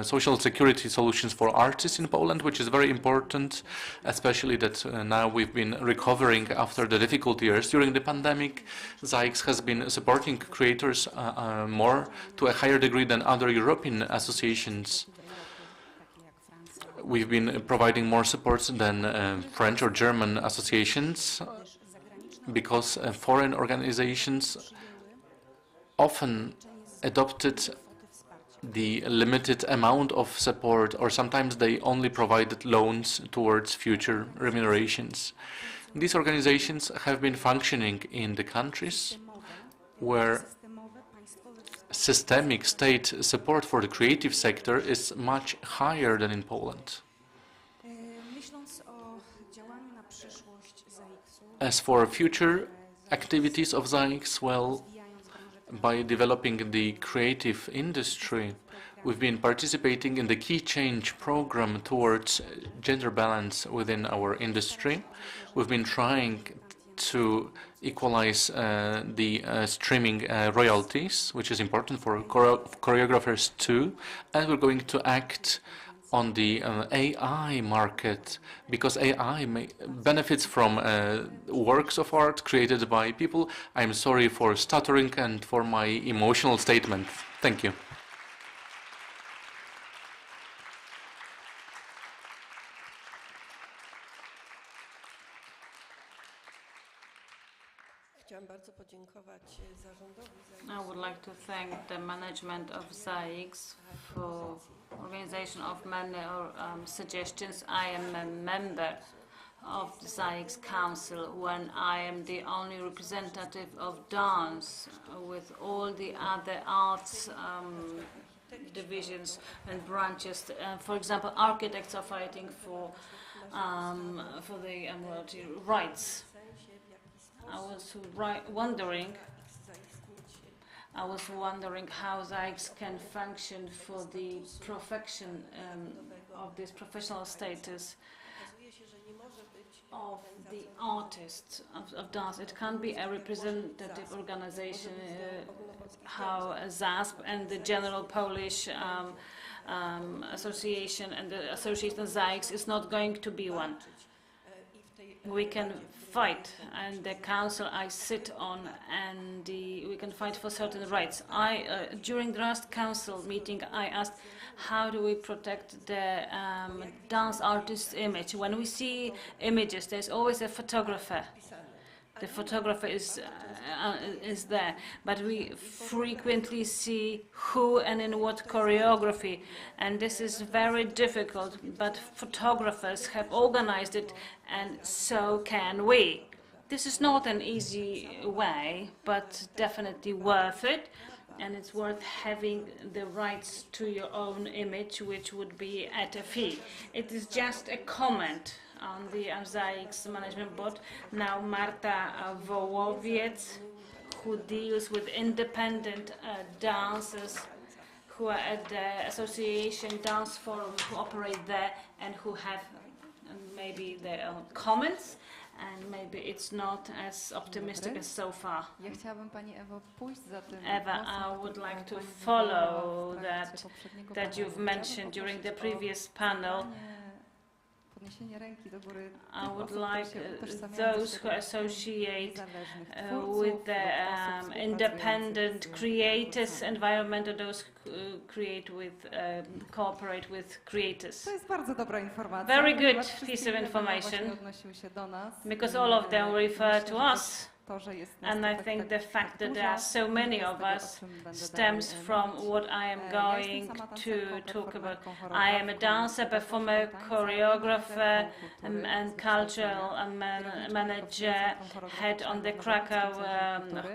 social security solutions for artists in Poland, which is very important, especially that now we've been recovering after the difficult years. During the pandemic, ZAIX has been supporting creators more, to a higher degree than other European associations. We've been providing more support than French or German associations, because foreign organizations often adopted the limited amount of support, or sometimes they only provided loans towards future remunerations. These organizations have been functioning in the countries where systemic state support for the creative sector is much higher than in Poland. As for future activities of ZAIX, well, by developing the creative industry, we've been participating in the Key Change program towards gender balance within our industry. We've been trying to equalize the streaming royalties, which is important for choreographers too, and we're going to act on the AI market, because AI benefits from works of art created by people. I'm sorry for stuttering and for my emotional statement. Thank you. I would like to thank the management of ZAIX for organization of many suggestions. I am a member of the ZAIX Council when I am the only representative of dance with all the other arts divisions and branches. For example, architects are fighting for the royalty rights. I was wondering how ZAIX can function for the perfection of this professional status of the artists of dance. It can't be a representative organization, how ZASP and the General Polish Association and the Association ZAIX is not going to be one. We can fight, and the council I sit on, and we can fight for certain rights. During the last council meeting, I asked, how do we protect the dance artist's image? When we see images, there's always a photographer. The photographer is there, but we frequently see who and in what choreography, and this is very difficult, but photographers have organized it, and so can we. This is not an easy way, but definitely worth it, and it's worth having the rights to your own image, which would be at a fee. It is just a comment on the ZAIX management board. Now Marta Wołowiec, who deals with independent dancers who are at the Association Dance Forum, who operate there and who have maybe their own comments, and maybe it's not as optimistic as so far. Eva, I would like to follow that you've mentioned during the previous panel. I would like those who associate with the independent creators environment, or those who cooperate with creators. Very good piece of information, because all of them refer to us. And I think the fact that there are so many of us stems from what I am going to talk about. I am a dancer, performer, choreographer, and cultural manager, head on the Krakow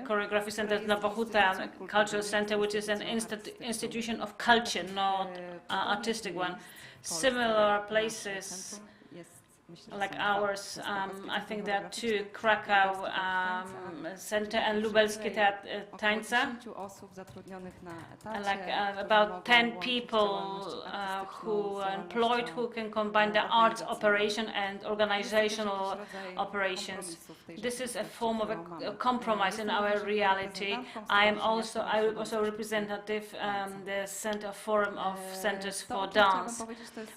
Choreography Center at Nowa Huta Cultural Center, which is an institution of culture, not artistic one. Similar places like ours, I think there are two, Krakow Center and Lubelskie Tańca, like about 10 people who are employed, who can combine the arts operation and organizational operations. This is a form of a compromise in our reality. I also representative the Center Forum of Centers for Dance.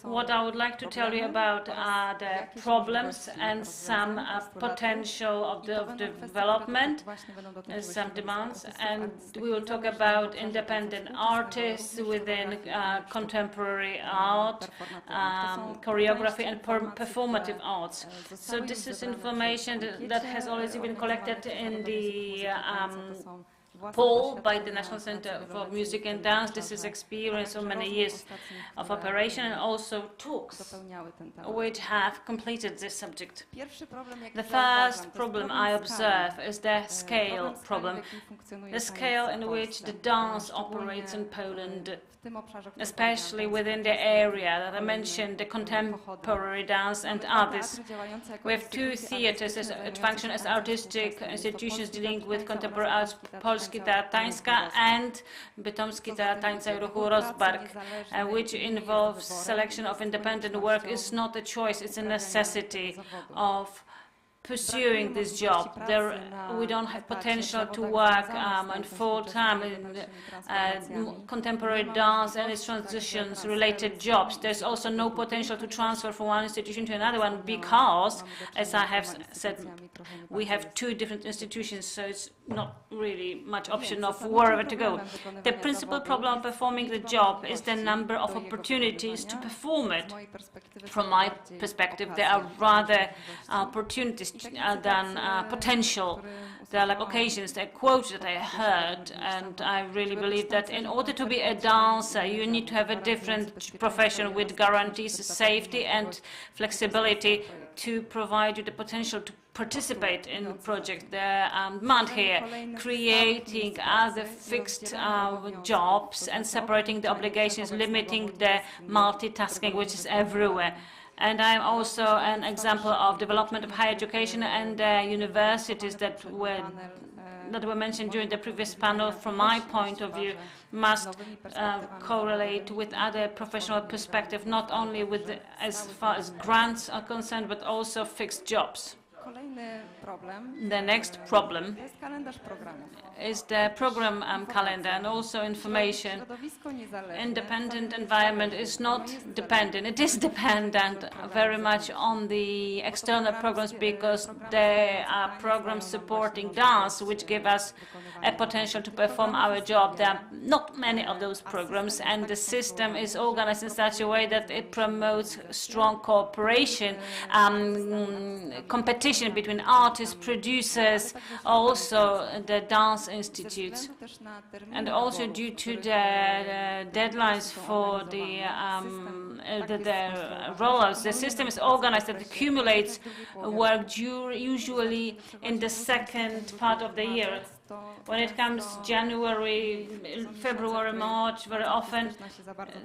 What I would like to tell you about are the problems and some potential of the development, some demands, and we will talk about independent artists within contemporary art, choreography and performative arts. So this is information that has already been collected in the poll by the National Center for Music and Dance. This is experience of many years of operation, and also talks which have completed this subject. The first problem I observe is the scale problem, the scale in which the dance operates in Poland, especially within the area that I mentioned, the contemporary dance and others. We have two theaters that function as artistic institutions dealing with contemporary arts, Polski Teatr Tańska and Bytomski Teatr Tańca i Ruchu Rozbark, which involves selection of independent work. Is not a choice, it's a necessity of pursuing this job. We don't have potential to work on full-time in contemporary dance and its transitions related jobs. There's also no potential to transfer from one institution to another one because, as I have said, we have two different institutions, so it's not really much option of wherever to go. The principal problem of performing the job is the number of opportunities to perform it. From my perspective, there are rather opportunities than potential. There are like occasions, there are quotes that I heard, and I really believe that in order to be a dancer, you need to have a different profession with guarantees safety and flexibility to provide you the potential to participate in the project. The demand here, creating other fixed jobs and separating the obligations, limiting the multitasking, which is everywhere. And I'm also an example of development of higher education and universities that were mentioned during the previous panel. From my point of view, must correlate with other professional perspective, not only with as far as grants are concerned, but also fixed jobs. The next problem is the program calendar and also information. Independent environment is not dependent. It is dependent very much on the external programs because there are programs supporting dance which give us a potential to perform our job. There are not many of those programs, and the system is organized in such a way that it promotes strong cooperation, competition between artists, producers, also the dance institutes. And also due to the deadlines for the rollouts, the system is organized that accumulates work usually in the second part of the year. When it comes January, February, March, very often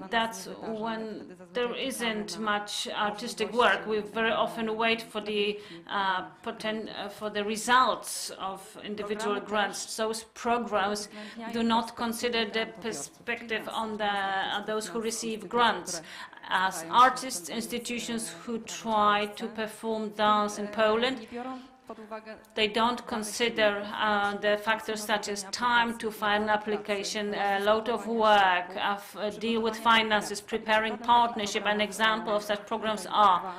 that's when there isn't much artistic work. We very often wait for the results of individual grants. Those programs do not consider the perspective on those who receive grants. As artists, institutions who try to perform dance in Poland, they don't consider the factors such as time to file an application, a lot of work, deal with finances, preparing partnership. An example of such programs are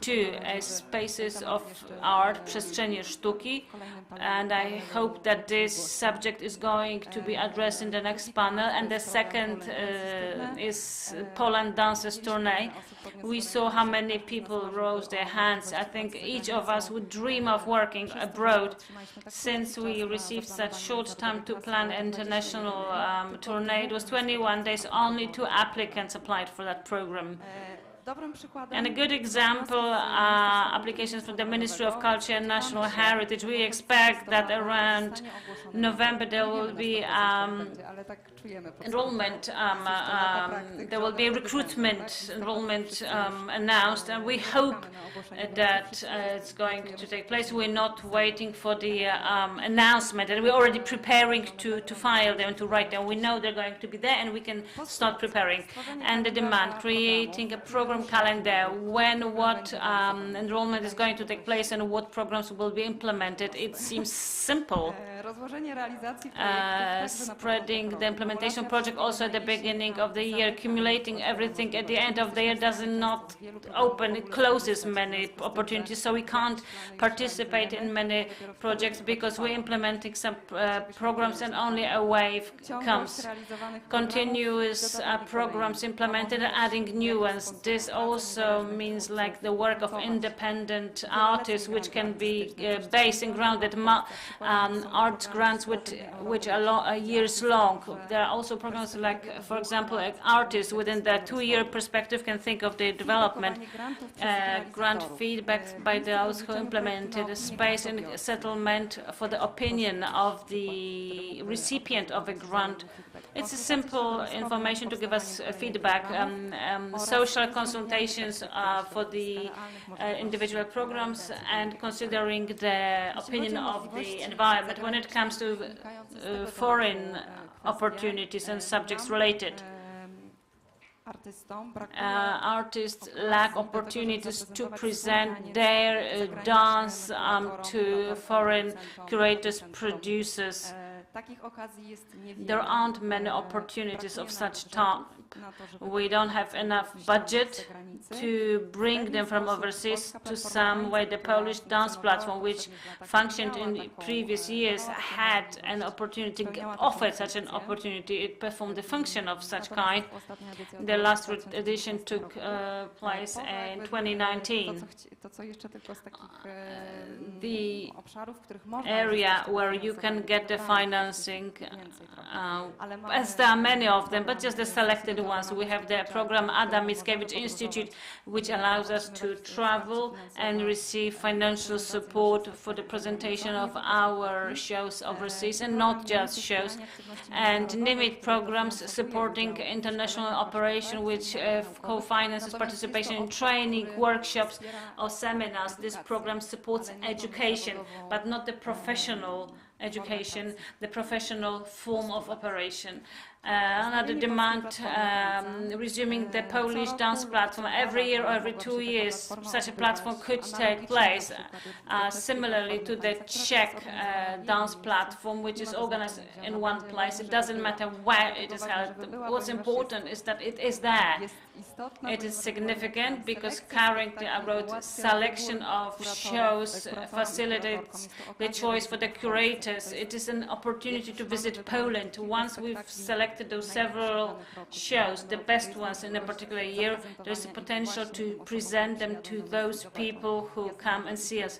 two spaces of art, przestrzenie sztuki, and I hope that this subject is going to be addressed in the next panel. And the second is Poland Dancers Tourney. We saw how many people rose their hands. I think each of us would dream of working abroad. Since we received such short time to plan international tourney, it was 21 days, only 2 applicants applied for that program. And a good example are applications from the Ministry of Culture and National Heritage. We expect that around November there will be enrollment, there will be recruitment enrollment announced, and we hope that it's going to take place. We're not waiting for the announcement, and we're already preparing to file them, to write them. We know they're going to be there, and we can start preparing. And the demand, creating a program calendar, when what enrollment is going to take place and what programs will be implemented. It seems simple. Spreading the implementation project also at the beginning of the year, accumulating everything at the end of the year does not open, it closes many opportunities, so we can't participate in many projects because we're implementing some programs and only a wave comes. Continuous programs implemented and adding new ones. This also means like the work of independent artists, which can be based and grounded art grants which are years long. There are also programs like, for example, artists within the 2-year perspective can think of the development, grant feedback by those who implemented a space and settlement for the opinion of the recipient of a grant. It's a simple information to give us feedback. Social consultations for the individual programs and considering the opinion of the environment when it comes to foreign opportunities and subjects related. artists lack opportunities to present their dance to foreign curators, producers. There aren't many opportunities of such type. We don't have enough budget to bring them from overseas to some way. The Polish dance platform, which functioned in previous years, had an opportunity, offered such an opportunity. It performed the function of such kind. The last edition took place in 2019. The area where you can get the financing, as there are many of them, but just the selected ones. We have the program Adam Mickiewicz Institute, which allows us to travel and receive financial support for the presentation of our shows overseas, and not just shows. And NIMIT programs supporting international operation, which co-finances participation in training, workshops or seminars. This program supports education, but not the professional education, the professional form of operation. Another demand, resuming the Polish dance platform. Every year or every 2 years, such a platform could take place, similarly to the Czech dance platform, which is organized in one place. It doesn't matter where it is held. What's important is that it is there. It is significant because currently I wrote selection of shows facilitates the choice for the curators. It is an opportunity to visit Poland. Once we've selected those several shows, the best ones in a particular year, there's a potential to present them to those people who come and see us.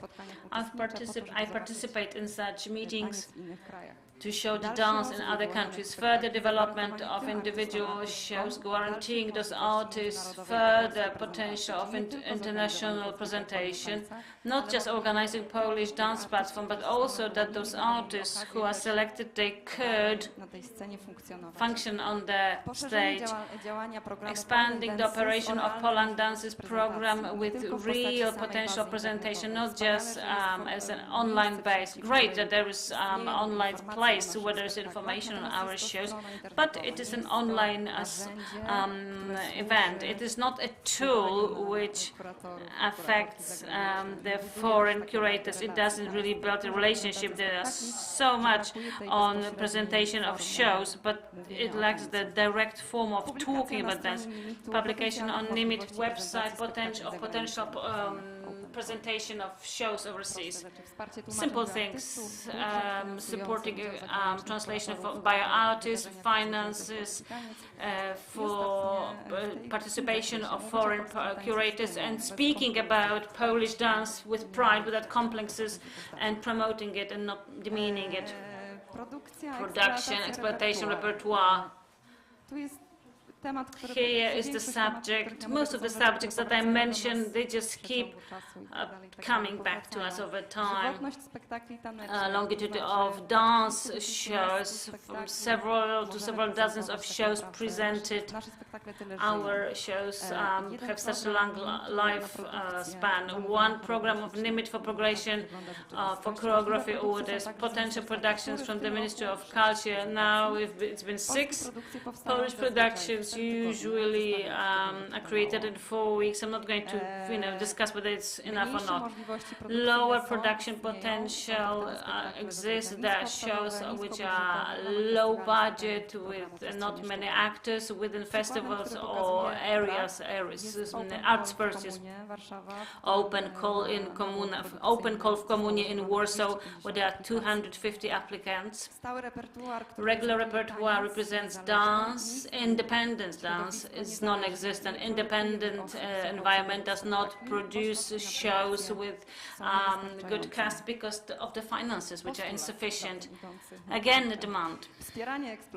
I participate in such meetings to show the dance in other countries. Further development of individual shows, guaranteeing those artists further potential of international presentation, not just organizing Polish dance platform, but also that those artists who are selected, they could function on the stage. Expanding the operation of Poland Dances program with real potential presentation, not just as an online base. Great that there is online place where there is information on our shows, but it is an online event. It is not a tool which affects the foreign curators. It doesn't really build a relationship. There is so much on presentation of shows, but it lacks the direct form of talking about dance. Publication on NIMIT website, potential presentation of shows overseas. Simple things, supporting translation by artists, finances for participation of foreign curators, and speaking about Polish dance with pride, without complexes, and promoting it and not demeaning it. Production, exploitation, repertoire. Here is the subject. Most of the subjects that I mentioned, they just keep coming back to us over time. Longitude of dance shows, from several to several dozens of shows presented. Our shows have such a long life span. One program of NIMIT for progression for choreography orders, potential productions from the Ministry of Culture. Now it's been 6 Polish productions, usually are created in 4 weeks. I'm not going to discuss whether it's enough or not. Lower production potential exists. There are shows which are low budget with not many actors within festivals or areas, outskirts. Open call в Komunie in Warsaw, where there are 250 applicants. Regular repertoire represents dance. Independent dance is non-existent. Independent environment does not produce shows with good cast because of the finances, which are insufficient. Again, the demand.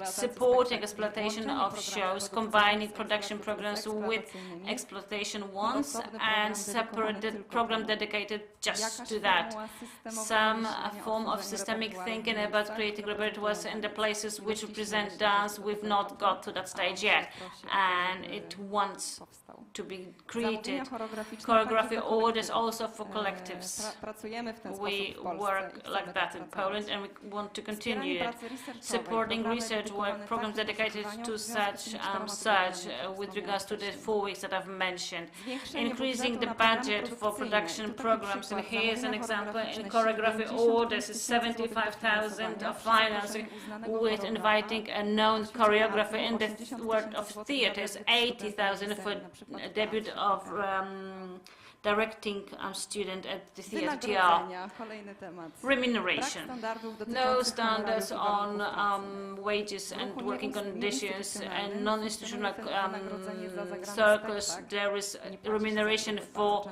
Supporting exploitation of shows, combining production programs with exploitation ones, and separate program dedicated just to that. Some form of systemic thinking about creating repertoires in the places which represent dance. We've not got to that stage yet. and it wants to be created. Choreography orders also for collectives. We work like that in Poland, and we want to continue it. Supporting research work, programs dedicated to such with regards to the 4 weeks that I've mentioned. Increasing the budget for production programs, and here's an example. In choreography orders is 75,000 of financing, with inviting a known choreographer in the world of theaters, 80,000 for a debut of directing student at the theatre. Remuneration. No standards on wages and working conditions, and non-institutional circles. There is remuneration for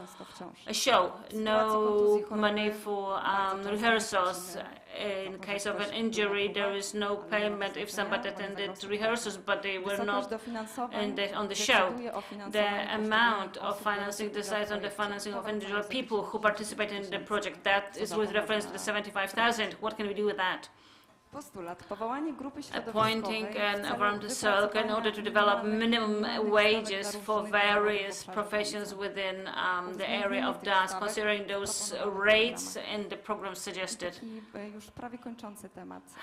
a show, no money for rehearsals. In case of an injury, there is no payment if somebody attended rehearsals, but they were not on the show. The amount of financing decides on the financing of individual people who participate in the project. That is with reference to the 75,000. What can we do with that? Appointing an environmental circle in order to develop minimum wages for various professions within the area of dance, considering those rates in the program suggested.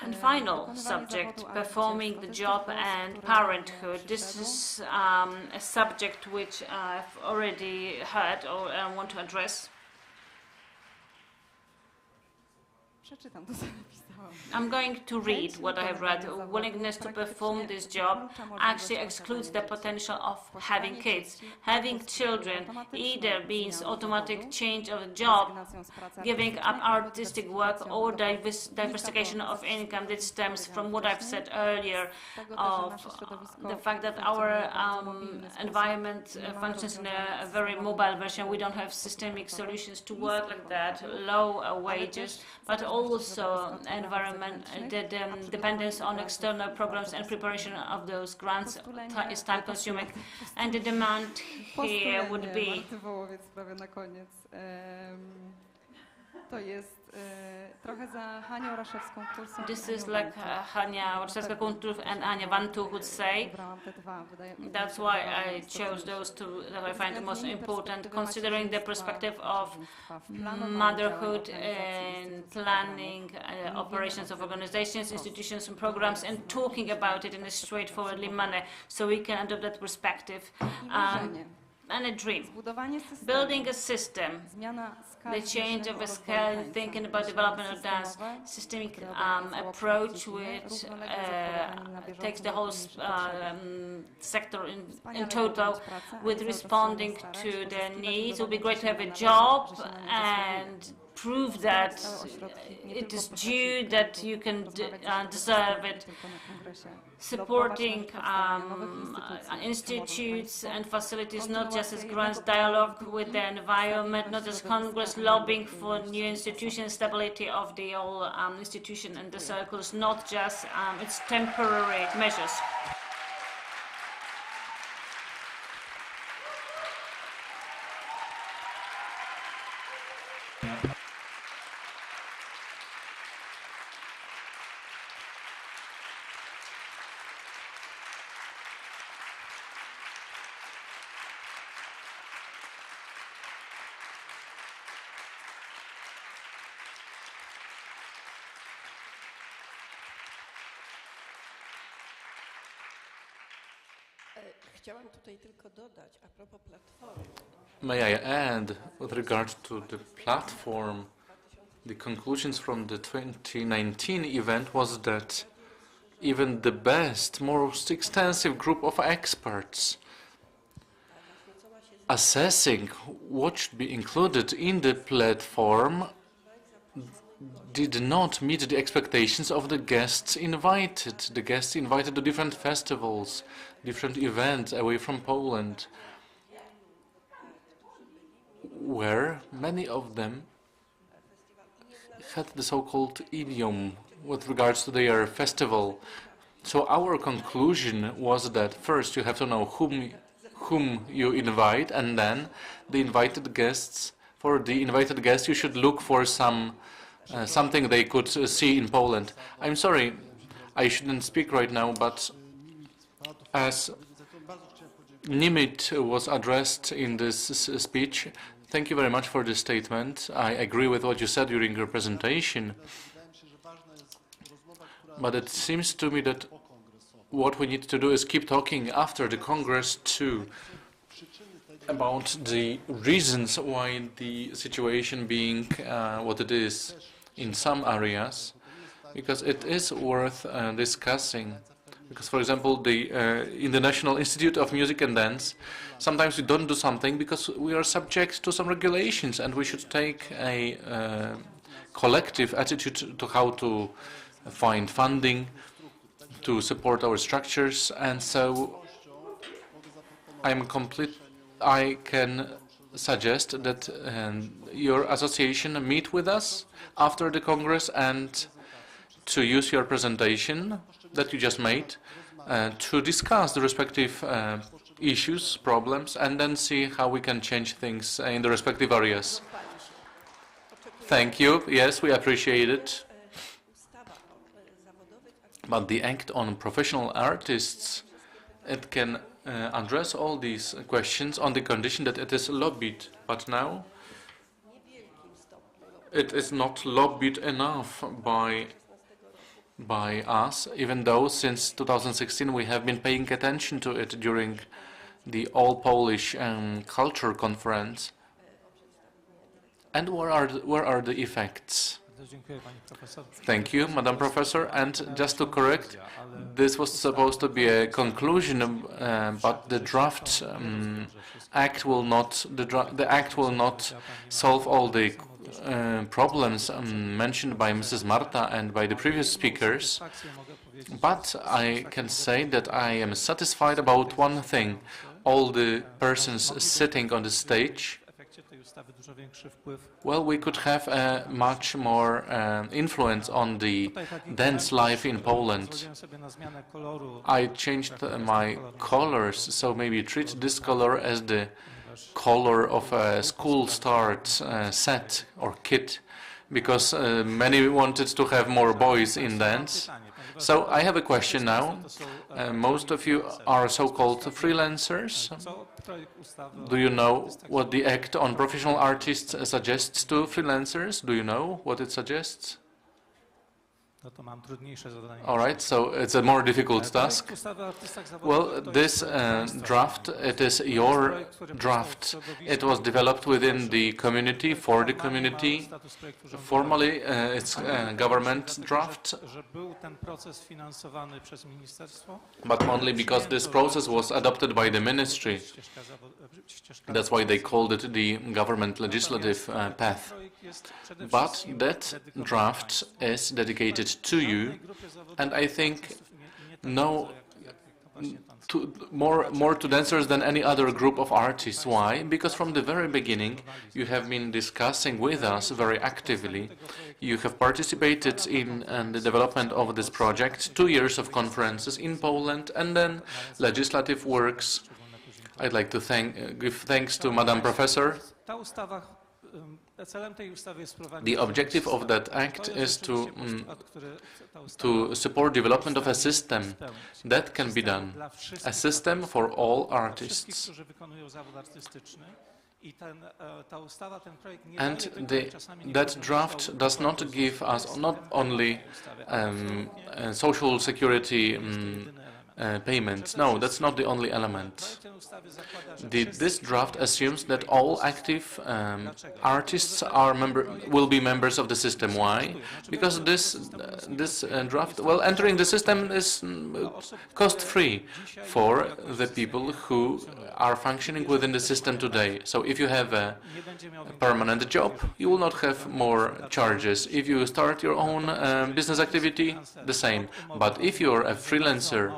And final subject, performing the job and parenthood. This is a subject which I've already heard or want to address. I'm going to read what I have read. Willingness to perform this job actually excludes the potential of having kids. Having children either means automatic change of job, giving up artistic work, or diversification of income. That stems from what I've said earlier, of the fact that our environment functions in a very mobile version. We don't have systemic solutions to work like that, low wages, but also environment, the dependence on external programs and preparation of those grants is time-consuming, and the demand here would be this is like Hania Orszewska-Kuntrów and Ania Vantu would say. That's why I chose those two that I find the most important, considering the perspective of motherhood and planning operations of organizations, institutions and programs, and talking about it in a straightforwardly manner, so we can adopt that perspective. And a dream. Building a system, the change of a scale, thinking about development of dance, systemic approach which takes the whole sector in total, with responding to their needs. It would be great to have a job and prove that it is due, that you can deserve it. Supporting institutes and facilities, not just as grants, dialogue with the environment, not as Congress lobbying for new institution, stability of the whole institution and the circles, not just its temporary measures. May I add, with regard to the platform, the conclusions from the 2019 event was that even the best, most extensive group of experts assessing what should be included in the platform did not meet the expectations of the guests invited. The guests invited to different festivals, different events away from Poland, where many of them had the so-called idiom with regards to their festival. So our conclusion was that first you have to know whom you invite, and then the invited guests, for the invited guests you should look for something they could see in Poland. I'm sorry, I shouldn't speak right now, but as limit was addressed in this speech. Thank you very much for this statement. I agree with what you said during your presentation. But it seems to me that what we need to do is keep talking after the Congress too about the reasons why the situation being what it is in some areas, because it is worth discussing. Because, for example, in the National Institute of Music and Dance, sometimes we don't do something because we are subject to some regulations, and we should take a collective attitude to how to find funding to support our structures. And so I can suggest that your association meet with us after the Congress and to use your presentation that you just made to discuss the respective issues, problems, and then see how we can change things in the respective areas. Thank you. Yes, we appreciate it. But the Act on Professional Artists, it can address all these questions on the condition that it is lobbied. But now it is not lobbied enough by us, even though since 2016 we have been paying attention to it during the All Polish Culture Conference. And where are the effects? Thank you, Madam Professor. And just to correct, this was supposed to be a conclusion, but the draft act will not. The act will not solve all the problems mentioned by Mrs. Marta and by the previous speakers. But I can say that I am satisfied about one thing: all the persons sitting on the stage. Well, we could have much more influence on the dance life in Poland. I changed my colors, so maybe treat this color as the color of a school start set or kit, because many wanted to have more boys in dance. So I have a question now. Most of you are so-called freelancers. Do you know what the Act on Professional Artists suggests to freelancers? Do you know what it suggests? All right, so it's a more difficult task. Well, this draft, it is your draft. It was developed within the community, for the community. Formally, it's a government draft, but only because this process was adopted by the ministry. That's why they called it the government legislative path. But that draft is dedicated to you, and I think more to dancers than any other group of artists. Why? Because from the very beginning you have been discussing with us very actively. You have participated in the development of this project, 2 years of conferences in Poland, and then legislative works. I'd like to give thanks to Madam Professor. The objective of that act is to support development of a system that can be done, a system for all artists. And that draft does not give us not only social security payments. No, that's not the only element. This draft assumes that all active artists will be members of the system. Why? Because this draft, well, entering the system is cost-free for the people who are functioning within the system today. So if you have a permanent job, you will not have more charges. If you start your own business activity, the same. But if you're a freelancer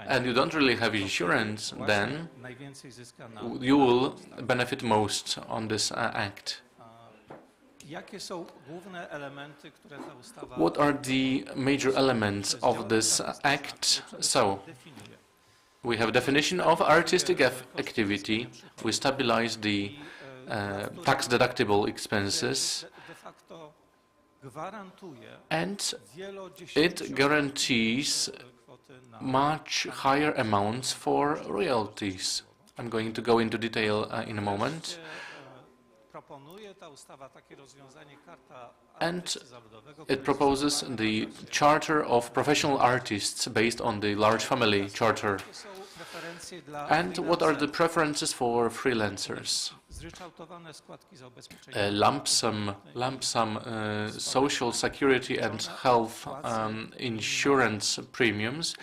and you don't really have insurance, then you will benefit most on this act. What are the major elements of this act? So, we have a definition of artistic activity. We stabilize the tax-deductible expenses, and it guarantees much higher amounts for royalties. I'm going to go into detail in a moment. And it proposes the Charter of Professional Artists based on the Large Family Charter. And what are the preferences for freelancers? Lump sum social security and health insurance premiums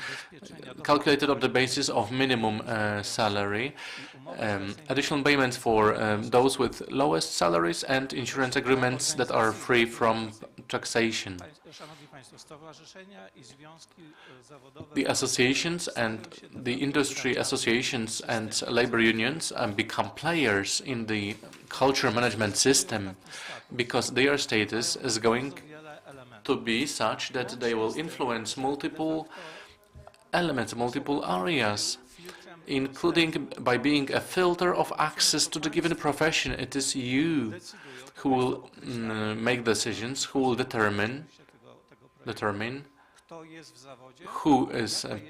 calculated on the basis of minimum salary, additional payments for those with lowest salaries, and insurance agreements that are free from taxation. The associations and the industry associations and labor unions become players in the culture management system because their status is going to be such that they will influence multiple elements, multiple areas, including by being a filter of access to the given profession. It is you who will make decisions, who will determine who is a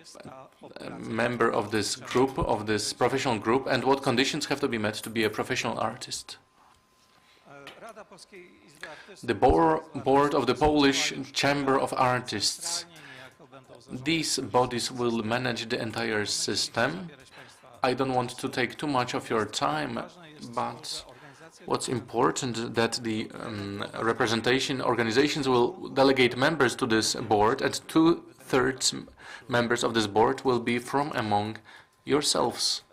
member of this group, of this professional group, and what conditions have to be met to be a professional artist. The board of the Polish Chamber of Artists, these bodies will manage the entire system. I don't want to take too much of your time, but what's important that the representation organizations will delegate members to this board, and 2/3 members of this board will be from among yourselves.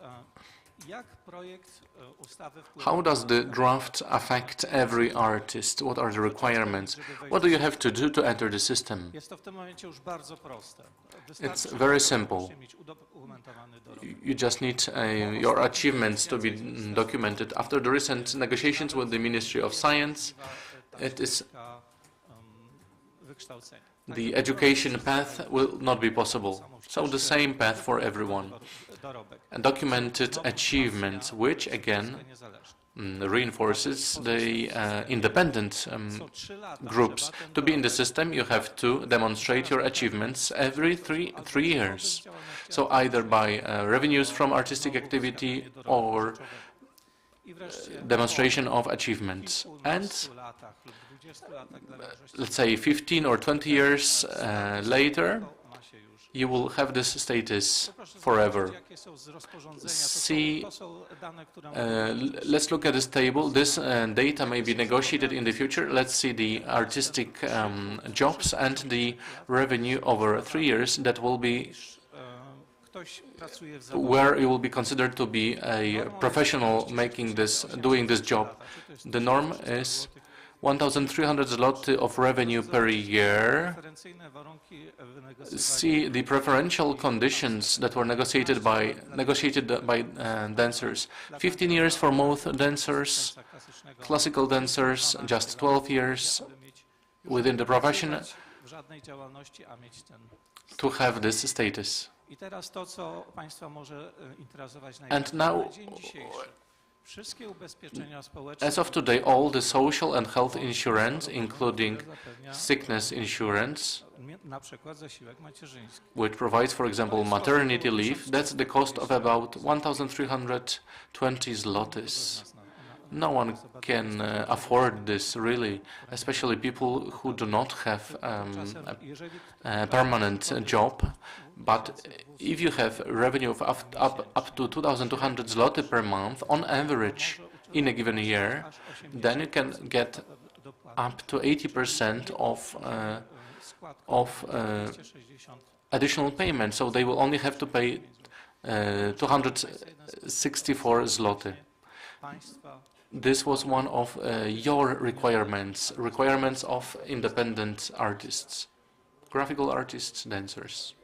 How does the draft affect every artist? What are the requirements? What do you have to do to enter the system? It's very simple. You just need your achievements to be documented. After the recent negotiations with the Ministry of Science, it is the education path will not be possible. So the same path for everyone. And documented achievements, which again reinforces the independent groups. To be in the system, you have to demonstrate your achievements every three years. So either by revenues from artistic activity or demonstration of achievements. And let's say 15 or 20 years later, you will have this status forever. See, let's look at this table. This data may be negotiated in the future. Let's see the artistic jobs and the revenue over 3 years that will be where you will be considered to be a professional doing this job. The norm is 1,300 zloty of revenue per year. See the preferential conditions that were negotiated by dancers. 15 years for most dancers, classical dancers, just 12 years within the profession to have this status. And now, as of today, all the social and health insurance, including sickness insurance, which provides, for example, maternity leave, that's the cost of about 1,320 zlotys. No one can afford this, really, especially people who do not have a permanent job. But if you have revenue of up to 2,200 zloty per month on average in a given year, then you can get up to 80% of additional payment. So they will only have to pay 264 zloty. This was one of your requirements of independent artists, graphical artists, dancers.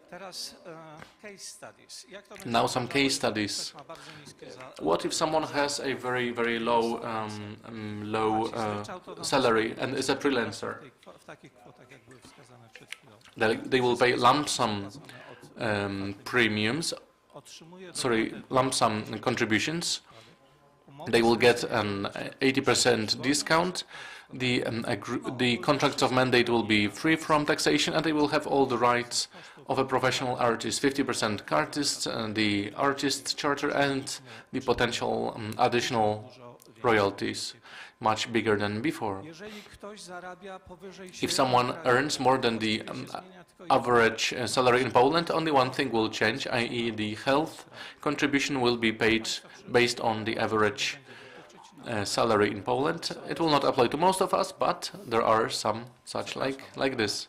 Now some case studies. What if someone has a very, very low salary and is a freelancer? They will pay lump sum lump sum contributions They will get an 80% discount. The contracts of mandate will be free from taxation, and they will have all the rights of a professional artist, 50% artist, the artist charter, and the potential additional royalties, much bigger than before. If someone earns more than the average salary in Poland, only one thing will change, i.e. the health contribution will be paid based on the average salary in Poland. It will not apply to most of us, but there are some such like this.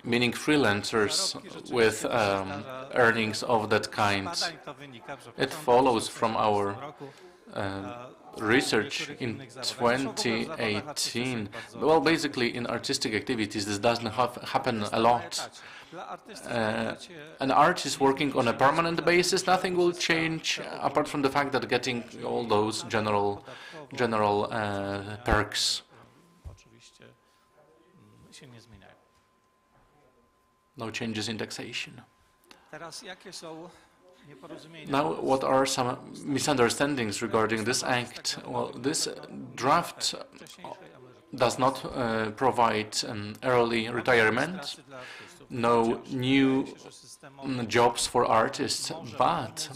Meaning freelancers with earnings of that kind. It follows from our research in 2018. Well, basically in artistic activities this doesn't happen a lot. An artist working on a permanent basis, nothing will change apart from the fact that getting all those general perks. No changes in taxation. Now, what are some misunderstandings regarding this act? Well, this draft does not provide early retirement, no new jobs for artists, but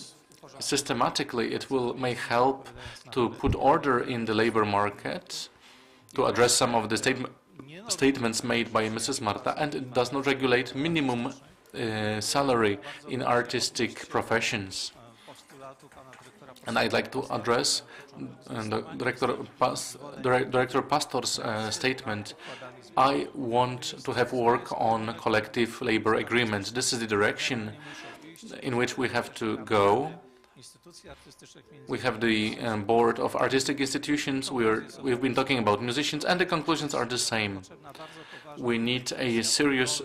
systematically it may help to put order in the labor market, to address some of the statements made by Mrs. Marta, and it does not regulate minimum salary in artistic professions. And I'd like to address Director Pastor's statement. I want to have work on collective labor agreements. This is the direction in which we have to go. We have the board of artistic institutions. We've been talking about musicians, and the conclusions are the same. We need a serious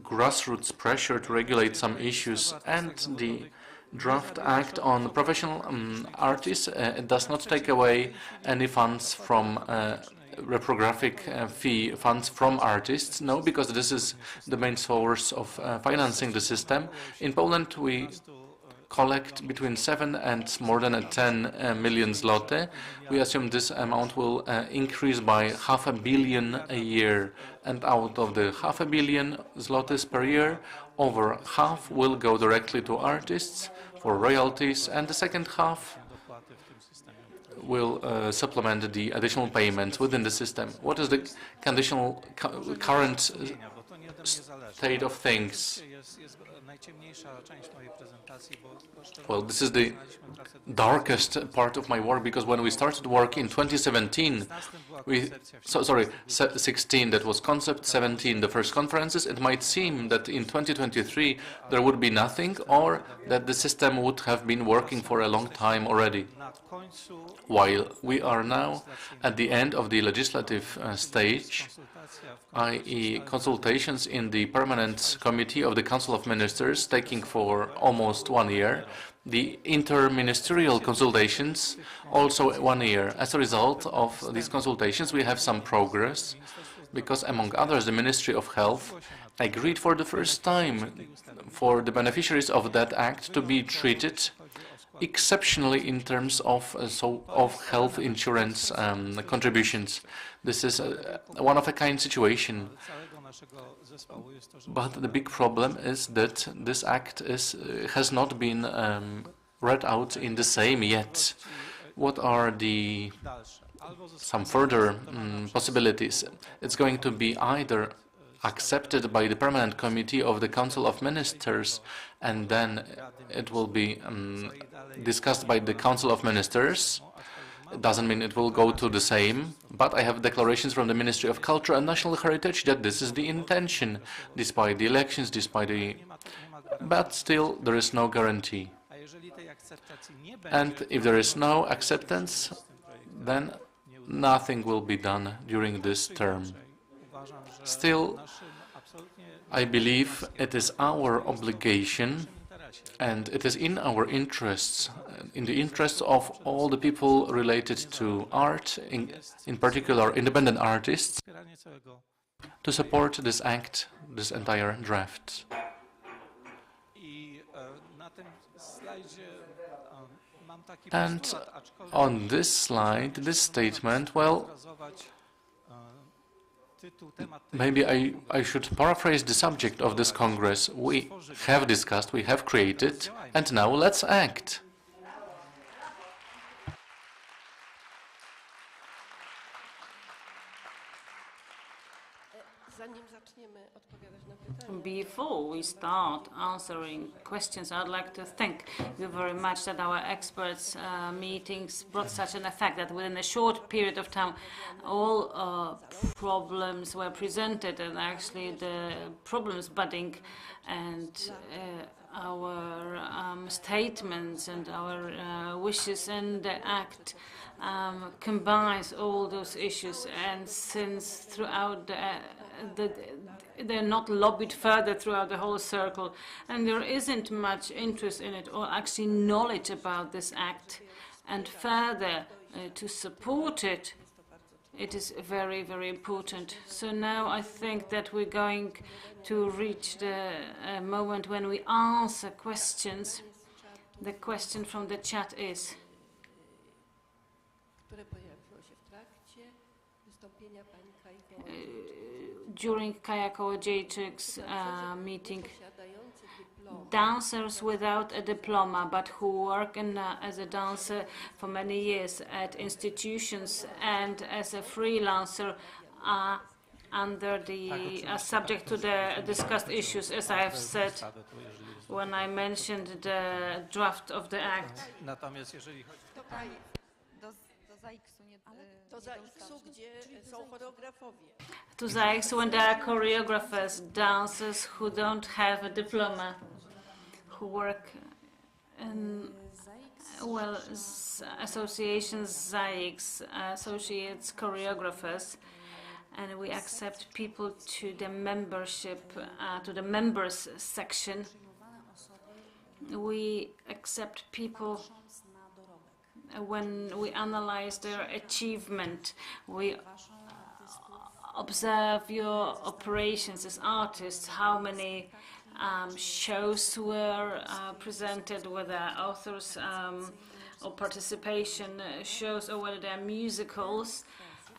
grassroots pressure to regulate some issues, and the draft act on professional artists it does not take away any funds from reprographic fee funds from artists. No, because this is the main source of financing the system. In Poland, we collect between 7 and more than 10 million zloty. We assume this amount will increase by $500 million a year, and out of the $500 million zlotys per year, over half will go directly to artists for royalties, and the second half will supplement the additional payments within the system. What is the conditional current state of things? Well, this is the darkest part of my work, because when we started work in 2017, 16, that was concept, 17, the first conferences, it might seem that in 2023 there would be nothing, or that the system would have been working for a long time already. While we are now at the end of the legislative stage, i.e. consultations in the Permanent Committee of the Council of Ministers taking for almost 1 year, the interministerial consultations also 1 year. As a result of these consultations, we have some progress, because among others the Ministry of Health agreed for the first time for the beneficiaries of that act to be treated exceptionally in terms of health insurance contributions. This is a one-of-a-kind situation. But the big problem is that this act has not been read out in the same yet. What are some further possibilities? It's going to be either accepted by the Permanent Committee of the Council of Ministers, and then it will be discussed by the Council of Ministers. It doesn't mean it will go to the same, but I have declarations from the Ministry of Culture and National Heritage that this is the intention, despite the elections, but still there is no guarantee. And if there is no acceptance, then nothing will be done during this term. Still, I believe it is our obligation, and it is in our interests, in the interests of all the people related to art, in particular independent artists, to support this act, this entire draft. And on this slide, this statement, well, maybe I should paraphrase the subject of this Congress. We have discussed, we have created, and now let's act. Before we start answering questions, I'd like to thank you very much that our experts meetings brought such an effect that within a short period of time all problems were presented, and actually the problems budding and our statements and our wishes and the act combines all those issues, and since throughout they're not lobbied further throughout the whole circle, and there isn't much interest in it or actually knowledge about this act, and further to support it, it is very, very important. So now I think that we're going to reach the moment when we answer questions. The question from the chat is, during Kaja Kołodziejczyk's meeting, dancers without a diploma but who work as a dancer for many years at institutions and as a freelancer are under the subject to the discussed issues, as I have said when I mentioned the draft of the act. To ZAIKS, when there are choreographers, dancers who don't have a diploma, who work in, well, associations, ZAIKS associates choreographers, and we accept people to the membership, to the members section. We accept people when we analyze their achievement. We observe your operations as artists, how many shows were presented, whether authors or participation shows or whether they're musicals.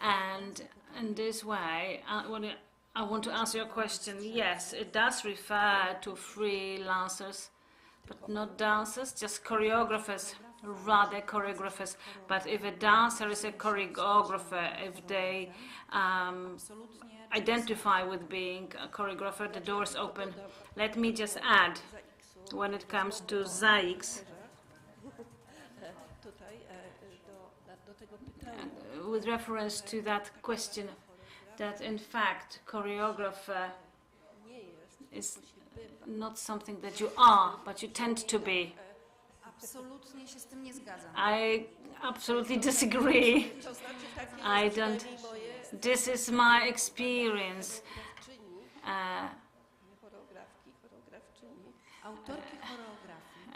And in this way, I want to answer your question. Yes, it does refer to freelancers, but not dancers, just choreographers, rather choreographers. But if a dancer is a choreographer, if they identify with being a choreographer, the doors open. Let me just add, when it comes to ZAIKS, with reference to that question, that in fact choreographer is not something that you are, but you tend to be. I absolutely disagree. I don't. This is my experience.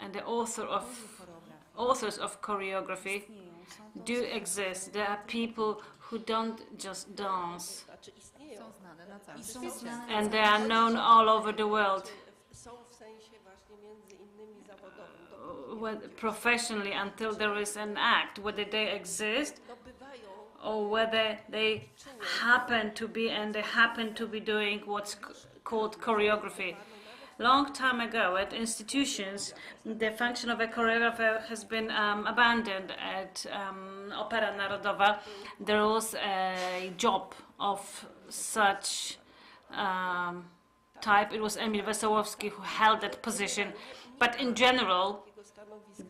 And the authors of choreography do exist. There are people who don't just dance, and they are known all over the world. Professionally, until there is an act, whether they exist or whether they happen to be, and they happen to be doing what's called choreography. Long time ago, at institutions, the function of a choreographer has been abandoned. At Opera Narodowa, there was a job of such type. It was Emil Wesołowski who held that position. But in general,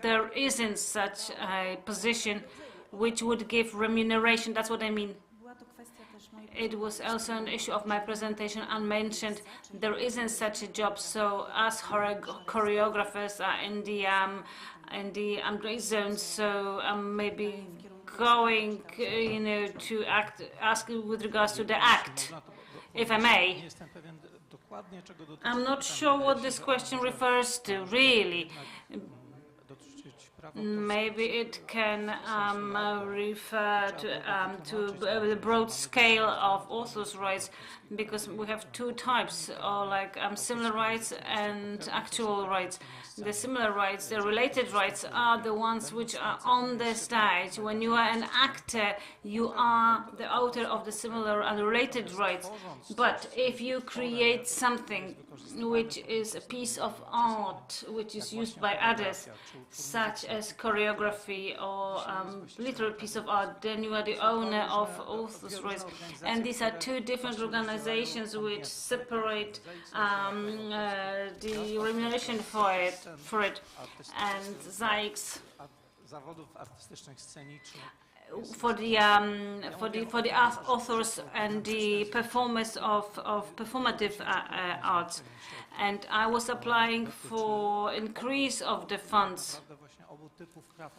there isn't such a position which would give remuneration. That's what I mean. It was also an issue of my presentation unmentioned. There isn't such a job. So us choreographers are in the gray zone. So maybe going, to ask with regards to the act, if I may. I'm not sure what this question refers to, really. Maybe it can refer to the broad scale of authors' rights, because we have two types, or like similar rights and actual rights. The similar rights, the related rights, are the ones which are on the stage. When you are an actor, you are the author of the similar and related rights. But if you create something which is a piece of art which is used by others, such as choreography or literal piece of art, then you are the owner of author's rights. And these are two different organizations which separate the remuneration for it. And ZAIX for the authors and the performers of performative arts. And I was applying for increase of the funds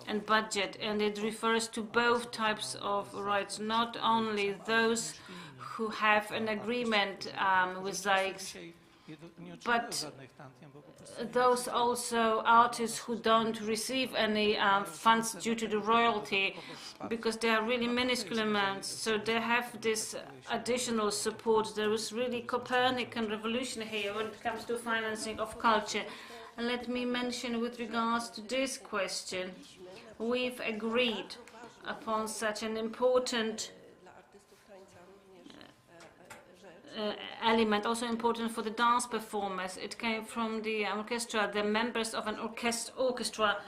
and budget, and it refers to both types of rights, not only those who have an agreement with ZAIX, but those also artists who don't receive any funds due to the royalty, because they are really minuscule amounts, so they have this additional support. There is really Copernican revolution here when it comes to financing of culture. And let me mention with regards to this question, we've agreed upon such an important element, also important for the dance performers. It came from the orchestra, the members of an orchestra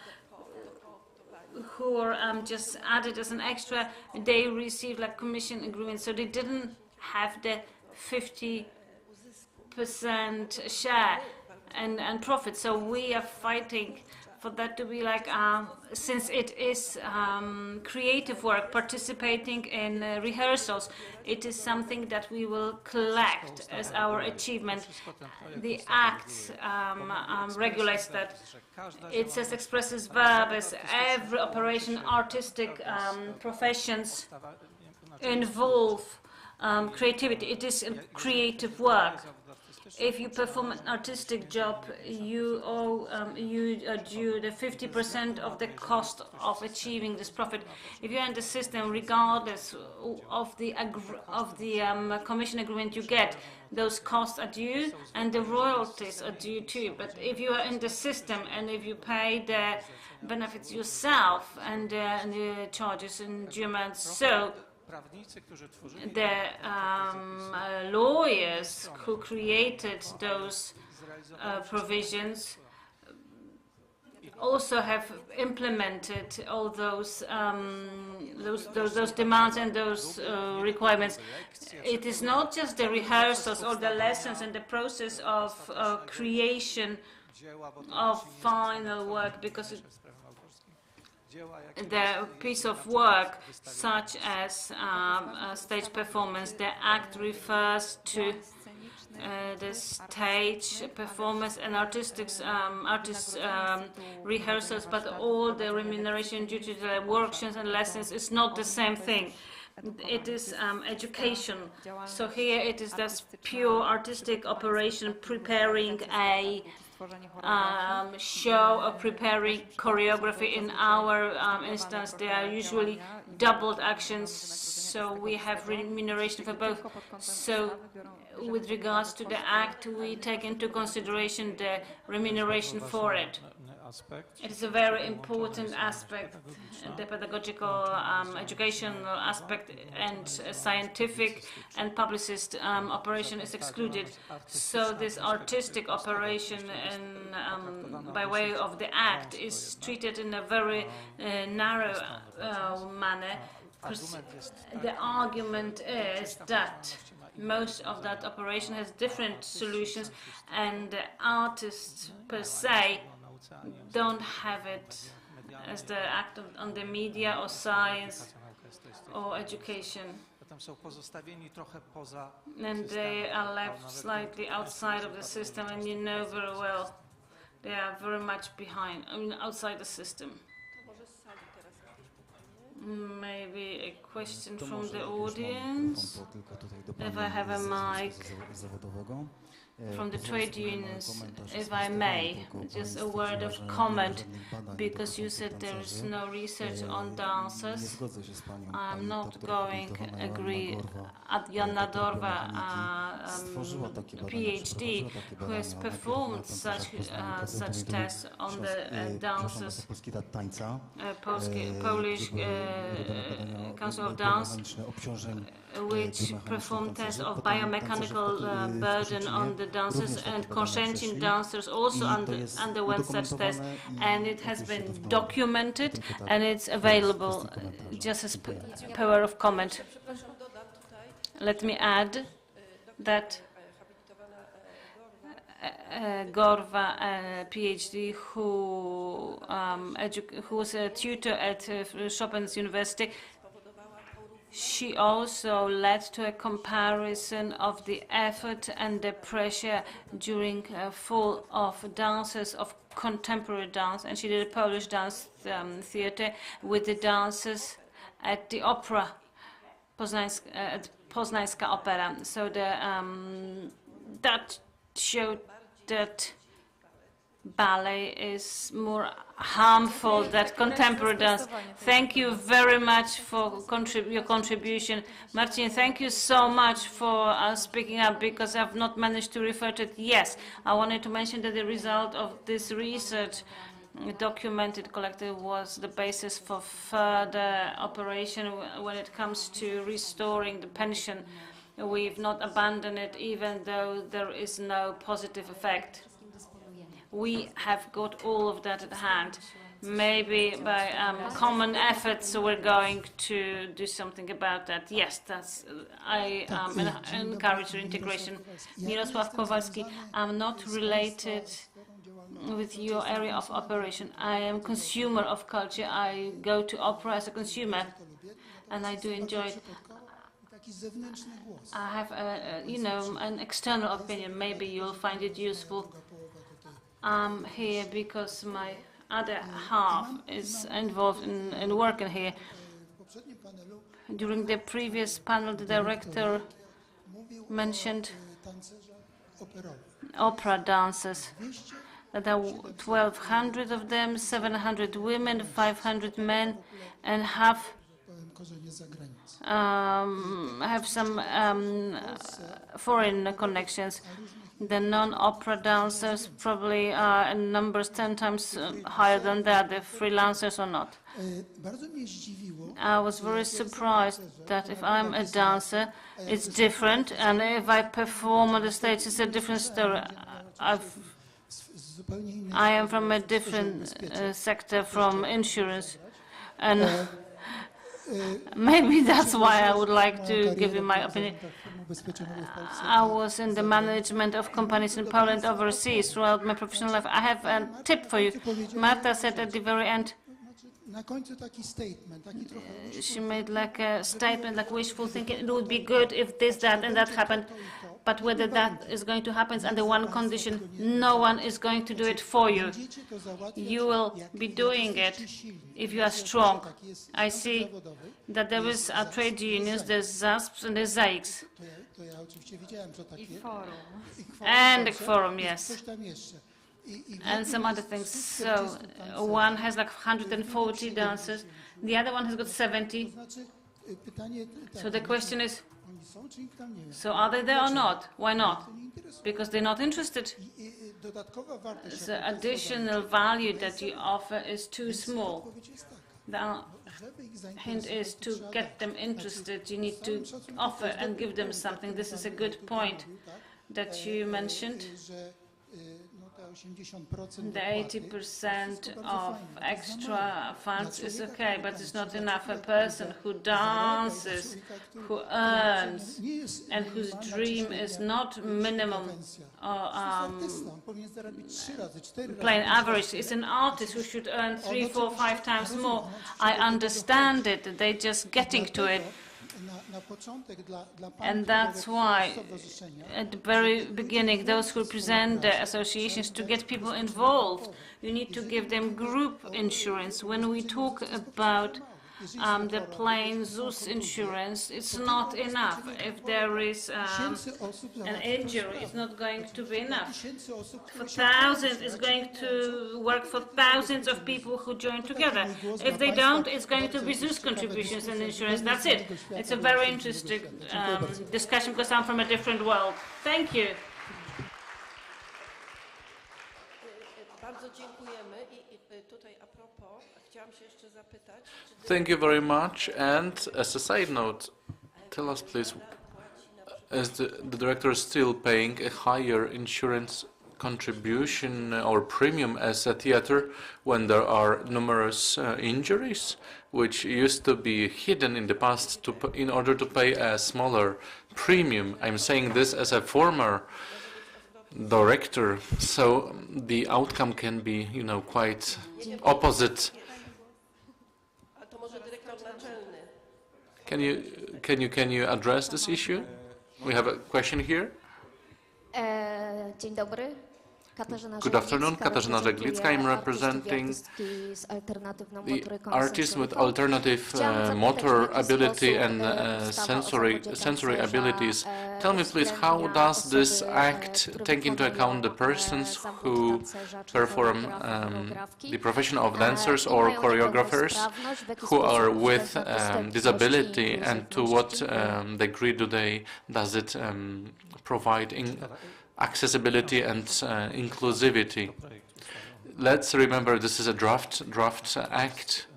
who were just added as an extra. They received like commission agreement, so they didn't have the 50% share and profit. So we are fighting for that to be like, since it is creative work, participating in rehearsals, it is something that we will collect as our achievement. The Act regulates that. It says expresses verb as every operation, artistic professions involve creativity. It is a creative work. If you perform an artistic job, you are due the 50% of the cost of achieving this profit. If you're in the system, regardless of the commission agreement you get, those costs are due and the royalties are due too. But if you are in the system and if you pay the benefits yourself and the charges in due amount, so the lawyers who created those provisions also have implemented all those demands and those requirements. It is not just the rehearsals or the lessons and the process of creation of final work, because the piece of work, such as a stage performance, the Act refers to the stage performance and artists' rehearsals, but all the remuneration due to the workshops and lessons is not the same thing. It is education. So here it is this pure artistic operation, preparing a show or preparing choreography. In our instance, they are usually doubled actions, so we have remuneration for both. So with regards to the Act, we take into consideration the remuneration for it. It is a very important aspect, the pedagogical, educational aspect, and scientific and publicist operation is excluded. So this artistic operation by way of the Act is treated in a very narrow manner. The argument is that most of that operation has different solutions, and the artists per se don't have it as the act on the media or science or education. And they are left slightly outside of the system, and you know very well they are very much behind, outside the system. Maybe a question from the audience. If I have a mic from the trade unions, if I may, just a word of comment, because you said there is no research on dancers. I'm not going to agree. Joanna Dorva, PhD, who has performed such tests on the dancers, Polish Council of Dance, which performed tests of biomechanical burden on the dancers, and consenting dancers also underwent such tests, and it has been documented and it's available. Just as power of comment. Let me add that Gorva, PhD, who was a tutor at Chopin's University, she also led to a comparison of the effort and the pressure during full of dancers of contemporary dance, and she did a Polish dance theater with the dancers at the opera, Poznańska Opera. So that showed that ballet is more harmful than contemporary dance. Thank you very much for your contribution. Marcin, thank you so much for speaking up, because I've not managed to refer to it. Yes, I wanted to mention that the result of this research documented, collected, was the basis for further operation when it comes to restoring the pension. We've not abandoned it, even though there is no positive effect. We have got all of that at hand. Maybe by common efforts we're going to do something about that. Yes, I encourage reintegration. Mirosław Kowalski, I'm not related with your area of operation. I am a consumer of culture. I go to opera as a consumer, and I do enjoy it. I have an external opinion. Maybe you'll find it useful. I'm here because my other half is involved in working here. During the previous panel, the director mentioned opera dancers. There are 1,200 of them, 700 women, 500 men, and half have some foreign connections. The non-opera dancers probably are in numbers 10 times higher than that, the freelancers or not. I was very surprised that if I'm a dancer, it's different, and if I perform on the stage, it's a different story. I am from a different sector, from insurance, and maybe that's why I would like to give you my opinion. I was in the management of companies in Poland overseas throughout my professional life. I have a tip for you. Marta said at the very end, she made like a statement, like wishful thinking, it would be good if this, that, and that happened. But whether that is going to happen is under one condition: no one is going to do it for you. You will be doing it if you are strong. I see that there is a trade unions, there's ZASP and there's ZAIX. And the forum, yes. And some other things. So one has like 140 dancers, the other one has got 70. So the question is, so are they there or not? Why not? Because they're not interested. The additional value that you offer is too small. The hint is to get them interested. You need to offer and give them something. This is a good point that you mentioned. The 80% of extra funds is okay, but it's not enough. A person who dances, who earns, and whose dream is not minimum or plain average, is an artist who should earn 3, 4, 5 times more. I understand it, they're just getting to it. And that's why, at the very beginning, those who present the associations, to get people involved, you need to give them group insurance. When we talk about the plain ZUS insurance, it's not enough. If there is an injury, it's not going to be enough. For thousands, it's going to work for thousands of people who join together. If they don't, it's going to be ZUS contributions and insurance. That's it. It's a very interesting discussion because I'm from a different world. Thank you. Thank you very much. And as a side note, tell us please, is the director still paying a higher insurance contribution or premium as a theater when there are numerous injuries, which used to be hidden in the past in order to pay a smaller premium? I'm saying this as a former director, so the outcome can be, you know, quite opposite. Can you address this issue? We have a question here. Dzień dobry. Good afternoon, Katarzyna Żeglicka. I'm representing the artists with alternative motor ability and sensory abilities. Tell me please, how does this act take into account the persons who perform the profession of dancers or choreographers who are with disability, and to what degree does it provide accessibility and inclusivity? Let's remember this is a draft act.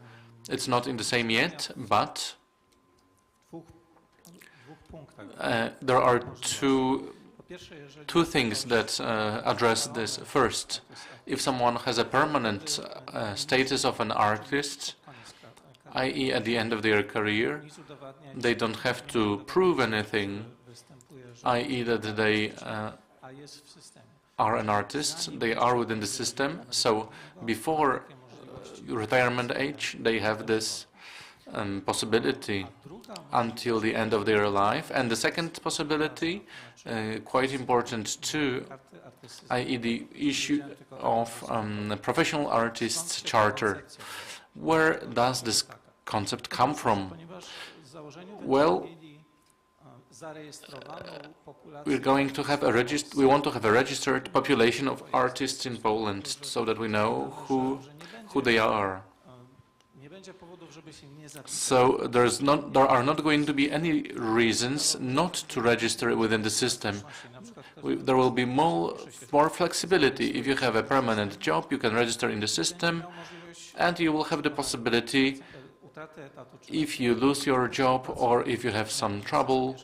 It's not in the same yet, but there are two things that address this. First, if someone has a permanent status of an artist, i.e. at the end of their career, they don't have to prove anything, i.e. that they are an artist, they are within the system, so before retirement age they have this possibility until the end of their life. And the second possibility, quite important too, i.e. the issue of professional artists charter. Where does this concept come from? Well, we want to have a registered population of artists in Poland so that we know who they are. So there are not going to be any reasons not to register within the system. There will be more flexibility. If you have a permanent job, you can register in the system, and you will have the possibility, if you lose your job or if you have some trouble,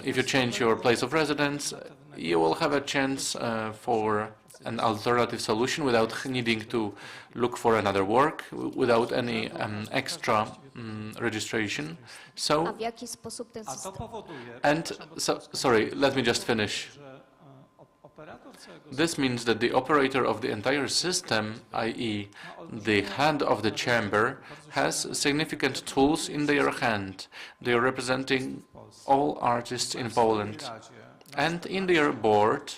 if you change your place of residence, you will have a chance for an alternative solution without needing to look for another work, without any extra registration. So, sorry, let me just finish. This means that the operator of the entire system, i.e. the head of the chamber, has significant tools in their hand. They are representing all artists in Poland. And in their board,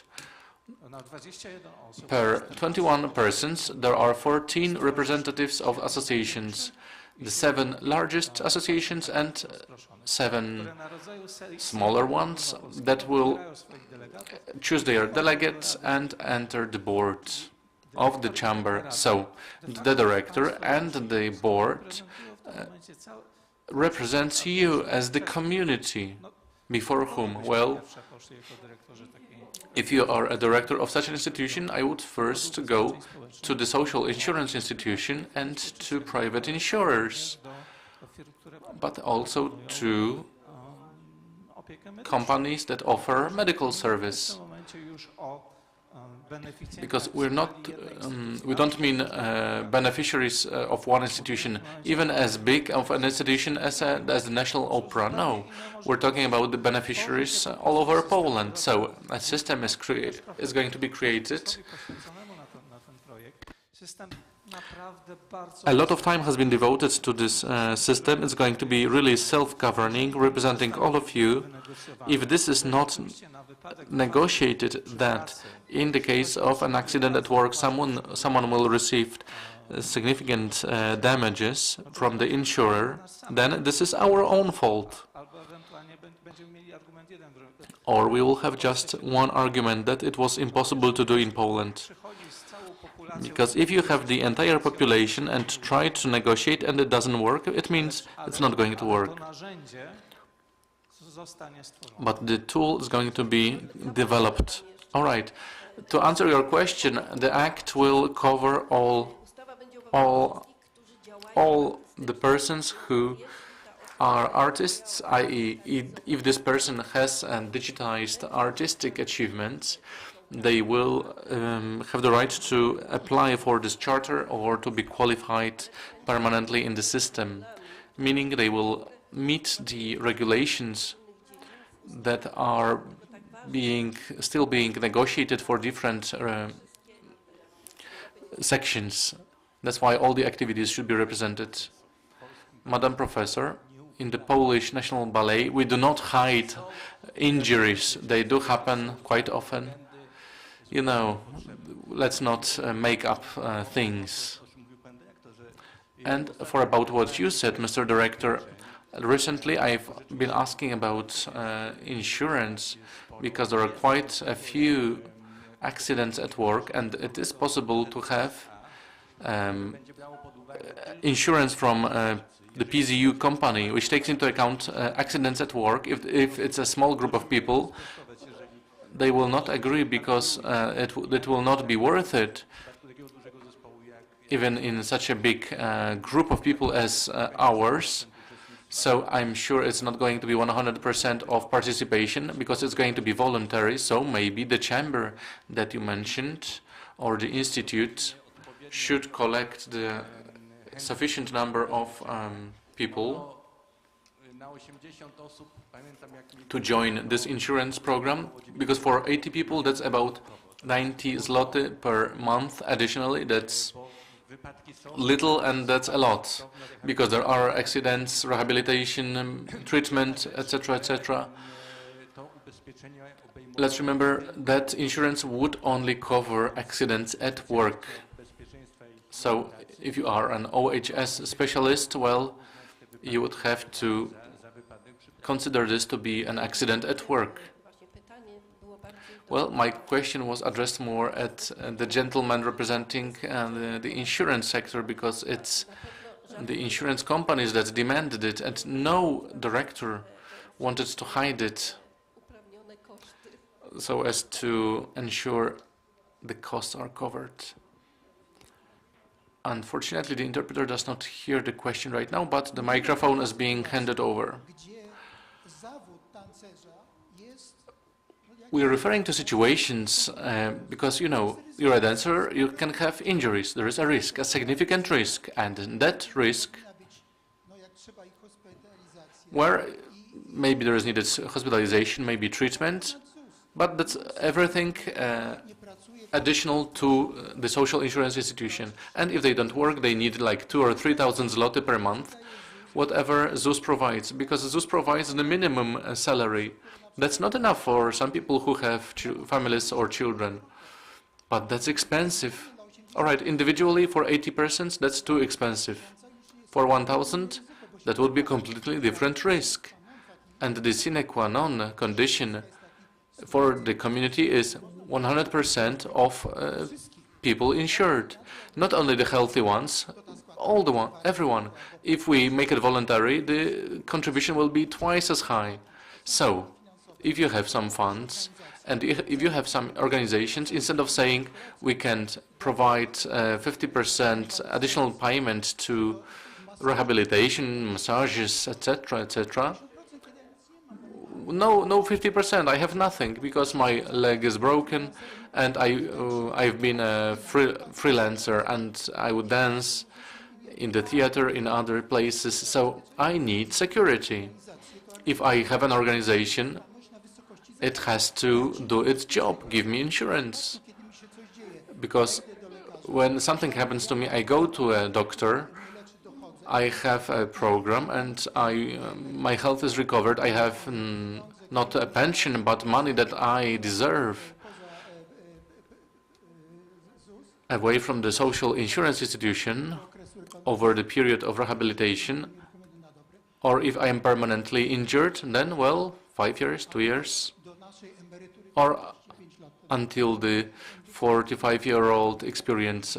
per 21 persons, there are 14 representatives of associations, the 7 largest associations and 7 smaller ones that will choose their delegates and enter the board of the chamber. So the director and the board represents you as the community, before whom, well, if you are a director of such an institution, I would first go to the social insurance institution and to private insurers, but also to companies that offer medical service. Because we don't mean beneficiaries of one institution, even as big of an institution as the National Opera. No, we're talking about the beneficiaries all over Poland. So a system is going to be created. A lot of time has been devoted to this system. It's going to be really self-governing, representing all of you. If this is not negotiated, that in the case of an accident at work, someone will receive significant damages from the insurer, then this is our own fault. Or we will have just one argument that it was impossible to do in Poland. Because if you have the entire population and try to negotiate and it doesn't work, it means it's not going to work. But the tool is going to be developed. All right. To answer your question, the Act will cover all the persons who are artists, i.e. if this person has digitized artistic achievements, they will have the right to apply for this charter or to be qualified permanently in the system, meaning they will meet the regulations that are still being negotiated for different sections. That's why all the activities should be represented. Madam Professor, in the Polish National Ballet, we do not hide injuries. They do happen quite often. You know, let's not make up things. And for about what you said, Mr. Director, recently I've been asking about insurance because there are quite a few accidents at work, and it is possible to have insurance from the PZU company, which takes into account accidents at work. If it's a small group of people, they will not agree because it will not be worth it, even in such a big group of people as ours. So I'm sure it's not going to be 100% of participation because it's going to be voluntary. So maybe the chamber that you mentioned or the institute should collect the sufficient number of people to join this insurance program, because for 80 people that's about 90 zloty per month additionally. That's little and that's a lot, because there are accidents, rehabilitation, treatment, etc., etc. Let's remember that insurance would only cover accidents at work. So if you are an OHS specialist, well, you would have to consider this to be an accident at work. Well, my question was addressed more at the gentleman representing the insurance sector, because it's the insurance companies that demanded it, and no director wanted to hide it so as to ensure the costs are covered. Unfortunately, the interpreter does not hear the question right now, but the microphone is being handed over. We are referring to situations because, you know, you're a dancer, you can have injuries. There is a risk, a significant risk, and in that risk, where maybe there is needed hospitalization, maybe treatment, but that's everything additional to the social insurance institution. And if they don't work, they need like 2,000 or 3,000 zloty per month, whatever ZUS provides, because ZUS provides the minimum salary. That's not enough for some people who have families or children, but that's expensive. All right, individually for 80 persons, that's too expensive. For 1,000, that would be a completely different risk. And the sine qua non condition for the community is 100% of people insured. Not only the healthy ones, everyone. If we make it voluntary, the contribution will be twice as high. So, if you have some funds, and if you have some organizations, instead of saying we can provide 50% additional payment to rehabilitation, massages, etc., etc., no 50%. I have nothing because my leg is broken, and I've been a freelancer, and I would dance in the theater, in other places. So I need security. If I have an organization, it has to do its job, give me insurance. Because when something happens to me, I go to a doctor, I have a program, and my health is recovered. I have not a pension, but money that I deserve. away from the social insurance institution over the period of rehabilitation, or if I am permanently injured, then, well, 5 years, 2 years, or until the 45-year-old experience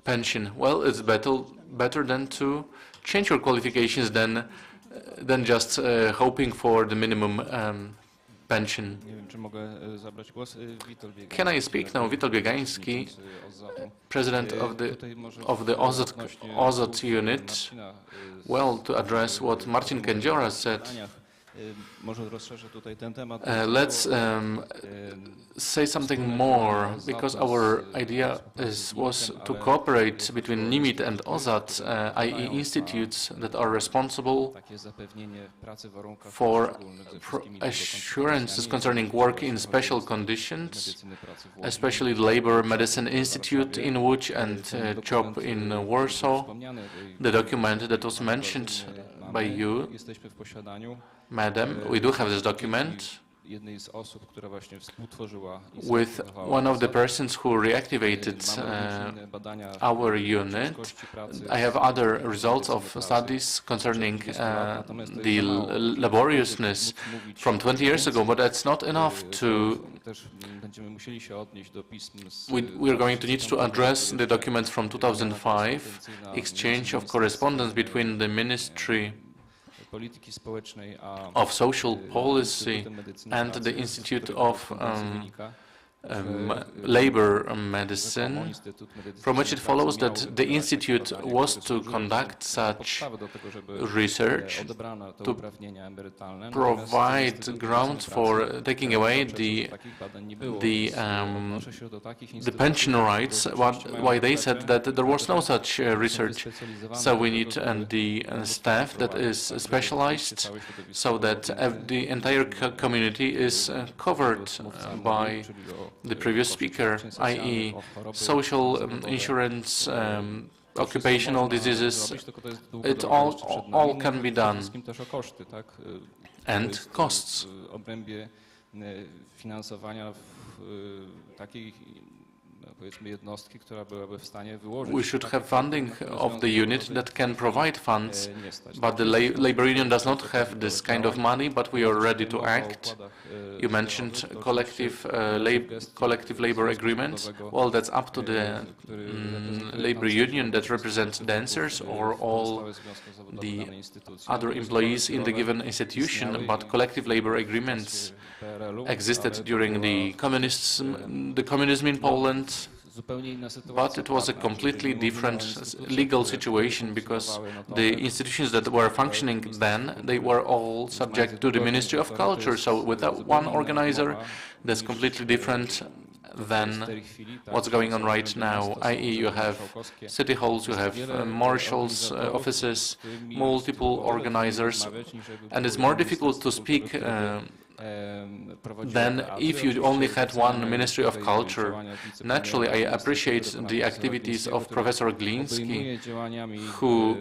pension. Well, it's better than to change your qualifications than just hoping for the minimum pension. Can I speak now? Witold Biegański, president of the OZOT unit. Well, to address what Marcin Kędziora said, let's say something more, because our idea was to cooperate between NIMIT and OZAT, i.e. institutes that are responsible for assurances concerning work in special conditions, especially Labor Medicine Institute in Łódź and CHOP in Warsaw. The document that was mentioned by you, Madam, we do have this document with one of the persons who reactivated our unit. I have other results of studies concerning the laboriousness from 20 years ago, but that's not enough to... We're going to need to address the documents from 2005, exchange of correspondence between the Ministry of Social Policy and the Institute of Labor Medicine, from which it follows that the Institute was to conduct such research to provide grounds for taking away the pension rights, why they said that there was no such research. So we need the staff that is specialized so that the entire community is covered by the previous speaker, i.e. social insurance, occupational diseases. It all can be done. And costs. We should have funding of the unit that can provide funds, but the labor union does not have this kind of money, but we are ready to act. You mentioned collective labor agreements. Well, that's up to the labor union that represents dancers or all the other employees in the given institution, but collective labor agreements existed during the communism in Poland. But it was a completely different legal situation, because the institutions that were functioning then, they were all subject to the Ministry of Culture. So without one organizer, that's completely different than what's going on right now, i.e. you have city halls, you have marshals' offices, multiple organizers, and it's more difficult to speak than if you only had one Ministry of Culture. Naturally, I appreciate the activities of Professor Gliński, who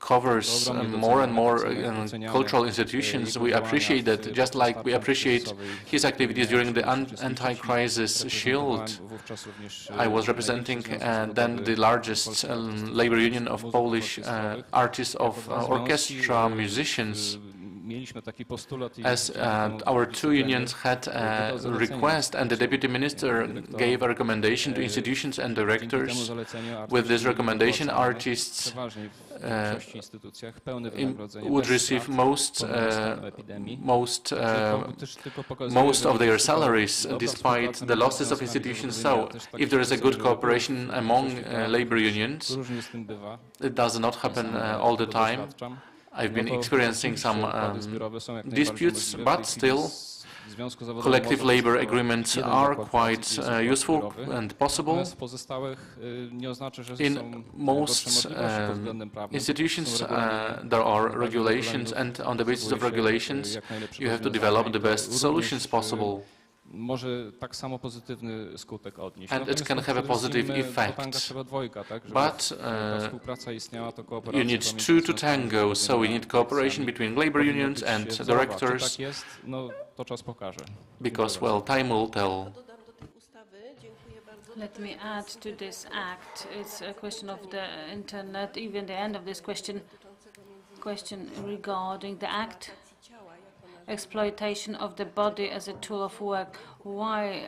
covers more and more cultural institutions. We appreciate that, just like we appreciate his activities during the anti-crisis shield. I was representing then the largest labor union of Polish artists of orchestra musicians, as our two unions had a request, and the deputy minister gave a recommendation to institutions and directors. With this recommendation, artists would receive most of their salaries, despite the losses of institutions. So, if there is a good cooperation among labor unions, it does not happen all the time. I've been experiencing some disputes, but still collective labor agreements are quite useful and possible. In most institutions there are regulations, and on the basis of regulations you have to develop the best solutions possible. może tak samo pozytywny skutek odnieść. And it can have a positive effect. But you need two to tango, so we need cooperation between labor unions and directors, because, well, time will tell. Let me add to this act. It's a question of the internet, even the end of this question regarding the act. Exploitation of the body as a tool of work. Why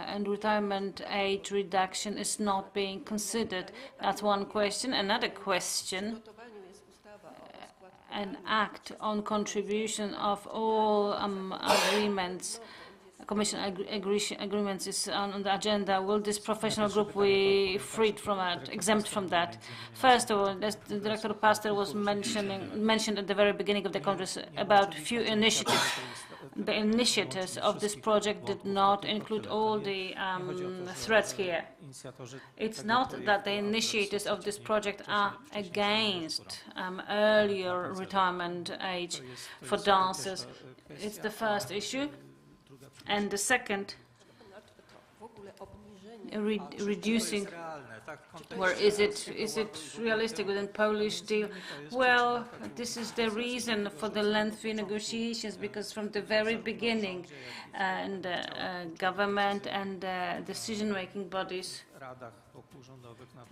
and retirement age reduction is not being considered? That's one question. Another question, an act on contribution of all agreements, Commission agreements is on the agenda. Will this professional group be freed from it, exempt from that? First of all, as the Director Pastor was mentioned at the very beginning of the Congress about few initiatives. The initiatives of this project did not include all the threats here. It's not that the initiators of this project are against earlier retirement age for dancers. It's the first issue. And the second, reducing, where is it realistic within Polish deal? Well, this is the reason for the lengthy negotiations, because from the very beginning, and government and decision-making bodies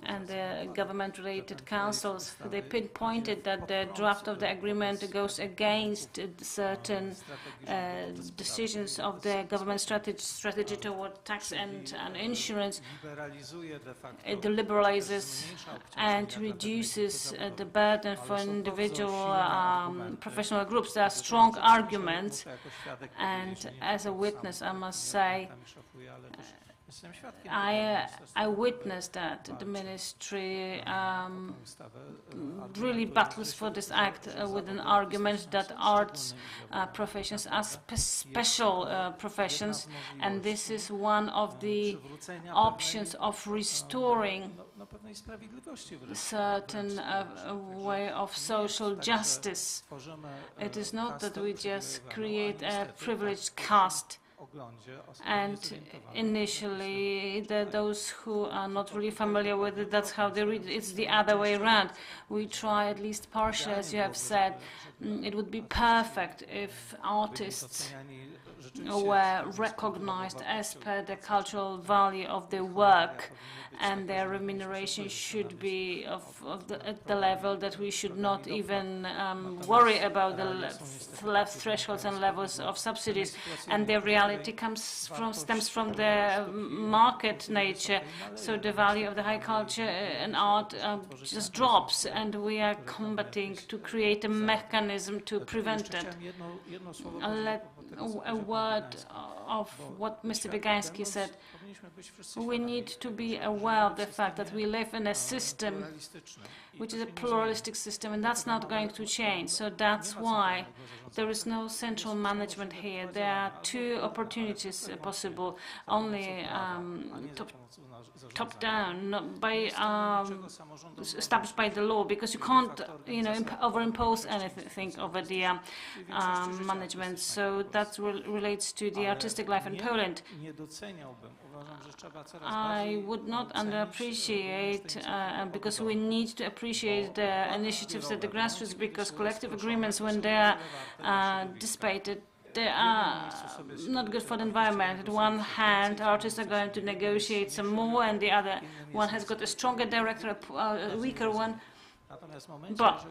and the government-related councils, they pinpointed that the draft of the agreement goes against certain decisions of the government strategy toward tax and insurance. It liberalizes and reduces the burden for individual professional groups. There are strong arguments, and as a witness, I must say, I witnessed that the ministry really battles for this act with an argument that arts professions are special professions, and this is one of the options of restoring a certain way of social justice. It is not that we just create a privileged caste. And initially, those who are not really familiar with it, that's how they read it. It's the other way around. We try, at least partially, as you have said. It would be perfect if artists were recognized as per the cultural value of their work, and their remuneration should be at the level that we should not even worry about the thresholds and levels of subsidies. And the reality stems from the market nature. So the value of the high culture and art just drops, and we are combating to create a mechanism to prevent it. A word of what Mr. Biegański said. We need to be aware of the fact that we live in a system which is a pluralistic system, and that's not going to change. So that's why there is no central management here. There are two opportunities possible, only top down, not by established by the law, because you can't, overimpose anything over the management. So that relates to the artistic life in Poland. I would not underappreciate, because we need to appreciate the initiatives at the grassroots, because collective agreements, when they are dissipated, they are not good for the environment. On one hand, artists are going to negotiate some more, and the other one has got a stronger director, a weaker one. But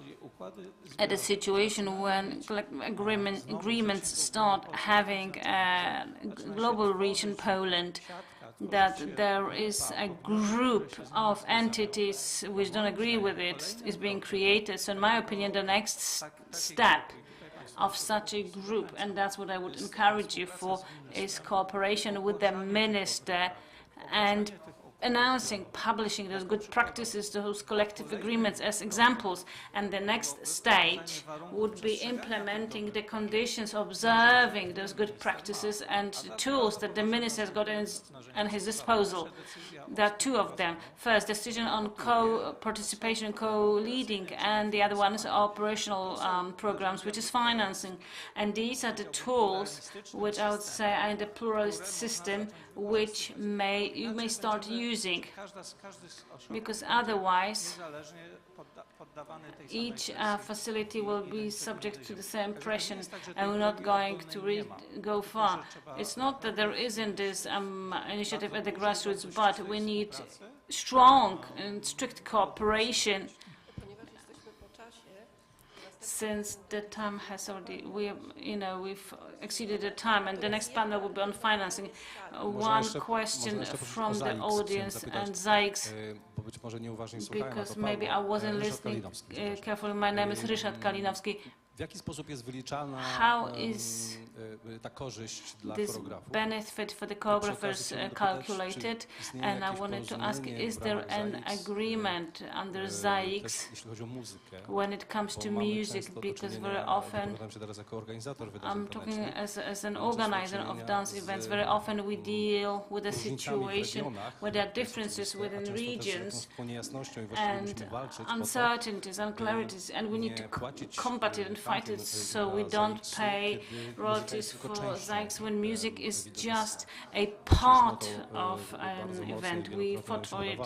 at a situation when agreements start having a global reach in Poland, that there is a group of entities which don't agree with it is being created. So in my opinion, the next step of such a group, and that's what I would encourage you for, is cooperation with the minister and announcing, publishing those good practices, those collective agreements as examples. And the next stage would be implementing the conditions, observing those good practices and the tools that the minister has got at his disposal. There are two of them. First, decision on co-participation, co-leading, and the other one is operational programs, which is financing. And these are the tools which I would say are in the pluralist system, which you may start using, because otherwise each facility will be subject to the same pressure, and we're not going to go far. It's not that there isn't this initiative at the grassroots, but we need strong and strict cooperation. Since the time has already, we've exceeded the time, and the next panel will be on financing. One question from the audience and ZAIX, because maybe I wasn't listening carefully. My name is Ryszard Kalinowski. W jaki sposób jest wyliczana ta korzyść dla choreografów? Benefit for the choreographers calculated? And I wanted to ask, is there an agreement under ZAIX when it comes to music? Because very often, I'm talking as an organizer of dance events, very often we deal with a situation where there are differences within regions and uncertainties, unclarities, and we need to combat it and fight it, so we don't pay royalties for ZAIX when music is just a part of an event. We fought for it,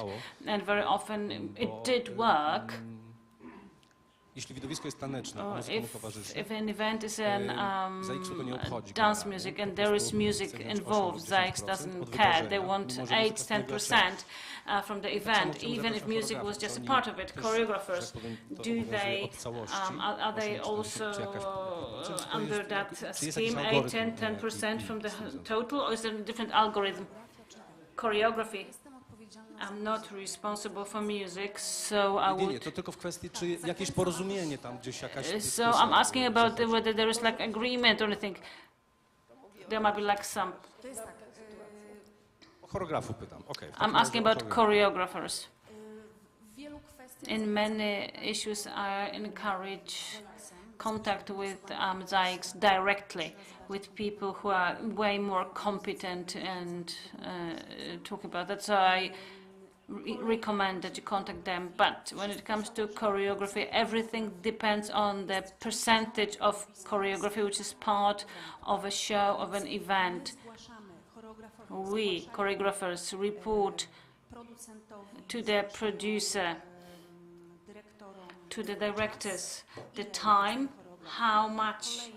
and very often it did work. If an event is dance music and there is music involved, ZAIX doesn't care. They want 8–10% from the event, even if music was just a part of it. Choreographers, are they also under that scheme, 8–10% from the total, or is there a different algorithm? Choreography. I'm not responsible for music, so I would... So I'm asking about whether there is like agreement or anything. There might be like some... I'm asking about choreographers. In many issues, I encourage contact with ZAIX directly, with people who are way more competent and talk about that. So I recommend that you contact them. But when it comes to choreography, everything depends on the percentage of choreography which is part of a show, of an event. We, choreographers, report to the producer, to the directors, the time, how much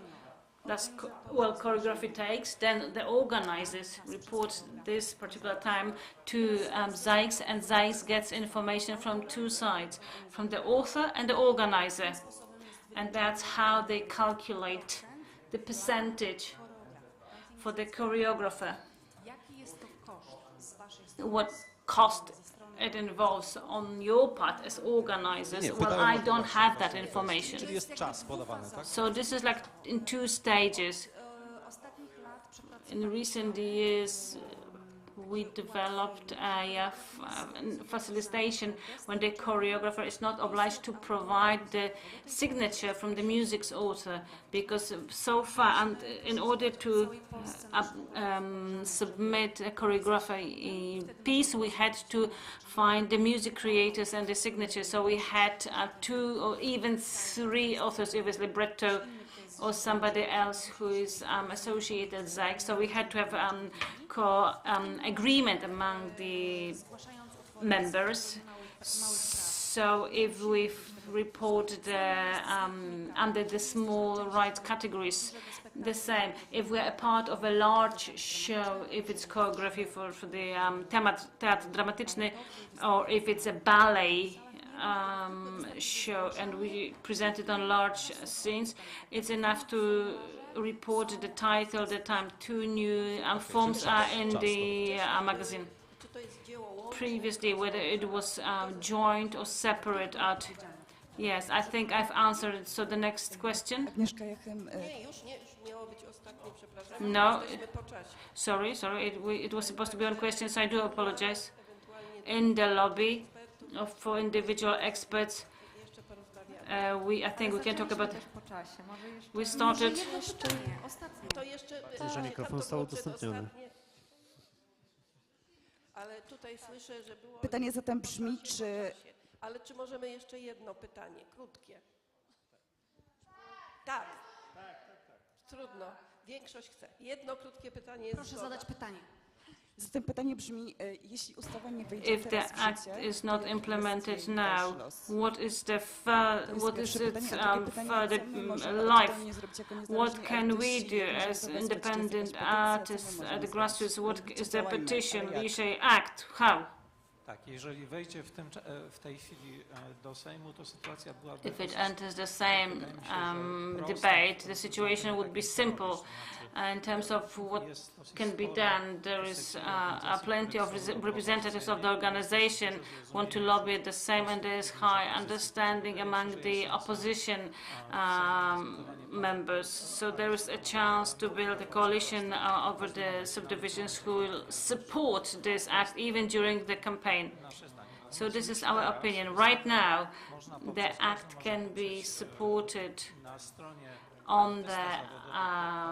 choreography takes. Then the organizers report this particular time to ZAIX, and ZAIX gets information from two sides, from the author and the organizer. And that's how they calculate the percentage for the choreographer. What cost it involves on your part as organizers. Well, I don't have that information. So this is like in two stages. In recent years, we developed a facilitation when the choreographer is not obliged to provide the signature from the music's author, because so far, and in order to submit a choreography piece, we had to find the music creators and the signature. So we had 2 or even 3 authors, if it's libretto or somebody else who is associated ZAIX. So we had to have agreement among the members. So if we've reported under the small rights categories, the same. If we're a part of a large show, if it's choreography for the teatr dramatyczny, or if it's a ballet show and we present it on large scenes, it's enough to report the title, the time. 2 new forms are in the magazine. Previously, whether it was joint or separate art. Yes, I think I've answered it. So the next question? No, sorry, it was supposed to be on questions, so I do apologize. in the lobby for individual experts. I think we can talk about. We started. Że mikrofon został udostępniony. Pytanie zatem brzmi, czy... Ale czy możemy jeszcze jedno pytanie, krótkie? Tak. Trudno. Większość chce. Jedno krótkie pytanie jest Proszę zgoda. zadać pytanie. Zatem pytanie brzmi, jeśli ustawa nie wejdzie If the act is not implemented now, what is its further life? What can we do as independent artists at the grassroots? What is the petition? We say act. How? Tak, jeżeli wejdzie w tej chwili do Sejmu, to sytuacja byłaby... If it enters the same debate, the situation would be simple. In terms of what can be done, there is plenty of representatives of the organization want to lobby the same, and there is high understanding among the opposition members. So there is a chance to build a coalition over the subdivisions who will support this act even during the campaign. So this is our opinion. Right now, the act can be supported on the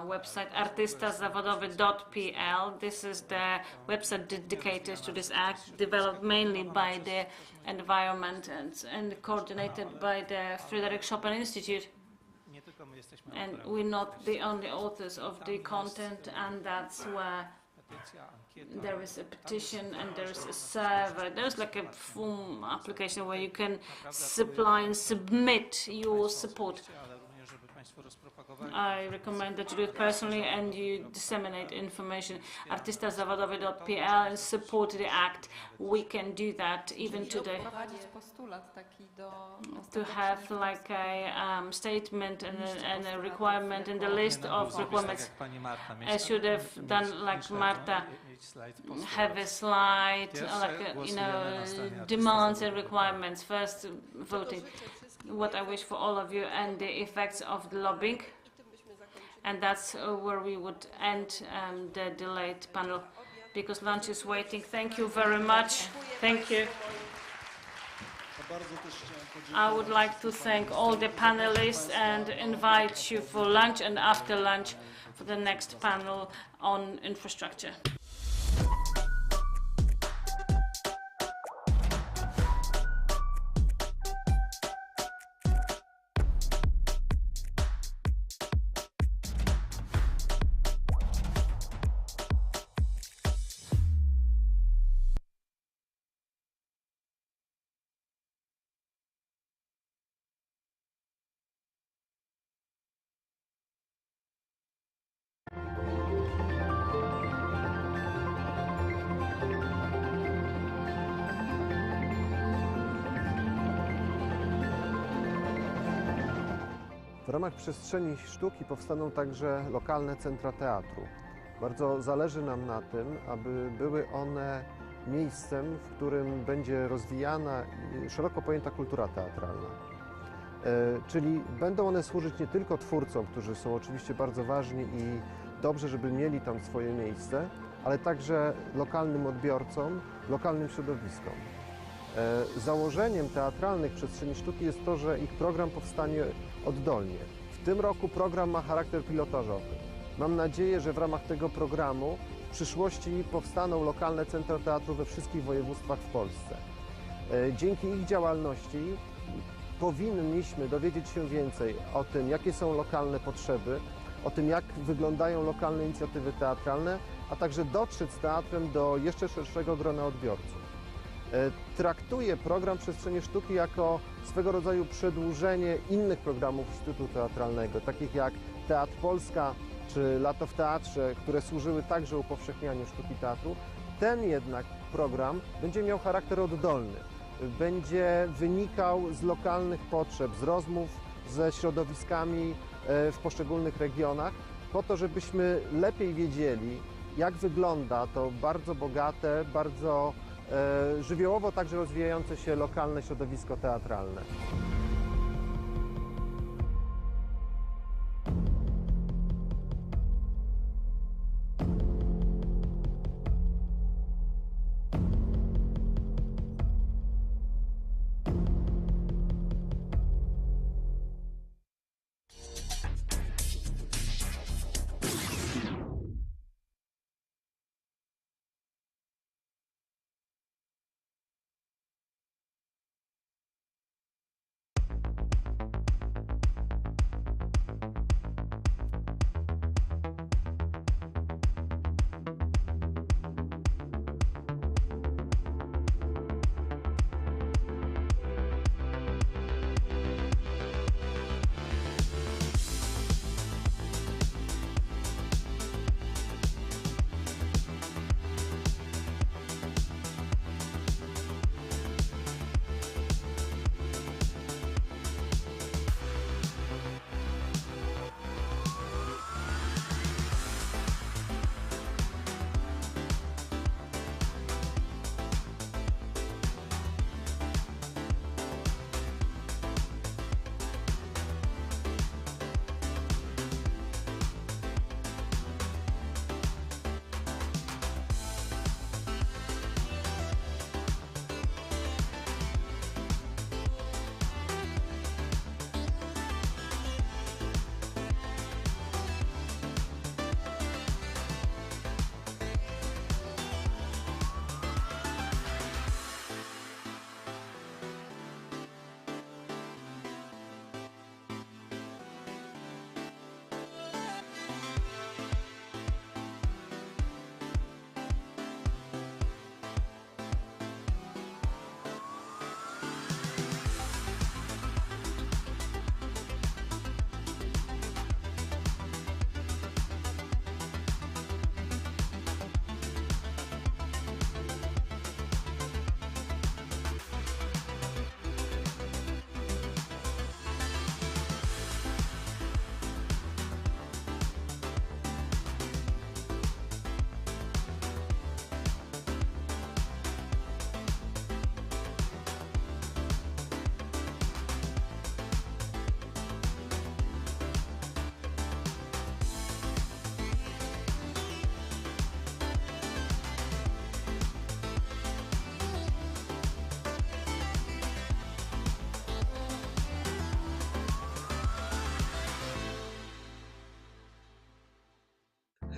website artystazawodowy.pl. This is the website dedicated to this act, developed mainly by the environment and coordinated by the Frederick Chopin Institute. And we're not the only authors of the content, and that's where there is a petition and there is a server. There's like a form application where you can supply and submit your support. I recommend that you do it personally and you disseminate information. artystazawodowy.pl and support the act. We can do that even today. To have like a statement and a requirement in the list of requirements. I should have done like Marta, have a slide, like demands and requirements. First voting. What I wish for all of you and the effects of the lobbying. And that's where we would end the delayed panel, because lunch is waiting. Thank you very much. Thank you. I would like to thank all the panelists and invite you for lunch and after lunch for the next panel on infrastructure. W ramach przestrzeni sztuki powstaną także lokalne centra teatru. Bardzo zależy nam na tym, aby były one miejscem, w którym będzie rozwijana szeroko pojęta kultura teatralna. Czyli będą one służyć nie tylko twórcom, którzy są oczywiście bardzo ważni i dobrze, żeby mieli tam swoje miejsce, ale także lokalnym odbiorcom, lokalnym środowiskom. Założeniem teatralnych przestrzeni sztuki jest to, że ich program powstanie oddolnie. W tym roku program ma charakter pilotażowy. Mam nadzieję, że w ramach tego programu w przyszłości powstaną lokalne centra teatru we wszystkich województwach w Polsce. Dzięki ich działalności powinniśmy dowiedzieć się więcej o tym, jakie są lokalne potrzeby, o tym, jak wyglądają lokalne inicjatywy teatralne, a także dotrzeć z teatrem do jeszcze szerszego grona odbiorców. Traktuję program Przestrzenie Sztuki jako swego rodzaju przedłużenie innych programów Instytutu Teatralnego, takich jak Teatr Polska czy Lato w Teatrze, które służyły także upowszechnianiu sztuki teatru. Ten jednak program będzie miał charakter oddolny, będzie wynikał z lokalnych potrzeb, z rozmów ze środowiskami w poszczególnych regionach, po to, żebyśmy lepiej wiedzieli, jak wygląda to bardzo bogate, bardzo żywiołowo także rozwijające się lokalne środowisko teatralne.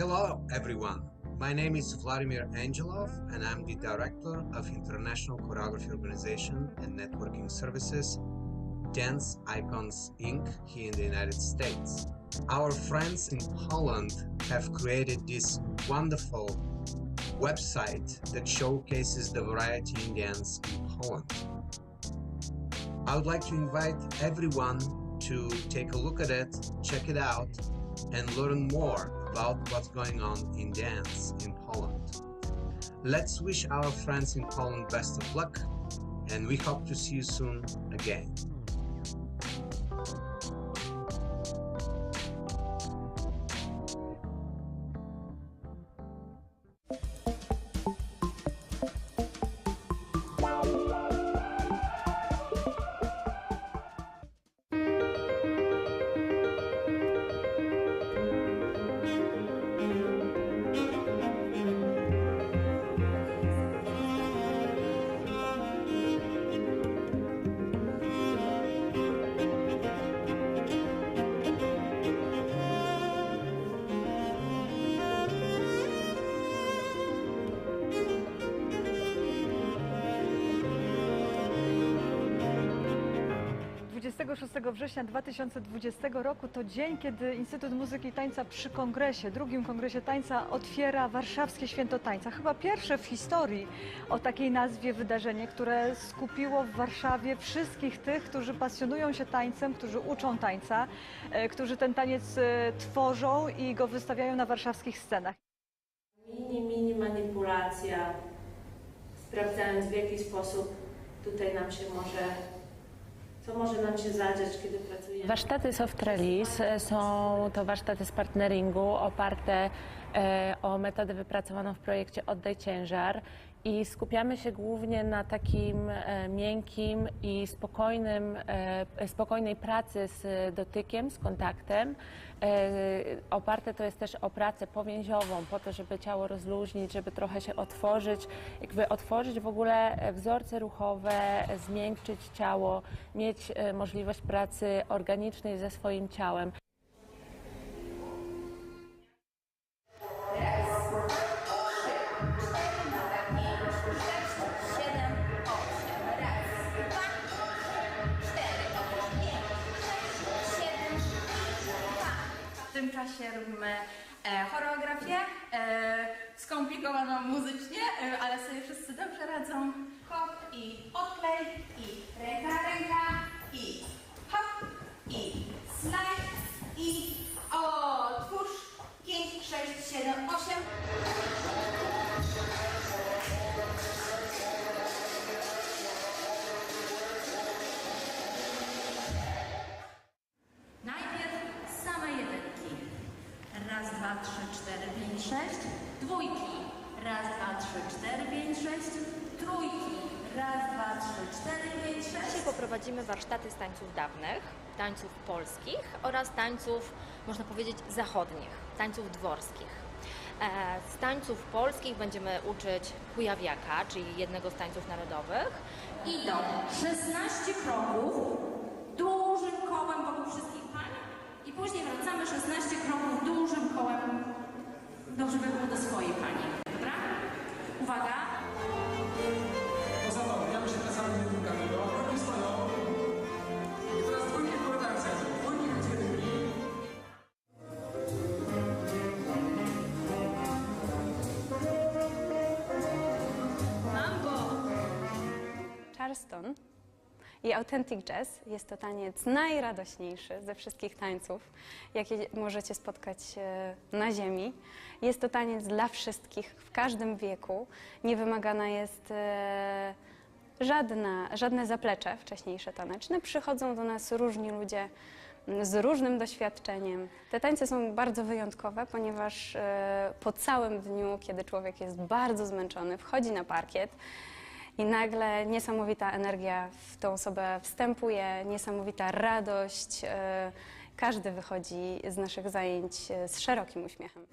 Hello, everyone. My name is Vladimir Angelov, and I'm the director of International Choreography Organization and Networking Services, Dance Icons Inc. here in the United States. Our friends in Poland have created this wonderful website that showcases the variety in dance in Poland. I would like to invite everyone to take a look at it, check it out, and learn more about what's going on in dance in Poland. Let's wish our friends in Poland best of luck, and we hope to see you soon again. 26 września 2020 roku to dzień, kiedy Instytut Muzyki i Tańca przy kongresie, drugim kongresie tańca, otwiera Warszawskie Święto Tańca. Chyba pierwsze w historii o takiej nazwie wydarzenie, które skupiło w Warszawie wszystkich tych, którzy pasjonują się tańcem, którzy uczą tańca, którzy ten taniec tworzą i go wystawiają na warszawskich scenach. Mini manipulacja, sprawdzając w jaki sposób tutaj nam się co może nam się zadziać, kiedy pracujemy. Warsztaty Soft Release są to warsztaty z partneringu oparte o metodę wypracowaną w projekcie Oddaj Ciężar i skupiamy się głównie na takim miękkim i spokojnej pracy z dotykiem, z kontaktem. Oparte to jest też o pracę powięziową, po to, żeby ciało rozluźnić, żeby trochę się otworzyć, jakby otworzyć w ogóle wzorce ruchowe, zmiękczyć ciało, mieć możliwość pracy organicznej ze swoim ciałem. W tym czasie robimy choreografię, skomplikowaną muzycznie, ale sobie wszyscy dobrze radzą. Hop i odklej, i ręka, i hop, i slajd, i otwórz. 5, 6, 7, 8. Raz, 2, 3, 4, 5, 6. Dwójki. Raz, 2, 3, 4, 5, 6. Trójki. Raz, 2, 3, 4, 5, 6. Dzisiaj poprowadzimy warsztaty z tańców dawnych, tańców polskich oraz tańców, można powiedzieć, zachodnich, tańców dworskich. Z tańców polskich będziemy uczyć kujawiaka, czyli jednego z tańców narodowych. Idą 16 kroków dużym kołem wokół wszystkich pań. I później wracamy 16 kroków dużym kołem, żeby było do swojej pani. Dobra? Uwaga! Pozabawiamy się czasami jedynami, bo robi swoją. I teraz dwójki pogadamy sobie. Dwójki więc jedynki. Mambo! Charleston i Authentic Jazz jest to taniec najradośniejszy ze wszystkich tańców, jakie możecie spotkać na ziemi. Jest to taniec dla wszystkich, w każdym wieku. Nie wymagana jest żadne zaplecze wcześniejsze taneczne. Przychodzą do nas różni ludzie z różnym doświadczeniem. Te tańce są bardzo wyjątkowe, ponieważ po całym dniu, kiedy człowiek jest bardzo zmęczony, wchodzi na parkiet, i nagle niesamowita energia w tą osobę wstępuje, niesamowita radość. Każdy wychodzi z naszych zajęć z szerokim uśmiechem.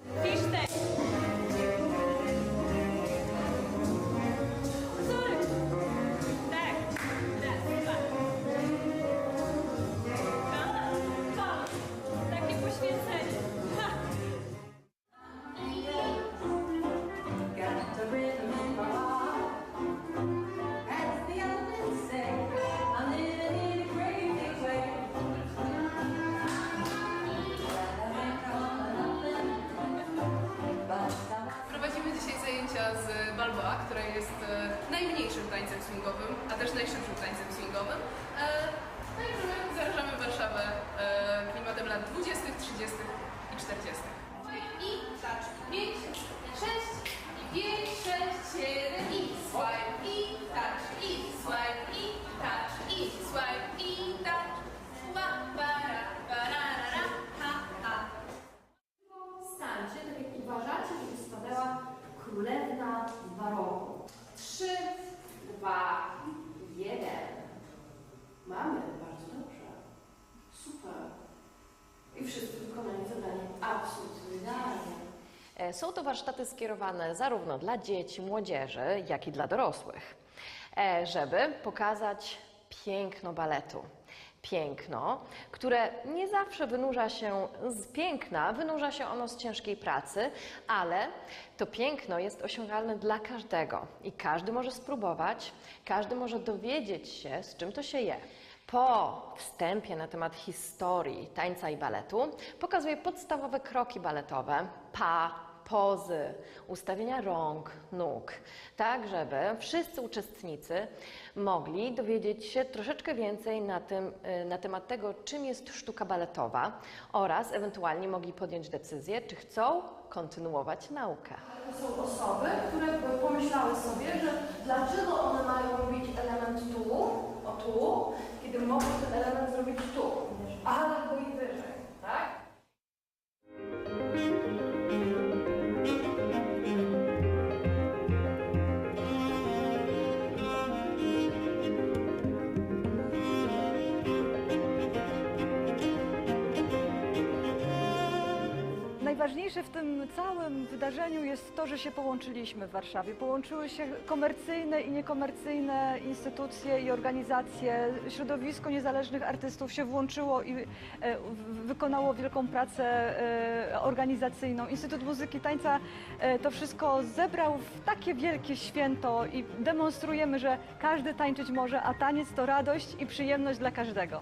też najszybszym tańcem swingowym. Także my zarażamy Warszawę klimatem lat 20., 30. i 40. I touch, 5, 6, i 5, 6, 7, i swipe, i touch, i swipe, i touch, i swipe, i touch, para, parara, ha, ha. Stańcie, tak jak uważacie, żeby stanęła królewna baroku. 3, 2, 1. Mamy, bardzo dobrze. Super. I wszyscy wykonali zadanie absolutnie idealnie. Są to warsztaty skierowane zarówno dla dzieci, młodzieży, jak i dla dorosłych, żeby pokazać piękno baletu. Piękno, które nie zawsze wynurza się z piękna, wynurza się ono z ciężkiej pracy, ale to piękno jest osiągalne dla każdego i każdy może spróbować, każdy może dowiedzieć się, z czym to się je. Po wstępie na temat historii tańca i baletu pokazuję podstawowe kroki baletowe, pas, pozy, ustawienia rąk, nóg, tak żeby wszyscy uczestnicy mogli dowiedzieć się troszeczkę więcej na temat tego, czym jest sztuka baletowa oraz ewentualnie mogli podjąć decyzję, czy chcą kontynuować naukę. To są osoby, które pomyślały sobie, że dlaczego one mają robić element tu, kiedy mogą ten element zrobić tu, albo i wyżej, tak? Najważniejsze w tym całym wydarzeniu jest to, że się połączyliśmy w Warszawie. Połączyły się komercyjne i niekomercyjne instytucje i organizacje. Środowisko niezależnych artystów się włączyło i wykonało wielką pracę organizacyjną. Instytut Muzyki i Tańca to wszystko zebrał w takie wielkie święto i demonstrujemy, że każdy tańczyć może, a taniec to radość i przyjemność dla każdego.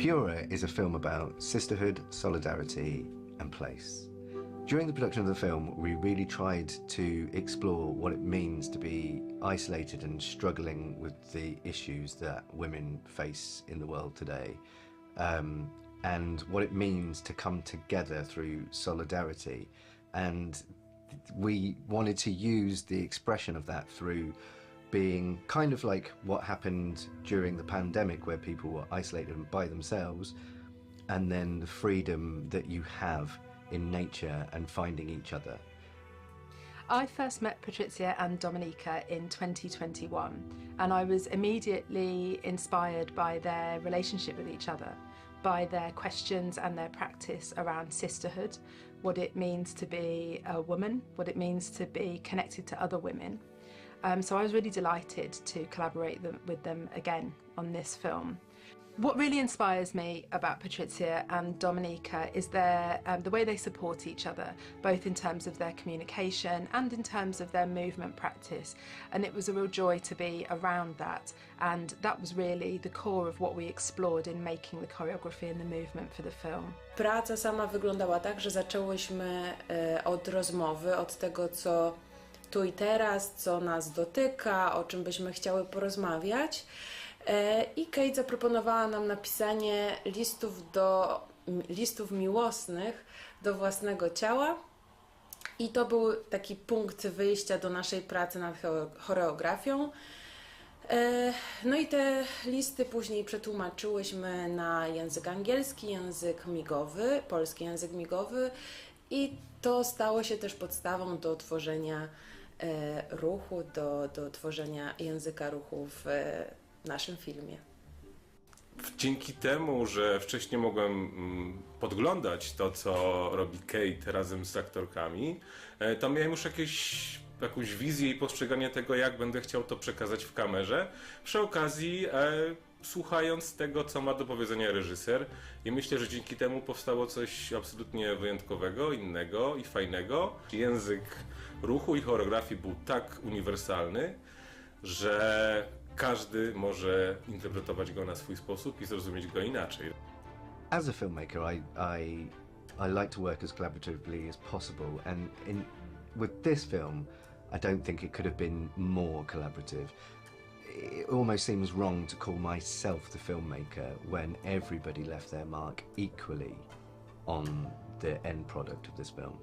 Pura is a film about sisterhood, solidarity and place. During the production of the film, we really tried to explore what it means to be isolated and struggling with the issues that women face in the world today, and what it means to come together through solidarity. And we wanted to use the expression of that through being kind of like what happened during the pandemic, where people were isolated by themselves, and then the freedom that you have in nature and finding each other. I first met Patrizia and Dominika in 2021, and I was immediately inspired by their relationship with each other, by their questions and their practice around sisterhood, what it means to be a woman, what it means to be connected to other women. So I was really delighted to collaborate with them again on this film. What really inspires me about Patrizia and Dominika is the way they support each other, both in terms of their communication and in terms of their movement practice. And it was a real joy to be around that. And that was really the core of what we explored in making the choreography and the movement for the film. Praca sama wyglądała tak, że zaczęłyśmy od rozmowy, od tego, co tu i teraz, co nas dotyka, o czym byśmy chciały porozmawiać. I Kate zaproponowała nam napisanie listów miłosnych do własnego ciała. I to był taki punkt wyjścia do naszej pracy nad choreografią. No i te listy później przetłumaczyłyśmy na język angielski, język migowy, polski język migowy. I to stało się też podstawą do tworzenia ruchu, do tworzenia języka ruchu w naszym filmie. dzięki temu, że wcześniej mogłem podglądać to, co robi Kate razem z aktorkami, to miałem już jakąś wizję i postrzeganie tego, jak będę chciał to przekazać w kamerze. Przy okazji słuchając tego, co ma do powiedzenia reżyser, i myślę, że dzięki temu powstało coś absolutnie wyjątkowego, innego i fajnego. Język ruchu i choreografii był tak uniwersalny, że każdy może interpretować go na swój sposób i zrozumieć go inaczej. As a filmmaker, I like to work as collaboratively as possible, and with this film, I don't think it could have been more collaborative. It almost seems wrong to call myself the filmmaker when everybody left their mark equally on the end product of this film.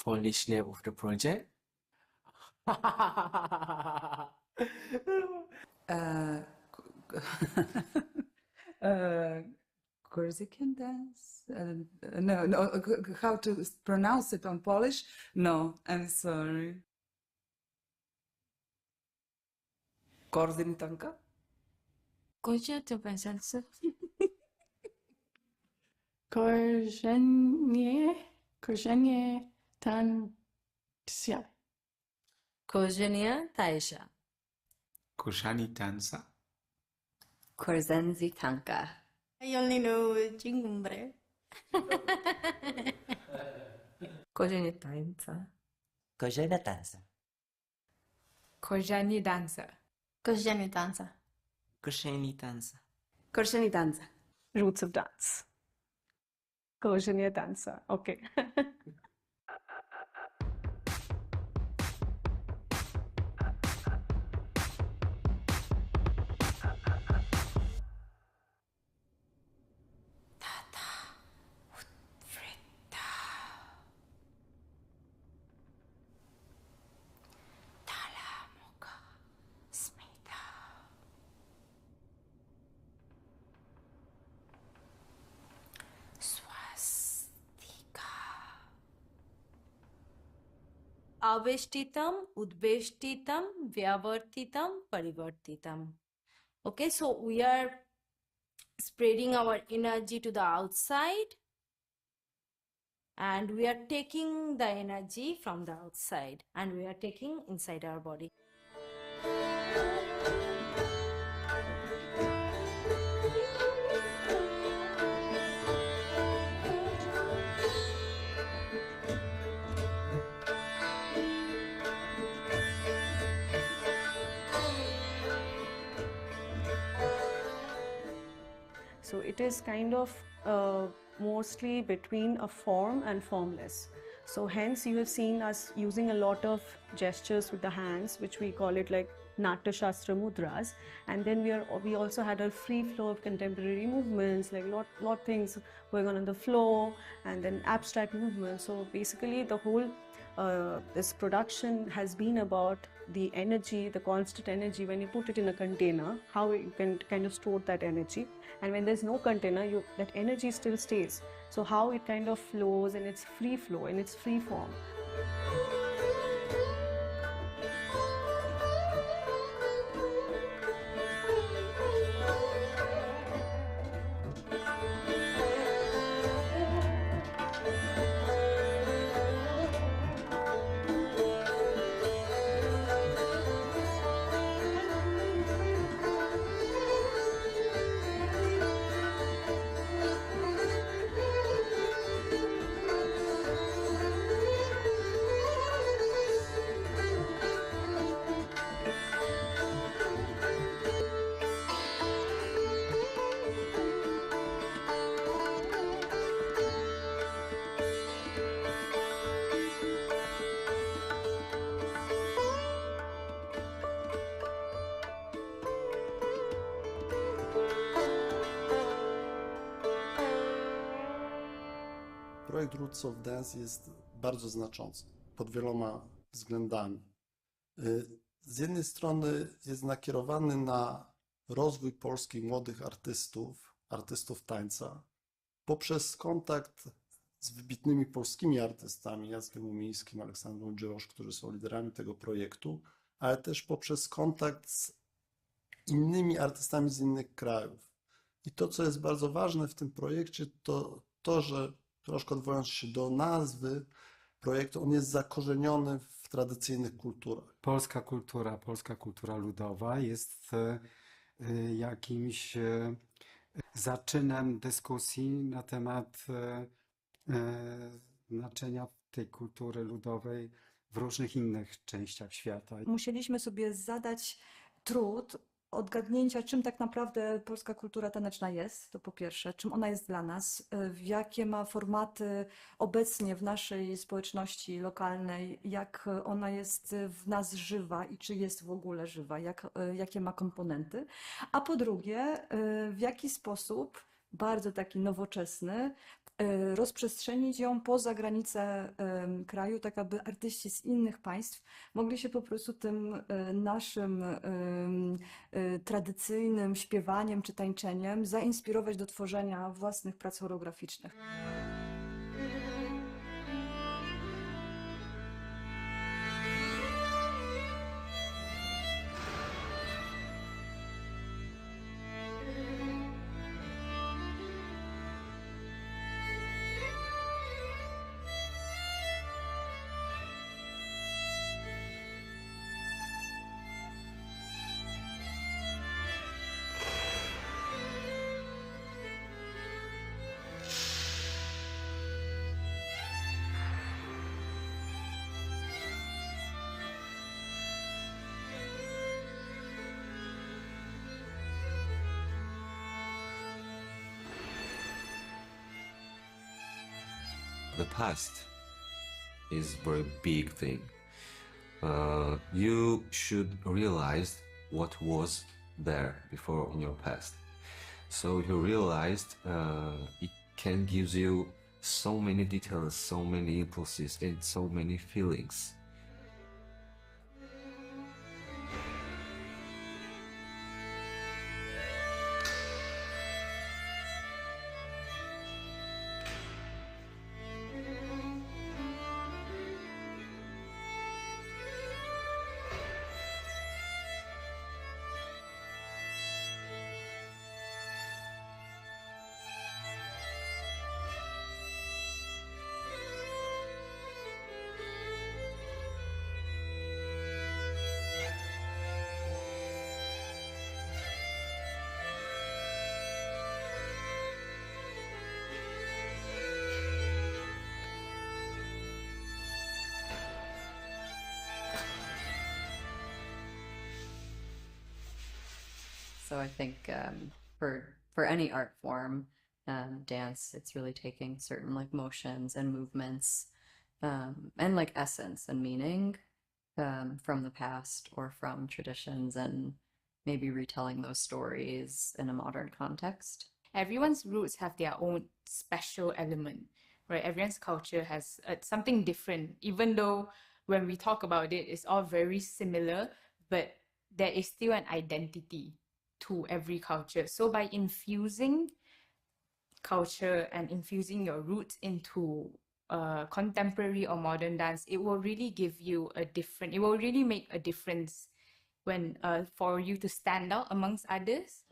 Polish name of the project? Corsican dance? No, how to pronounce it on Polish? No, I'm sorry. Korzeń tanka? Kozie to weselce. Korzenie tańca. Korzenie tańca. Korzeni tanca? Korzenzi tanka. I only know Cingumbre. Korzenie tańca. Korzenie tańca. Korzenie dansa. Korzenie dansa. Korzeni tańca. Korzenie tańca. Roots of dance. Korzenie dansa. Okay. Aveshtitam, udveshtitam, vyavartitam, parivartitam. Okay, so we are spreading our energy to the outside and we are taking the energy from the outside and we are taking inside our body. So it is kind of mostly between a form and formless. So hence you have seen us using a lot of gestures with the hands, which we call it like Natya Shastra mudras. And then we also had a free flow of contemporary movements, like lot things going on the floor, and then abstract movements. So basically the whole this production has been about the energy, the constant energy. When you put it in a container, how you can kind of store that energy, and when there's no container, that energy still stays. So how it kind of flows in its free flow, in its free form. Projekt Roots of Dance jest bardzo znaczący pod wieloma względami. Z jednej strony jest nakierowany na rozwój polskich młodych artystów tańca, poprzez kontakt z wybitnymi polskimi artystami, Jackiem Umińskim, Aleksandrą Dziosz, którzy są liderami tego projektu, ale też poprzez kontakt z innymi artystami z innych krajów. I to, co jest bardzo ważne w tym projekcie, to, że troszkę odwołując się do nazwy projektu, on jest zakorzeniony w tradycyjnych kulturach. Polska kultura ludowa jest jakimś zaczynem dyskusji na temat znaczenia tej kultury ludowej w różnych innych częściach świata. Musieliśmy sobie zadać trud odgadnięcia, czym tak naprawdę polska kultura taneczna jest, to po pierwsze, czym ona jest dla nas, jakie ma formaty obecnie w naszej społeczności lokalnej, jak ona jest w nas żywa i czy jest w ogóle żywa, jakie ma komponenty, a po drugie, w jaki sposób bardzo taki nowoczesny, rozprzestrzenić ją poza granice kraju, tak aby artyści z innych państw mogli się po prostu tym naszym tradycyjnym śpiewaniem czy tańczeniem zainspirować do tworzenia własnych prac choreograficznych. The past is a very big thing. You should realize what was there before in your past. So if you realized, it can give you so many details, so many impulses, and so many feelings. So I think for any art form, dance, it's really taking certain like motions and movements and like essence and meaning from the past or from traditions and maybe retelling those stories in a modern context. Everyone's roots have their own special element, right? Everyone's culture has something different, even though when we talk about it, it's all very similar, but there is still an identity to every culture. So by infusing culture and infusing your roots into contemporary or modern dance, it will really give you it will really make a difference when for you to stand out amongst others.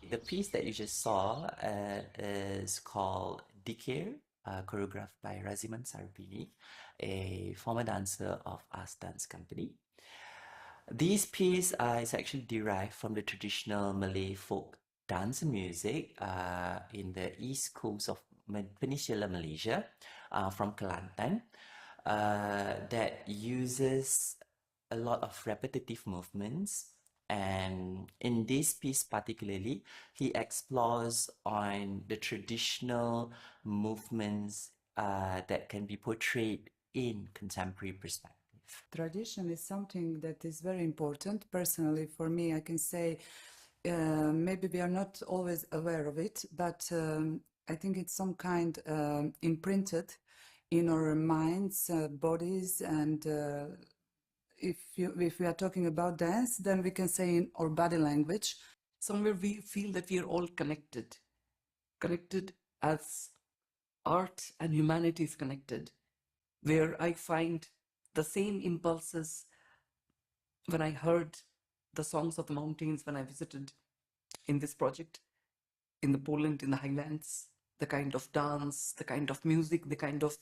The piece that you just saw is called Dikir, choreographed by Raziman Sarbini, a former dancer of Us Dance Company. This piece is actually derived from the traditional Malay folk dance and music in the east coast of Peninsular Malaysia, from Kelantan, that uses a lot of repetitive movements. And in this piece particularly, he explores on the traditional movements that can be portrayed in contemporary perspective. Tradition is something that is very important. Personally, for me, I can say maybe we are not always aware of it, but I think it's some kind imprinted in our minds, bodies, and if we are talking about dance, then we can say in our body language. Somewhere we feel that we are all connected as art and humanity is connected, where I find the same impulses when I heard the songs of the mountains when I visited in this project in the Poland, in the highlands, the kind of dance, the kind of music, the kind of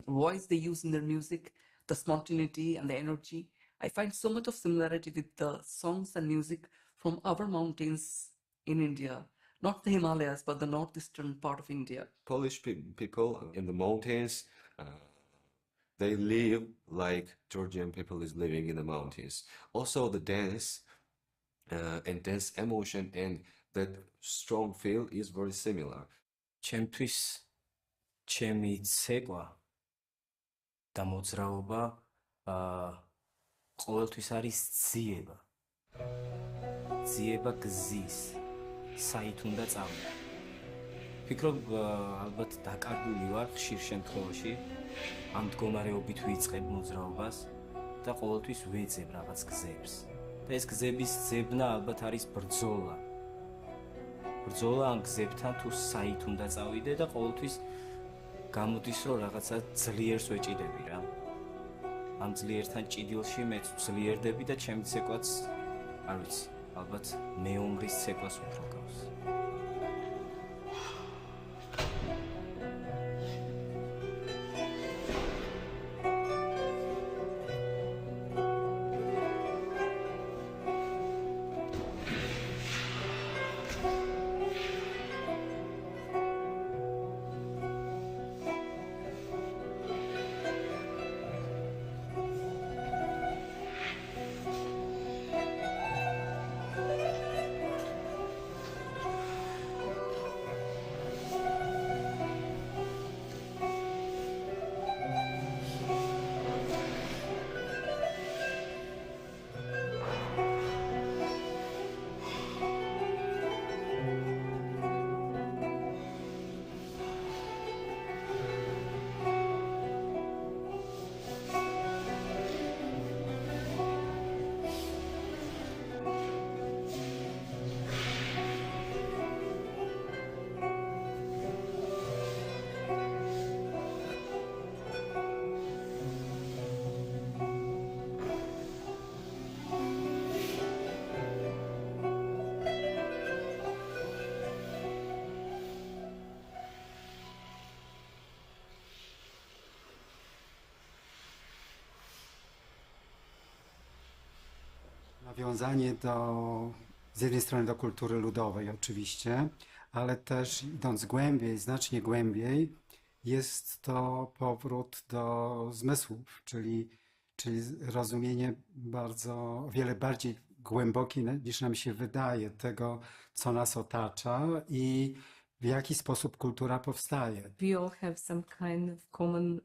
voice they use in their music, the spontaneity and the energy. I find so much of similarity with the songs and music from our mountains in India, not the Himalayas, but the northeastern part of India. Polish people in the mountains, they live like Georgian people is living in the mountains. Also the dance and dance emotion and that strong feel is very similar. ჩემთვის ჩემი ცეკვა და მოძრაობა ყოველთვის არის ძიება. ძიება გზის, საით უნდა წავიდე. ვფიქრობ, ალბათ დაკარგული ვარ ხშირ შემთხვევაში, ამ მდგომარეობით ვიწყებ მოძრაობას და ყოველთვის ვეძებ რაღაც გზებს. და ეს გზების ძებნა ალბათ არის ბრძოლა. ბრძოლა ამ გზებთან თუ საით უნდა წავიდე და ყოველთვის გამოდის რომ რაღაცა ძლიერს ვეჭიდები რა. ამ ძლიერთან ჭიდილში მეც ძლიერდები და ჩემი ცეკვაც არ ვიცი, ალბათ მეომრის ცეკვას უფრო გავს. Nawiązanie z jednej strony do kultury ludowej oczywiście, ale też idąc głębiej, znacznie głębiej, jest to powrót do zmysłów, czyli rozumienie o wiele bardziej głębokie niż nam się wydaje tego, co nas otacza i w jaki sposób kultura powstaje. We all have some kind of common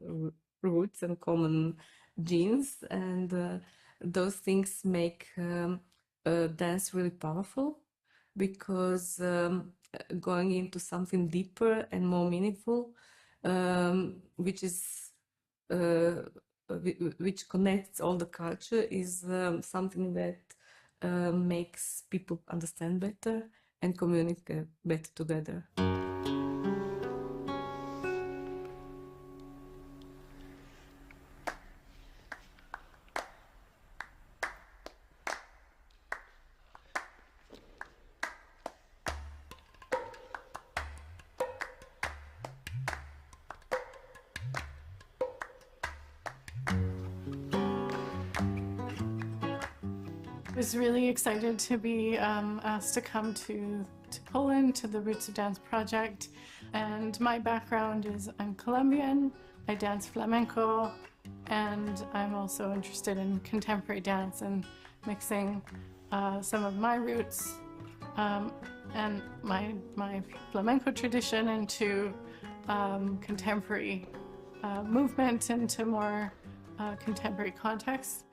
roots and common genes, and those things make dance really powerful, because going into something deeper and more meaningful, which connects all the culture, is something that makes people understand better and communicate better together. I was really excited to be asked to come to Poland, to the Roots of Dance project. And my background is I'm Colombian, I dance flamenco, and I'm also interested in contemporary dance and mixing some of my roots and my flamenco tradition into contemporary movement, into more contemporary context.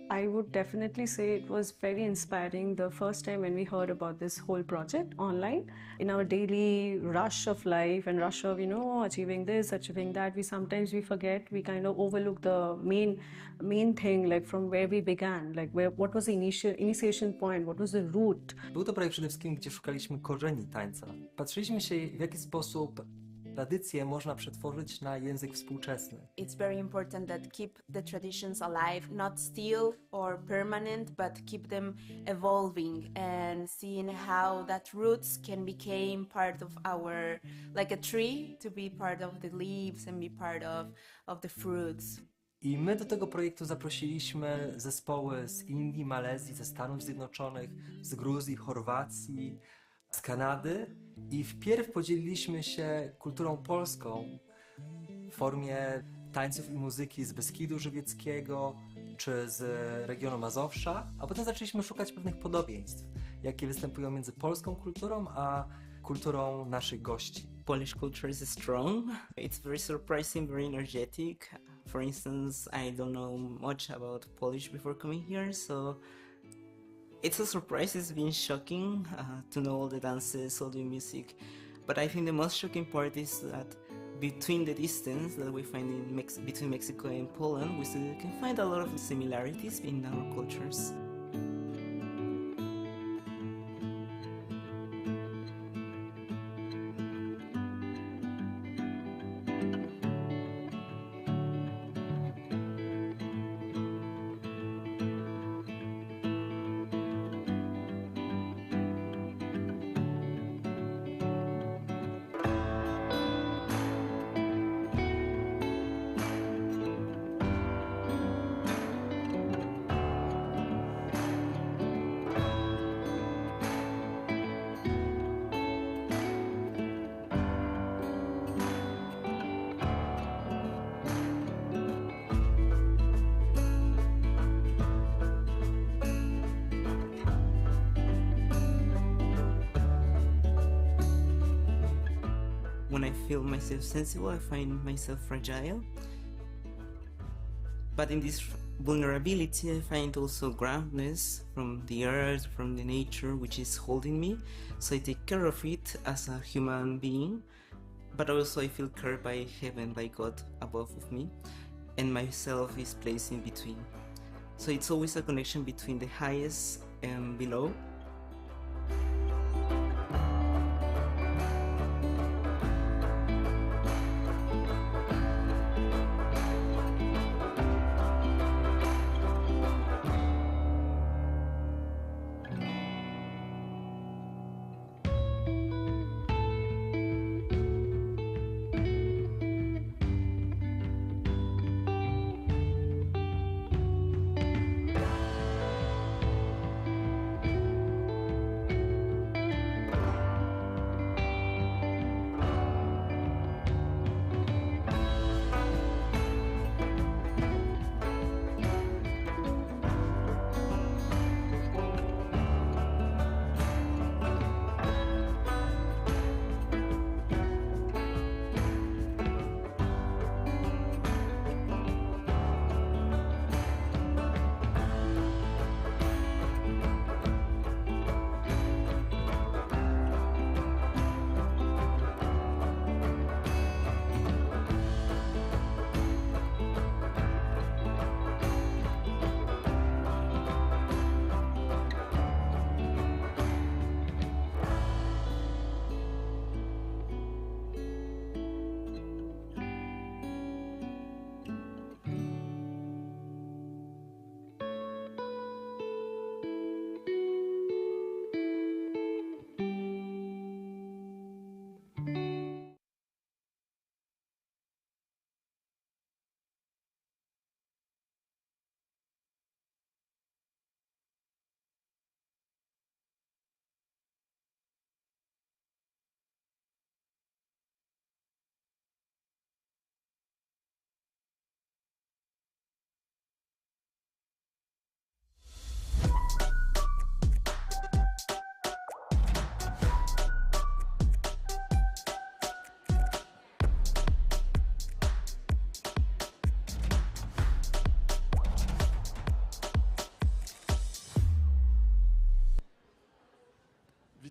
I would definitely say it was very inspiring the first time when we heard about this whole project online. In our daily rush of life and rush of, achieving this, achieving that, we forget, we kind of overlook the main thing, like from where we began, like what was the initiation point, what was the root. Był to projekt przede wszystkim, gdzie szukaliśmy korzeni tańca. Patrzyliśmy się, w jaki sposób tradycje można przetworzyć na język współczesny. It's very important that keep the traditions alive, not still or permanent, but keep them evolving and seeing how that roots can become part of our, like a tree, to be part of the leaves and be part of the fruits. I my do tego projektu zaprosiliśmy zespoły z Indii, Malezji, ze Stanów Zjednoczonych, z Gruzji, Chorwacji, z Kanady i wpierw podzieliliśmy się kulturą polską w formie tańców i muzyki z Beskidu Żywieckiego czy z regionu Mazowsza, a potem zaczęliśmy szukać pewnych podobieństw, jakie występują między polską kulturą a kulturą naszych gości. Polish culture is strong. It's very surprising, very energetic. For instance, I don't know much about Polish before coming here, so it's a surprise. It's been shocking to know all the dances, all the music. But I think the most shocking part is that between the distance that we find in between Mexico and Poland, we still can find a lot of similarities in our cultures. When I feel myself sensible, I find myself fragile. But in this vulnerability, I find also groundedness from the earth, from the nature, which is holding me. So I take care of it as a human being. But also I feel cared by heaven, by God above of me. And myself is placed in between. So it's always a connection between the highest and below.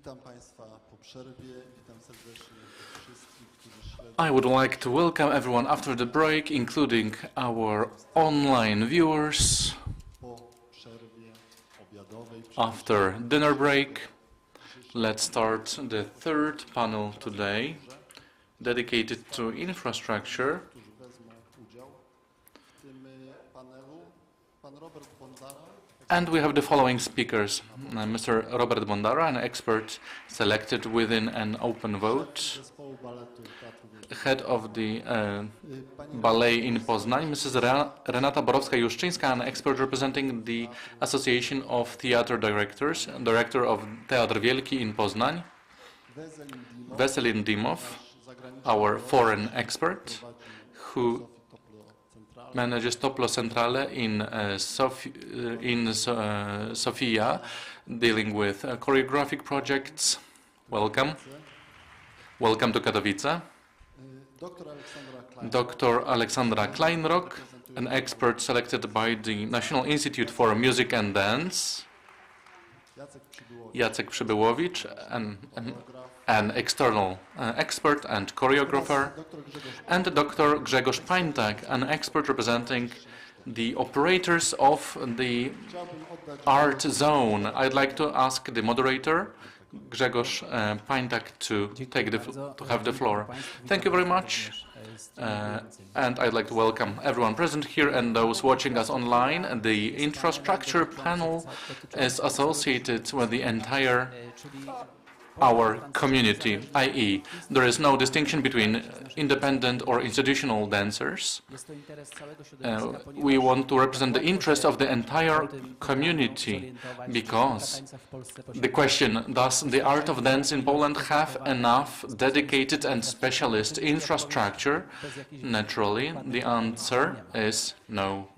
Witam Państwa po przerwie. Witam serdecznie wszystkich, którzy śledzą. I would like to welcome everyone after the break, including our online viewers. Po przerwie obiadowej. After dinner break, let's start the third panel today, dedicated to infrastructure. Którzy wezmą udział w tym panelu. Pan Robert Bondara. And we have the following speakers. Mr. Robert Bondara, an expert selected within an open vote, head of the ballet in Poznań, Mrs. Renata Borowska-Juszczyńska, an expert representing the Association of Theatre Directors, director of Teatr Wielki in Poznań, Veselin Dimov, our foreign expert, who manages Toplo Centrale in Sofia, dealing with choreographic projects. Welcome. Welcome to Katowice. Dr. Aleksandra Kleinrock, an expert selected by the National Institute for Music and Dance. Jacek Przybyłowicz, an external expert and choreographer, and Dr. Grzegorz Pańtak, an expert representing the operators of the art zone. I'd like to ask the moderator, Grzegorz Pańtak, to have the floor. Thank you very much. And I'd like to welcome everyone present here and those watching us online. The infrastructure panel is associated with the entire our community, i.e., there is no distinction between independent or institutional dancers. We want to represent the interest of the entire community, because the question, does the art of dance in Poland have enough dedicated and specialist infrastructure? Naturally, the answer is no.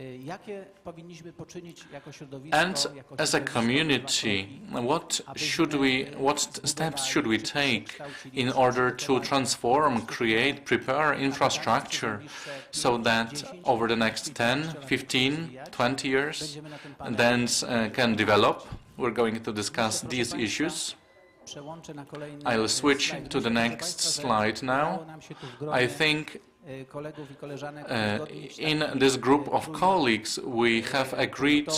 And as a community, what steps should we take in order to transform, create, prepare infrastructure so that over the next 10, 15, 20 years, dance can develop? We're going to discuss these issues. I'll switch to the next slide now. I think in this group of colleagues, we have agreed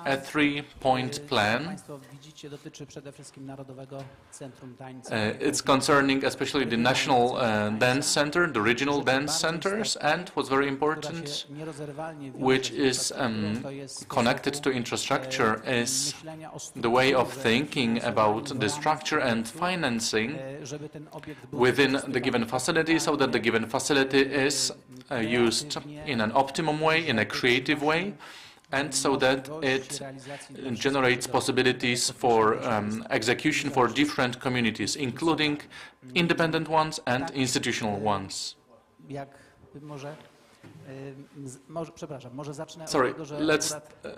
a three-point plan. It's concerning especially the National Dance Center, the regional dance centers, and what's very important, which is connected to infrastructure, is the way of thinking about the structure and financing within the given facility, so that the given facility is used in an optimum way, in a creative way, and so that it generates possibilities for execution for different communities, including independent ones and institutional ones. Sorry, let's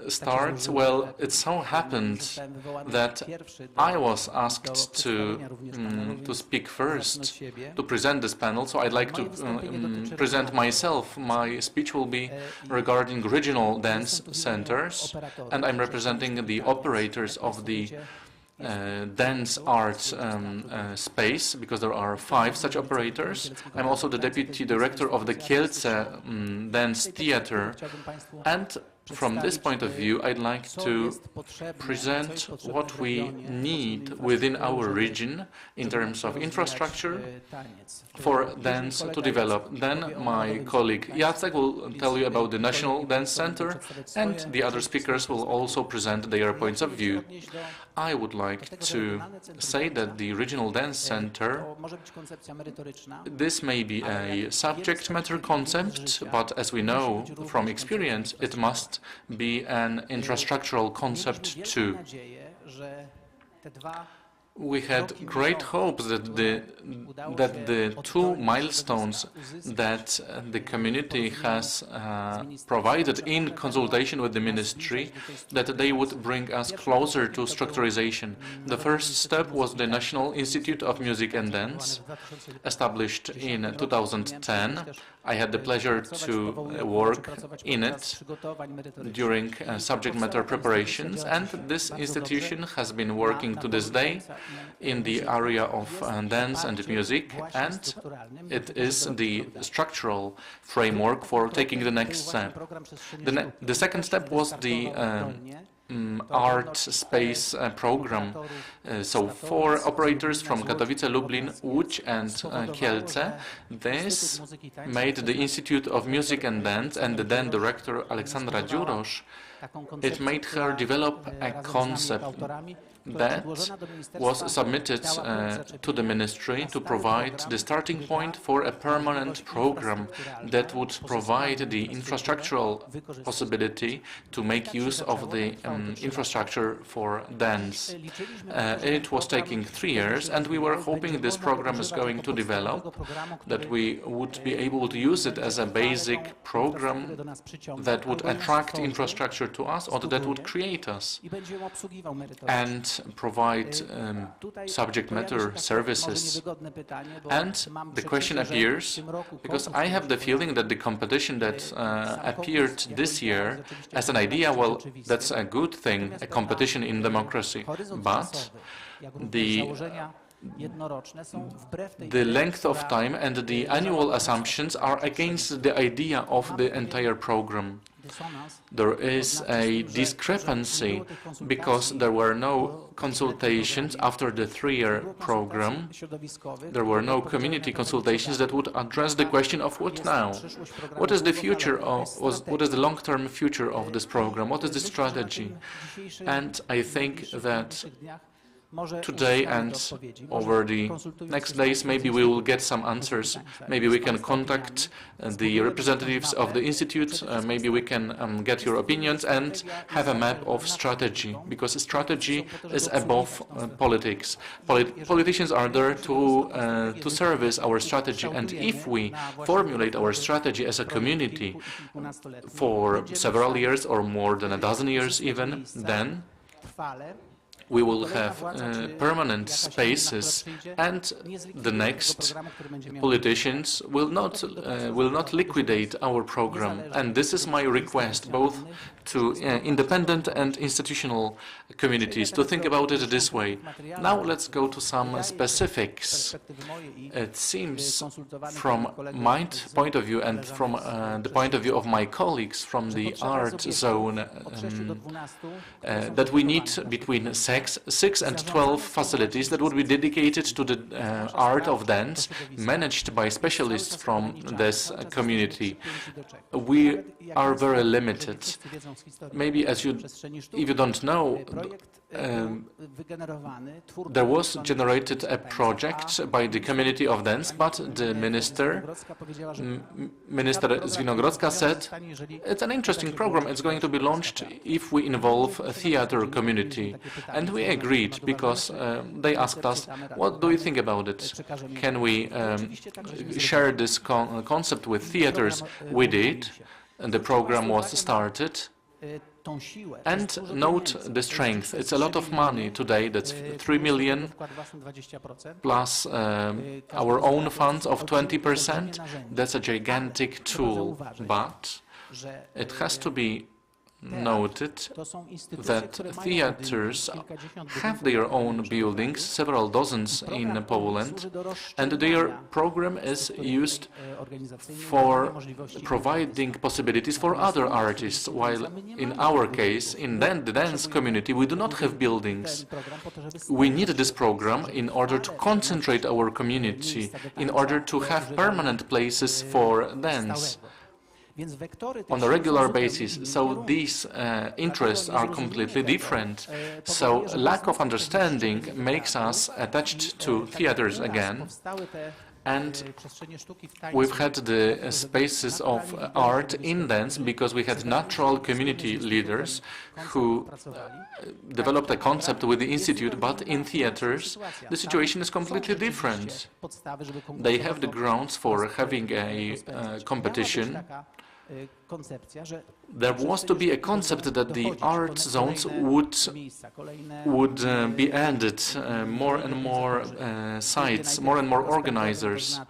start. Well, it so happened that I was asked to speak first, to present this panel, so I'd like to present myself. My speech will be regarding regional dance centers, and I'm representing the operators of the dance art space, because there are 5 such operators. I'm also the deputy director of the Kielce Dance Theatre, and from this point of view, I'd like to present what we need within our region in terms of infrastructure for dance to develop. Then my colleague Jacek will tell you about the National Dance Center, and the other speakers will also present their points of view. I would like to say that the Regional Dance Center, this may be a subject matter concept, but as we know from experience, it must be an infrastructural concept too. we had great hopes that the two milestones that the community has provided in consultation with the ministry, that they would bring us closer to structurization. The first step was the National Institute of Music and Dance, established in 2010. I had the pleasure to work in it during subject matter preparations, and this institution has been working to this day in the area of dance and music, and it is the structural framework for taking the next step. The second step was the art space program. So 4 operators from Katowice, Lublin, Łódź and Kielce. This made the Institute of Music and Dance and the then director Aleksandra Dziurosz, it made her develop a concept that was submitted to the ministry to provide the starting point for a permanent program that would provide the infrastructural possibility to make use of the infrastructure for dance. It was taking 3 years, and we were hoping this program is going to develop, that we would be able to use it as a basic program that would attract infrastructure to us or that would create us and provide subject matter services. And the question appears, because I have the feeling that the competition that appeared this year as an idea, well, that's a good thing, a competition in democracy, but the length of time and the annual assumptions are against the idea of the entire program. There is a discrepancy because there were no consultations after the 3-year program. There were no community consultations that would address the question of what now? What is the future of, what is the long-term future of this program? What is the strategy? And I think that today and over the next days, maybe we will get some answers. Maybe we can contact the representatives of the Institute, maybe we can get your opinions and have a map of strategy, because strategy is above politics. Politicians are there to service our strategy, and if we formulate our strategy as a community for several years or more than a dozen years even, then we will have permanent spaces, and the next politicians will not liquidate our program. And this is my request, both to independent and institutional communities, to think about it this way. Now let's go to some specifics. It seems from my point of view and from the point of view of my colleagues from the art zone that we need between 6 and 12 facilities that would be dedicated to the art of dance, managed by specialists from this community. We are very limited. Maybe if you don't know, there was generated a project by the community of dance, but the Minister Zwinogrodzka said, it's an interesting program, it's going to be launched if we involve a theater community. And we agreed, because they asked us, what do you think about it? Can we share this concept with theaters? We did, and the program was started. And note the strength. It's a lot of money today. That's 3 million plus our own funds of 20%. That's a gigantic tool, but it has to be noted that theaters have their own buildings, several dozens in Poland, and their program is used for providing possibilities for other artists, while in our case, in the dance community, we do not have buildings. We need this program in order to concentrate our community, in order to have permanent places for dance on a regular basis. So these interests are completely different. So lack of understanding makes us attached to theaters again, And we've had the spaces of art in dance because we had natural community leaders who developed a concept with the institute, but in theaters the situation is completely different. They have the grounds for having a competition. There was to be a concept that the art zones would be added, more and more sites, more and more organizers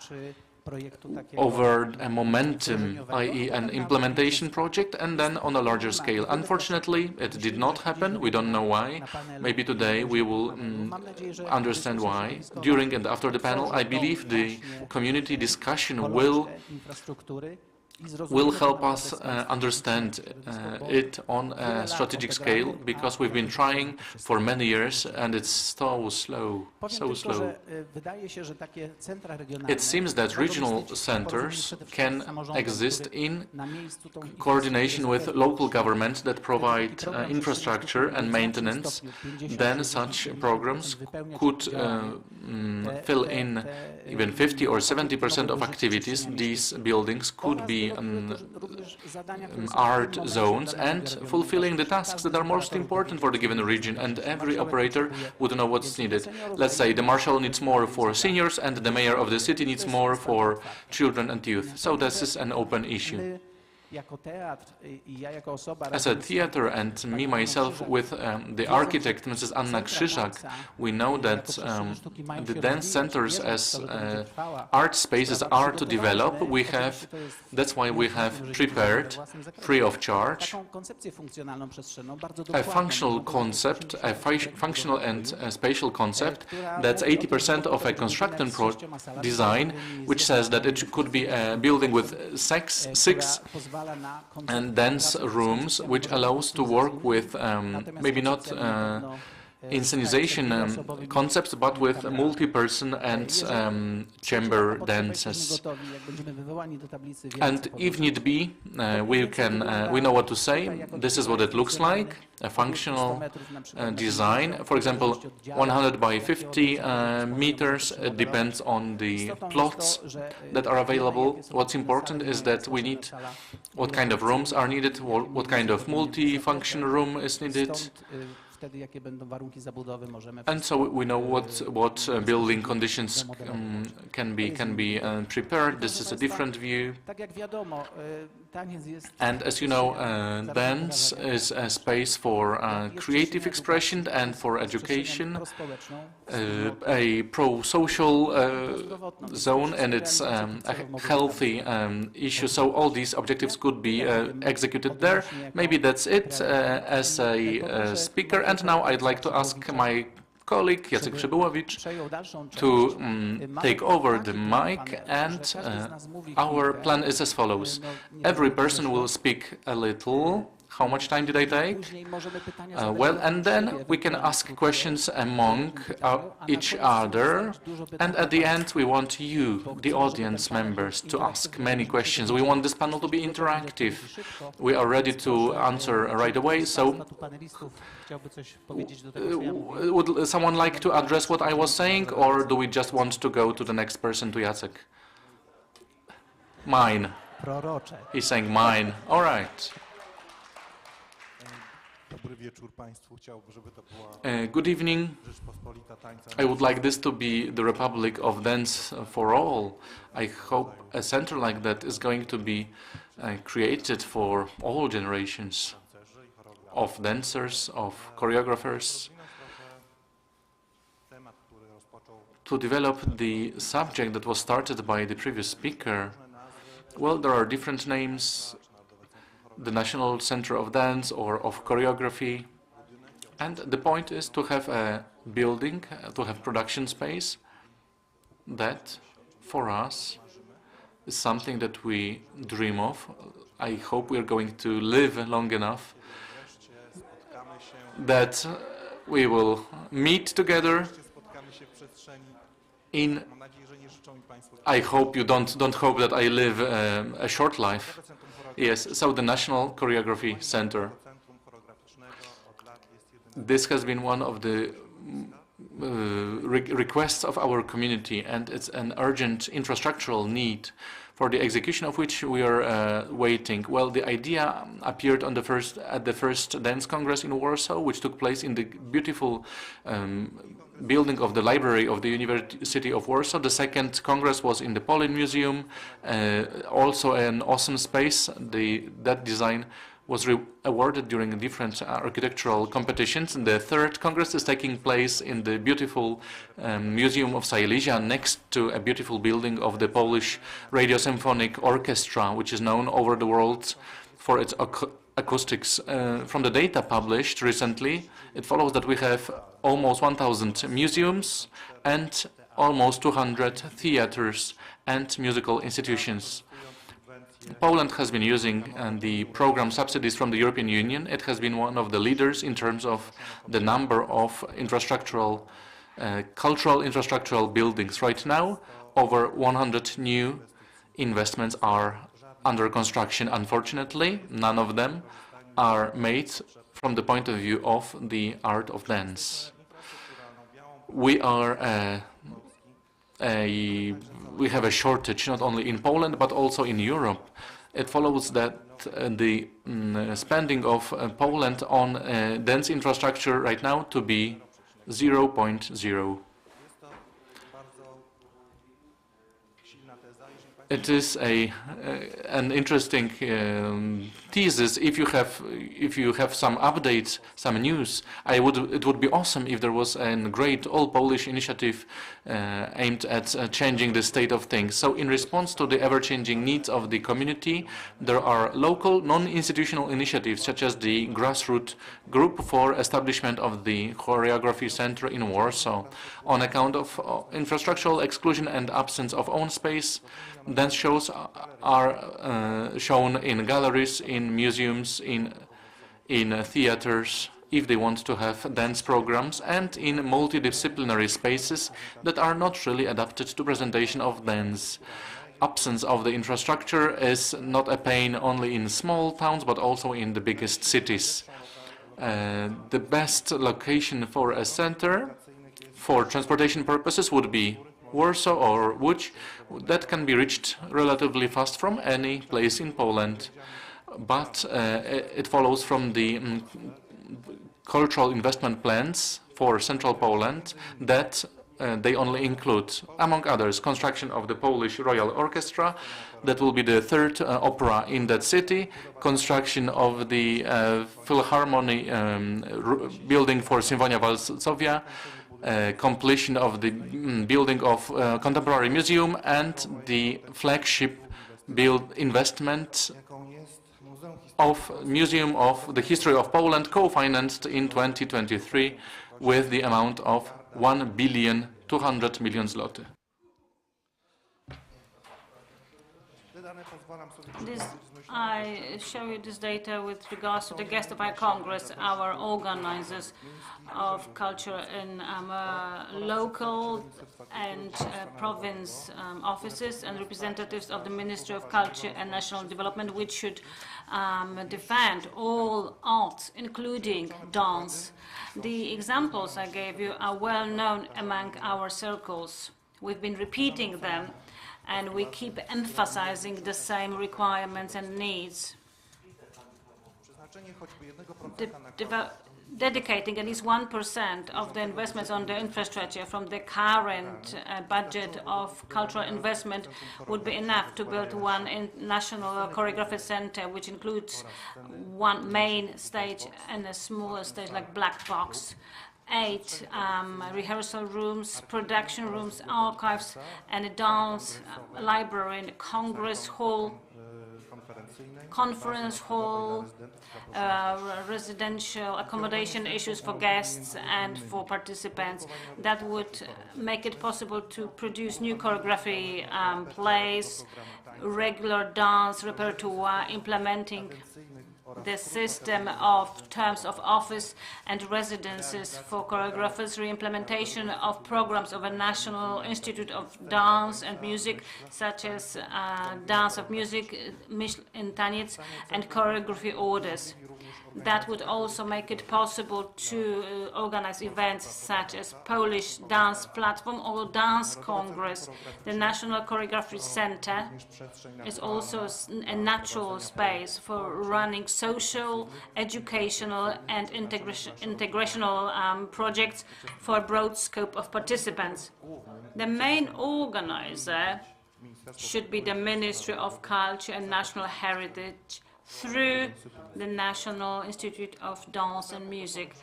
over a momentum, i.e. an implementation project, and then on a larger scale. Unfortunately, it did not happen. We don't know why. Maybe today we will understand why. During and after the panel, I believe the community discussion will help us understand it on a strategic scale, because we've been trying for many years and it's so slow, so slow. It seems that regional centers can exist in coordination with local governments that provide infrastructure and maintenance. Then such programs could fill in even 50 or 70% of activities. These buildings could be art zones and fulfilling the tasks that are most important for the given region, and every operator would know what's needed. Let's say the marshal needs more for seniors and the mayor of the city needs more for children and youth. So this is an open issue. As a theater, and me myself with the architect Mrs. Anna Krzyżak, we know that the dance centers as art spaces are to develop. That's why we have prepared, free of charge, a functional concept, a functional and spatial concept that's 80% of a construction design, which says that it could be a building with six and dance rooms, which allows to work with maybe not inscenization concepts, but with multi-person and chamber dances. And if need be, we know what to say. This is what it looks like, a functional design. For example, 100 by 50 meters. It depends on the plots that are available. What's important is that we need what kind of rooms are needed, what kind of multi-function room is needed. And so we know what building conditions can be prepared. This is a different view. And as you know, dance is a space for creative expression and for education, a pro-social zone, and it's a healthy issue. So all these objectives could be executed there. Maybe that's it as a speaker. And now I'd like to ask my colleague Jacek Przybyłowicz to take over the mic, and our plan is as follows. Every person will speak a little. How much time did I take? Well, and then we can ask questions among each other, and at the end we want you, the audience members, to ask many questions. We want this panel to be interactive. We are ready to answer right away, so would someone like to address what I was saying, or do we just want to go to the next person, to Jacek? Mine. He's saying mine. All right. Good evening. I would like this to be the Republic of Dance for all. I hope a center like that is going to be created for all generations of dancers, of choreographers, to develop the subject that was started by the previous speaker. Well, there are different names. The National Center of Dance or of Choreography. And the point is to have a building, to have production space that, for us, is something that we dream of. I hope we are going to live long enough that we will meet together in... I hope you don't hope that I live a short life. Yes, so the National Choreography Center. This has been one of the requests of our community, and it's an urgent infrastructural need for the execution of which we are waiting. Well, the idea appeared at the first Dance Congress in Warsaw, which took place in the beautiful building of the library of the University of Warsaw. The second Congress was in the Polin Museum, also an awesome space. That design was awarded during different architectural competitions. And the third Congress is taking place in the beautiful Museum of Silesia, next to a beautiful building of the Polish Radio Symphonic Orchestra, which is known over the world for its acoustics. From the data published recently, it follows that we have almost 1,000 museums and almost 200 theaters and musical institutions. Poland has been using the program subsidies from the European Union. It has been one of the leaders in terms of the number of infrastructural, cultural infrastructural buildings. Right now, over 100 new investments are under construction. Unfortunately, none of them are made from the point of view of the art of dance. We have a shortage not only in Poland but also in Europe. It follows that the spending of Poland on dance infrastructure right now to be 0.0. It is an interesting thesis. If you have some updates, some news, it would be awesome if there was a great all-Polish initiative aimed at changing the state of things. So in response to the ever-changing needs of the community, there are local non-institutional initiatives such as the grassroots group for establishment of the choreography center in Warsaw. On account of infrastructural exclusion and absence of own space, dance shows are shown in galleries, in museums, in theaters, if they want to have dance programs, and in multidisciplinary spaces that are not really adapted to presentation of dance. Absence of the infrastructure is not a pain only in small towns, but also in the biggest cities. The best location for a center for transportation purposes would be Warsaw or Łódź. That can be reached relatively fast from any place in Poland, but it follows from the cultural investment plans for central Poland that they only include, among others, construction of the Polish Royal Orchestra. That will be the third opera in that city, construction of the Philharmonic building for Sinfonia Walsowia, completion of the building of Contemporary Museum, and the flagship investment of Museum of the History of Poland, co-financed in 2023 with the amount of 1,200 million zloty. I show you this data with regards to the guest of our Congress, our organizers of culture in local and province offices, and representatives of the Ministry of Culture and National Development, which should defend all arts, including dance. The examples I gave you are well known among our circles. We've been repeating them, and we keep emphasizing the same requirements and needs. Dedicating at least 1% of the investments on the infrastructure from the current budget of cultural investment would be enough to build one national choreography center, which includes one main stage and a smaller stage like black box, 8 rehearsal rooms, production rooms, archives, and a dance library, and a congress hall, conference hall, residential accommodation issues for guests and for participants. That would make it possible to produce new choreography plays, regular dance repertoire, implementing the system of terms of office and residences for choreographers, re-implementation of programs of a National Institute of Dance and Music, such as Dance of Music, in Taniec, and choreography orders. That would also make it possible to organize events such as Polish Dance Platform or Dance Congress. The National Choreography Center is also a natural space for running social, educational and integrational projects for a broad scope of participants. The main organizer should be the Ministry of Culture and National Heritage through the National Institute of Dance and Music.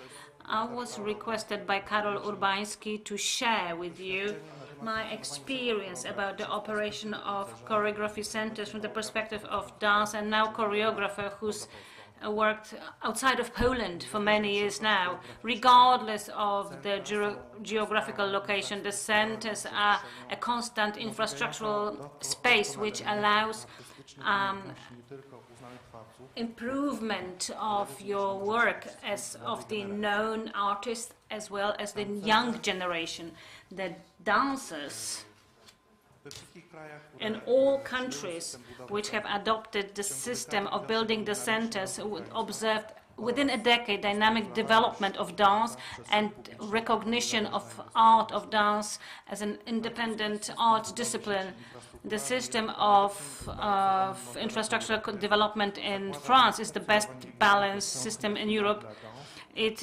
I was requested by Karol Urbański to share with you my experience about the operation of choreography centers from the perspective of dance and now choreographer who's worked outside of Poland for many years now. Regardless of the geographical location, the centers are a constant infrastructural space which allows improvement of your work as of the known artists as well as the young generation. The dancers in all countries which have adopted the system of building the centers observed within a decade dynamic development of dance and recognition of art of dance as an independent art discipline. The system of infrastructural development in France is the best balanced system in Europe. It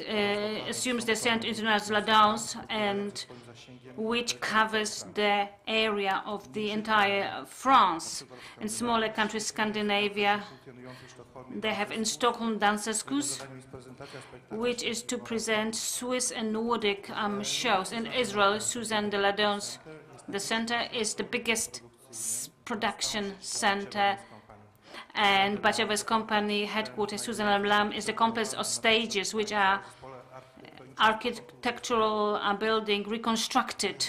assumes the Centre International de la Danse, and which covers the area of the entire France. In smaller countries, Scandinavia, they have in Stockholm Dansa Schools, which is to present Swiss and Nordic shows. In Israel, Suzanne de la Danse, the center is the biggest production center, and Bacev's company headquarters, Suzanne Lam, is the complex of stages which are architectural building reconstructed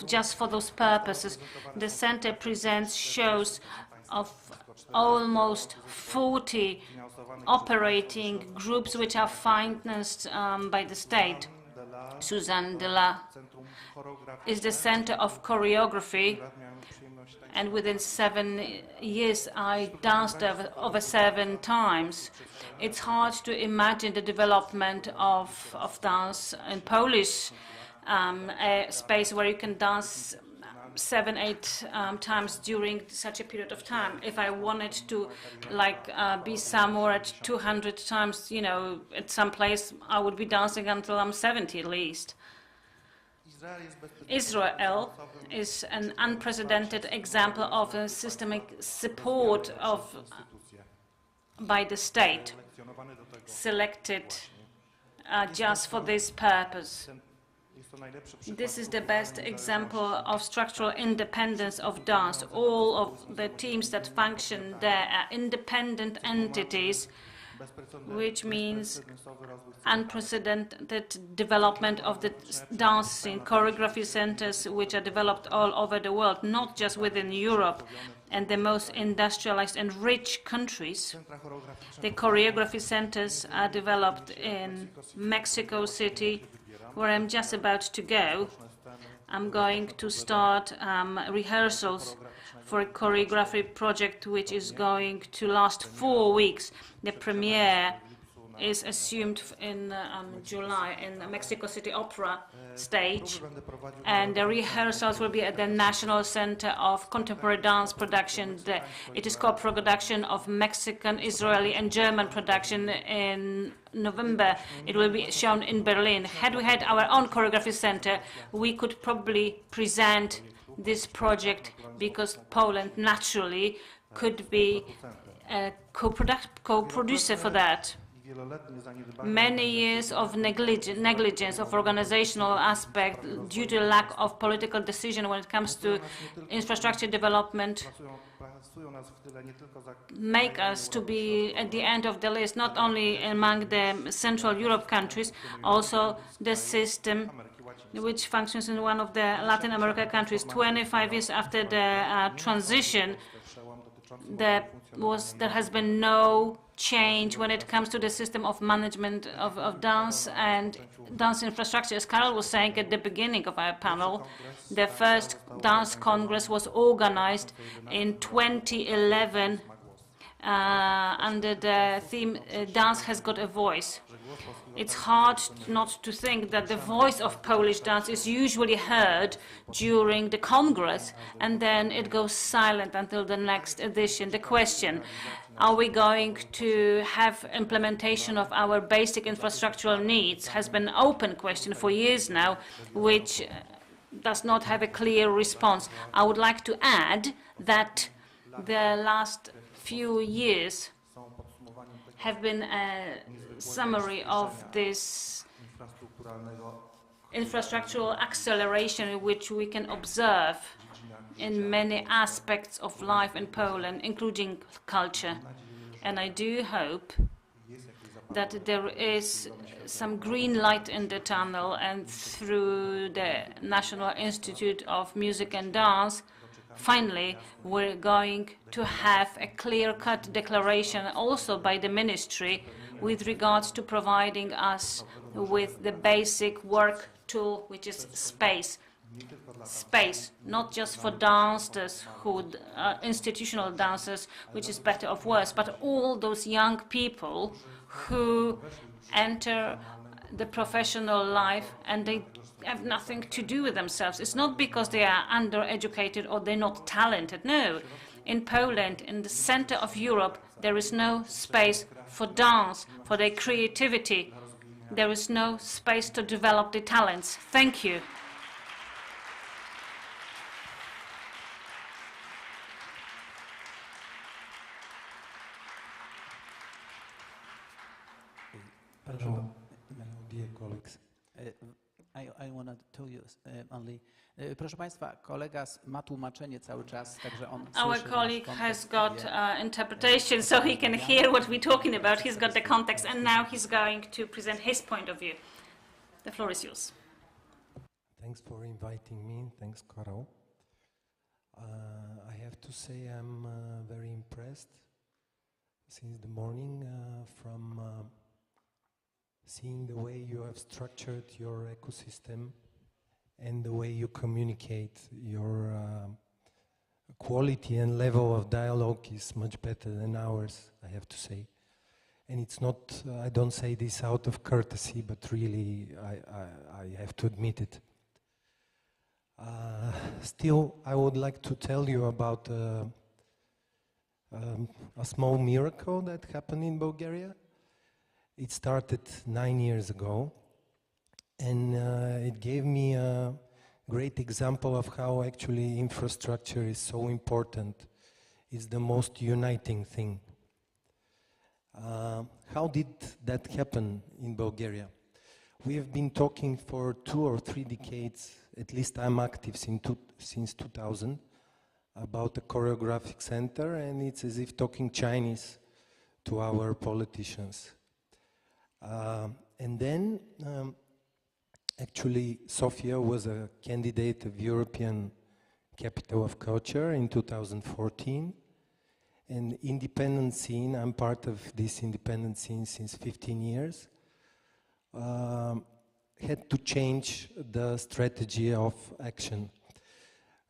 just for those purposes. The center presents shows of almost 40 operating groups which are financed by the state. Suzanne de la is the center of choreography, and within 7 years I danced over 7 times. It's hard to imagine the development of dance in Polish, a space where you can dance 7, 8 times during such a period of time. If I wanted to be somewhere at 200 times, you know, at some place, I would be dancing until I'm 70 at least. Israel is an unprecedented example of a systemic support by the state, selected just for this purpose. This is the best example of structural independence of dance. All of the teams that function there are independent entities, which means unprecedented development of the dancing choreography centers which are developed all over the world, not just within Europe and the most industrialized and rich countries. The choreography centers are developed in Mexico City, where I'm just about to go. I'm going to start rehearsals for a choreography project which is going to last 4 weeks. The premiere is assumed in July in the Mexico City Opera stage, and the rehearsals will be at the National Center of Contemporary Dance Production. It is co-production of Mexican, Israeli and German production. In November it will be shown in Berlin. Had we had our own choreography center, we could probably present this project, because Poland naturally could be a co-producer for that. Many years of negligence of organizational aspect due to lack of political decision when it comes to infrastructure development make us to be at the end of the list, not only among the Central Europe countries, also the system which functions in one of the Latin America countries. 25 years after the transition, there has been no change when it comes to the system of management of dance and dance infrastructure. As Karol was saying at the beginning of our panel, the first dance congress was organized in 2011 under the theme Dance Has Got a Voice. It's hard not to think that the voice of Polish dance is usually heard during the Congress, and then it goes silent until the next edition. The question, are we going to have implementation of our basic infrastructural needs, has been an open question for years now, which does not have a clear response. I would like to add that the last few years have been a summary of this infrastructural acceleration which we can observe in many aspects of life in Poland, including culture. And I do hope that there is some green light in the tunnel, and through the National Institute of Music and Dance, finally, we're going to have a clear-cut declaration also by the ministry with regards to providing us with the basic work tool, which is space. Space, not just for dancers who institutional dancers, which is better or worse, but all those young people who enter the professional life and they have nothing to do with themselves. It's not because they are undereducated or they're not talented. No. In Poland, in the center of Europe, there is no space for dance, for their creativity. There is no space to develop the talents. Thank you. Dear colleagues, I want to tell you only. Proszę Państwa, kolega ma tłumaczenie cały czas, także on Our słyszy colleague nasz has kontekst. got interpretation, so he can hear what we're talking about. He's got the context, and now he's going to present his point of view. The floor is yours. Thanks for inviting me. Thanks, Karol. I have to say I'm very impressed since the morning from seeing the way you have structured your ecosystem and the way you communicate. Your quality and level of dialogue is much better than ours, I have to say. And it's not, I don't say this out of courtesy, but really I have to admit it. Still, I would like to tell you about a small miracle that happened in Bulgaria. It started 9 years ago, and it gave me a great example of how actually infrastructure is so important. It's the most uniting thing. How did that happen in Bulgaria? We have been talking for 2 or 3 decades, at least I'm active since 2000, about the choreographic center, and it's as if talking Chinese to our politicians. And then, actually, Sofia was a candidate of European Capital of Culture in 2014. And independent scene, I'm part of this independent scene since 15 years, had to change the strategy of action.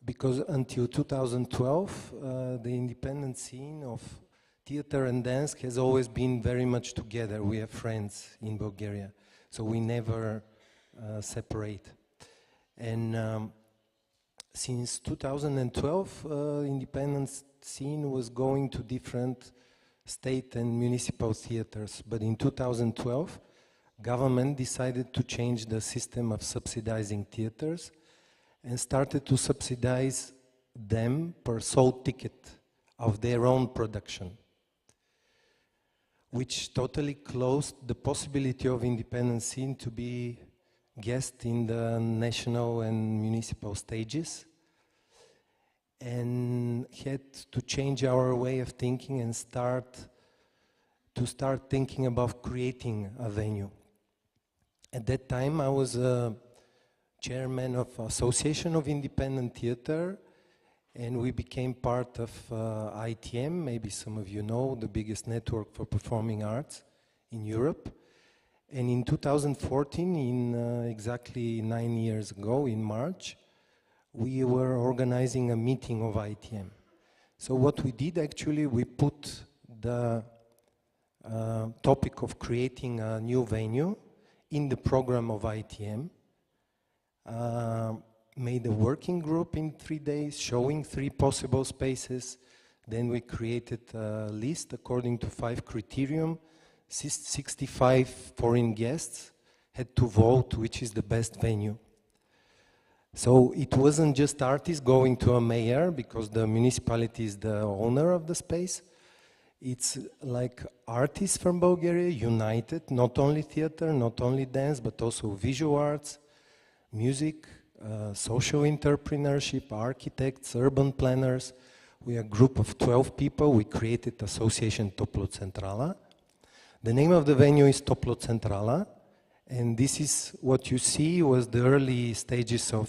Because until 2012, the independent scene of theater and dance has always been very much together. We are friends in Bulgaria, so we never separate. And since 2012, independent scene was going to different state and municipal theaters. But in 2012, government decided to change the system of subsidizing theaters and started to subsidize them per sold ticket of their own production, which totally closed the possibility of independent scene to be guest in the national and municipal stages, and had to change our way of thinking and start thinking about creating a venue. At that time, I was a chairman of Association of Independent Theatre, and we became part of ITM, maybe some of you know, the biggest network for performing arts in Europe. And in 2014, in exactly 9 years ago, in March, we were organizing a meeting of ITM. So what we did actually, we put the topic of creating a new venue in the program of ITM. Made a working group in 3 days, showing 3 possible spaces. Then we created a list according to 5 criterion. 65 foreign guests had to vote which is the best venue. So it wasn't just artists going to a mayor because the municipality is the owner of the space. It's like artists from Bulgaria united, not only theater, not only dance, but also visual arts, music, social entrepreneurship, architects, urban planners. We are a group of 12 people. We created Association Toplo Centrala. The name of the venue is Toplo Centrala, and this is what you see was the early stages of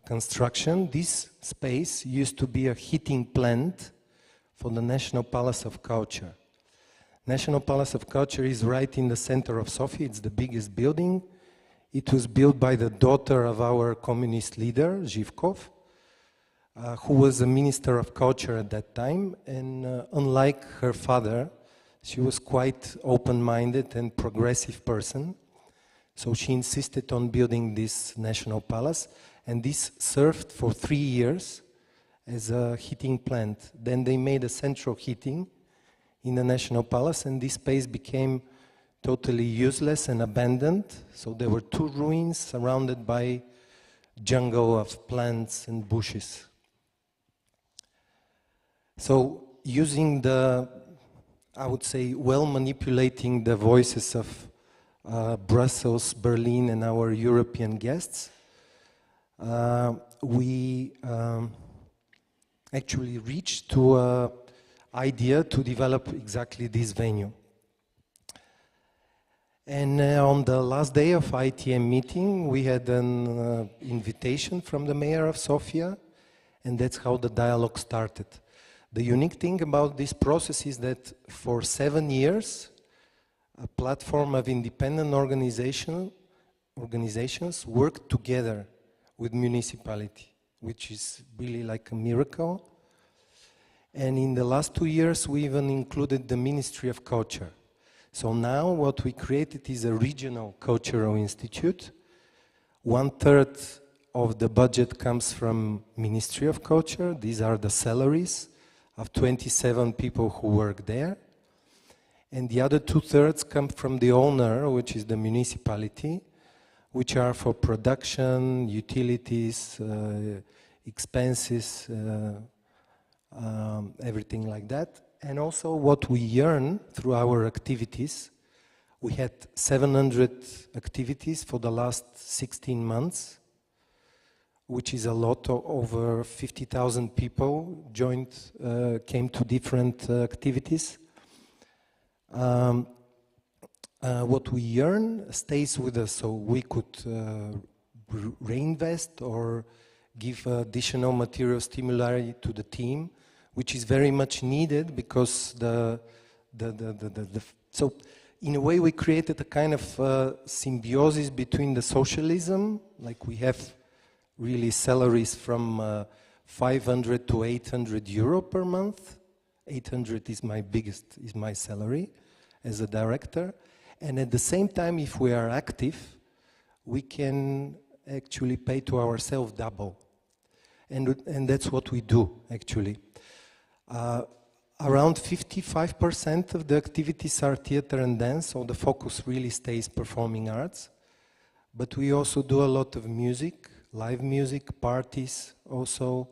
construction. This space used to be a heating plant for the National Palace of Culture. National Palace of Culture is right in the center of Sofia. It's the biggest building. It was built by the daughter of our communist leader, Zhivkov, who was a minister of culture at that time. And unlike her father, she was quite open-minded and progressive person. So she insisted on building this national palace. And this served for 3 years as a heating plant. Then they made a central heating in the national palace, and this space became totally useless and abandoned. So there were 2 ruins surrounded by jungle of plants and bushes. So using the, I would say, well manipulating the voices of Brussels, Berlin, and our European guests, we actually reached to an idea to develop exactly this venue. And on the last day of ITM meeting, we had an invitation from the mayor of Sofia, and that's how the dialogue started. The unique thing about this process is that for 7 years, a platform of independent organizations worked together with municipality, which is really like a miracle. And in the last 2 years, we even included the Ministry of Culture. So now what we created is a regional cultural institute. 1/3 of the budget comes from Ministry of Culture. These are the salaries of 27 people who work there. And the other 2/3 come from the owner, which is the municipality, which are for production, utilities, expenses, everything like that. And also what we earn through our activities. We had 700 activities for the last 16 months, which is a lot. Over 50,000 people joined, came to different activities. What we earn stays with us, so we could reinvest or give additional material stimuli to the team, which is very much needed because so in a way we created a kind of symbiosis between the socialism, like we have really salaries from 500 to 800 euro per month. 800 is my salary as a director. And at the same time, if we are active, we can actually pay to ourselves double. And that's what we do, actually. Around 55% of the activities are theater and dance, so the focus really stays performing arts. But we also do a lot of music, live music, parties also.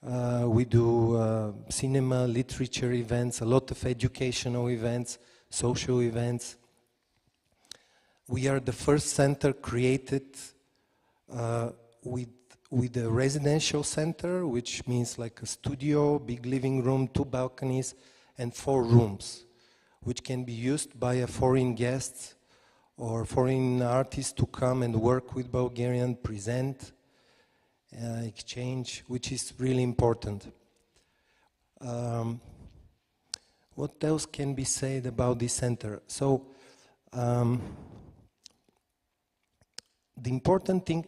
We do cinema, literature events, a lot of educational events, social events. We are the first center created with a residential center, which means like a studio, big living room, 2 balconies, and 4 rooms, which can be used by a foreign guest or foreign artist to come and work with Bulgarian, present, exchange, which is really important. What else can be said about this center? So, the important thing,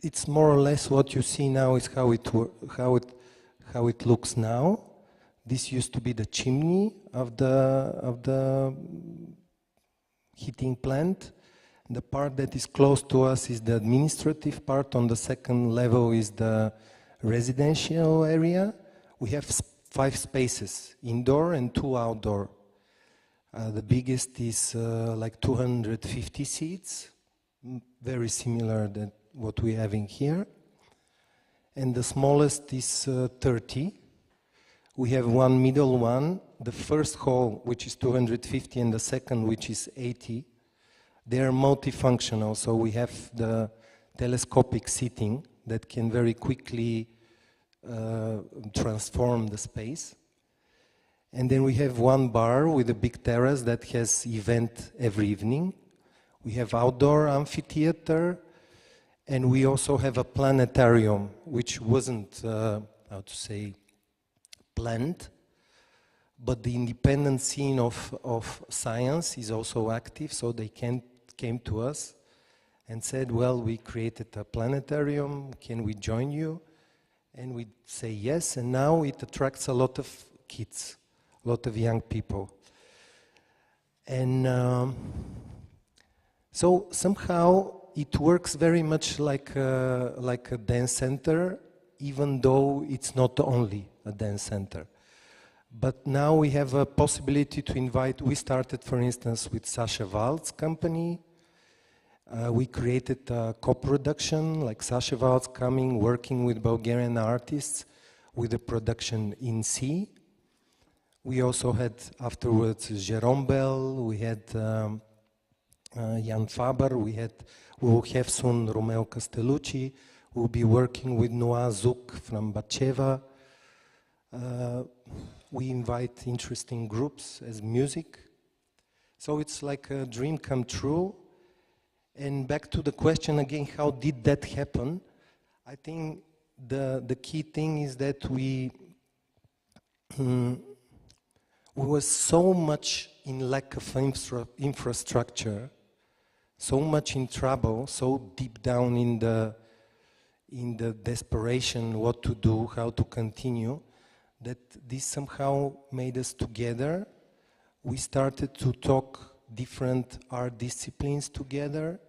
it's more or less what you see now is how it looks now. This used to be the chimney of the heating plant. The part that is close to us is the administrative part. On the second level is the residential area. We have 5 spaces, indoor and 2 outdoor. The biggest is like 250 seats, very similar to what we're having here. And the smallest is 30. We have one middle one, the first hall, which is 250, and the second, which is 80. They are multifunctional, so we have the telescopic seating that can very quickly transform the space. And then we have one bar with a big terrace that has event every evening. We have outdoor amphitheater, and we also have a planetarium, which wasn't, how to say, planned, but the independent scene of science is also active, so they came to us and said, well, we created a planetarium, can we join you? And we say yes, and now it attracts a lot of kids, a lot of young people. And so somehow it works very much like a dance center, even though it's not only a dance center. But now we have a possibility to invite, we started, for instance, with Sasha Valt's company. We created a co-production, like Sasha Valt's coming, working with Bulgarian artists with a production in C. We also had afterwards Jerome Bell, we had Jan Faber, we will have soon Romeo Castellucci. We'll be working with Noah Zouk from Batcheva. We invite interesting groups as music. So it's like a dream come true. And back to the question again, how did that happen? I think the key thing is that we were so much in lack of infrastructure, so much in trouble, so deep down in the desperation, what to do, how to continue, that this somehow made us together. We started to talk different art disciplines together,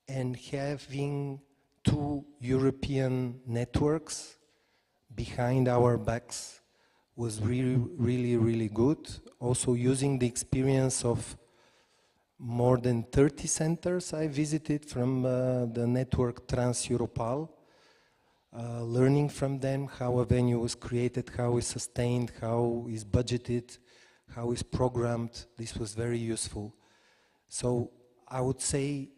and having 2 European networks behind our backs was really, really, really good. Also using the experience of more than 30 centers I visited from the network Trans-Europal, learning from them how a venue was created, how is sustained, how is budgeted, how is programmed. This was very useful. So I would say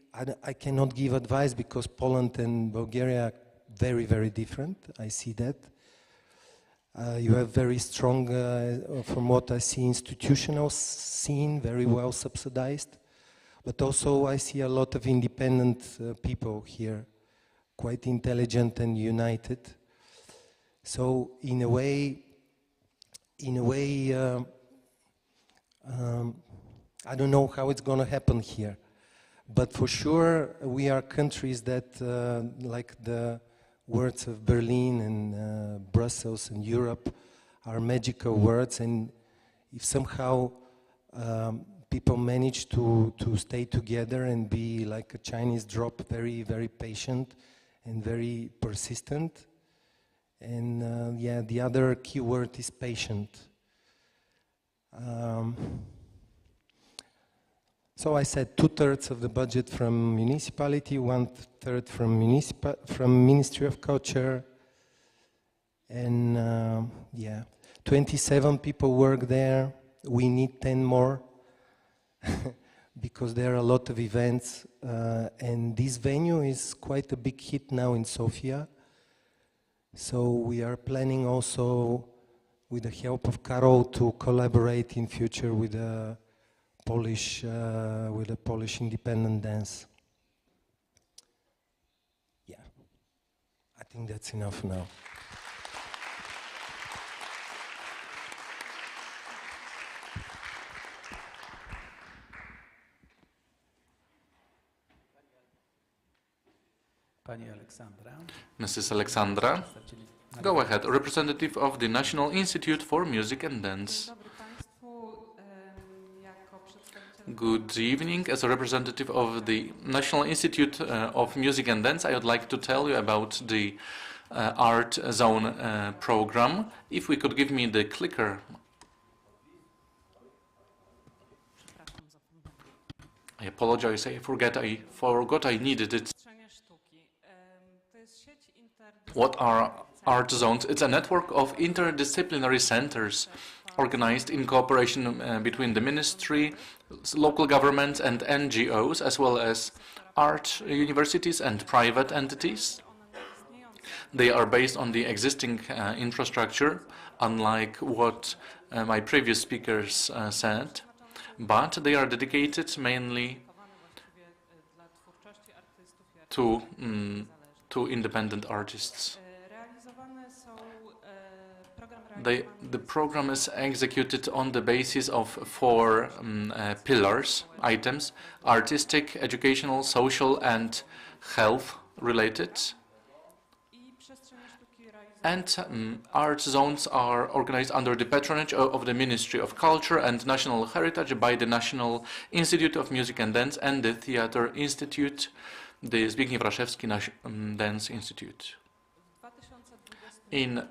I cannot give advice because Poland and Bulgaria are very, very different. I see that. You have very strong, from what I see, institutional scene, very well subsidized. But also I see a lot of independent people here, quite intelligent and united. So in a way, I don't know how it's going to happen here, but for sure we are countries that, like the words of Berlin and Brussels and Europe, are magical words, and if somehow people manage to stay together and be like a Chinese drop, very, very patient and very persistent, and yeah, the other key word is patient. So I said 2/3 of the budget from municipality, 1/3 from Ministry of Culture, and yeah, 27 people work there. We need 10 more because there are a lot of events, and this venue is quite a big hit now in Sofia. So we are planning also, with the help of Karol, to collaborate in future with a Polish independent dance. Yeah, I think that's enough now. Mrs. Alexandra, Go ahead, a representative of the National Institute for Music and Dance. Good evening. As a representative of the National Institute of Music and Dance, I would like to tell you about the Art Zone program. If we could give me the clicker. I apologize, I forgot I needed it. What are art zones? It's a network of interdisciplinary centers organized in cooperation between the ministry, local governments and NGOs, as well as art universities and private entities. They are based on the existing infrastructure, unlike what my previous speakers said, but they are dedicated mainly to independent artists. The program is executed on the basis of four pillars, items: artistic, educational, social, and health related. And art zones are organized under the patronage of the Ministry of Culture and National Heritage by the National Institute of Music and Dance and the Theatre Institute, the Zbigniew Raszewski Dance Institute. In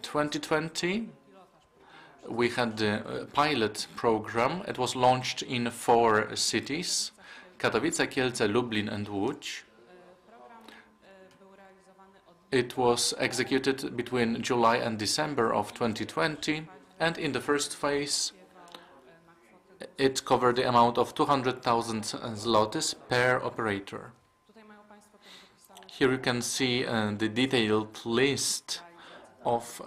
2020, we had the pilot program. It was launched in 4 cities: Katowice, Kielce, Lublin, and Łódź. It was executed between July and December of 2020, and in the first phase, it covered the amount of 200,000 zlotys per operator. Here you can see the detailed list of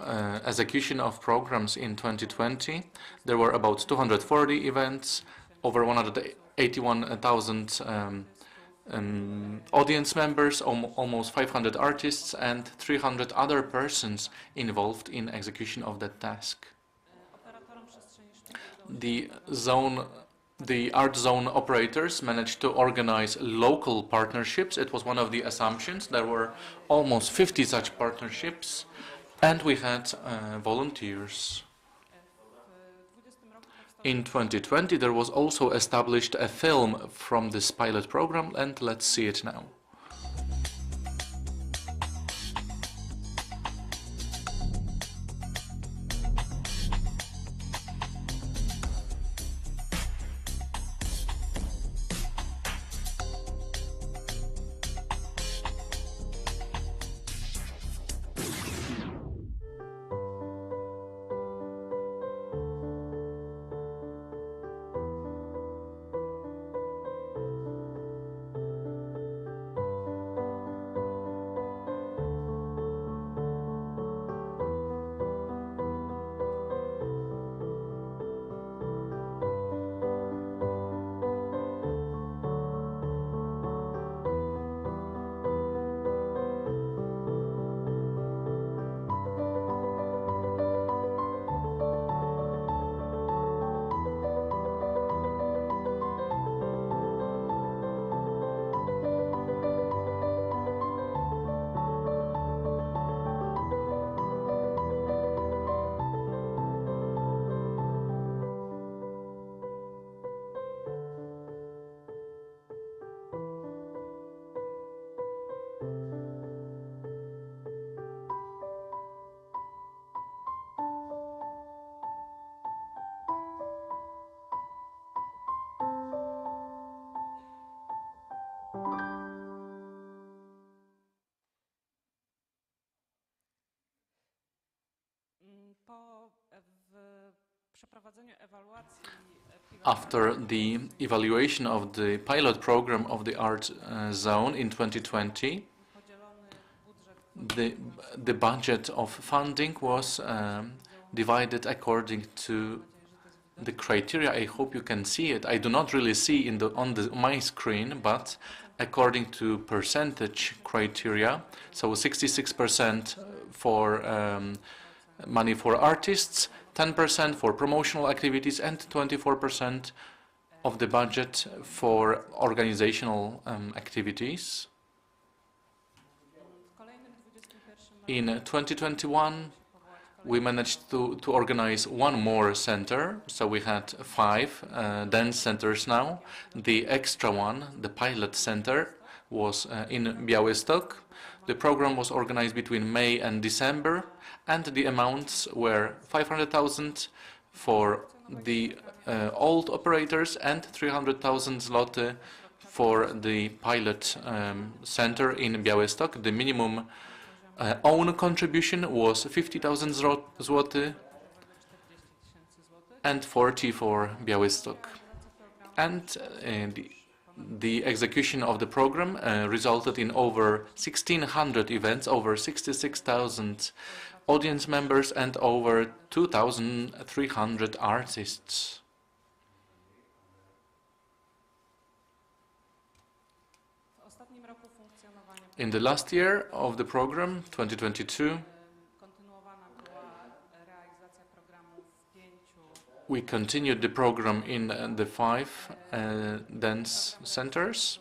execution of programs in 2020. There were about 240 events, over 181,000 audience members, almost 500 artists, and 300 other persons involved in execution of that task. The art zone operators managed to organize local partnerships. It was one of the assumptions. There were almost 50 such partnerships, and we had volunteers. In 2020, there was also established a film from this pilot program, and let's see it now. After the evaluation of the pilot program of the art zone in 2020, the budget of funding was divided according to the criteria. I hope you can see it. I do not really see on my screen, but according to percentage criteria, so 66% for money for artists, 10% for promotional activities, and 24% of the budget for organizational activities. In 2021, we managed to organize one more center, so we had 5 dance centers now. The extra one, the pilot center, was in Białystok. The program was organized between May and December, and the amounts were 500,000 for the old operators and 300,000 zloty for the pilot center in Białystok. The minimum own contribution was 50,000 zloty and 40 for Białystok. And the execution of the program resulted in over 1,600 events, over 66,000 audience members, and over 2,300 artists. In the last year of the program, 2022, we continued the program in the 5 dance centers.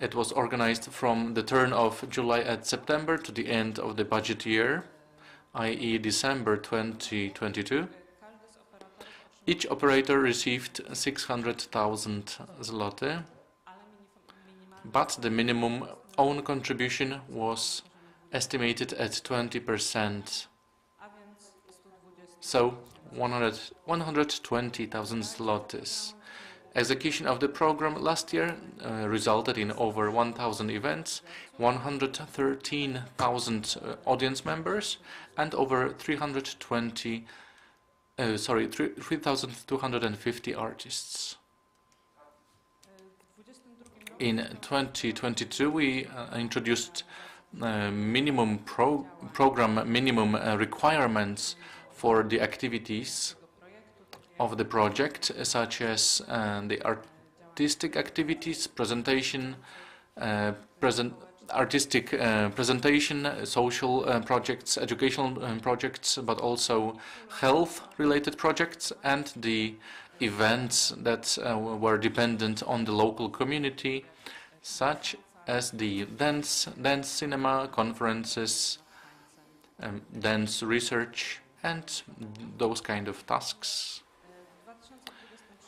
It was organized from the turn of July and September to the end of the budget year, i.e. December 2022. Each operator received 600,000 zloty, but the minimum own contribution was estimated at 20%. So 120,000 zlotys. Execution of the program last year resulted in over 1,000 events, 113,000 audience members, and over 3,250 artists. In 2022, we introduced minimum program minimum requirements for the activities of the project, such as the artistic activities, presentation, presentation, social projects, educational projects, but also health-related projects, and the events that were dependent on the local community, such as the dance cinema, conferences, dance research, and those kind of tasks.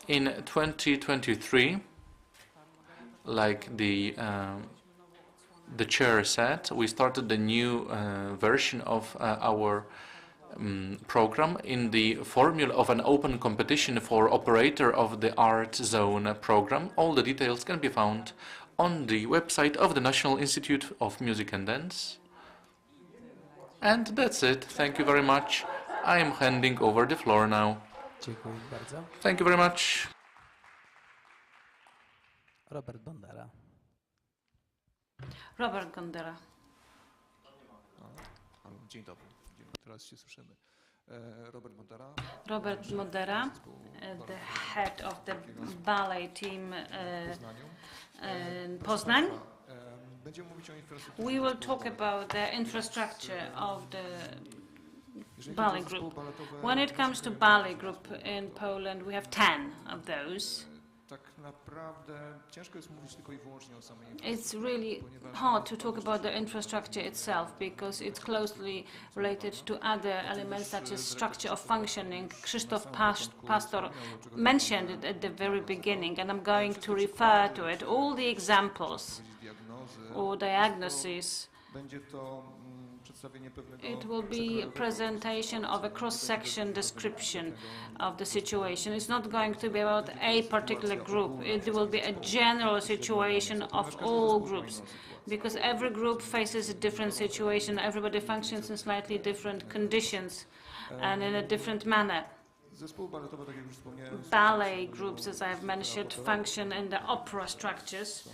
In 2023, like the chair said, we started the new version of our program in the formula of an open competition for operator of the art zone program. All the details can be found on the website of the National Institute of Music and Dance. And that's it. Thank you very much. I am handing over the floor now. Thank you very much. Robert Bondara. Robert Gondera. Dzień dobry. Teraz się słyszymy. Robert Modera. Robert Modera, the head of the ballet team in Poznań. We will talk about the infrastructure of the ballet group. When it comes to ballet group in Poland, we have 10 of those. It's really hard to talk about the infrastructure itself because it's closely related to other elements such as structure of functioning. Krzysztof Pastor mentioned it at the very beginning, and I'm going to refer to it. All the examples or diagnoses. It will be a presentation of a cross-section description of the situation. It's not going to be about a particular group. It will be a general situation of all groups, because every group faces a different situation. Everybody functions in slightly different conditions and in a different manner. Ballet groups, as I've mentioned, function in the opera structures.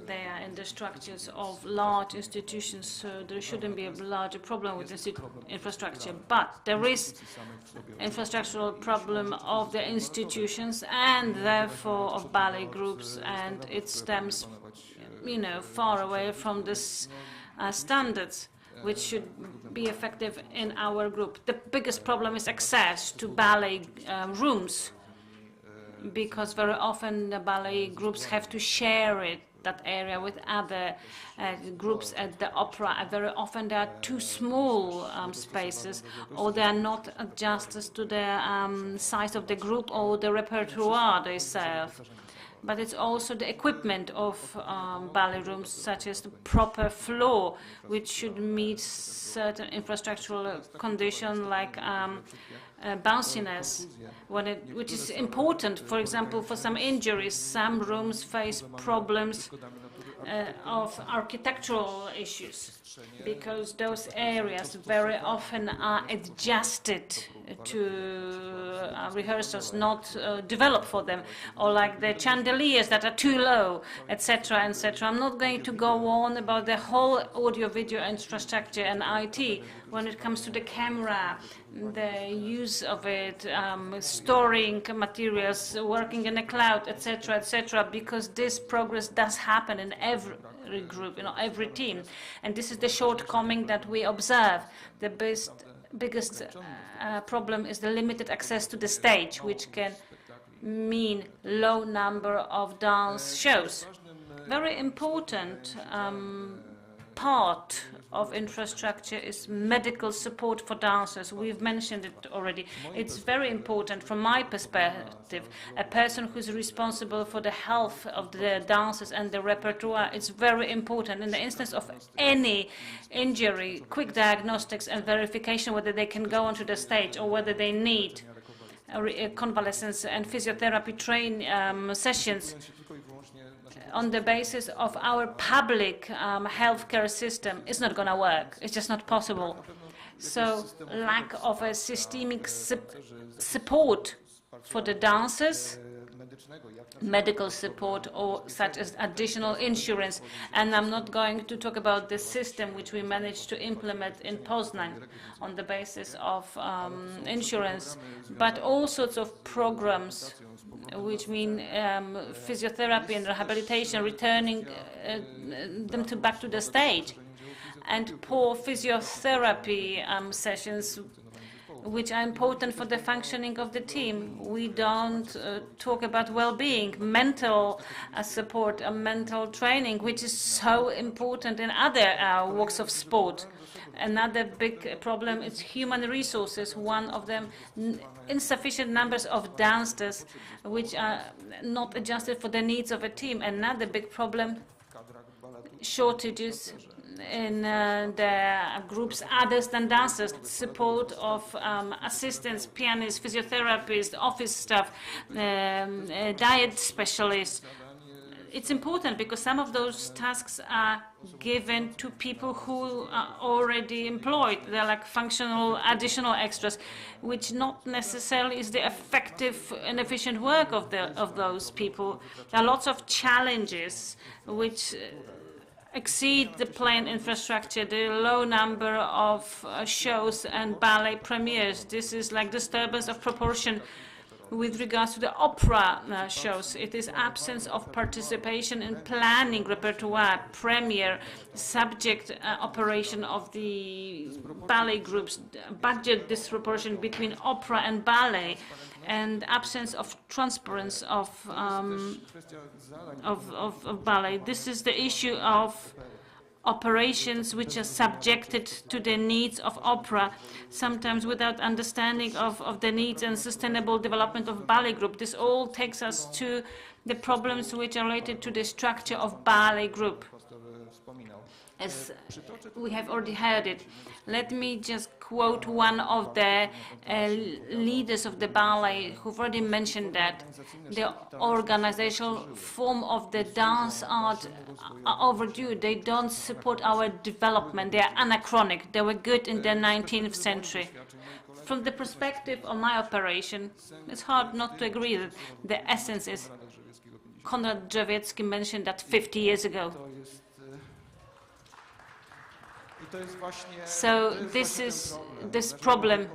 They are in the structures of large institutions, so there shouldn't be a larger problem with the infrastructure. But there is infrastructural problem of the institutions and therefore of ballet groups, and it stems, far away from this standards which should be effective in our group. The biggest problem is access to ballet rooms, because very often the ballet groups have to share it. that area with other groups at the opera. And very often they are too small spaces, or they are not adjusted to the size of the group or the repertoire they serve. But it's also the equipment of ballet rooms, such as the proper floor, which should meet certain infrastructural conditions like bounciness, which is important, for example, for some injuries. Some rooms face problems of architectural issues, because those areas very often are adjusted to rehearsals, not developed for them, or like the chandeliers that are too low, etc., etc. I'm not going to go on about the whole audio-video infrastructure and IT when it comes to the camera, the use of it, storing materials, working in the cloud, etc., etc., because this progress does happen in every group, every team. And this is the shortcoming that we observe. The biggest problem is the limited access to the stage, which can mean low number of dance shows. Very important part of infrastructure is medical support for dancers. We've mentioned it already. It's very important from my perspective. A person who's responsible for the health of the dancers and the repertoire, it's very important. In the instance of any injury, quick diagnostics and verification whether they can go onto the stage or whether they need convalescence and physiotherapy sessions on the basis of our public healthcare system is not going to work. It's just not possible. So lack of a systemic support for the dancers, medical support, or such as additional insurance. And I'm not going to talk about the system which we managed to implement in Poznań on the basis of insurance, but all sorts of programs which mean physiotherapy and rehabilitation, returning them back to the stage, and poor physiotherapy sessions, which are important for the functioning of the team. We don't talk about well-being, mental support, mental training, which is so important in other walks of sport. Another big problem is human resources. One of them, insufficient numbers of dancers, which are not adjusted for the needs of a team. Another big problem, shortages in the groups others than dancers, support of assistants, pianists, physiotherapists, office staff, diet specialists. It's important because some of those tasks are given to people who are already employed. They're like functional additional extras, which not necessarily is the effective and efficient work of those people. There are lots of challenges which exceed the planned infrastructure, the low number of shows and ballet premieres. This is like disturbance of proportion with regards to the opera shows. It is absence of participation in planning repertoire, premiere, subject operation of the ballet groups, budget disproportion between opera and ballet, and absence of transparency of ballet. This is the issue of operations which are subjected to the needs of opera, sometimes without understanding of the needs and sustainable development of ballet group. This all takes us to the problems which are related to the structure of ballet group. As we have already heard it, let me just quote one of the leaders of the ballet who've already mentioned that the organizational form of the dance art are overdue. They don't support our development. They are anachronic. They were good in the 19th century. From the perspective of my operation, it's hard not to agree that the essence is Konrad Drzewiecki mentioned that 50 years ago. So this is this problem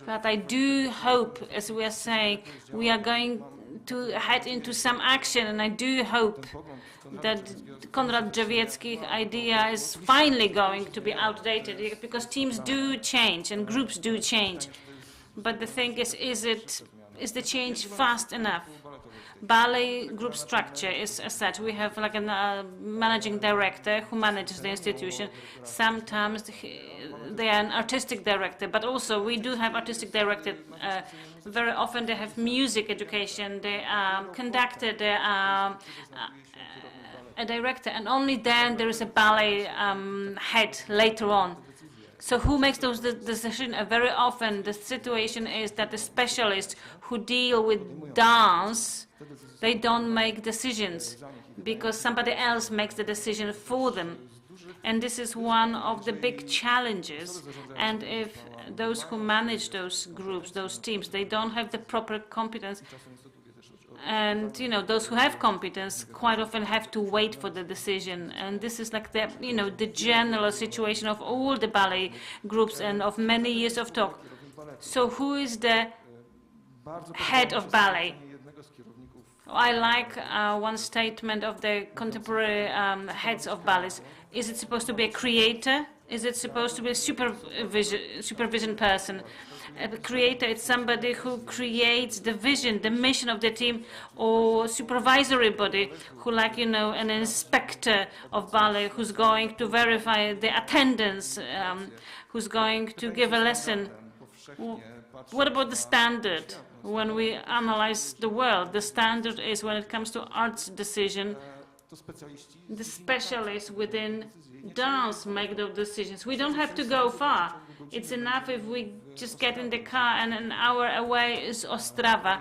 that I do hope, as we are saying, we are going to head into some action, and I do hope that Konrad Drzewiecki's idea is finally going to be outdated, because teams do change and groups do change. But the thing is it is the change fast enough? Ballet group structure is as such. We have like a managing director who manages the institution. Sometimes they are an artistic director, but also we do have artistic director. Very often they have music education, they are conductor, they are a director, and only then there is a ballet head later on. So who makes those decisions? Very often the situation is that the specialists who deal with dance, they don't make decisions because somebody else makes the decision for them. And this is one of the big challenges. And if those who manage those groups, those teams, they don't have the proper competence, and those who have competence quite often have to wait for the decision. And this is like the the general situation of all the ballet groups and of many years of talk. So who is the head of ballet? I like one statement of the contemporary heads of ballets. Is it supposed to be a creator? Is it supposed to be a supervision person? A creator is somebody who creates the vision, the mission of the team, or supervisory body who, like, an inspector of ballet who's going to verify the attendance, who's going to give a lesson. What about the standard? When we analyze the world, the standard is when it comes to arts decision, the specialists within dance make those decisions. We don't have to go far. It's enough if we just get in the car and an hour away is Ostrava,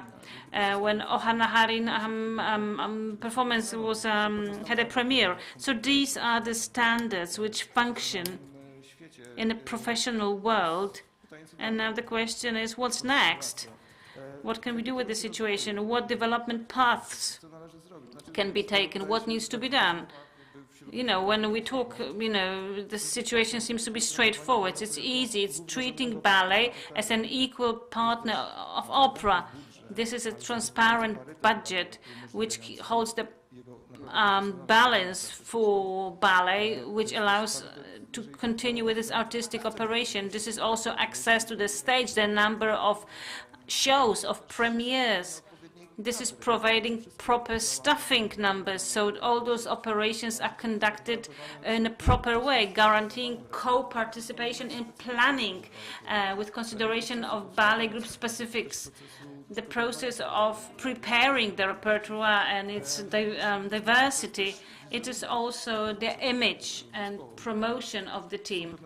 when Ohana Harin performance was had a premiere. So these are the standards which function in a professional world. And now the question is, what's next? What can we do with the situation? What development paths can be taken? What needs to be done? When we talk, the situation seems to be straightforward. It's easy. It's treating ballet as an equal partner of opera. This is a transparent budget which holds the balance for ballet, which allows to continue with its artistic operation. This is also access to the stage, the number of shows, of premieres. This is providing proper staffing numbers, so all those operations are conducted in a proper way, guaranteeing co-participation in planning with consideration of ballet group specifics. The process of preparing the repertoire and its diversity, it is also the image and promotion of the team.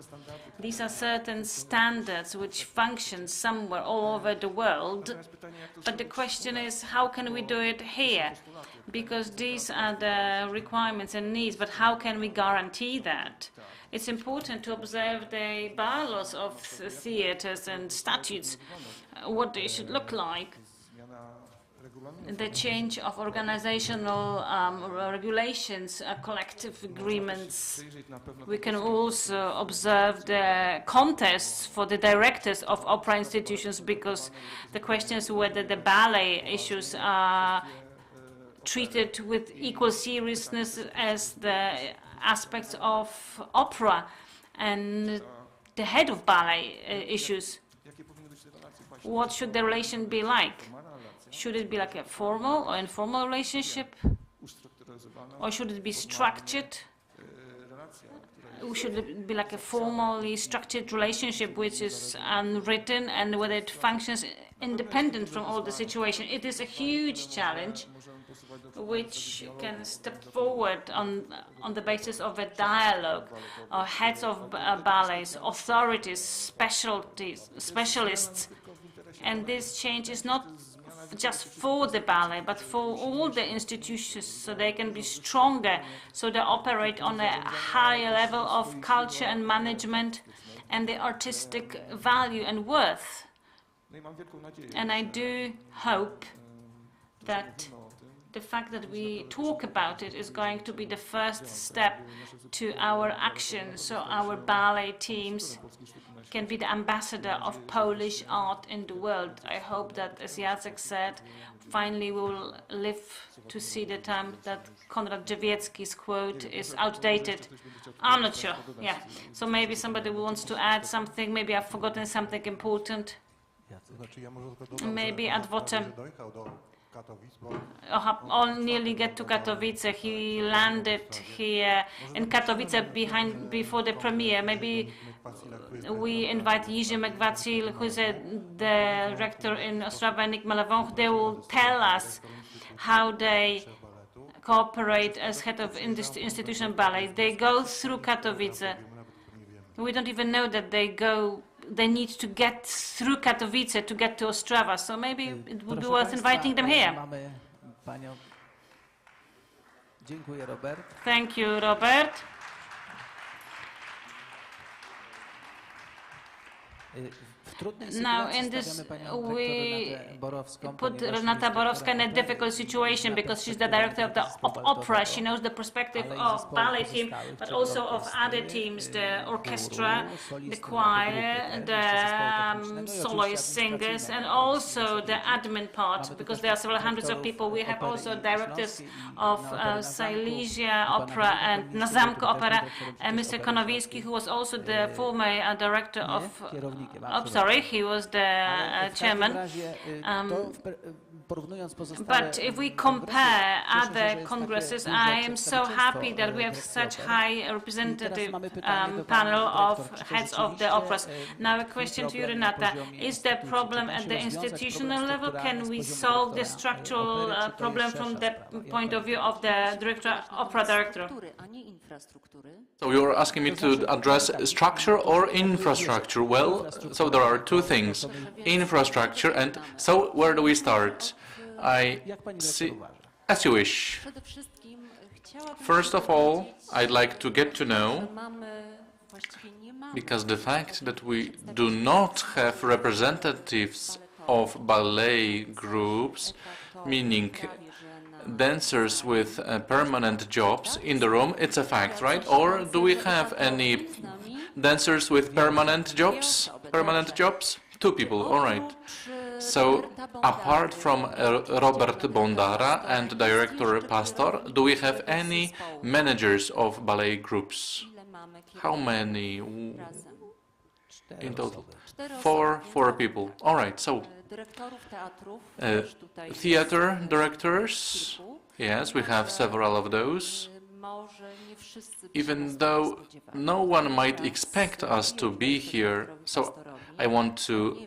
These are certain standards which function somewhere all over the world, but the question is, how can we do it here? Because these are the requirements and needs, but how can we guarantee that? It's important to observe the bylaws of theaters and statutes, what they should look like. The change of organizational regulations, collective agreements. We can also observe the contests for the directors of opera institutions, because the question is whether the ballet issues are treated with equal seriousness as the aspects of opera and the head of ballet issues. What should the relation be like? Should it be like a formal or informal relationship? Or should it be structured? Should it be like a formally structured relationship which is unwritten, and whether it functions independent from all the situation? It is a huge challenge which can step forward on the basis of a dialogue. Heads of ballets, authorities, specialists. And this change is not just for the ballet, but for all the institutions, so they can be stronger, so they operate on a higher level of culture and management and the artistic value and worth. And I do hope that the fact that we talk about it is going to be the first step to our action, so our ballet teams can be the ambassador of Polish art in the world. I hope that, as Jacek said, finally we will live to see the time that Konrad Drzewiecki's quote is outdated. I'm not sure, yeah. So maybe somebody wants to add something, maybe I've forgotten something important. maybe Adwotem nearly get to Katowice. He landed here in Katowice before the premiere. Maybe we invite Jiří Megvacil, who is a director in Ostrava, and Nick Malevong. They will tell us how they cooperate as head of institutional ballet. They go through Katowice. We don't even know that they need to get through Katowice to get to Ostrava, so maybe it would be worth inviting them here. Thank you, Robert. Now, in this, we put Renata Borowska in a difficult situation because she's the director of opera. She knows the perspective of ballet team, but also of other teams, the orchestra, the choir, the soloist singers, and also the admin part, because there are several hundreds of people. We have also directors of Silesia Opera and Nazamko Opera, and Mr. Konowiecki, who was also the former director of he was the chairman. But if we compare other congresses, I am so happy that we have such high representative panel of heads of the operas. Now a question to you, Renata. Is the problem at the institutional level? Can we solve the structural problem from the point of view of the opera director? So you're asking me to address structure or infrastructure? Well, so there are two things, infrastructure and so where do we start? I see, as you wish. First of all, I'd like to get to know, because the fact that we do not have representatives of ballet groups, meaning dancers with permanent jobs in the room, it's a fact, right? Or do we have any dancers with permanent jobs? Two people, all right. So, apart from Robert Bondara and director Pastor, do we have any managers of ballet groups? How many in total? Four people. All right, so theater directors, yes, we have several of those. Even though no one might expect us to be here, so I want to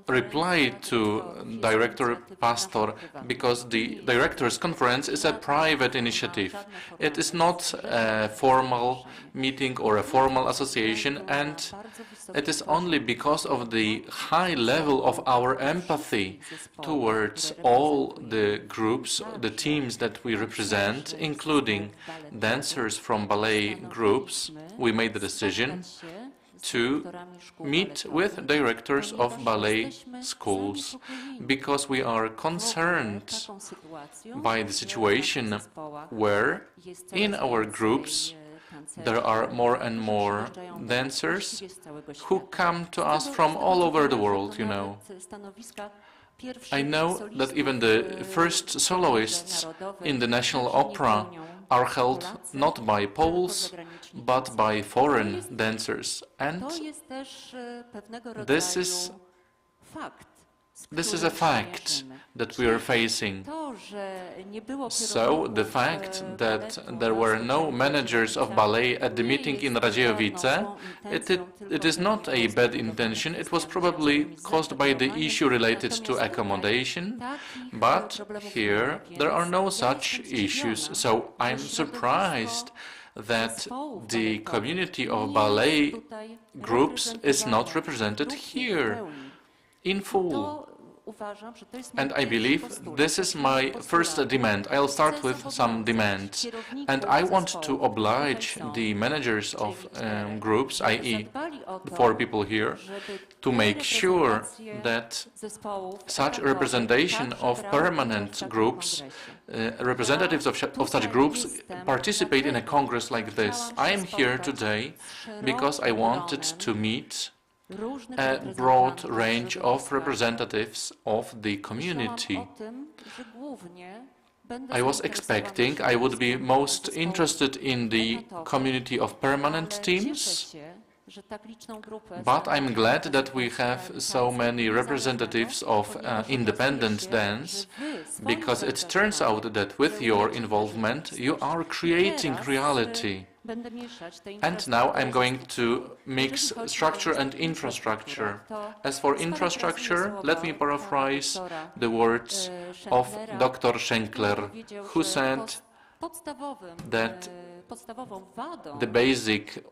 reply to Director Pastor, because the Directors' Conference is a private initiative. It is not a formal meeting or a formal association, and it is only because of the high level of our empathy towards all the groups, the teams that we represent, including dancers from ballet groups, we made the decision to meet with directors of ballet schools, because we are concerned by the situation where in our groups there are more and more dancers who come to us from all over the world, you know. I know that even the first soloists in the National Opera are held not by Poles, but by foreign dancers. And this is a fact that we are facing. So the fact that there were no managers of ballet at the meeting in Radziejowice, it is not a bad intention. It was probably caused by the issue related to accommodation, but here there are no such issues. So I'm surprised that the community of ballet groups is not represented here in full. And I believe this is my first demand. I'll start with some demands. And I want to oblige the managers of groups, i.e. the 4 people here, to make sure that such representation of permanent groups, representatives of such groups participate in a congress like this. I am here today because I wanted to meet a broad range of representatives of the community. I was expecting I would be most interested in the community of permanent teams, But I'm glad that we have so many representatives of independent dance, because it turns out that with your involvement you are creating reality. And now I'm going to mix structure and infrastructure. As for infrastructure, let me paraphrase the words of Dr. Schenkler, who said that the basic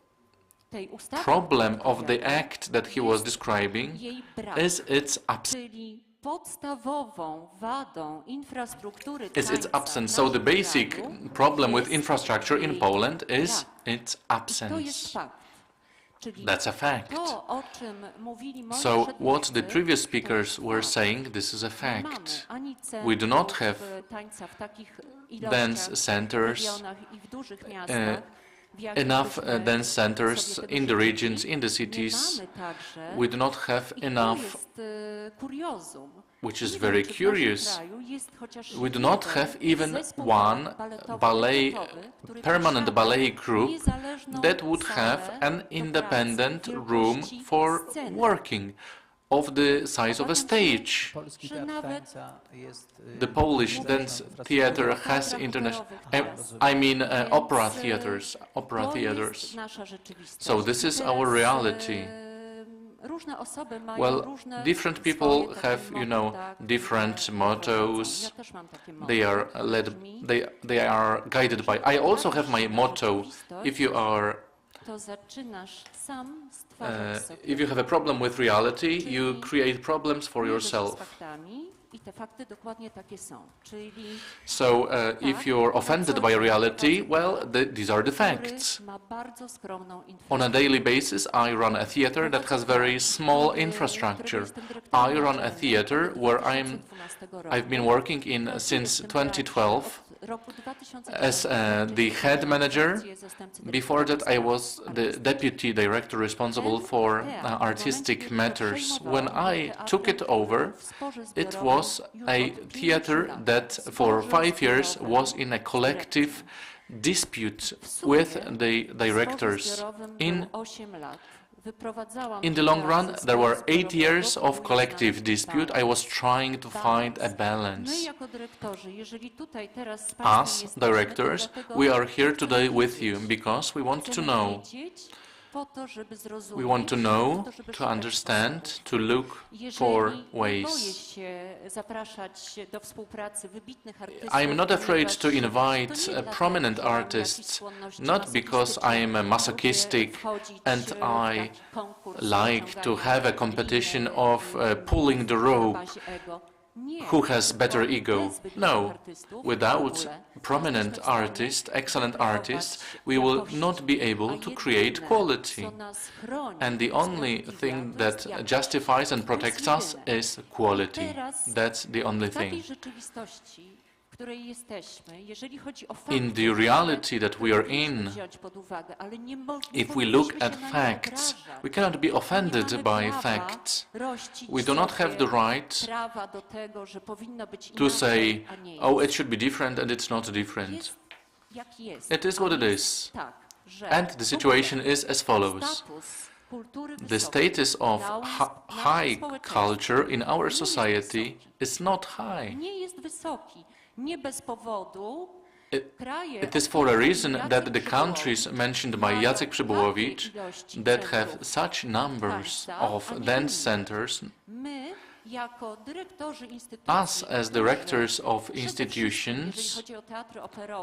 problem of the act that he was describing is its absence. So the basic problem with infrastructure in Poland is its absence. That's a fact. So what the previous speakers were saying, this is a fact. We do not have dance centers, enough dance centers in the regions, in the cities. We do not have enough, which is very curious. We do not have even one ballet, permanent ballet group that would have an independent room for working of the size of a stage. The Polish dance theater has international, opera theaters. So this is our reality. Well, different people have, different mottos. They are they are guided by. I also have my motto. If you have a problem with reality, you create problems for yourself. So if you're offended by reality, well, these are the facts. On a daily basis, I run a theater that has very small infrastructure. I run a theater where I've been working in since 2012 as the head manager. Before that, I was the deputy director responsible for artistic matters. When I took it over, it was a theater that for 5 years was in a collective dispute with the directors. In the long run, there were 8 years of collective dispute. I was trying to find a balance. As directors, we are here today with you because we want to know. We want to know, to understand, to look for ways. I'm not afraid to invite prominent artists, not because I am masochistic and I like to have a competition of pulling the rope. Who has better ego? No. Without prominent artists, excellent artists, we will not be able to create quality. And the only thing that justifies and protects us is quality. That's the only thing. In the reality that we are in, if we look at facts, we cannot be offended by facts. We do not have the right to say, oh, it should be different and it's not different. It is what it is. And the situation is as follows. The status of high culture in our society is not high. It is for a reason that the countries mentioned by Jacek Przybyłowicz that have such numbers of dance centers, us as directors of institutions,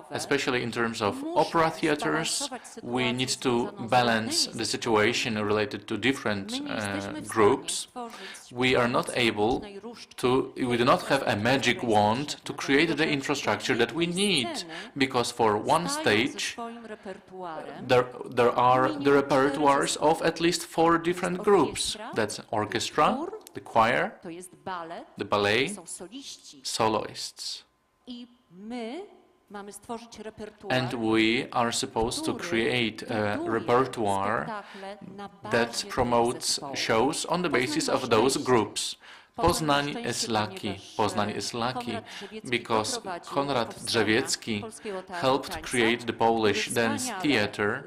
especially in terms of opera theaters, we need to balance the situation related to different groups. We are not able to, we do not have a magic wand to create the infrastructure that we need, because for one stage there are the repertoires of at least 4 different groups. That's orchestra, the choir, the ballet, soloists. And we are supposed to create a repertoire that promotes shows on the basis of those groups. Poznań is lucky. Poznań is lucky because Konrad Drzewiecki helped create the Polish dance theater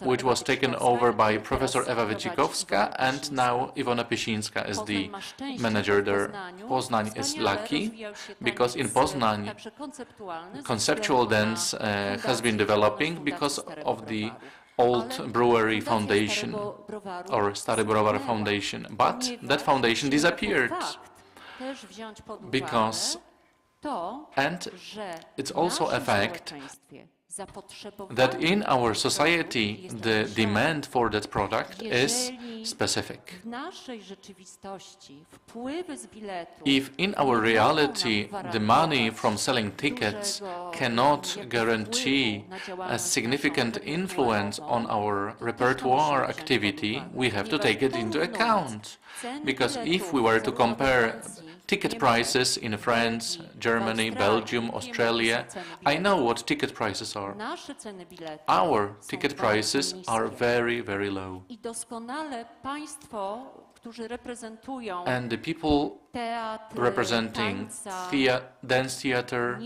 which was taken over by Professor Ewa Wycikowska, and now Iwona Piesińska is the manager there. Poznań is lucky because in Poznań conceptual dance has been developing because of the old brewery foundation or Stary Browar Foundation, but that foundation disappeared because, and it's also a fact that in our society the demand for that product is specific. If in our reality the money from selling tickets cannot guarantee a significant influence on our repertoire activity, we have to take it into account. Because if we were to compare ticket prices in France, Germany, Belgium, Australia, I know what ticket prices are. Our ticket prices are very, very low. And the people representing dance theater,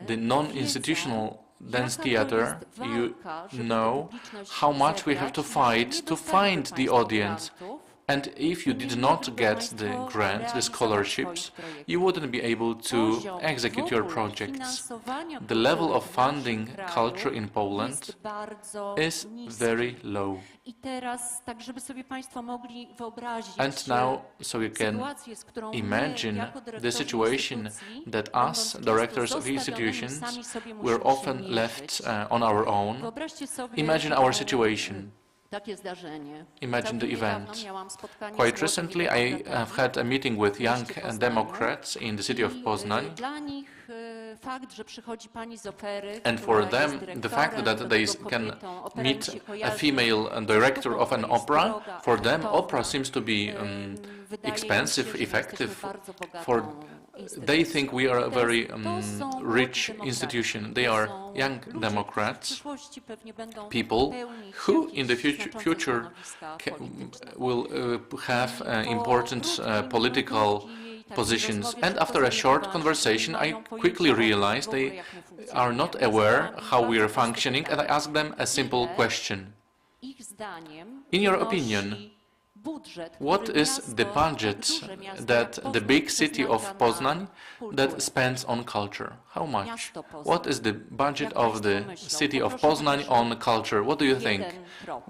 the non-institutional dance theater, you know how much we have to fight to find the audience. And if you did not get the grant, the scholarships, you wouldn't be able to execute your projects. The level of funding culture in Poland is very low. And now, so you can imagine the situation that us, directors of institutions, we're often left on our own. Imagine our situation. Imagine the event. Quite recently, I have had a meeting with young Democrats in the city of Poznań. And for them, the fact that they can meet a female director of an opera, for them, opera seems to be expensive, effective. They think we are a very rich institution. They are young Democrats, people who in the future will have important political positions. And after a short conversation, I quickly realized they are not aware how we are functioning, and I asked them a simple question. In your opinion, what is the budget that the big city of Poznań that spends on culture? How much? What is the budget of the city of Poznań on culture? What do you think?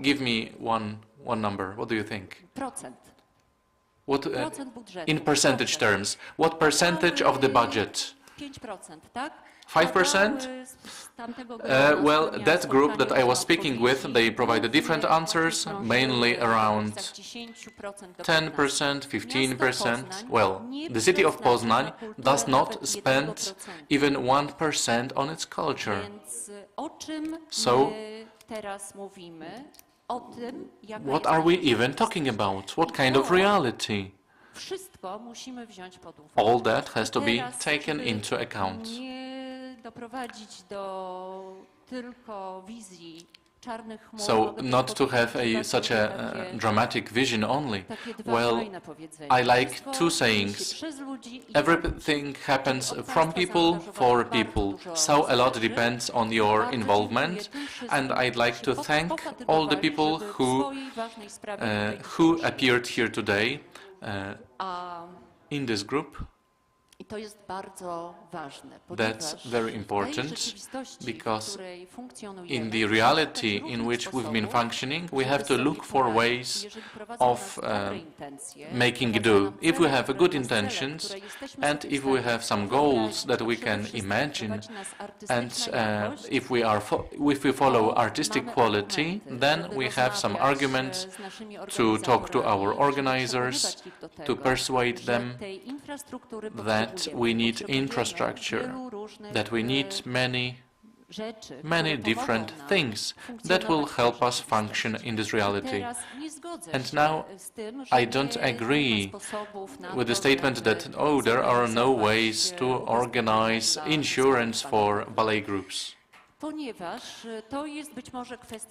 Give me one number. What do you think? What, in percentage terms, what percentage of the budget? 5%? Well, that group that I was speaking with, they provided different answers, mainly around 10%, 15%. Well, the city of Poznań does not spend even 1% on its culture. So, what are we even talking about? What kind of reality? All that has to be taken into account. So, not to have such a dramatic vision only. Well, I like two sayings. Everything happens from people, for people. So a lot depends on your involvement. And I'd like to thank all the people who appeared here today in this group. That's very important, because in the reality in which we've been functioning, we have to look for ways of making do. If we have good intentions, and if we have some goals that we can imagine, and if we follow artistic quality, then we have some arguments to talk to our organizers, to persuade them that we need infrastructure, that we need many different things that will help us function in this reality. And now I don't agree with the statement that, oh, there are no ways to organize insurance for ballet groups.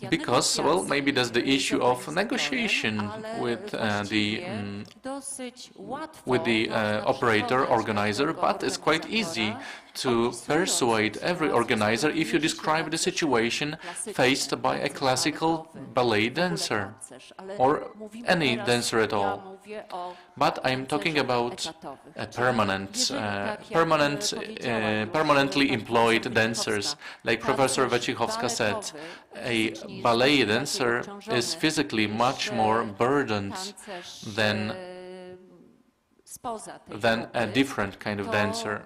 Because, well, maybe that's the issue of negotiation with the operator, organizer, but it's quite easy to persuade every organizer if you describe the situation faced by a classical ballet dancer or any dancer at all. But I'm talking about a permanently employed dancers. Like Professor Wojciechowska said, a ballet dancer is physically much more burdened than a different kind of dancer.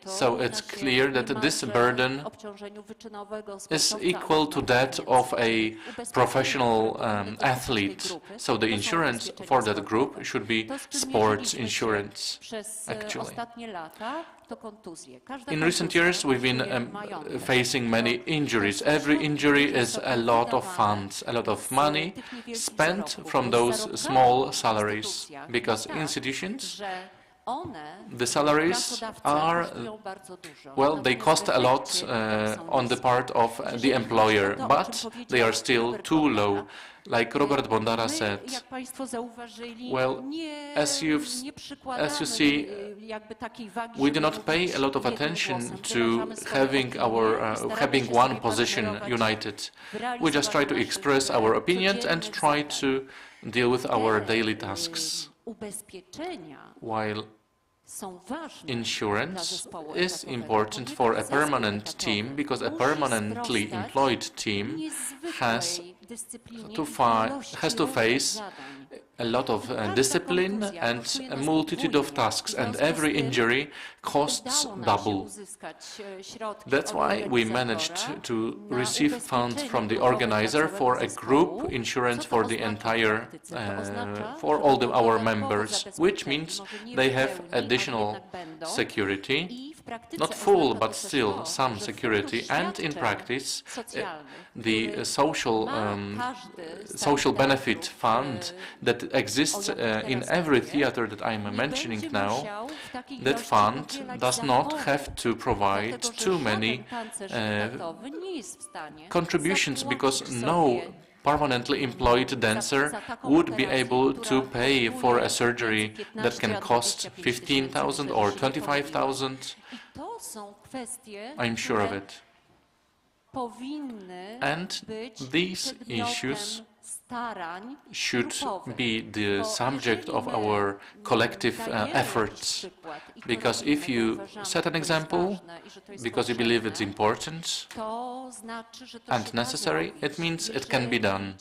So it's clear that this burden is equal to that of a professional athlete. So the insurance for that group should be sports insurance, actually. In recent years, we've been facing many injuries. Every injury is a lot of funds, a lot of money spent from those small salaries, because institutions, the salaries are, well, they cost a lot on the part of the employer, but they are still too low. Like Robert Bondara said, well, as you see, we do not pay a lot of attention to having one position united. We just try to express our opinions and try to deal with our daily tasks. While insurance is important for a permanent team, because a permanently employed team has to face a lot of discipline and a multitude of tasks, and every injury costs double. That's why we managed to receive funds from the organizer for a group insurance for the entire, for all our members, which means they have additional security, not full, but still some security, and in practice, the social benefit fund that exists in every theater that I'm mentioning now, that fund does not have to provide too many contributions, because no permanently employed dancer would be able to pay for a surgery that can cost 15,000 or 25,000. I'm sure of it. And these issues should be the subject of our collective efforts, because if you set an example, because you believe it's important and necessary, it means it can be done.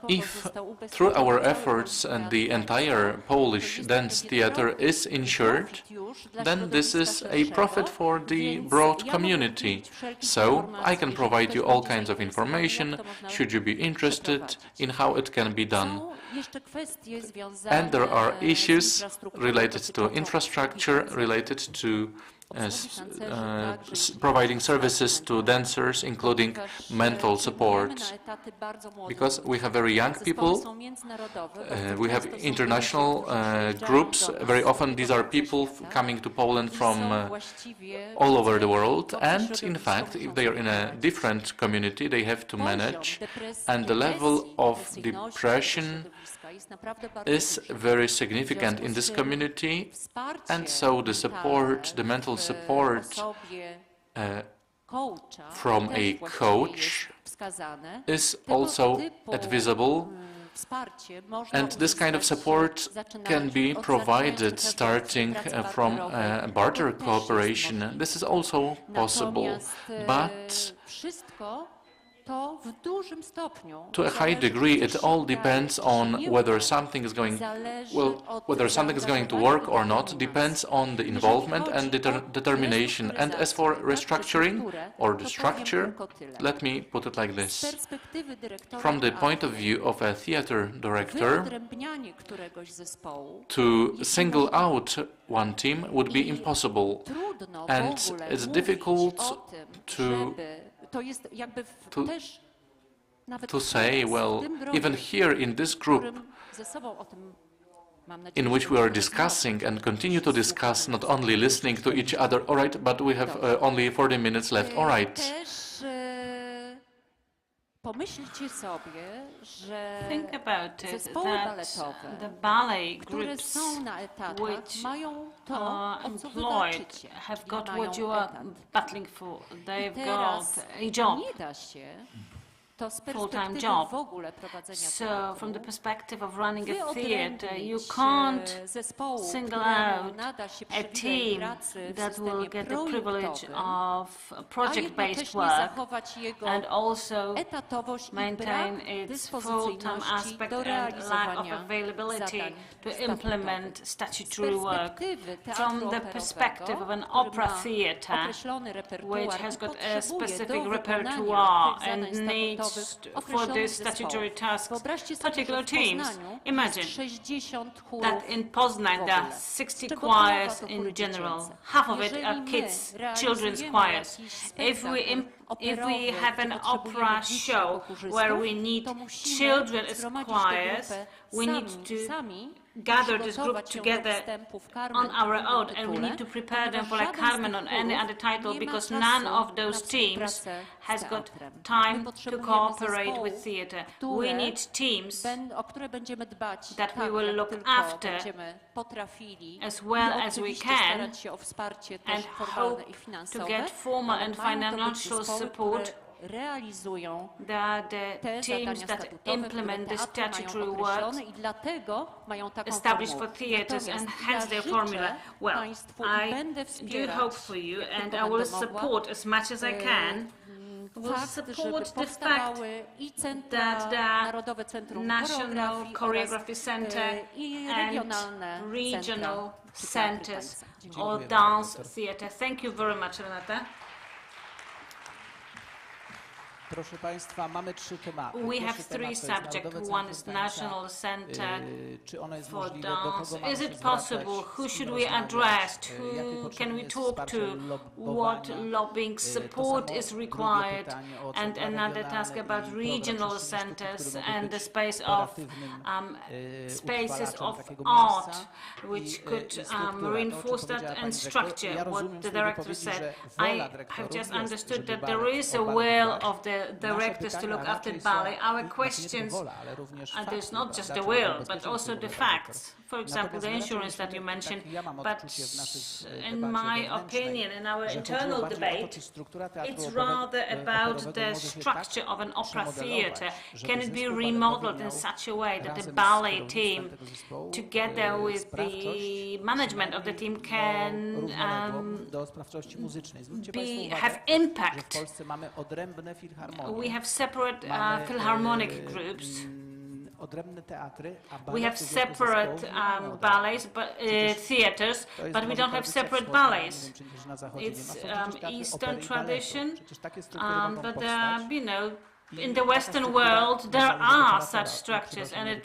If through our efforts and the entire Polish dance theater is insured, then this is a profit for the broad community. So I can provide you all kinds of information, should you be interested in how it can be done. And there are issues related to infrastructure, related to providing services to dancers, including mental support, because we have very young people, we have international groups. Very often these are people coming to Poland from all over the world, and in fact, if they are in a different community, they have to manage, and the level of depression is very significant in this community, and so the support, the mental support from a coach is also advisable, and this kind of support can be provided starting from barter cooperation. This is also possible, but to a high degree, it all depends on whether something is going to work or not. Depends on the involvement and determination. And as for restructuring or the structure, let me put it like this: from the point of view of a theater director, to single out one team would be impossible, and it's difficult to say, well, even here in this group, in which we are discussing and continue to discuss, not only listening to each other. All right, but we have only 40 minutes left. All right. Think about it, that the ballet groups which are employed have got what you are battling for. They've got a job, full-time job. So from the perspective of running a theatre, you can't single out a team that will get the privilege of project-based work and also maintain its full-time aspect and lack of availability to implement statutory work. From the perspective of an opera theatre, which has got a specific repertoire and needs for this statutory task particular teams. Imagine that in Poznań there are 60 choirs in general. Half of it are kids, children's choirs. If we have an opera show where we need children as choirs, we need to gather this group together on our own, and we need to prepare them for like Carmen or any other title, because none of those teams has got time to cooperate with theatre. We need teams that we will look after as well as we can and hope to get formal and financial support. They are the teams that implement the statutory work established for theatres and hence their formula. Well, I do hope for you, and I will support as much as I can. Will support the fact that the National Choreography Center and regional centers or dance theatre. Thank you very much, Renata. We have three subjects. One is National Center for Dance. Is it possible? Who should we address? Who can we talk to? What lobbying support is required? And another task about regional centers and the spaces of art, which could reinforce that and structure what the director said. I have just understood that there is a will of the directors to look after ballet. Our questions, there's not just the will, but also the facts. For example, the insurance that you mentioned. But in my opinion, in our internal debate, it's rather about the structure of an opera theatre. Can it be remodeled in such a way that the ballet team, together with the management of the team, can have impact? We have separate philharmonic groups. We have separate ballets, theaters, but we don't have separate ballets. It's Eastern tradition, but you know, in the Western world, there are such structures, and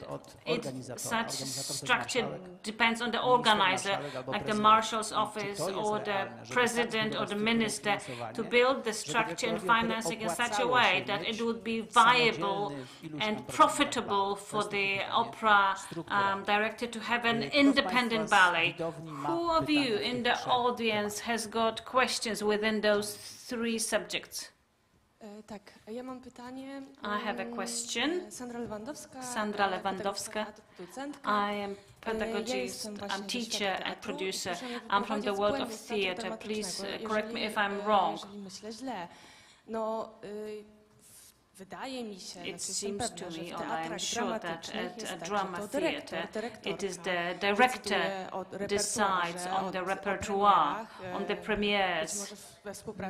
such structure depends on the organizer, like the marshal's office or the president or the minister, to build the structure and financing in such a way that it would be viable and profitable for the opera director to have an independent ballet. Who of you in the audience has got questions within those three subjects? I have a question. Sandra Lewandowska. I am pedagogist, I'm teacher and producer. I'm from the world of theatre. Please correct me if I'm wrong. It seems to me, or I am sure, that at a drama theatre, it is the director decides on the repertoire, on the premieres,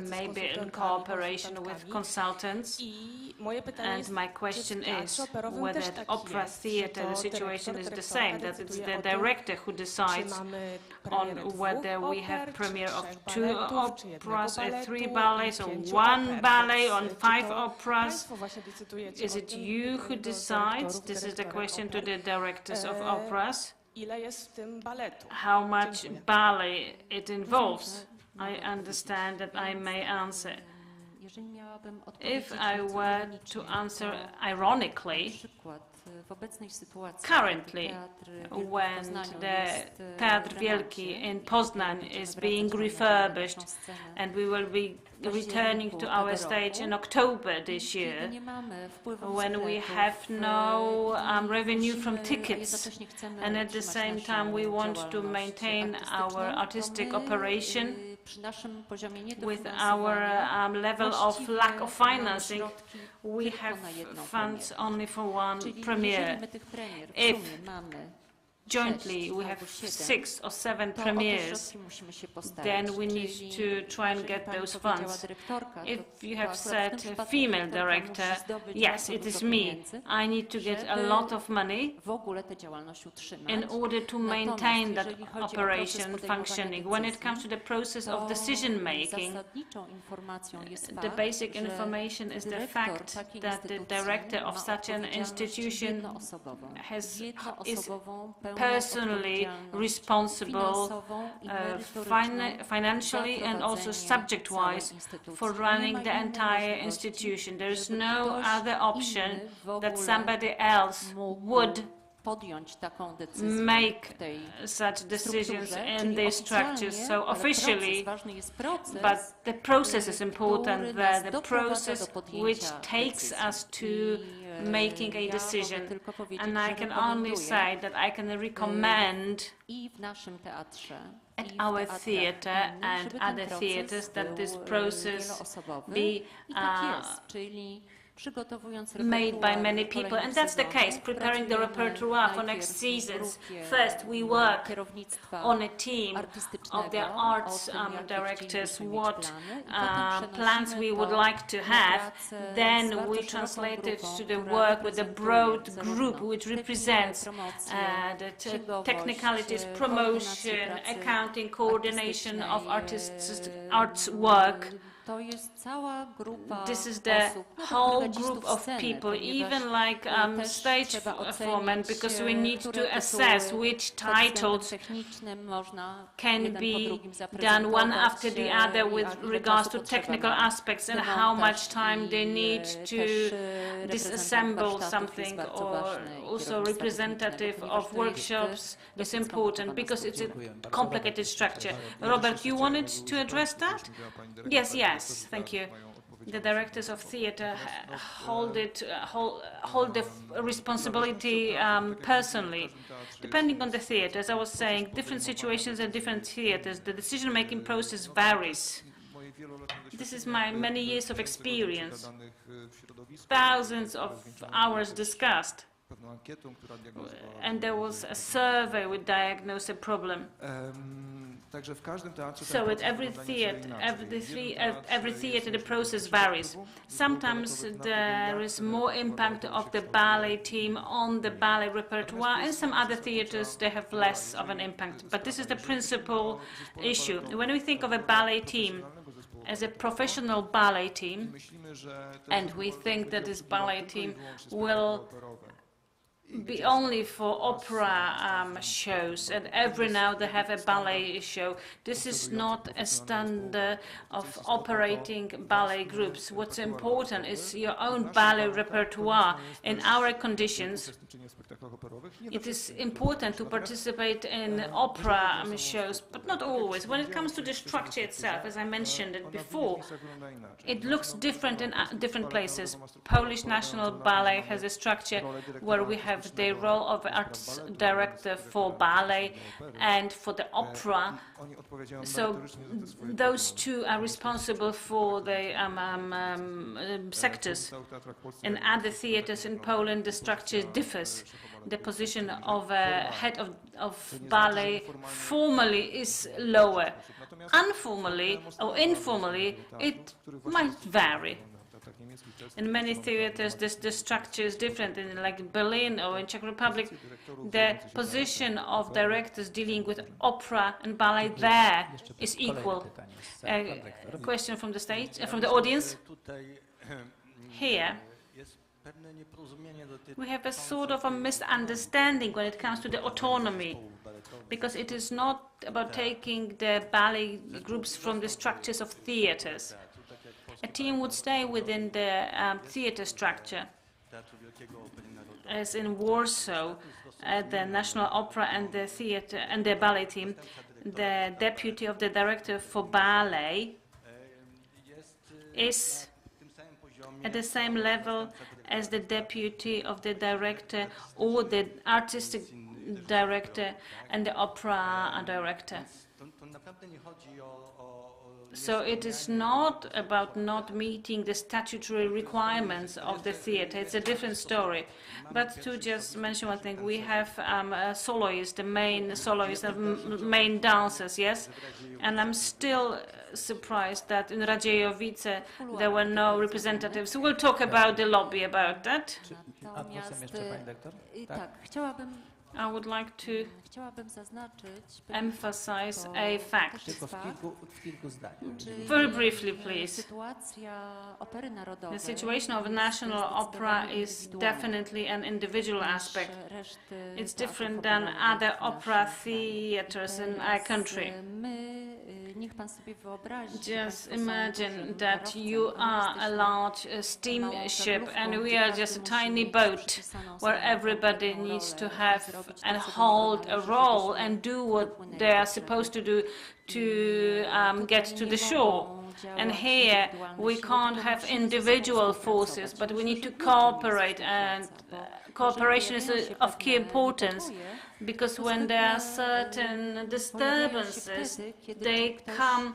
maybe in cooperation with consultants. And my question is whether at opera theatre the situation is the same, that it's the director who decides on whether we have premiere of 2 operas, 3 ballets, or 1 ballet on 5 operas. Is it you who decides? This is the question to the directors of operas. How much ballet it involves? I understand that I may answer. If I were to answer ironically, currently, when the Teatr Wielki in Poznań is being refurbished and we will be returning to our stage in October this year, when we have no revenue from tickets, and at the same time we want to maintain our artistic operation with our level of lack of financing, we have funds only for one premiere. If jointly we have 6 or 7 premieres, then we need to try and get those funds. If you have said a female director, yes, it is me. I need to get a lot of money in order to maintain that operation functioning. When it comes to the process of decision making, the basic information is the fact that the director of such an institution is personally responsible financially and also subject-wise for running the entire institution. There is no other option that somebody else would make such decisions in these structures. So officially, but the process is important there, the process which takes us to making a decision. And I can only say that I can recommend at our theatre and other theatres that this process be made by many people, and that's the case, preparing the repertoire for next seasons. First, we work on a team of the arts directors, what plans we would like to have, then we translate it to the work with a broad group which represents the technicalities, promotion, accounting, coordination of arts work. This is the whole group of people, even like stage foremen, because we need to assess which titles can be done one after the other with regards to technical aspects and how much time they need to disassemble something, or also representative of workshops is important because it's a complicated structure. Robert, you wanted to address that? Yes, thank you. The directors of theatre hold the responsibility personally. Depending on the theatre, as I was saying, different situations and different theatres, the decision-making process varies. This is my many years of experience, thousands of hours discussed. And there was a survey which diagnosed a problem. So at every theatre, the process varies. Sometimes there is more impact of the ballet team on the ballet repertoire, and some other theatres they have less of an impact. But this is the principal issue. When we think of a ballet team as a professional ballet team, and we think that this ballet team will be only for opera shows, and every now they have a ballet show. This is not a standard of operating ballet groups. What's important is your own ballet repertoire. In our conditions, it is important to participate in opera shows, but not always. When it comes to the structure itself, as I mentioned it before, it looks different in different places. Polish National Ballet has a structure where we have the role of arts director for ballet and for the opera. So those two are responsible for the sectors. In other theatres in Poland, the structure differs. The position of a head of ballet formally is lower. Informally, it might vary. In many theatres, the structure is different. In like Berlin or in Czech Republic, the position of directors dealing with opera and ballet there is equal. Question from the stage, from the audience. Here, we have a sort of a misunderstanding when it comes to the autonomy, because it is not about taking the ballet groups from the structures of theatres. a team would stay within the theater structure, as in Warsaw, at the National Opera and the theater and the ballet team. The deputy of the director for ballet is at the same level as the deputy of the director or the artistic director and the opera director. So it is not about not meeting the statutory requirements of the theater. It's a different story. But to just mention one thing, we have a soloist, the main soloist, main dancers, yes? And I'm still surprised that in Radziejowice there were no representatives. We'll talk about the lobby about that. I would like to emphasize a fact. Very briefly, please. The situation of National Opera is definitely an individual aspect. It's different than other opera theaters in our country. Just imagine that you are a large steamship and we are just a tiny boat where everybody needs to have and hold a role and do what they are supposed to do to get to the shore. And here we can't have individual forces, but we need to cooperate, and cooperation is of key importance, because when there are certain disturbances, they come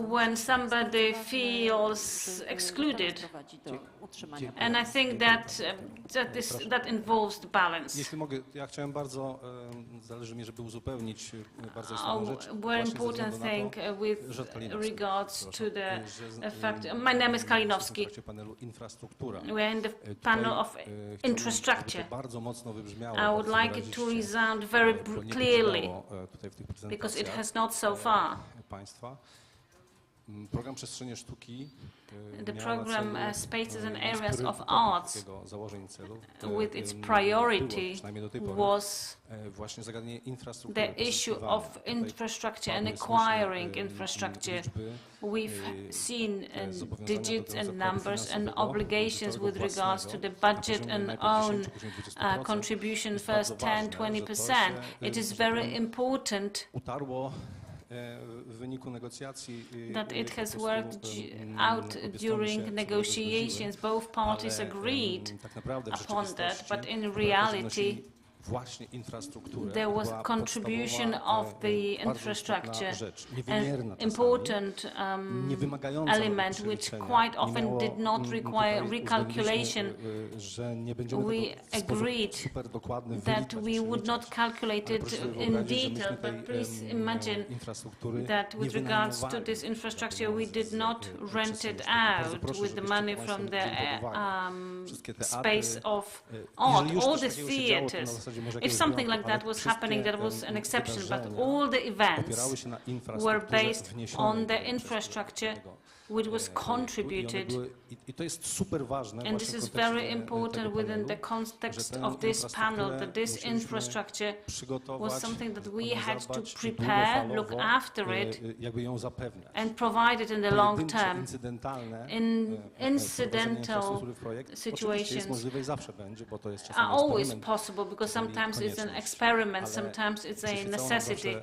when somebody feels excluded. And I think that that involves the balance. Jeśli mogę, ja chciałem bardzo, zależy mi, żeby uzupełnić bardzo istotną rzecz. One important thing with regards to the fact. My name is Kalinowski. We're in the panel of infrastructure. I would like it to resound very clearly, because it has not so far. Program Przestrzenie Sztuki The program Spaces and Areas of Arts, with its priority, was the issue of infrastructure and acquiring infrastructure. We've seen digits and numbers and obligations with regards to the budget and own contribution, first 10–20%. It is very important that it has worked out during negotiations. Both parties agreed upon that, but in reality there was a contribution of the infrastructure, an important element which quite often did not require recalculation. We agreed that we would not calculate it in detail, but please imagine that with regards to this infrastructure, we did not rent it out with the money from the space of art. All the theaters, if something like that was happening, that was an exception, but all the events were based on the infrastructure which was contributed. And this is very important within the context of this panel, that this infrastructure was something that we had to prepare, look after it, and provide it in the long term. In incidental situations are always possible, because sometimes it's an experiment, sometimes it's a necessity.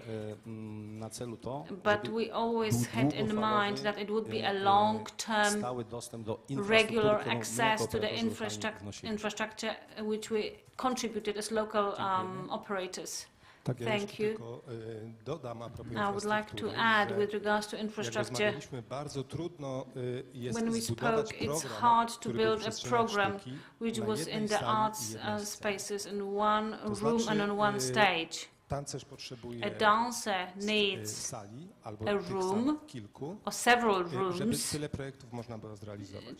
But we always had in mind that it would be a long-term, regular access to the infrastructure which we contributed as local operators. Thank you. I would like to add with regards to infrastructure. When we spoke, it's hard to build a program which was in the arts spaces in one room and on one stage. A dancer needs a room or several rooms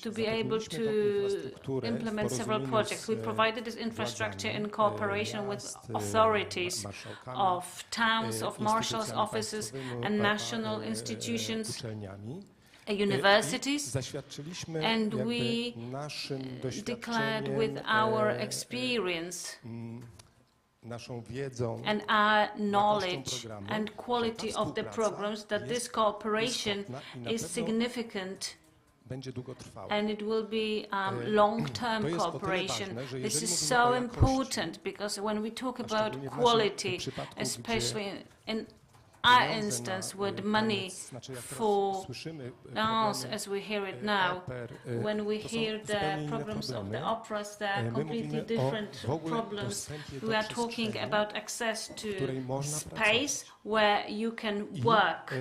to be able to implement several projects. We provided this infrastructure in cooperation with authorities of towns, of marshals' offices and national institutions, universities, and we declared with our experience and our knowledge and quality of the programs, that this cooperation is significant and it will be long-term cooperation. This is so important because when we talk about quality, especially in our instance with money for dance as we hear it now, when we hear the programs of the operas, there are completely different problems. We are talking about access to space where you can work.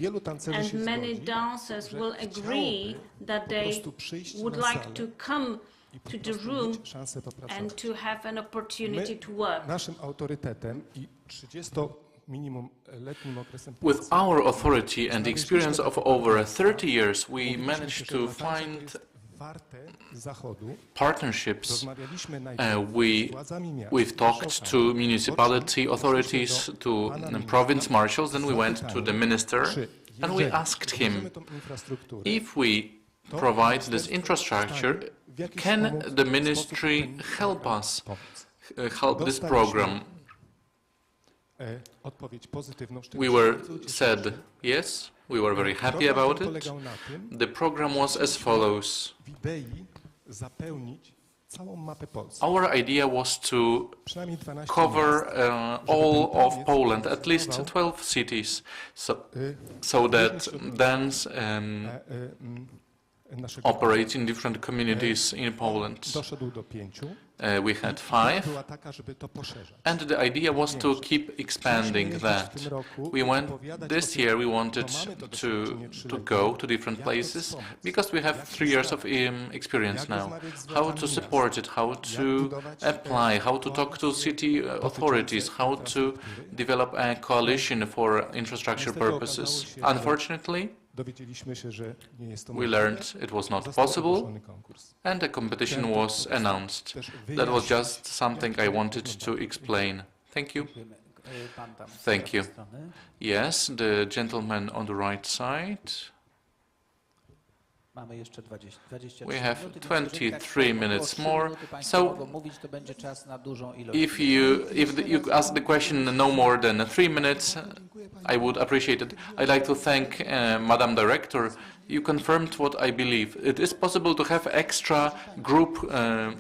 And many dancers will agree that they would like to come to the room and to have an opportunity to work. With our authority and the experience of over 30 years, we managed to find partnerships. We've talked to municipality authorities, to province marshals, then we went to the minister and we asked him, if we provide this infrastructure, can the ministry help us, help this program? We were said yes, we were very happy about it. The program was as follows. Our idea was to cover all of Poland, at least 12 cities, so that dance operates in different communities in Poland. We had 5, and the idea was to keep expanding that. This year we wanted to go to different places, because we have 3 years of experience now. How to support it, how to apply, how to talk to city authorities, how to develop a coalition for infrastructure purposes. Unfortunately, we learned it was not possible, and the competition was announced. That was just something I wanted to explain. Thank you. Thank you. Yes, the gentleman on the right side. We have 23 minutes more, so if you ask the question no more than 3 minutes, I would appreciate it. I'd like to thank Madam Director. You confirmed what I believe. It is possible to have extra group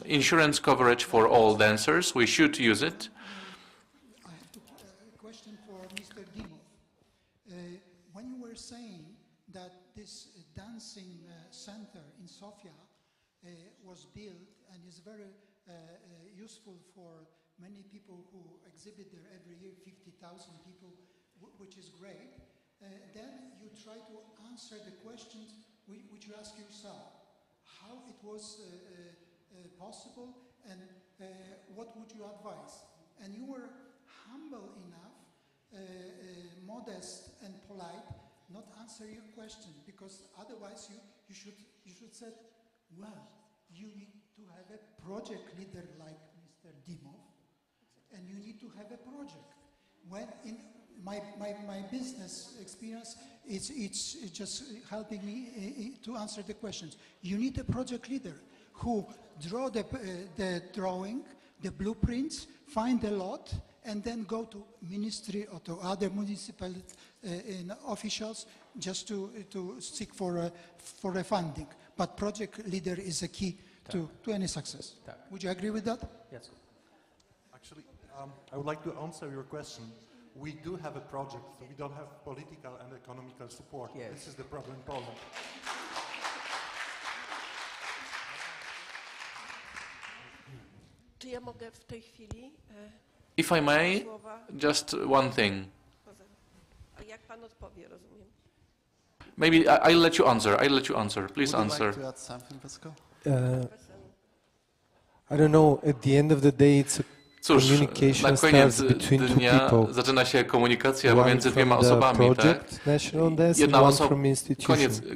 insurance coverage for all dancers. We should use it. I have a question for Mr. Dimov. When you were saying that this dancing center in Sofia was built and is very useful for many people who exhibit there every year, 50,000 people, which is great. Then you try to answer the questions which you ask yourself. How it was possible and what would you advise? And you were humble enough, modest and polite, not answer your question, because otherwise you should say, well, you need to have a project leader like Mr. Dimov, and you need to have a project. When in my business experience, it's just helping me to answer the questions. You need a project leader who draw the drawing, the blueprints, find the lot, and then go to ministry or to other municipal officials just to seek for a funding. But project leader is a key to any success. Would you agree with that? Yes. Actually, I would like to answer your question. We do have a project, so we don't have political and economical support. Yes. This is the problem in Poland. Czy ja mogę w tej chwili? If I may, just one thing. A jak pan odpowie, rozumiem? Maybe I'll let you answer. I'll let you answer. Please answer. Would you like to add something, Pascal? I don't know. At the end of the day, it's a Cóż, na koniec dnia zaczyna się komunikacja pomiędzy 2 osobami, tak? Jedna osoba,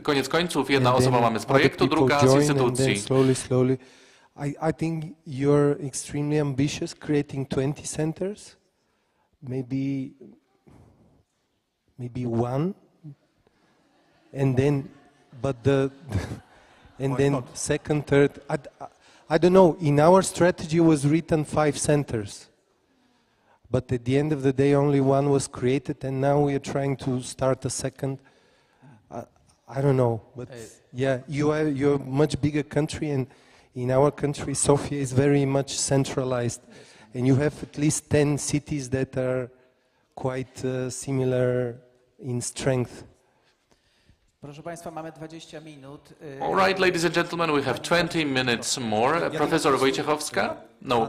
koniec końców, jedna osoba mamy z projektu, druga z instytucji. Slowly. I think you're extremely ambitious, creating 20 centers, maybe one, and then, then second, third. I don't know. In our strategy was written 5 centers. but at the end of the day only one was created, and now we are trying to start a second. I don't know, but yeah, you're a much bigger country, and in our country Sofia is very much centralized, and you have at least 10 cities that are quite similar in strength. Proszę Państwa, mamy 20 minut. All right, ladies and gentlemen, we have 20 minutes more. Professor Wojciechowska? No,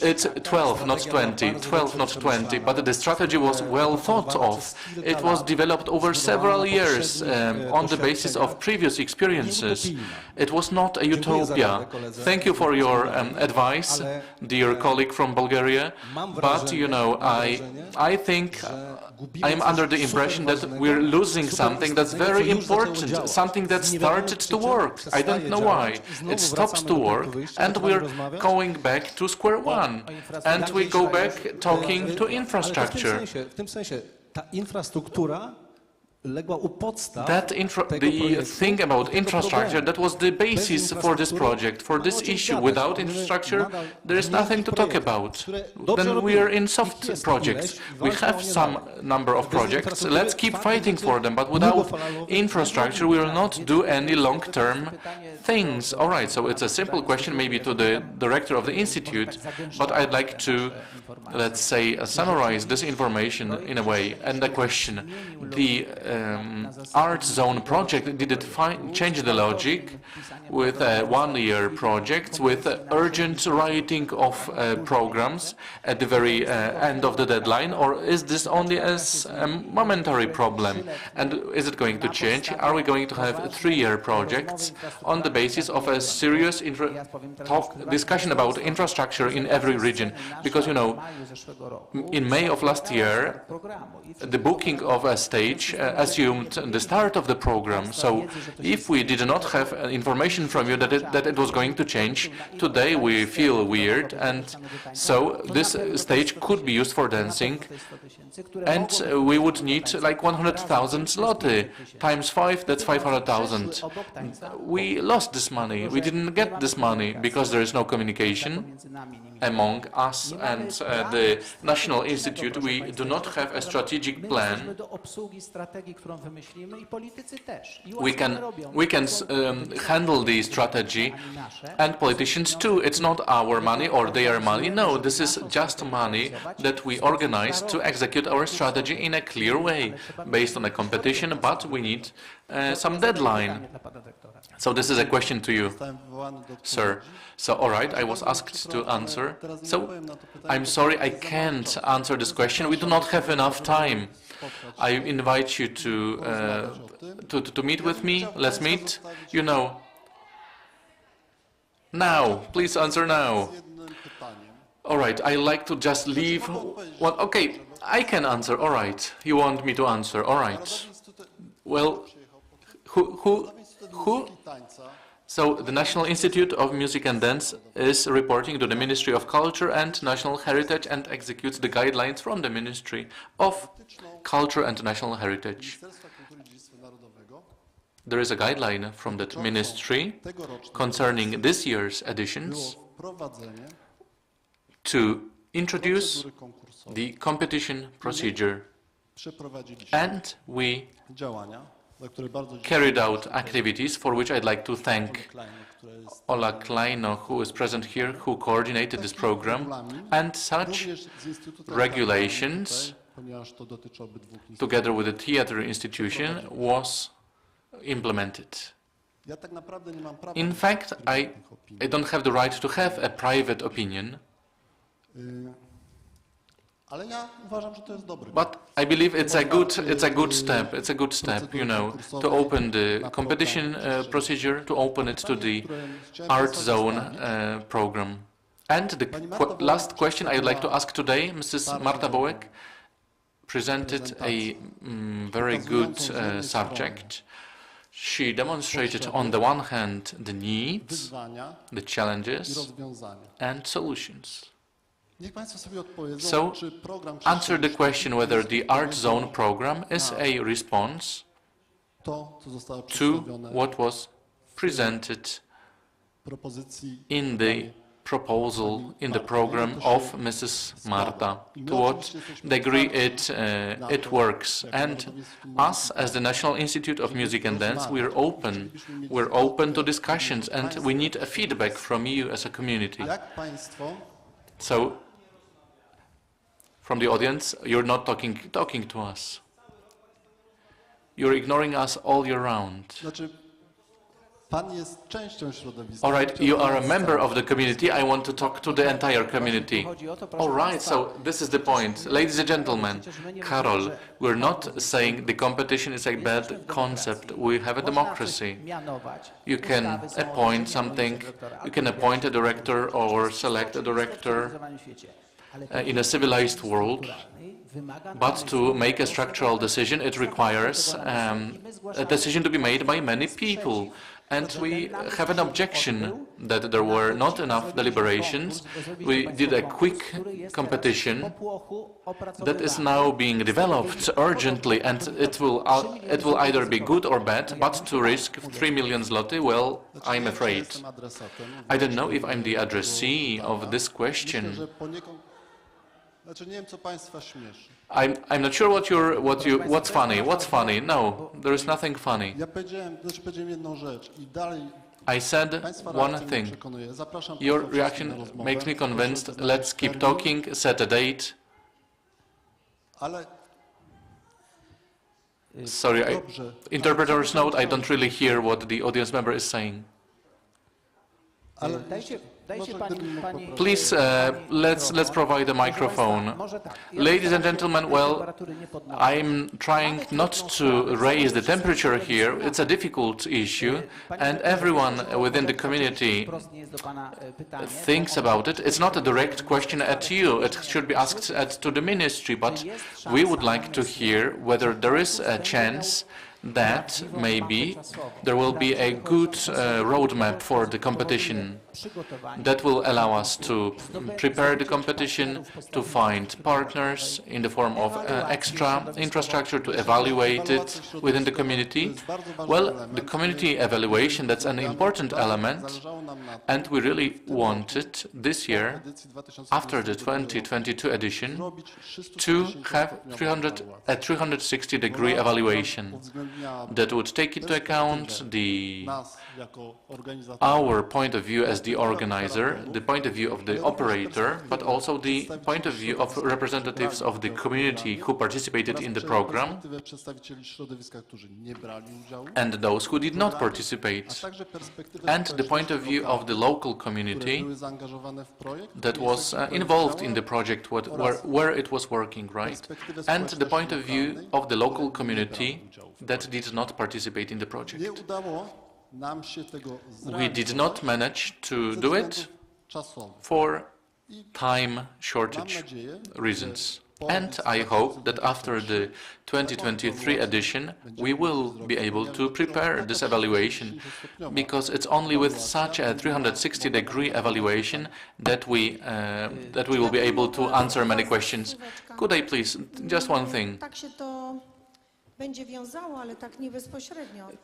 it's 12, not 20, 12, not 20, but the strategy was well thought of. It was developed over several years on the basis of previous experiences. It was not a utopia. Thank you for your advice, dear colleague from Bulgaria, but, you know, I think I'm under the impression that we're losing something that's very important, something that started to work. I don't know why. It stops to work, and we're going back to square one, and we go back talking to infrastructure. The thing about infrastructure, that was the basis for this project, for this issue. Without infrastructure, there is nothing to talk about. Then we are in soft projects. We have some number of projects. Let's keep fighting for them, but without infrastructure, we will not do any long-term things. All right, so it's a simple question maybe to the director of the institute, but I'd like to, let's say, summarize this information in a way. And the question, the art zone project, did it change the logic with one-year projects, with urgent writing of programs at the very end of the deadline, or is this only as a momentary problem? And is it going to change? Are we going to have three-year projects on the basis of a serious discussion about infrastructure in every region? Because, you know, in May of last year, the booking of a stage assumed the start of the program. So if we did not have information from you that it was going to change, today we feel weird, and so this stage could be used for dancing, and we would need like 100,000 zloty times 5, that's 500,000. We lost this money. We didn't get this money because there is no communication among us and the National Institute. We do not have a strategic plan. We can handle the strategy, and politicians too. It's not our money or their money. No, this is just money that we organize to execute our strategy in a clear way, based on a competition, but we need some deadline. So this is a question to you, sir. So, all right, I was asked to answer. So, I'm sorry, I can't answer this question. We do not have enough time. I invite you to meet with me. Let's meet. You know, now. Please answer now. All right, I like to just leave. Well, okay, I can answer. All right, you want me to answer. All right. Well, who? So the National Institute of Music and Dance is reporting to the Ministry of Culture and National Heritage and executes the guidelines from the Ministry of Culture and National Heritage. There is a guideline from that ministry concerning this year's editions to introduce the competition procedure, and we carried out activities for which I'd like to thank Ola Kleino, who is present here, who coordinated this program, and such regulations, together with the theater institution, was implemented. In fact, I don't have the right to have a private opinion, but I believe it's a good step. It's a good step, you know, to open the competition procedure, to open it to the art zone program. And the last question I'd like to ask today, Mrs. Marta Bołek presented a very good subject. She demonstrated, on the one hand, the needs, the challenges, and solutions. So, answer the question whether the Art Zone program is a response to what was presented in the proposal in the program of Mrs. Marta, to what degree it works. And us, as the National Institute of Music and Dance, we're open. We're open to discussions, and we need a feedback from you as a community. So, from the audience, you're not talking to us. You're ignoring us all year round. All right, you are a member of the community. I want to talk to the entire community. All right, so this is the point. Ladies and gentlemen, Karol, we're not saying the competition is a bad concept. We have a democracy. You can appoint something, you can appoint a director or select a director in a civilized world. But to make a structural decision, it requires a decision to be made by many people. And we have an objection that there were not enough deliberations. We did a quick competition that is now being developed urgently, and it will either be good or bad, but to risk 3 million zloty, well, I'm afraid. I don't know if I'm the addressee of this question. I'm not sure what's funny. What's funny? No, there is nothing funny. I said one thing. Your reaction makes me convinced. Let's keep talking, set a date. Sorry, interpreter's note, I don't really hear what the audience member is saying. Please, let's provide a microphone. Ladies and gentlemen, well, I'm trying not to raise the temperature here. It's a difficult issue, and everyone within the community thinks about it. It's not a direct question at you. It should be asked to the ministry, but we would like to hear whether there is a chance that maybe there will be a good roadmap for the competition that will allow us to prepare the competition, to find partners in the form of extra infrastructure, to evaluate it within the community. Well, the community evaluation, that's an important element, and we really wanted this year, after the 2022 edition, to have a 360-degree evaluation that would take into account our point of view as the organizer, the point of view of the operator, but also the point of view of representatives of the community who participated in the program and those who did not participate, and the point of view of the local community that was involved in the project where it was working, right? And the point of view of the local community that did not participate in the project. We did not manage to do it for time shortage reasons. And I hope that after the 2023 edition, we will be able to prepare this evaluation, because it's only with such a 360-degree evaluation that we will be able to answer many questions. Could I please, just one thing?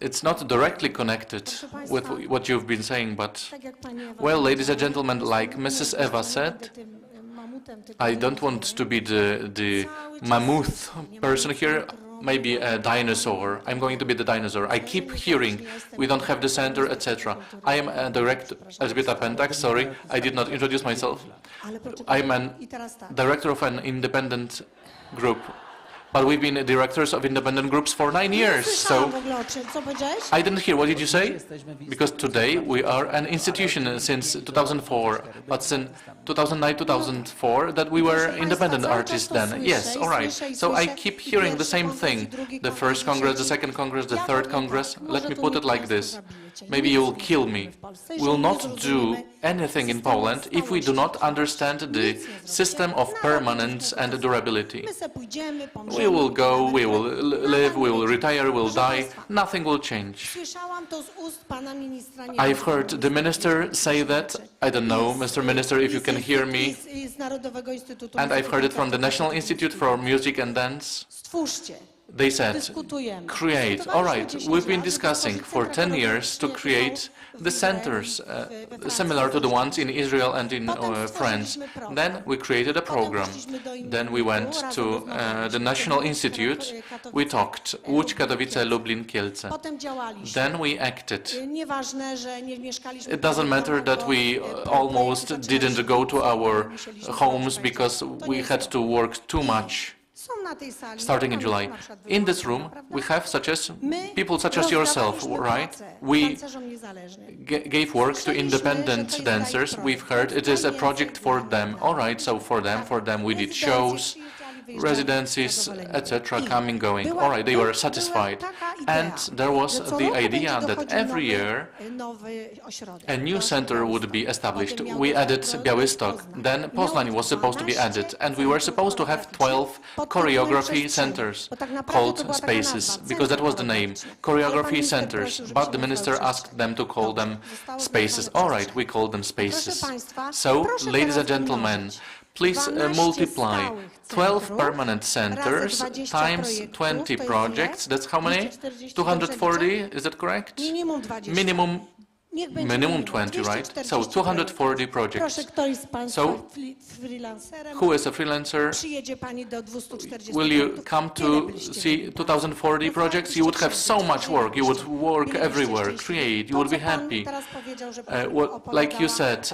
It's not directly connected with what you've been saying, but, well, ladies and gentlemen, like Mrs. Eva said, I don't want to be the mammoth person here, maybe a dinosaur. I'm going to be the dinosaur. I keep hearing, we don't have the center, etc. I am a director, Elżbieta Pentak, sorry, I did not introduce myself. I'm a director of an independent group. But we've been directors of independent groups for 9 years, so I didn't hear. What did you say? Because today we are an institution since 2004, but since 2009-2004 that we were independent artists then. Yes, all right. So I keep hearing the same thing. The first Congress, the second Congress, the third Congress. Let me put it like this. Maybe you will kill me. We will not do anything in Poland if we do not understand the system of permanence and durability. We will go, we will live, we will retire, we will die. Nothing will change. I've heard the minister say that. I don't know, Mr. Minister, if you can hear me. And I've heard it from the National Institute for Music and Dance. they said, create. All right, we've been discussing for 10 years to create the centers similar to the ones in Israel and in France. Then we created a program. Then we went to the National Institute. We talked, Łódź, Katowice, Lublin, Kielce. Then we acted. It doesn't matter that we almost didn't go to our homes because we had to work too much. Starting in July. In this room, we have people such as yourself, right? We gave work to independent dancers. We've heard it is a project for them. All right, so for them we did shows, residencies, etc., coming, going. All right, they were satisfied. And there was the idea that every year a new center would be established. We added Białystok, then Poznań was supposed to be added, and we were supposed to have 12 choreography centers called spaces, because that was the name, choreography centers, but the minister asked them to call them spaces. All right, we called them spaces. So, ladies and gentlemen, please multiply 12 permanent centers times 20 projects. That's how many? 240, is that correct? Minimum 20, right? So 240 projects. So who is a freelancer? Will you come to see 2040 projects? You would have so much work. You would work everywhere, create. You would be happy. Like you said,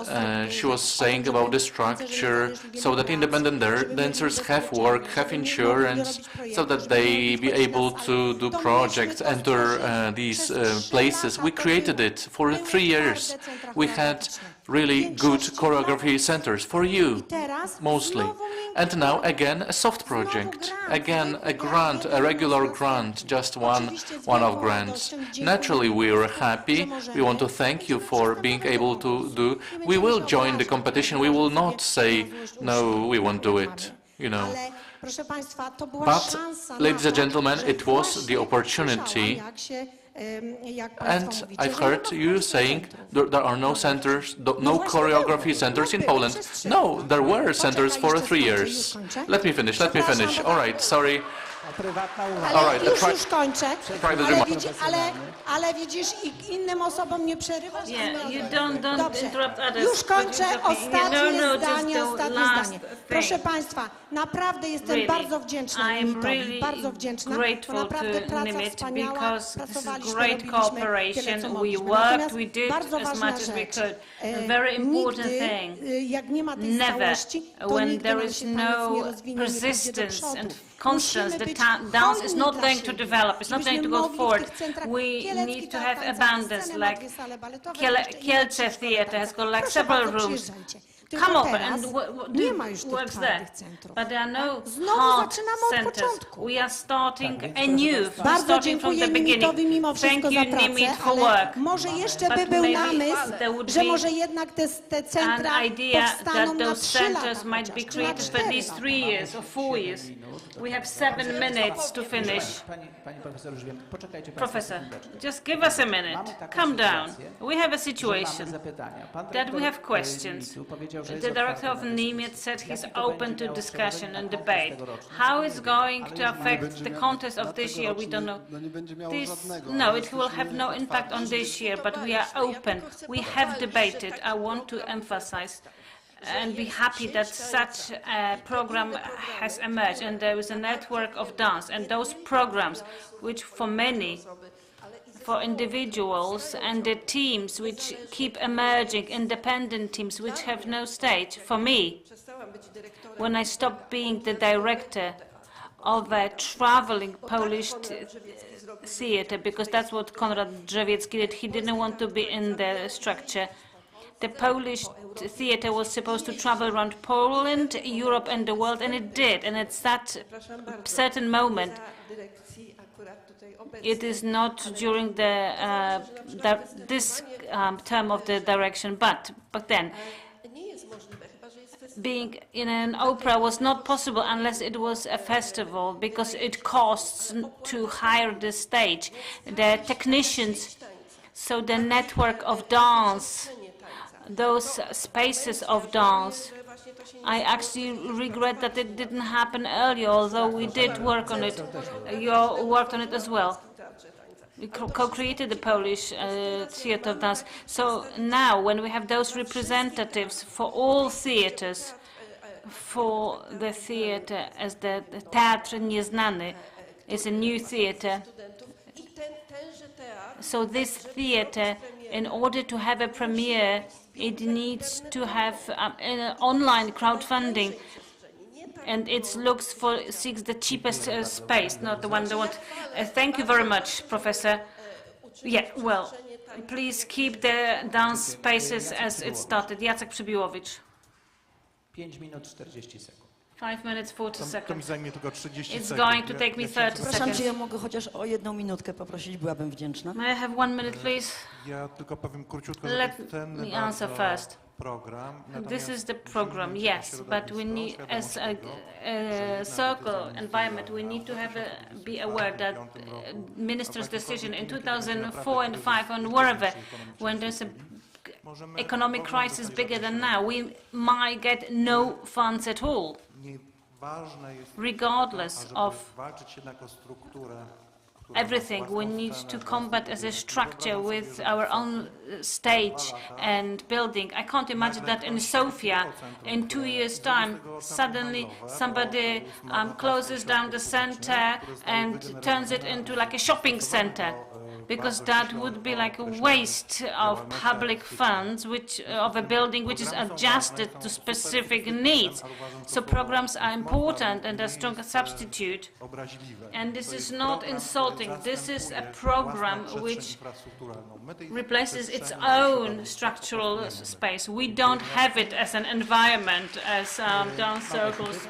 she was saying about the structure, so that independent dancers have work, have insurance, so that they be able to do projects, enter these places. We created it for 3 years. We had really good choreography centers for you, mostly. And now, again, a soft project. Again, a grant, a regular grant, just one-off grants. Naturally, we are happy. We want to thank you for being able to do. We will join the competition. We will not say, no, we won't do it, you know. But, ladies and gentlemen, it was the opportunity. And I've heard you saying there are no centers, no choreography centers in Poland. No, there were centers for 3 years. Let me finish. All right, sorry. All right, ale widzisz, innym osobom nie przerywasz. You don't interrupt others. Już kończę. Ostatnie zdanie. Proszę Państwa, naprawdę jestem bardzo wdzięczna Nimitowi, bardzo wdzięczna. To naprawdę praca wspaniała. Pracowaliśmy, robiliśmy we worked, we did as much as we could. A very important thing. Jak nie ma tej Never, stałości, to when nigdy there nam is się tańc nie no rozwinie, nie pójdzie do persistence przodu. and constance, the dance is not going to develop, it's not going to go forward. We need to have abundance, like Kielce Theatre has got like several rooms. Come over and do works there. But there are no hard centers. We are starting anew, starting from the beginning. Thank you, Nimit, for work. Może jeszcze by był namysł, że może jednak te centra powstaną na 3 lata. Centers might be created for these 3 years or 4 years. We have 7 minutes to finish. Professor, just give us a minute. Calm down. We have a situation that we have questions. The director of NIMIT said he's open to discussion and debate. How it's going to affect the contest of this year, we don't know. No, it will have no impact on this year, but we are open. We have debated. I want to emphasize and be happy that such a program has emerged, and there is a network of dance, and those programs, which for many, for individuals and the teams which keep emerging, independent teams which have no stage. For me, when I stopped being the director of a traveling Polish theatre, because that's what Konrad Drzewiecki did, he didn't want to be in the structure. The Polish theatre was supposed to travel around Poland, Europe and the world, and it did. And at that certain moment, it is not during this term of the direction, but then being in an opera was not possible unless it was a festival, because it costs to hire the stage, the technicians, so the network of dance those spaces of dance. I actually regret that it didn't happen earlier, although we did work on it. You worked on it as well. We co-created the Polish theatre of dance. So now, when we have those representatives for all theatres, for the theatre as the Teatr Nieznany is a new theatre. So this theatre, in order to have a premiere, it needs to have online crowdfunding, and it seeks the cheapest space, not the one they want. Thank you very much, Professor. Yeah, well, please keep the dance spaces as it started. Jacek Przybiłowicz. 5 minut 40 sekund. 5 minutes 40 seconds. To mi zajmie tylko 30 It's sekund. going to take me 30 seconds. Przepraszam, czy ja mogę chociaż o 1 minutkę poprosić? Byłabym wdzięczna. May I have 1 minute, please? Ja tylko powiem króciutko, Let że ten me answer first. program. This is the program, yes, but we need, as a circle environment, we need to be aware that minister's decision in 2004 and 2005 and wherever, when there's a economic crisis bigger than now, we might get no funds at all, regardless of everything. We need to combat as a structure with our own stage and building. I can't imagine that in Sofia, in 2 years' time, suddenly somebody closes down the center and turns it into like a shopping center, because that would be like a waste of public funds, of a building which is adjusted to specific needs. So programs are important and a strong substitute. And this is not insulting. This is a program which replaces its own structural space. We don't have it as an environment, as dance circles.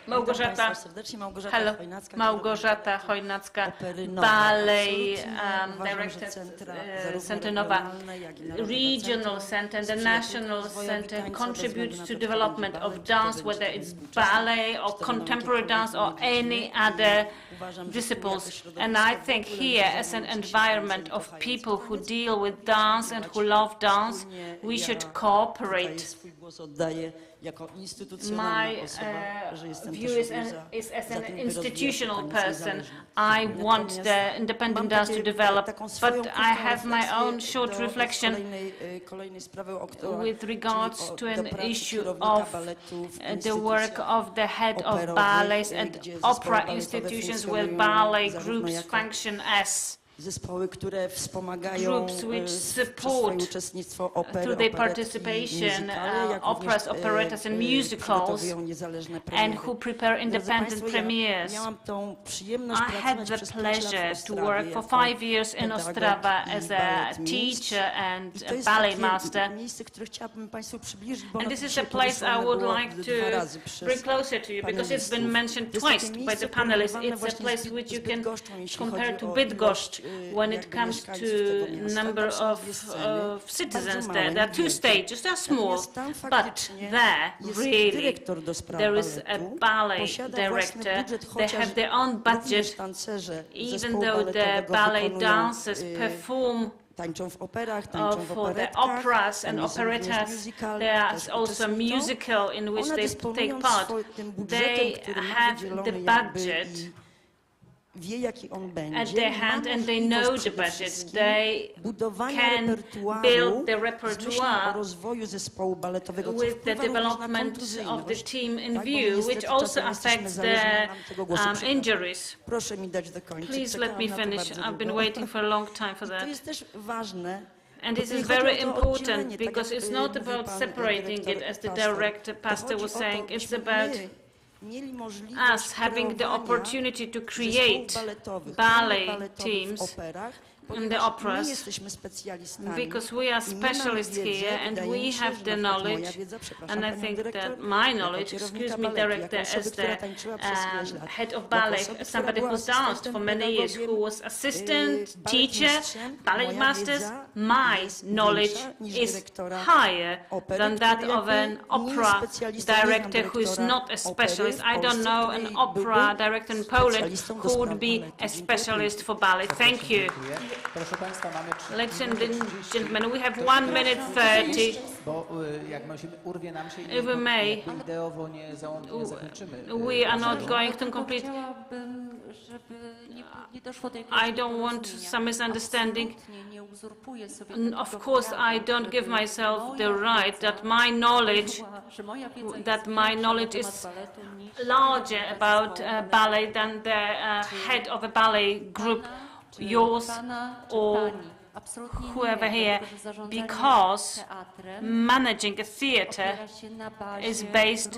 Małgorzata, hello, Małgorzata Chojnacka, ballet director, Center Nowa, regional center and the national center contributes to development of dance, whether it's ballet or contemporary dance or any other disciplines. And I think here, as an environment of people who deal with dance and who love dance, we should cooperate. My view is as an institutional person. I want the independent dance to develop, but I have my own short reflection with regards to an issue of the work of the head of ballets and opera institutions, where ballet groups function as groups which support through their participation operas, operettas and musicals, and who prepare independent premieres. I had the pleasure to work for 5 years in Ostrava as a teacher and a ballet master. And this is a place I would like to bring closer to you, because it's been mentioned twice by the panelists. It's a place which you can compare to Bydgoszcz when it comes to number of citizens there. There are 2 stages, they're small, but there, really, there is a ballet director. They have their own budget, even though the ballet dancers perform for the operas and operettas. There's also a musical in which they take part. They have the budget at their hand, and they know the budget. They can build the repertoire with the development of the team in view, which also affects the injuries. Please let me finish. I've been waiting for a long time for that. And this is very important, because it's not about separating it, as the director pastor was saying. It's about us having the opportunity to create ballet teams in the operas, because we are specialists here and we have the knowledge, and I think that my knowledge, excuse me, director, as the head of ballet, somebody who danced for many years, who was assistant, teacher, ballet masters, my knowledge is higher than that of an opera director who is not a specialist. I don't know an opera director in Poland who would be a specialist for ballet. Thank you. Proszę Państwa, mamy Ladies and gentlemen, we have 1 minute 30. Bo jak urwie nam się If we may, ideowo nie zakończymy. we are not going to complete. I don't want some misunderstanding. Of course, I don't give myself the right that my knowledge is larger about ballet than the head of a ballet group, yours or whoever here, because managing a theatre is based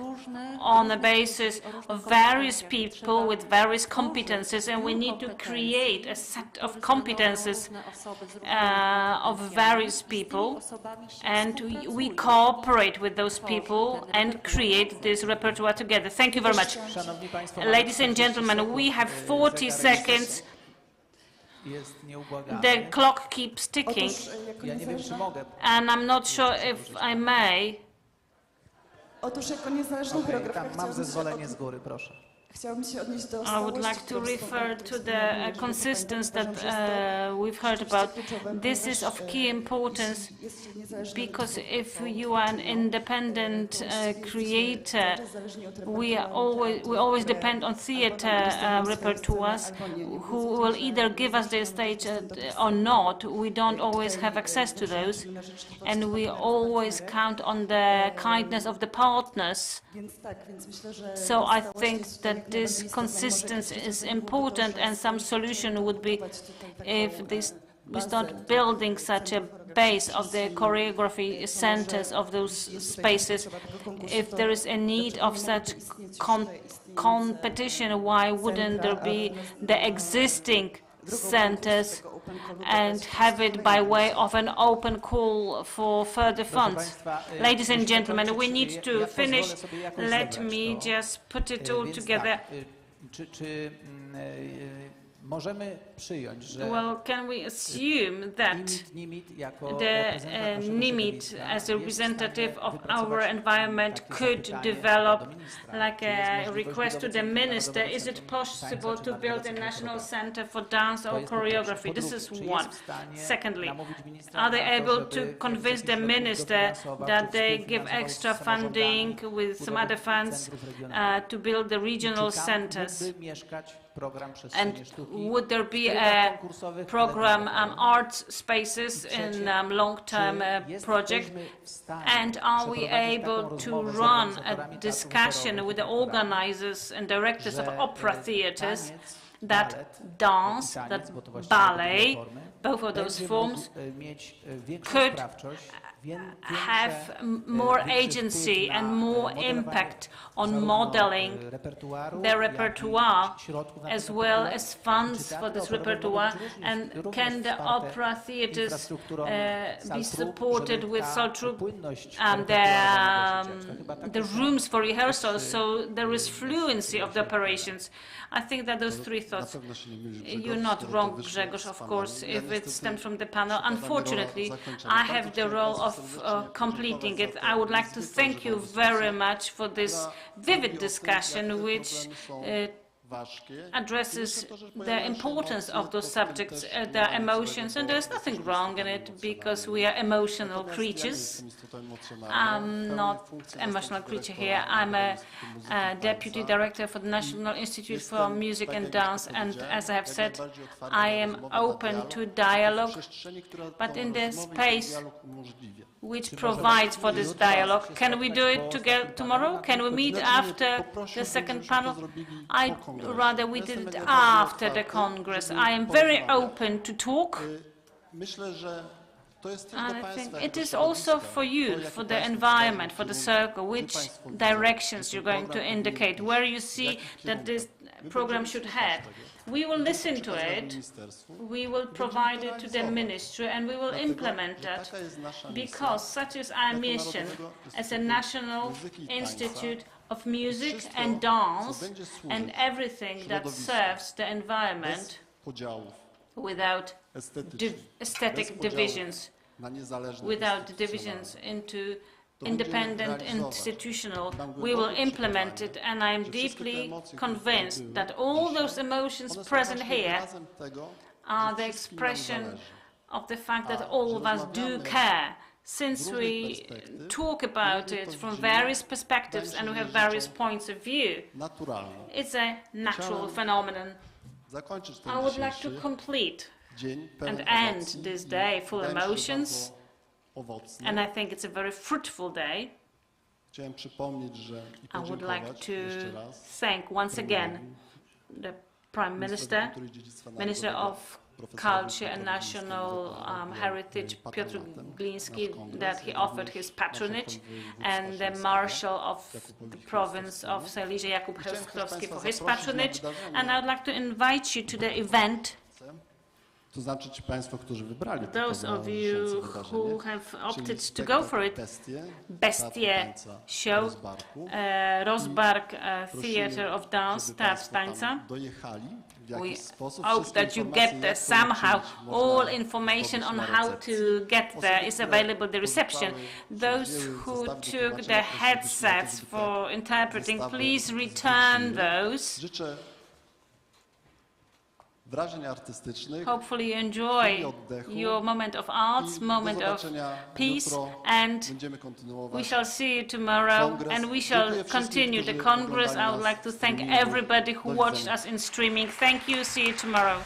on a basis of various people with various competences, and we need to create a set of competences of various people, and we cooperate with those people and create this repertoire together. Thank you very much. Ladies and gentlemen, we have 40 seconds. The clock keeps ticking, and I'm not sure if I may. Mam zezwolenie z góry, proszę. I would like to refer to the consistency that we've heard about. This is of key importance because if you are an independent creator, we always depend on theatre repertoires who will either give us their stage or not. We don't always have access to those, and we always count on the kindness of the partners. So I think that this consistency is important, and some solution would be if we start building such a base of the choreography centers of those spaces. If there is a need of such competition, why wouldn't there be the existing centers and have it by way of an open call for further funds? Ladies and gentlemen, we need to finish. Let me just put it all together. Well, can we assume that the NIMIT, as a representative of our environment, could develop like a request to the minister? Is it possible to build a national center for dance or choreography? This is one. Secondly, are they able to convince the minister that they give extra funding with some other funds to build the regional centers? And would there be a program, arts spaces in long-term project? And are we able to run a discussion with the organizers and directors of opera theaters that dance, that ballet, both of those forms, could have more agency and more impact on modeling the repertoire, as well as funds for this repertoire? And can the opera theaters be supported with the rooms for rehearsals, so there is fluency of the operations? I think that those three thoughts. You're not wrong, Grzegorz, of course, if it stems from the panel. Unfortunately, I have the role of completing it. I would like to thank you very much for this vivid discussion, which addresses the importance of those subjects, their emotions, and there's nothing wrong in it because we are emotional creatures. I'm not an emotional creature here. I'm a deputy director for the National Institute for Music and Dance, and as I have said, I am open to dialogue, but in the space which provides for this dialogue. Can we do it together tomorrow? Can we meet after the second panel? I'd rather we did it after the Congress. I am very open to talk. And I think it is also for you, for the environment, for the circle, which directions you're going to indicate, where you see that this program should head. We will listen to it, we will provide it to the ministry, and we will implement that, because such is our mission as a National Institute of Music and Dance, and everything that serves the environment without aesthetic divisions, without divisions into independent, institutional. We will implement it, and I am deeply convinced that all those emotions present here are the expression of the fact that all of us do care. Since we talk about it from various perspectives and we have various points of view, it's a natural phenomenon. I would like to complete and end this day full of emotions, and I think it's a very fruitful day. I would like to thank once again the Prime Minister, Minister of Culture and National Heritage, Piotr Gliński, that he offered his patronage, and the Marshal of the province of Silesia, Jakub Chełstowski, for his patronage. And I would like to invite you to the event. Those of you who have opted to go for it, Bestie show, Rozbark Theatre of Dance, Teatr Tańca. We hope that you get there somehow. All information on how to get there is available at the reception. Those who took the headsets for interpreting, please return those. Hopefully you enjoy your moment of arts, moment of peace, and we shall see you tomorrow, and we shall continue the Congress. I would like to thank everybody who watched us in streaming. Thank you, see you tomorrow.